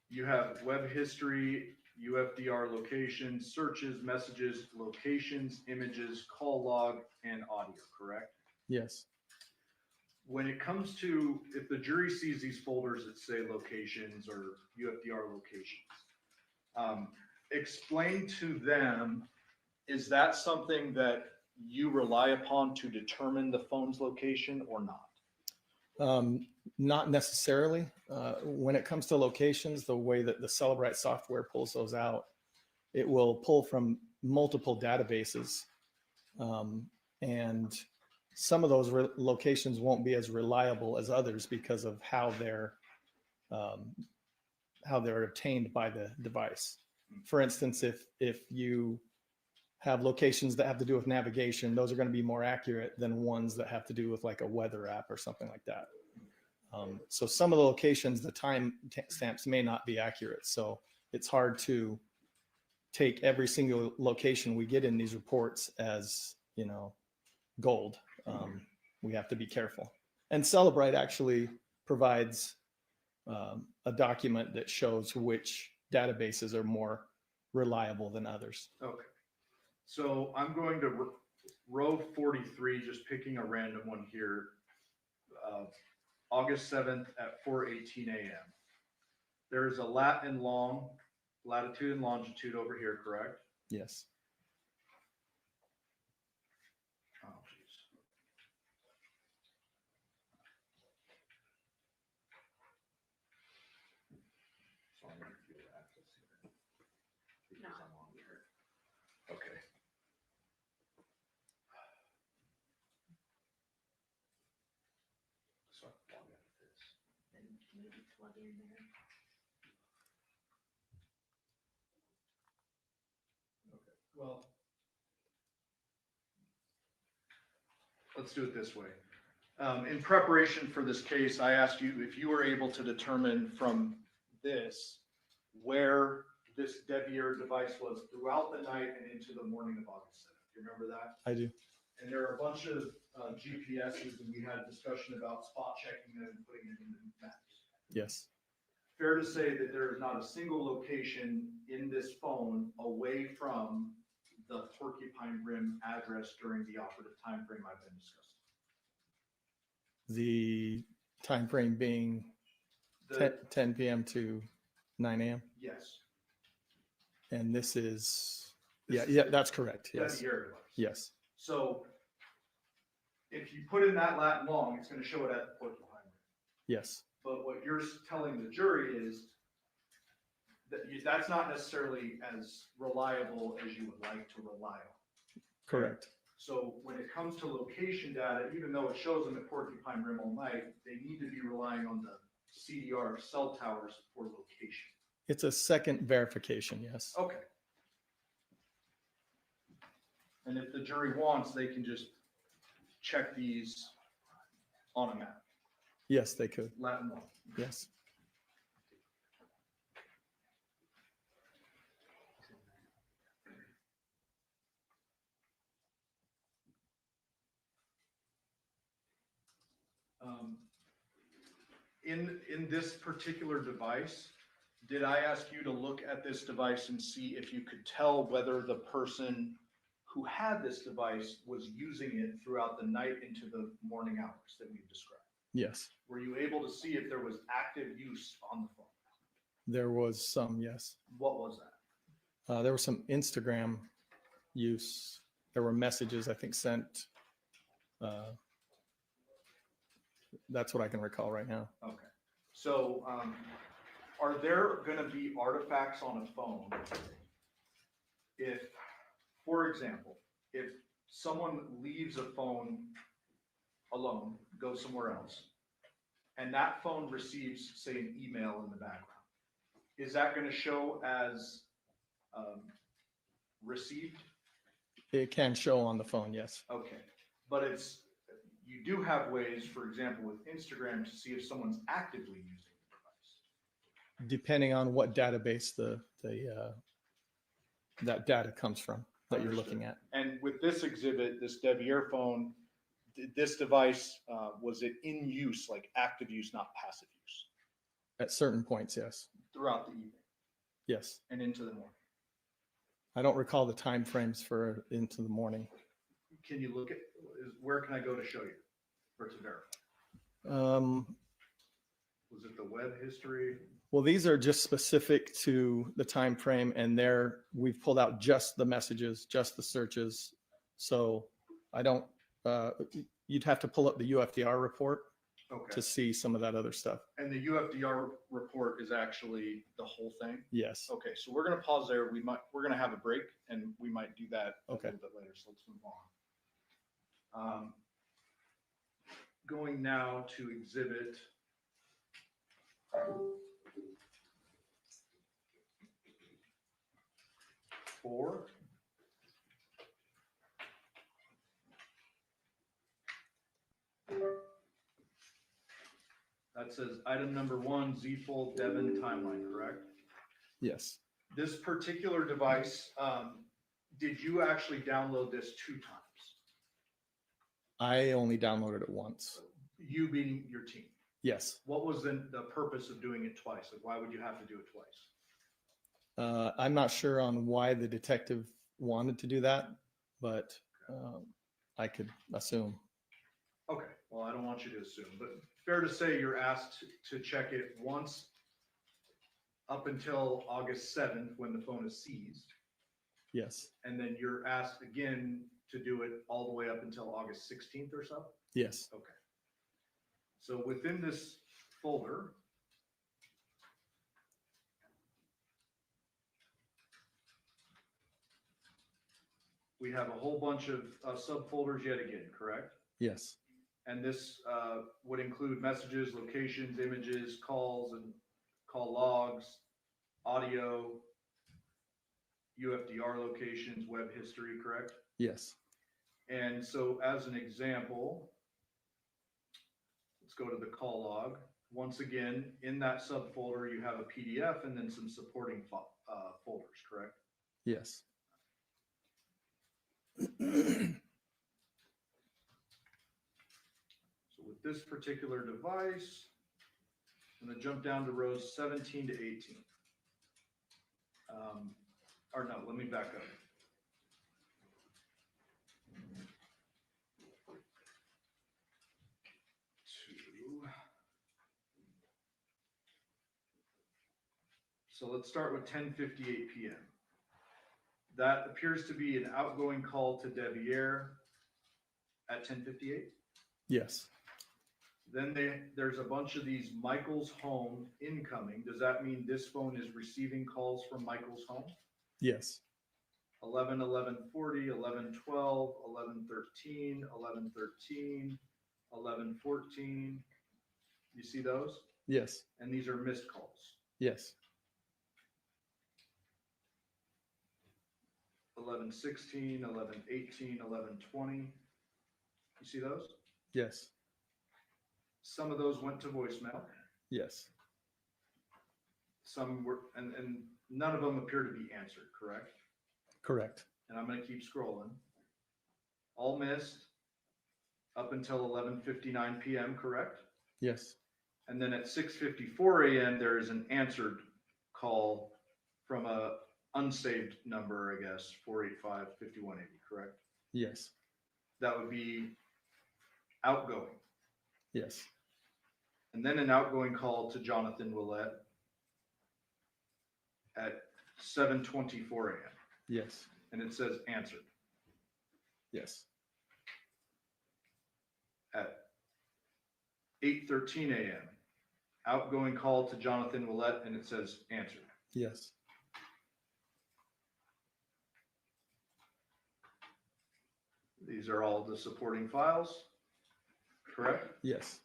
You have web history, UFDR locations, searches, messages, locations, images, call log, and audio, correct? Yes. when it comes to, if the jury sees these folders that say locations or UFDR locations, explain to them, is that something that you rely upon to determine the phone's location or not? Not necessarily. When it comes to locations, the way that the Celebrite software pulls those out, it will pull from multiple databases. And some of those locations won't be as reliable as others because of how they're obtained by the device. For instance, if you have locations that have to do with navigation, those are going to be more accurate than ones that have to do with like a weather app or something like that. So some of the locations, the time stamps may not be accurate. So it's hard to take every single location we get in these reports as, you know, gold. We have to be careful. And Celebrite actually provides a document that shows which databases are more reliable than others. Okay. So I'm going to row 43, just picking a random one here. August 7th at 4:18 a.m. There is a latitude and longitude over here, correct? Yes. Oh, geez. So I'm going to do access here because I'm on here. Okay. So I'll log into this. Okay. Well, let's do it this way. In preparation for this case, I asked you if you were able to determine from this where this Devyn device was throughout the night and into the morning of August 7th. Do you remember that? I do. And there are a bunch of GPSs, and we had a discussion about spot checking them and putting them in the maps. Yes. Fair to say that there is not a single location in this phone away from the Porcupine Rim address during the operative time frame I've been discussing. The time frame being 10 p.m. to 9 a.m. Yes. And this is, yeah, that's correct. Yes. Devyn device. Yes. So if you put in that lat long, it's going to show it at the Porcupine Rim. Yes. But what you're telling the jury is that that's not necessarily as reliable as you would like to rely on. Correct. So when it comes to location data, even though it shows them at Porcupine Rim all night, they need to be relying on the CDR cell towers for location. It's a second verification. Yes. Okay. And if the jury wants, they can just check these on a map. Yes, they could. Latin one. Yes. In this particular device, did I ask you to look at this device and see if you could tell whether the person who had this device was using it throughout the night into the morning hours that we've described? Yes. Were you able to see if there was active use on the phone? There was some. Yes. What was that? There was some Instagram use. There were messages, I think, sent. That's what I can recall right now. Okay. So are there going to be artifacts on a phone if, for example, if someone leaves a phone alone, goes somewhere else, and that phone receives, say, an email in the background, is that going to show as received? It can show on the phone, yes. Okay, but you do have ways, for example, with Instagram to see if someone's actively using the device. Depending on what database that data comes from that you're looking at. And with this exhibit, this Devyn phone, this device, was it in use, like active use, not passive use? At certain points, yes. Throughout the evening Yes. and into the morning. I don't recall the time frames for into the morning. Can you look at, where can I go to show you or to verify? Was it the web history? Well, these are just specific to the time frame, and we've pulled out just the messages, just the searches. So I don't. You'd have to pull up the UFDR report Okay. to see some of that other stuff. And the UFDR report is actually the whole thing? Yes. Okay, so we're gonna pause there. We're gonna have a break and we might do that a Okay. little bit later, so let's move on. Going now to exhibit 4. That says item number 1, Z-Fold Devyn timeline, correct? Yes. This particular device, did you actually download this 2 times? I only downloaded it once. You being your team? Yes. What was the purpose of doing it twice? Like, why would you have to do it twice? I'm not sure on why the detective wanted to do that, but I could assume. Okay, well, I don't want you to assume, but fair to say you're asked to check it once up until August 7th when the phone is seized. Yes. And then you're asked again to do it all the way up until August 16th or so? Yes. Okay. So within this folder, we have a whole bunch of subfolders yet again, correct? Yes. And this would include messages, locations, images, calls and call logs, audio, UFDR locations, web history, correct? Yes. And so as an example, let's go to the call log. Once again, in that subfolder, you have a PDF and then some supporting folders, correct? Yes. So with this particular device, I'm going to jump down to rows 17 to 18. Or no, let me back up. So let's start with 10:58 p.m. That appears to be an outgoing call to Devyn at 10:58. Yes. Then there's a bunch of these Michael's home incoming. Does that mean this phone is receiving calls from Michael's home? Yes. 11, 11:40, 11:12, 11:13, 11:13, 11:14. You see those? Yes. And these are missed calls. Yes. 11:16, 11:18, 11:20. You see those? Yes. Some of those went to voicemail. Yes. Some were, and none of them appear to be answered, correct? Correct. And I'm going to keep scrolling. All missed up until 11:59 p.m., correct? Yes. And then at 6:54 a.m., there is an answered call from a unsaved number, I guess, 485-5180, correct? Yes. That would be outgoing. Yes. And then an outgoing call to Jonathan Willett at 7:24 a.m. Yes. And it says answered. Yes. At 8:13 a.m. outgoing call to Jonathan Willett and it says answered. Yes. These are all the supporting files, correct? Yes.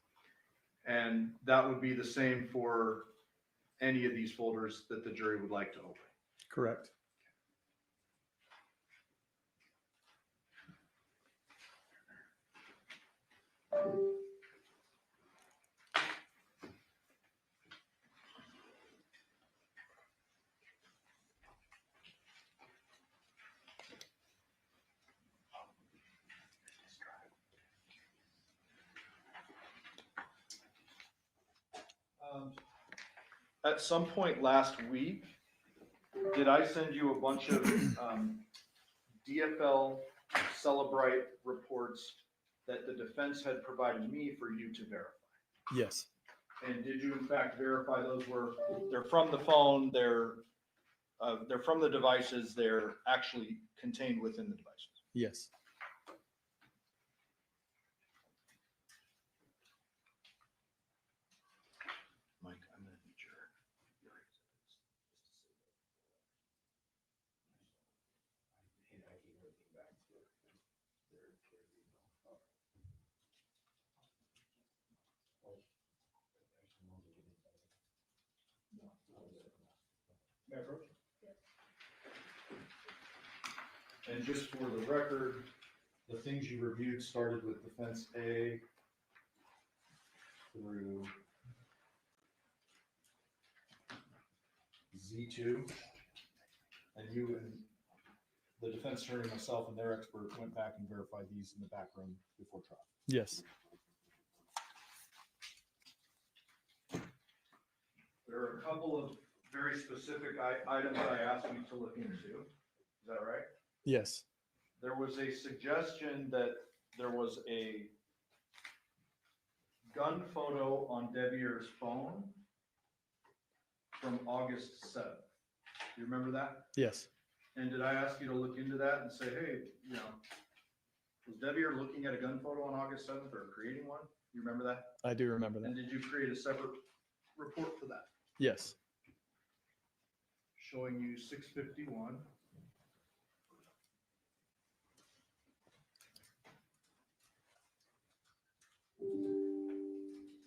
And that would be the same for any of these folders that the jury would like to open. Correct. At some point last week, did I send you a bunch of DFL Celebrite reports that the defense had provided me for you to verify? Yes. And did you in fact verify those were, they're from the phone, they're from the devices, they're actually contained within the devices? Yes. Mike, I'm gonna need your exhibits. May I approach? And just for the record, the things you reviewed started with defense A through Z2. And you and the defense attorney, myself, and their expert went back and verified these in the back room before trial. Yes. There are a couple of very specific items I asked you to look into. Is that right? Yes. There was a suggestion that there was a gun photo on Devyn's phone from August 7th. Do you remember that? Yes. And did I ask you to look into that and say, hey, you know, was Devyn looking at a gun photo on August 7th or creating one? You remember that? I do remember And that. did you create a separate report for that? Yes. Showing you 651.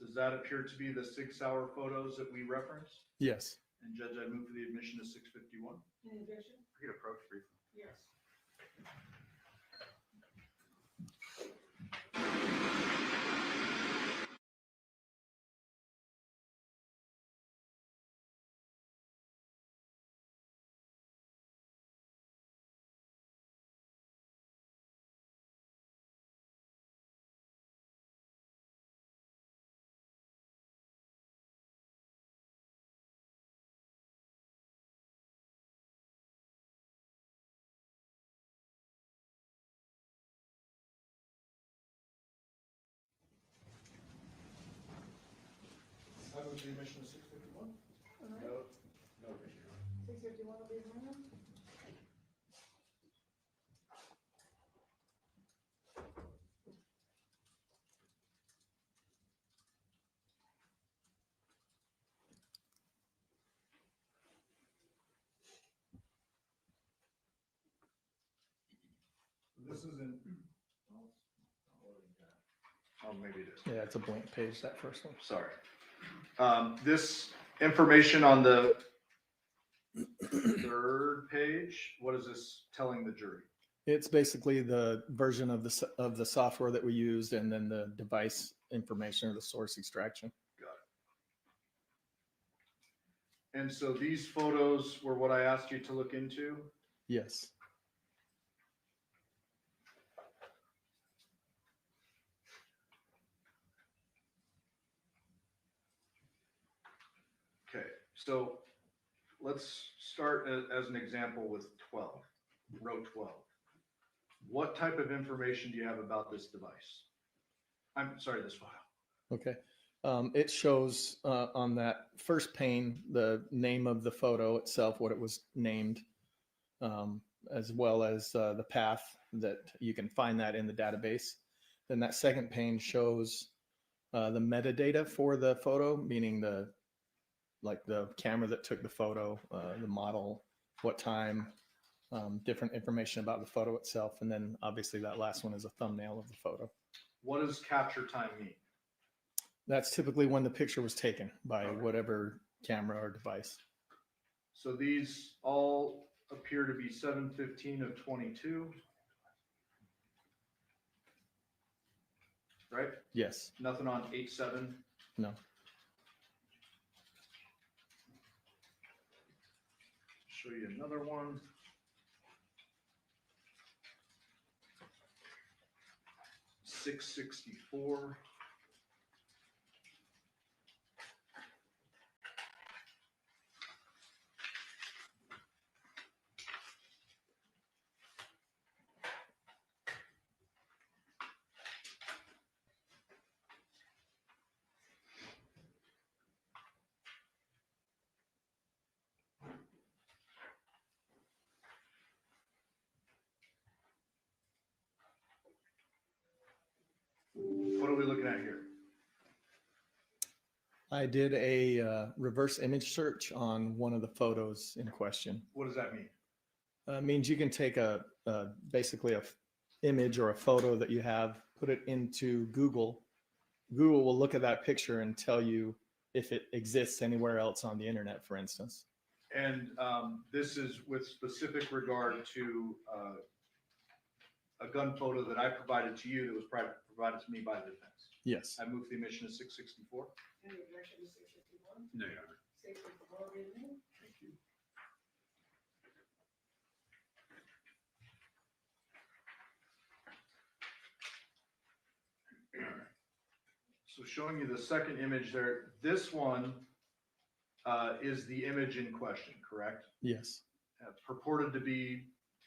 Does that appear to be the 6-hour photos that we referenced? Yes. And Judge, I move for the admission of 651. Any objection? We could approach briefly. Yes. I move for the admission of 651. No, no objection. 651 will be the minimum. This isn't. Oh, maybe it is. Yeah, it's a blank page, that first one. Sorry. This information on the third page, what is this telling the jury? It's basically the version of the software that we used, and then the device information or the source extraction. Got it. And so these photos were what I asked you to look into? Yes. Okay, so let's start as an example with 12, row 12. What type of information do you have about this device? I'm sorry, this file. Okay. It shows on that first pane the name of the photo itself, what it was named, as well as the path that you can find that in the database. Then that second pane shows the metadata for the photo, meaning the camera that took the photo, the model, what time, different information about the photo itself. And then obviously that last one is a thumbnail of the photo. What does capture time mean? That's typically when the picture was taken by whatever camera or device. So these all appear to be 7:15 of 22. Right? Yes. Nothing on 8/7. No. Show you another one. $664. are we looking at here? I did a reverse image search on one of the photos in question. What does that mean? Means you can take basically a image or a photo that you have, put it into Google. Google will look at that picture and tell you if it exists anywhere else on the internet, for instance. And this is with specific regard to a gun photo that I provided to you that was provided to me by the defense. Yes. I moved the admission to 664. Any objection to 661? No, Your Honor. 664 being made. Thank you. So showing you the second image there, this one is the image in question, correct? Yes. Purported to be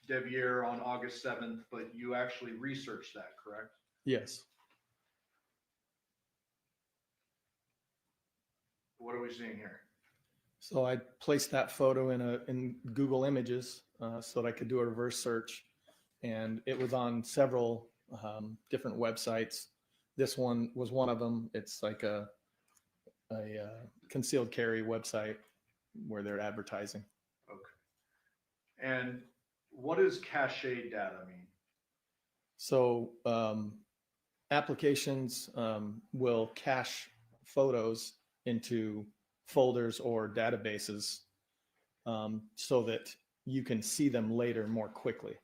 Devyn on August 7th, but you actually researched that, correct? Yes. What are we seeing here? So I placed that photo in Google Images so that I could do a reverse search, and it was on several different websites. This one was one of them. It's like a concealed carry website where they're advertising. Okay. And what does cache data mean? So applications will cache photos into folders or databases so that you can see them later more quickly.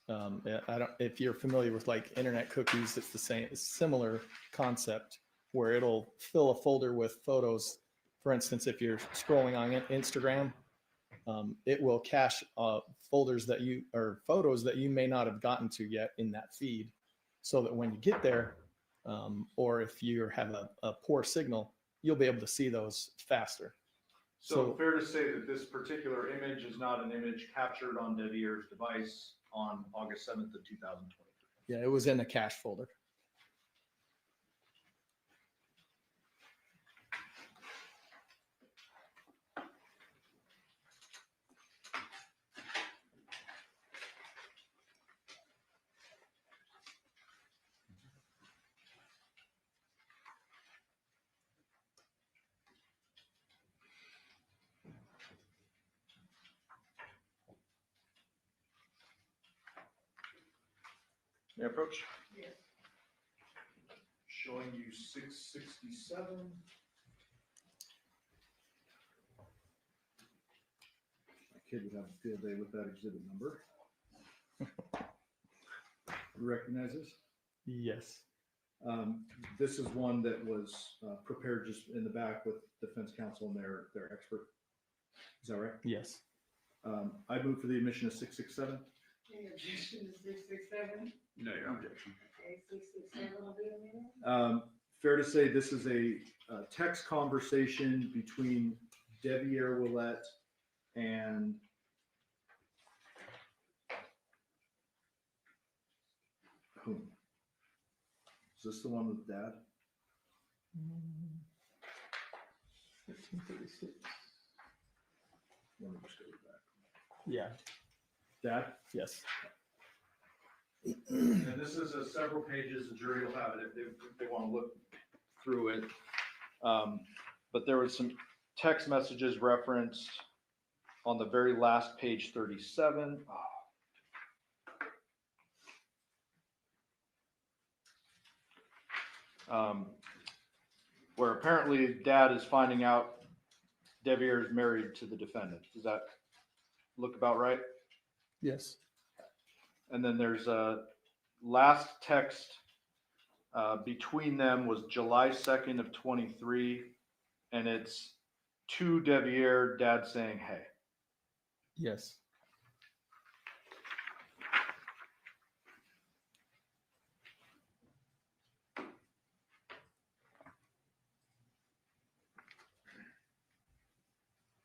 If you're familiar with like internet cookies, it's the same, similar concept where it'll fill a folder with photos. For instance, if you're scrolling on Instagram, it will cache photos that you may not have gotten to yet in that feed, so that when you get there, or if you have a poor signal, you'll be able to see those faster. So fair to say that this particular image is not an image captured on Devyn's device on August 7th of 2023. Yeah, it was in a cache folder. May I approach? Yes. Showing you 667. My kid would have a field day with that exhibit number. You recognize this? Yes. This is one that was prepared just in the back with defense counsel and their expert. Is that right? Yes. I move for the admission of 667. Any objection to 667? No, Your Honor. Okay, 667 will be made. Fair to say this is a text conversation between Devyn Willette and whom? Is this the one with Dad? 1536. Let me just go back. Yeah. Dad? Yes. And this is several pages, the jury will have it if they want to look through it. But there was some text messages referenced on the very last page 37. Where apparently Dad is finding out Devyn is married to the defendant. Does that look about right? Yes. And then there's a last text between them was July 2nd of 23, and it's to Devyn, Dad saying, hey. Yes.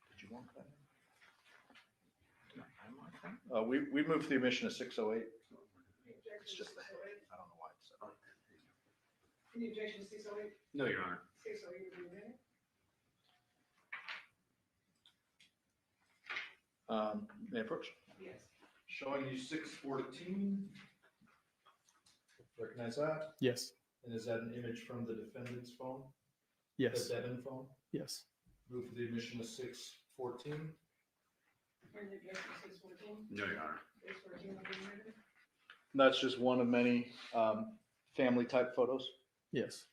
Did you want that? We moved the admission to 608. It's just the head. I don't know why it's. Any objection to 608? No, Your Honor. 608 will be made. May I approach? Yes. Showing you 614. Recognize that? Yes. And is that an image from the defendant's phone? Yes, The Devyn phone? yes, Move for the admission of 614. Where's the address for 614? No, Your Honor. 614 will be murdered. That's just one of many family type photos. yes,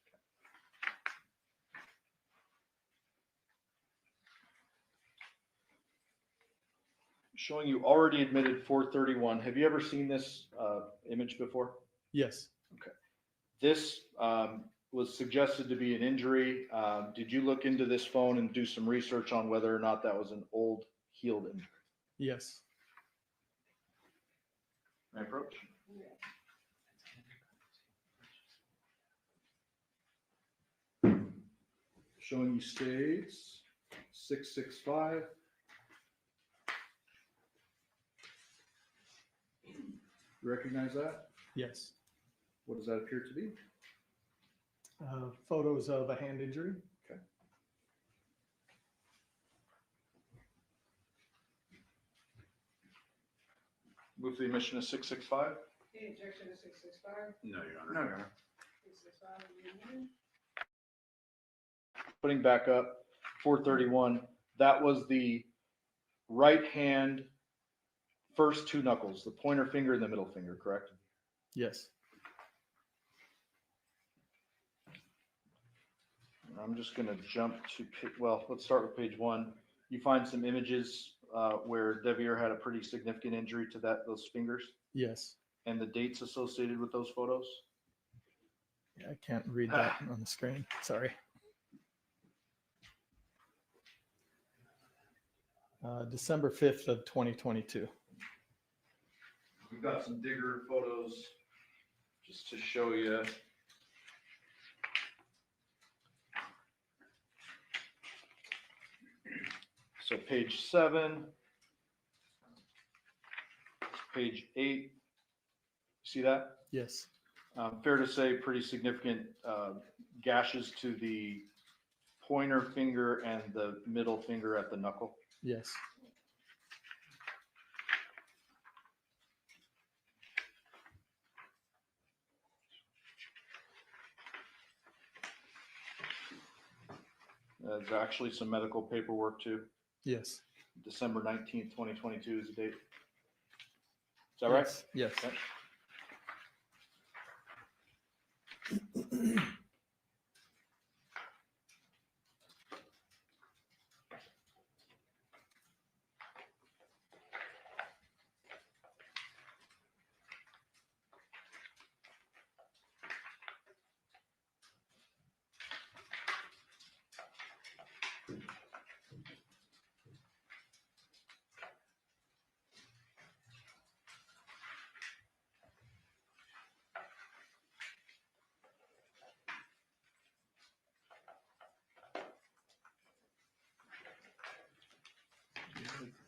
Showing you already admitted 431. Have you ever seen this image before? yes. This was suggested to be an injury. Did you look into this phone and do some research on whether or not that was an old healed injury? Yes. May I approach? Showing you states 665. You recognize that? Yes. What does that appear to be? Photos of a hand injury. Okay. Move the admission of 665. Any objection to 665? No, Your Honor. No, Your Honor. 665 will be admitted. Putting back up 431, that was the right hand first two knuckles, the pointer finger and the middle finger, correct? Yes. I'm just going to jump to, well, let's start with page 1. You find some images where Devyn had a pretty significant injury to those fingers Yes. and the dates associated with those photos. Yeah, I can't read that on the screen. Sorry. December 5th of 2022. We've got some digger photos just to show you. So page 7, page 8, see that? Yes. Fair to say pretty significant gashes to the pointer finger and the middle finger at the knuckle. Yes. There's actually some medical paperwork too. Yes. December 19th, 2022 is the date. Is that right? Yes. Okay.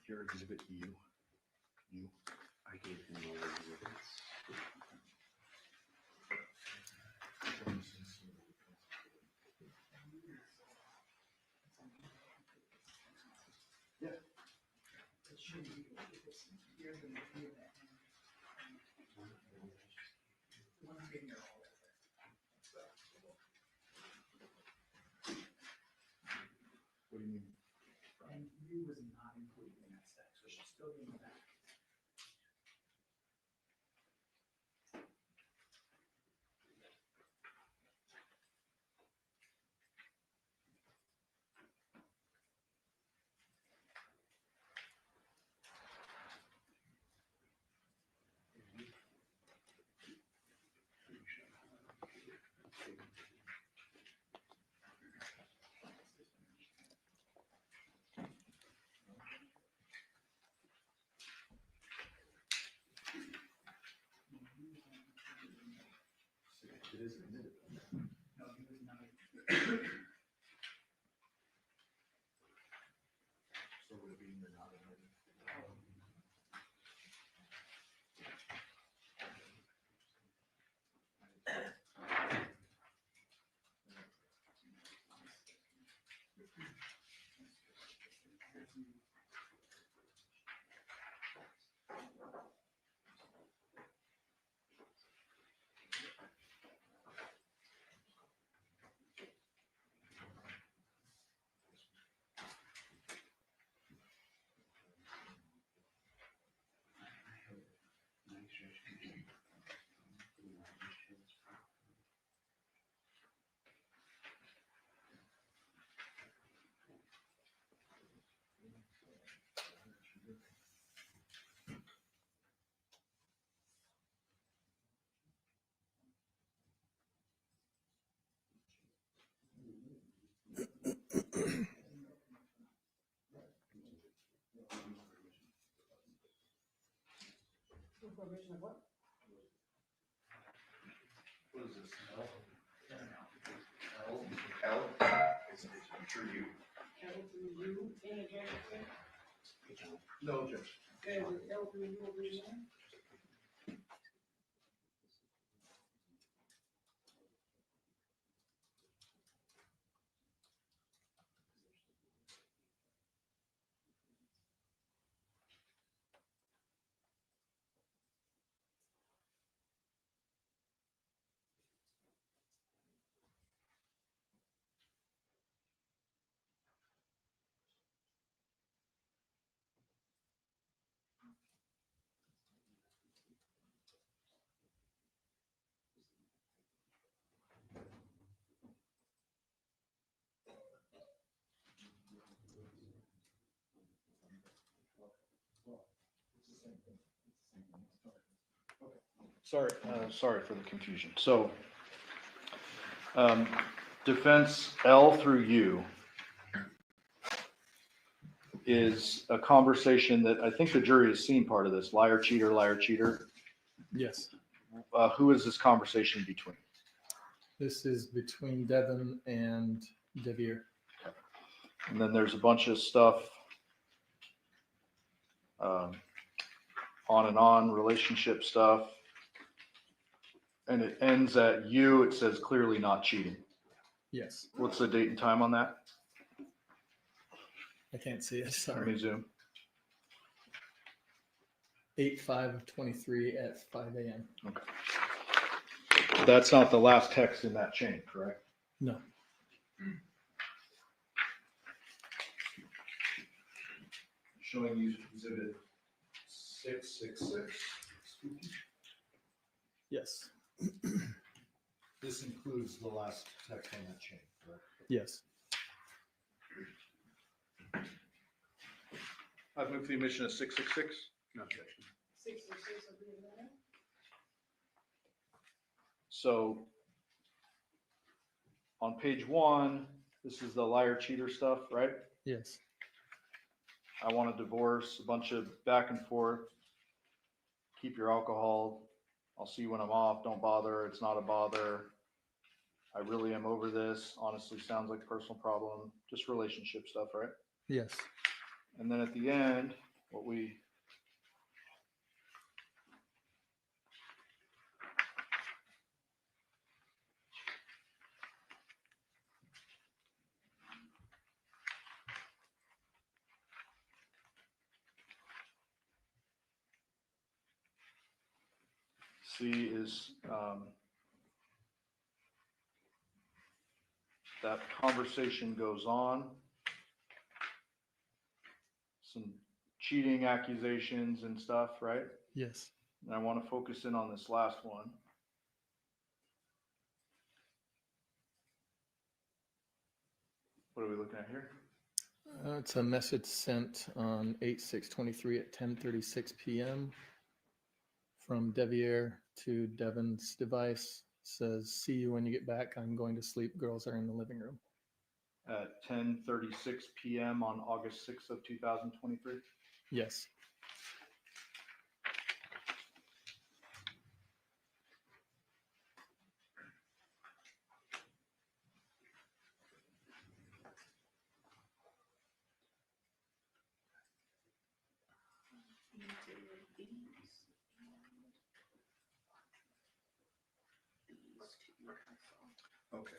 Your exhibit U. I gave him all the exhibits. Yeah. It should be, it's, you're going to hear that. One finger all over. What do you mean? And U was not included in that stack, so it should still be in the back. It is admitted. No, he was not. So would it be you're not admitted? prohibition of what? What is this? L, is through you. L through U, in objection? No objection. Okay, with L through U, reason? Sorry for the confusion. So, defense L through U is a conversation that I think the jury has seen part of this. Liar, cheater, liar, cheater. Yes. Who is this conversation between? This is between Devyn and Devere. And then there's a bunch of stuff on and on, relationship stuff. And it ends at U, it says clearly not cheating. Yes. What's the date and time on that? I can't see it. Let Sorry. me zoom. 8/5/23 at 5 a.m. Okay. That's not the last text in that chain, correct? No. Showing you exhibit 666. Yes. This includes the last text on that chain, correct? Yes. I've moved the admission of 666. No objection. 666 of the amendment? So on page 1, this is the liar cheater stuff, right? Yes. I want a divorce, a bunch of back and forth. Keep your alcohol. I'll see you when I'm off. Don't bother. It's not a bother. I really am over this. Honestly, sounds like a personal problem. Just relationship stuff, right? Yes. And then at the end, what we see is that conversation goes on. Some cheating accusations and stuff, right? Yes. And I want to focus in on this last one. What are we looking at here? It's a message sent on 8/6/23 at 10:36 p.m. from Devier to Devyn's device. Says, "See you when you get back. I'm going to sleep. Girls are in the living room." At 10:36 p.m. on August 6th of 2023. Yes. Okay.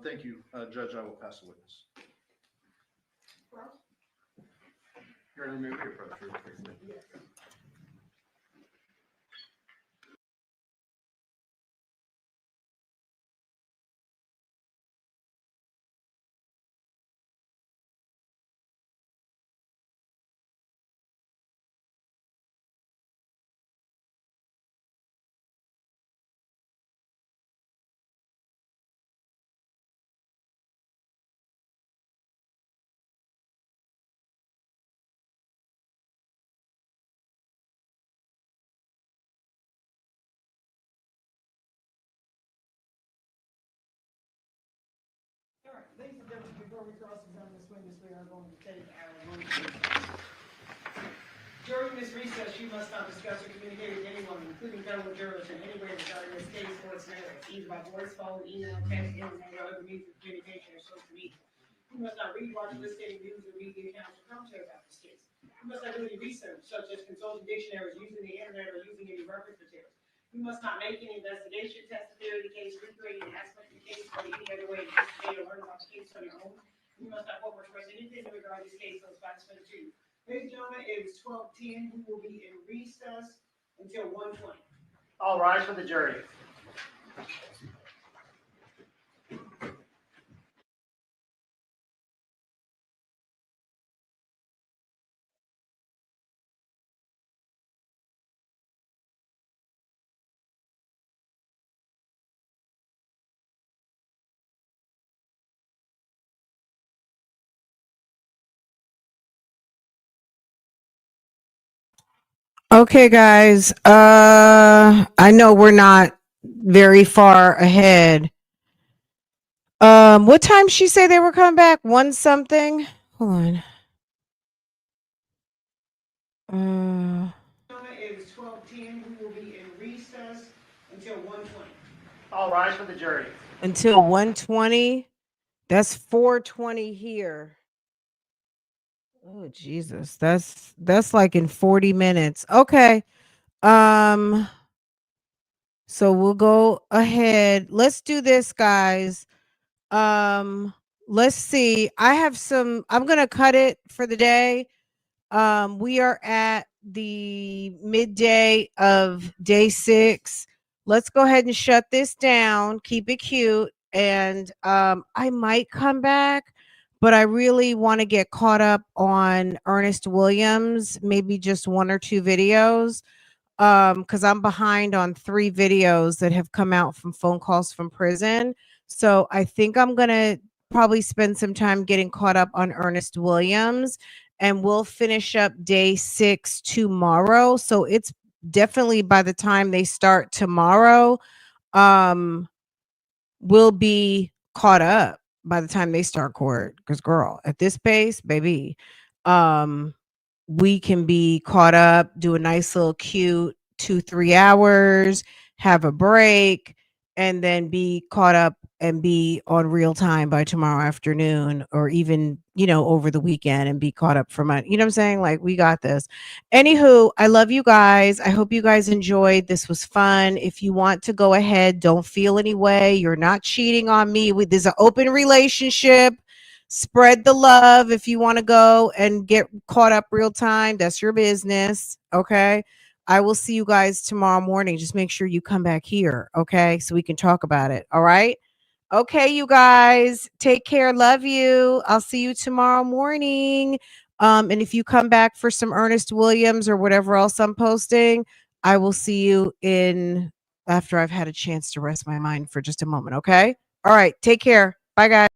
Thank you, Judge. I will pass the witness. Your Honor, may we approach her, please? All right, ladies and gentlemen, before we cross-examine this witness, we are going to take our motion. During this recess, you must not discuss or communicate with anyone, including fellow jurors, in any way regarding this case or its merits, either by voice, phone, email, text, internet, or other means of communication or social media. You must not read, watch, listen to any news or media accounts or commentary about this case. You must not do any research, such as consulting dictionaries, using the internet, or using any reference materials. You must not make any investigation, testify in the case, recreate an aspect of the case, or in any other way anticipate or learn about the case on your own. You must not forward express anything regarding this case unless facts to you. Ladies and gentlemen, it is 12:10. We will be in recess until 1:20. All rise for the jury. Okay, guys. I know we're not very far ahead. What time she say they were coming back? One something. Hold on. It is 12:10. We will be in recess until 1:20. All rise for the jury. Until 1:20. That's 4:20 here. Oh Jesus. That's like in 40 minutes. Okay. So we'll go ahead. Let's do this, guys. Let's see. I'm gonna cut it for the day. We are at the midday of day 6. Let's go ahead and shut this down. Keep it cute. And I might come back, but I really want to get caught up on Ernest Williams, maybe just 1 or 2 videos. Because I'm behind on 3 videos that have come out from phone calls from prison. So I think I'm gonna probably spend some time getting caught up on Ernest Williams, and we'll finish up day 6 tomorrow. So it's definitely by the time they start tomorrow, we'll be caught up by the time they start court. Because girl, at this pace, baby, we can be caught up, do a nice little cute 2-3 hours, have a break, and then be caught up and be on real time by tomorrow afternoon, or even, over the weekend, and be caught up for money. You know what I'm saying? Like, we got this. Anywho, I love you guys. I hope you guys enjoyed. This was fun. If you want to go ahead, don't feel any way. You're not cheating on me. There's an open relationship. Spread the love. If you want to go and get caught up real time, that's your business. Okay. I will see you guys tomorrow morning. Just make sure you come back here. Okay. So we can talk about it. All right. Okay, you guys. Take care. Love you. I'll see you tomorrow morning. And if you come back for some Ernest Williams or whatever else I'm posting, I will see you after I've had a chance to rest my mind for just a moment. Okay. All right. Take care. Bye, guys.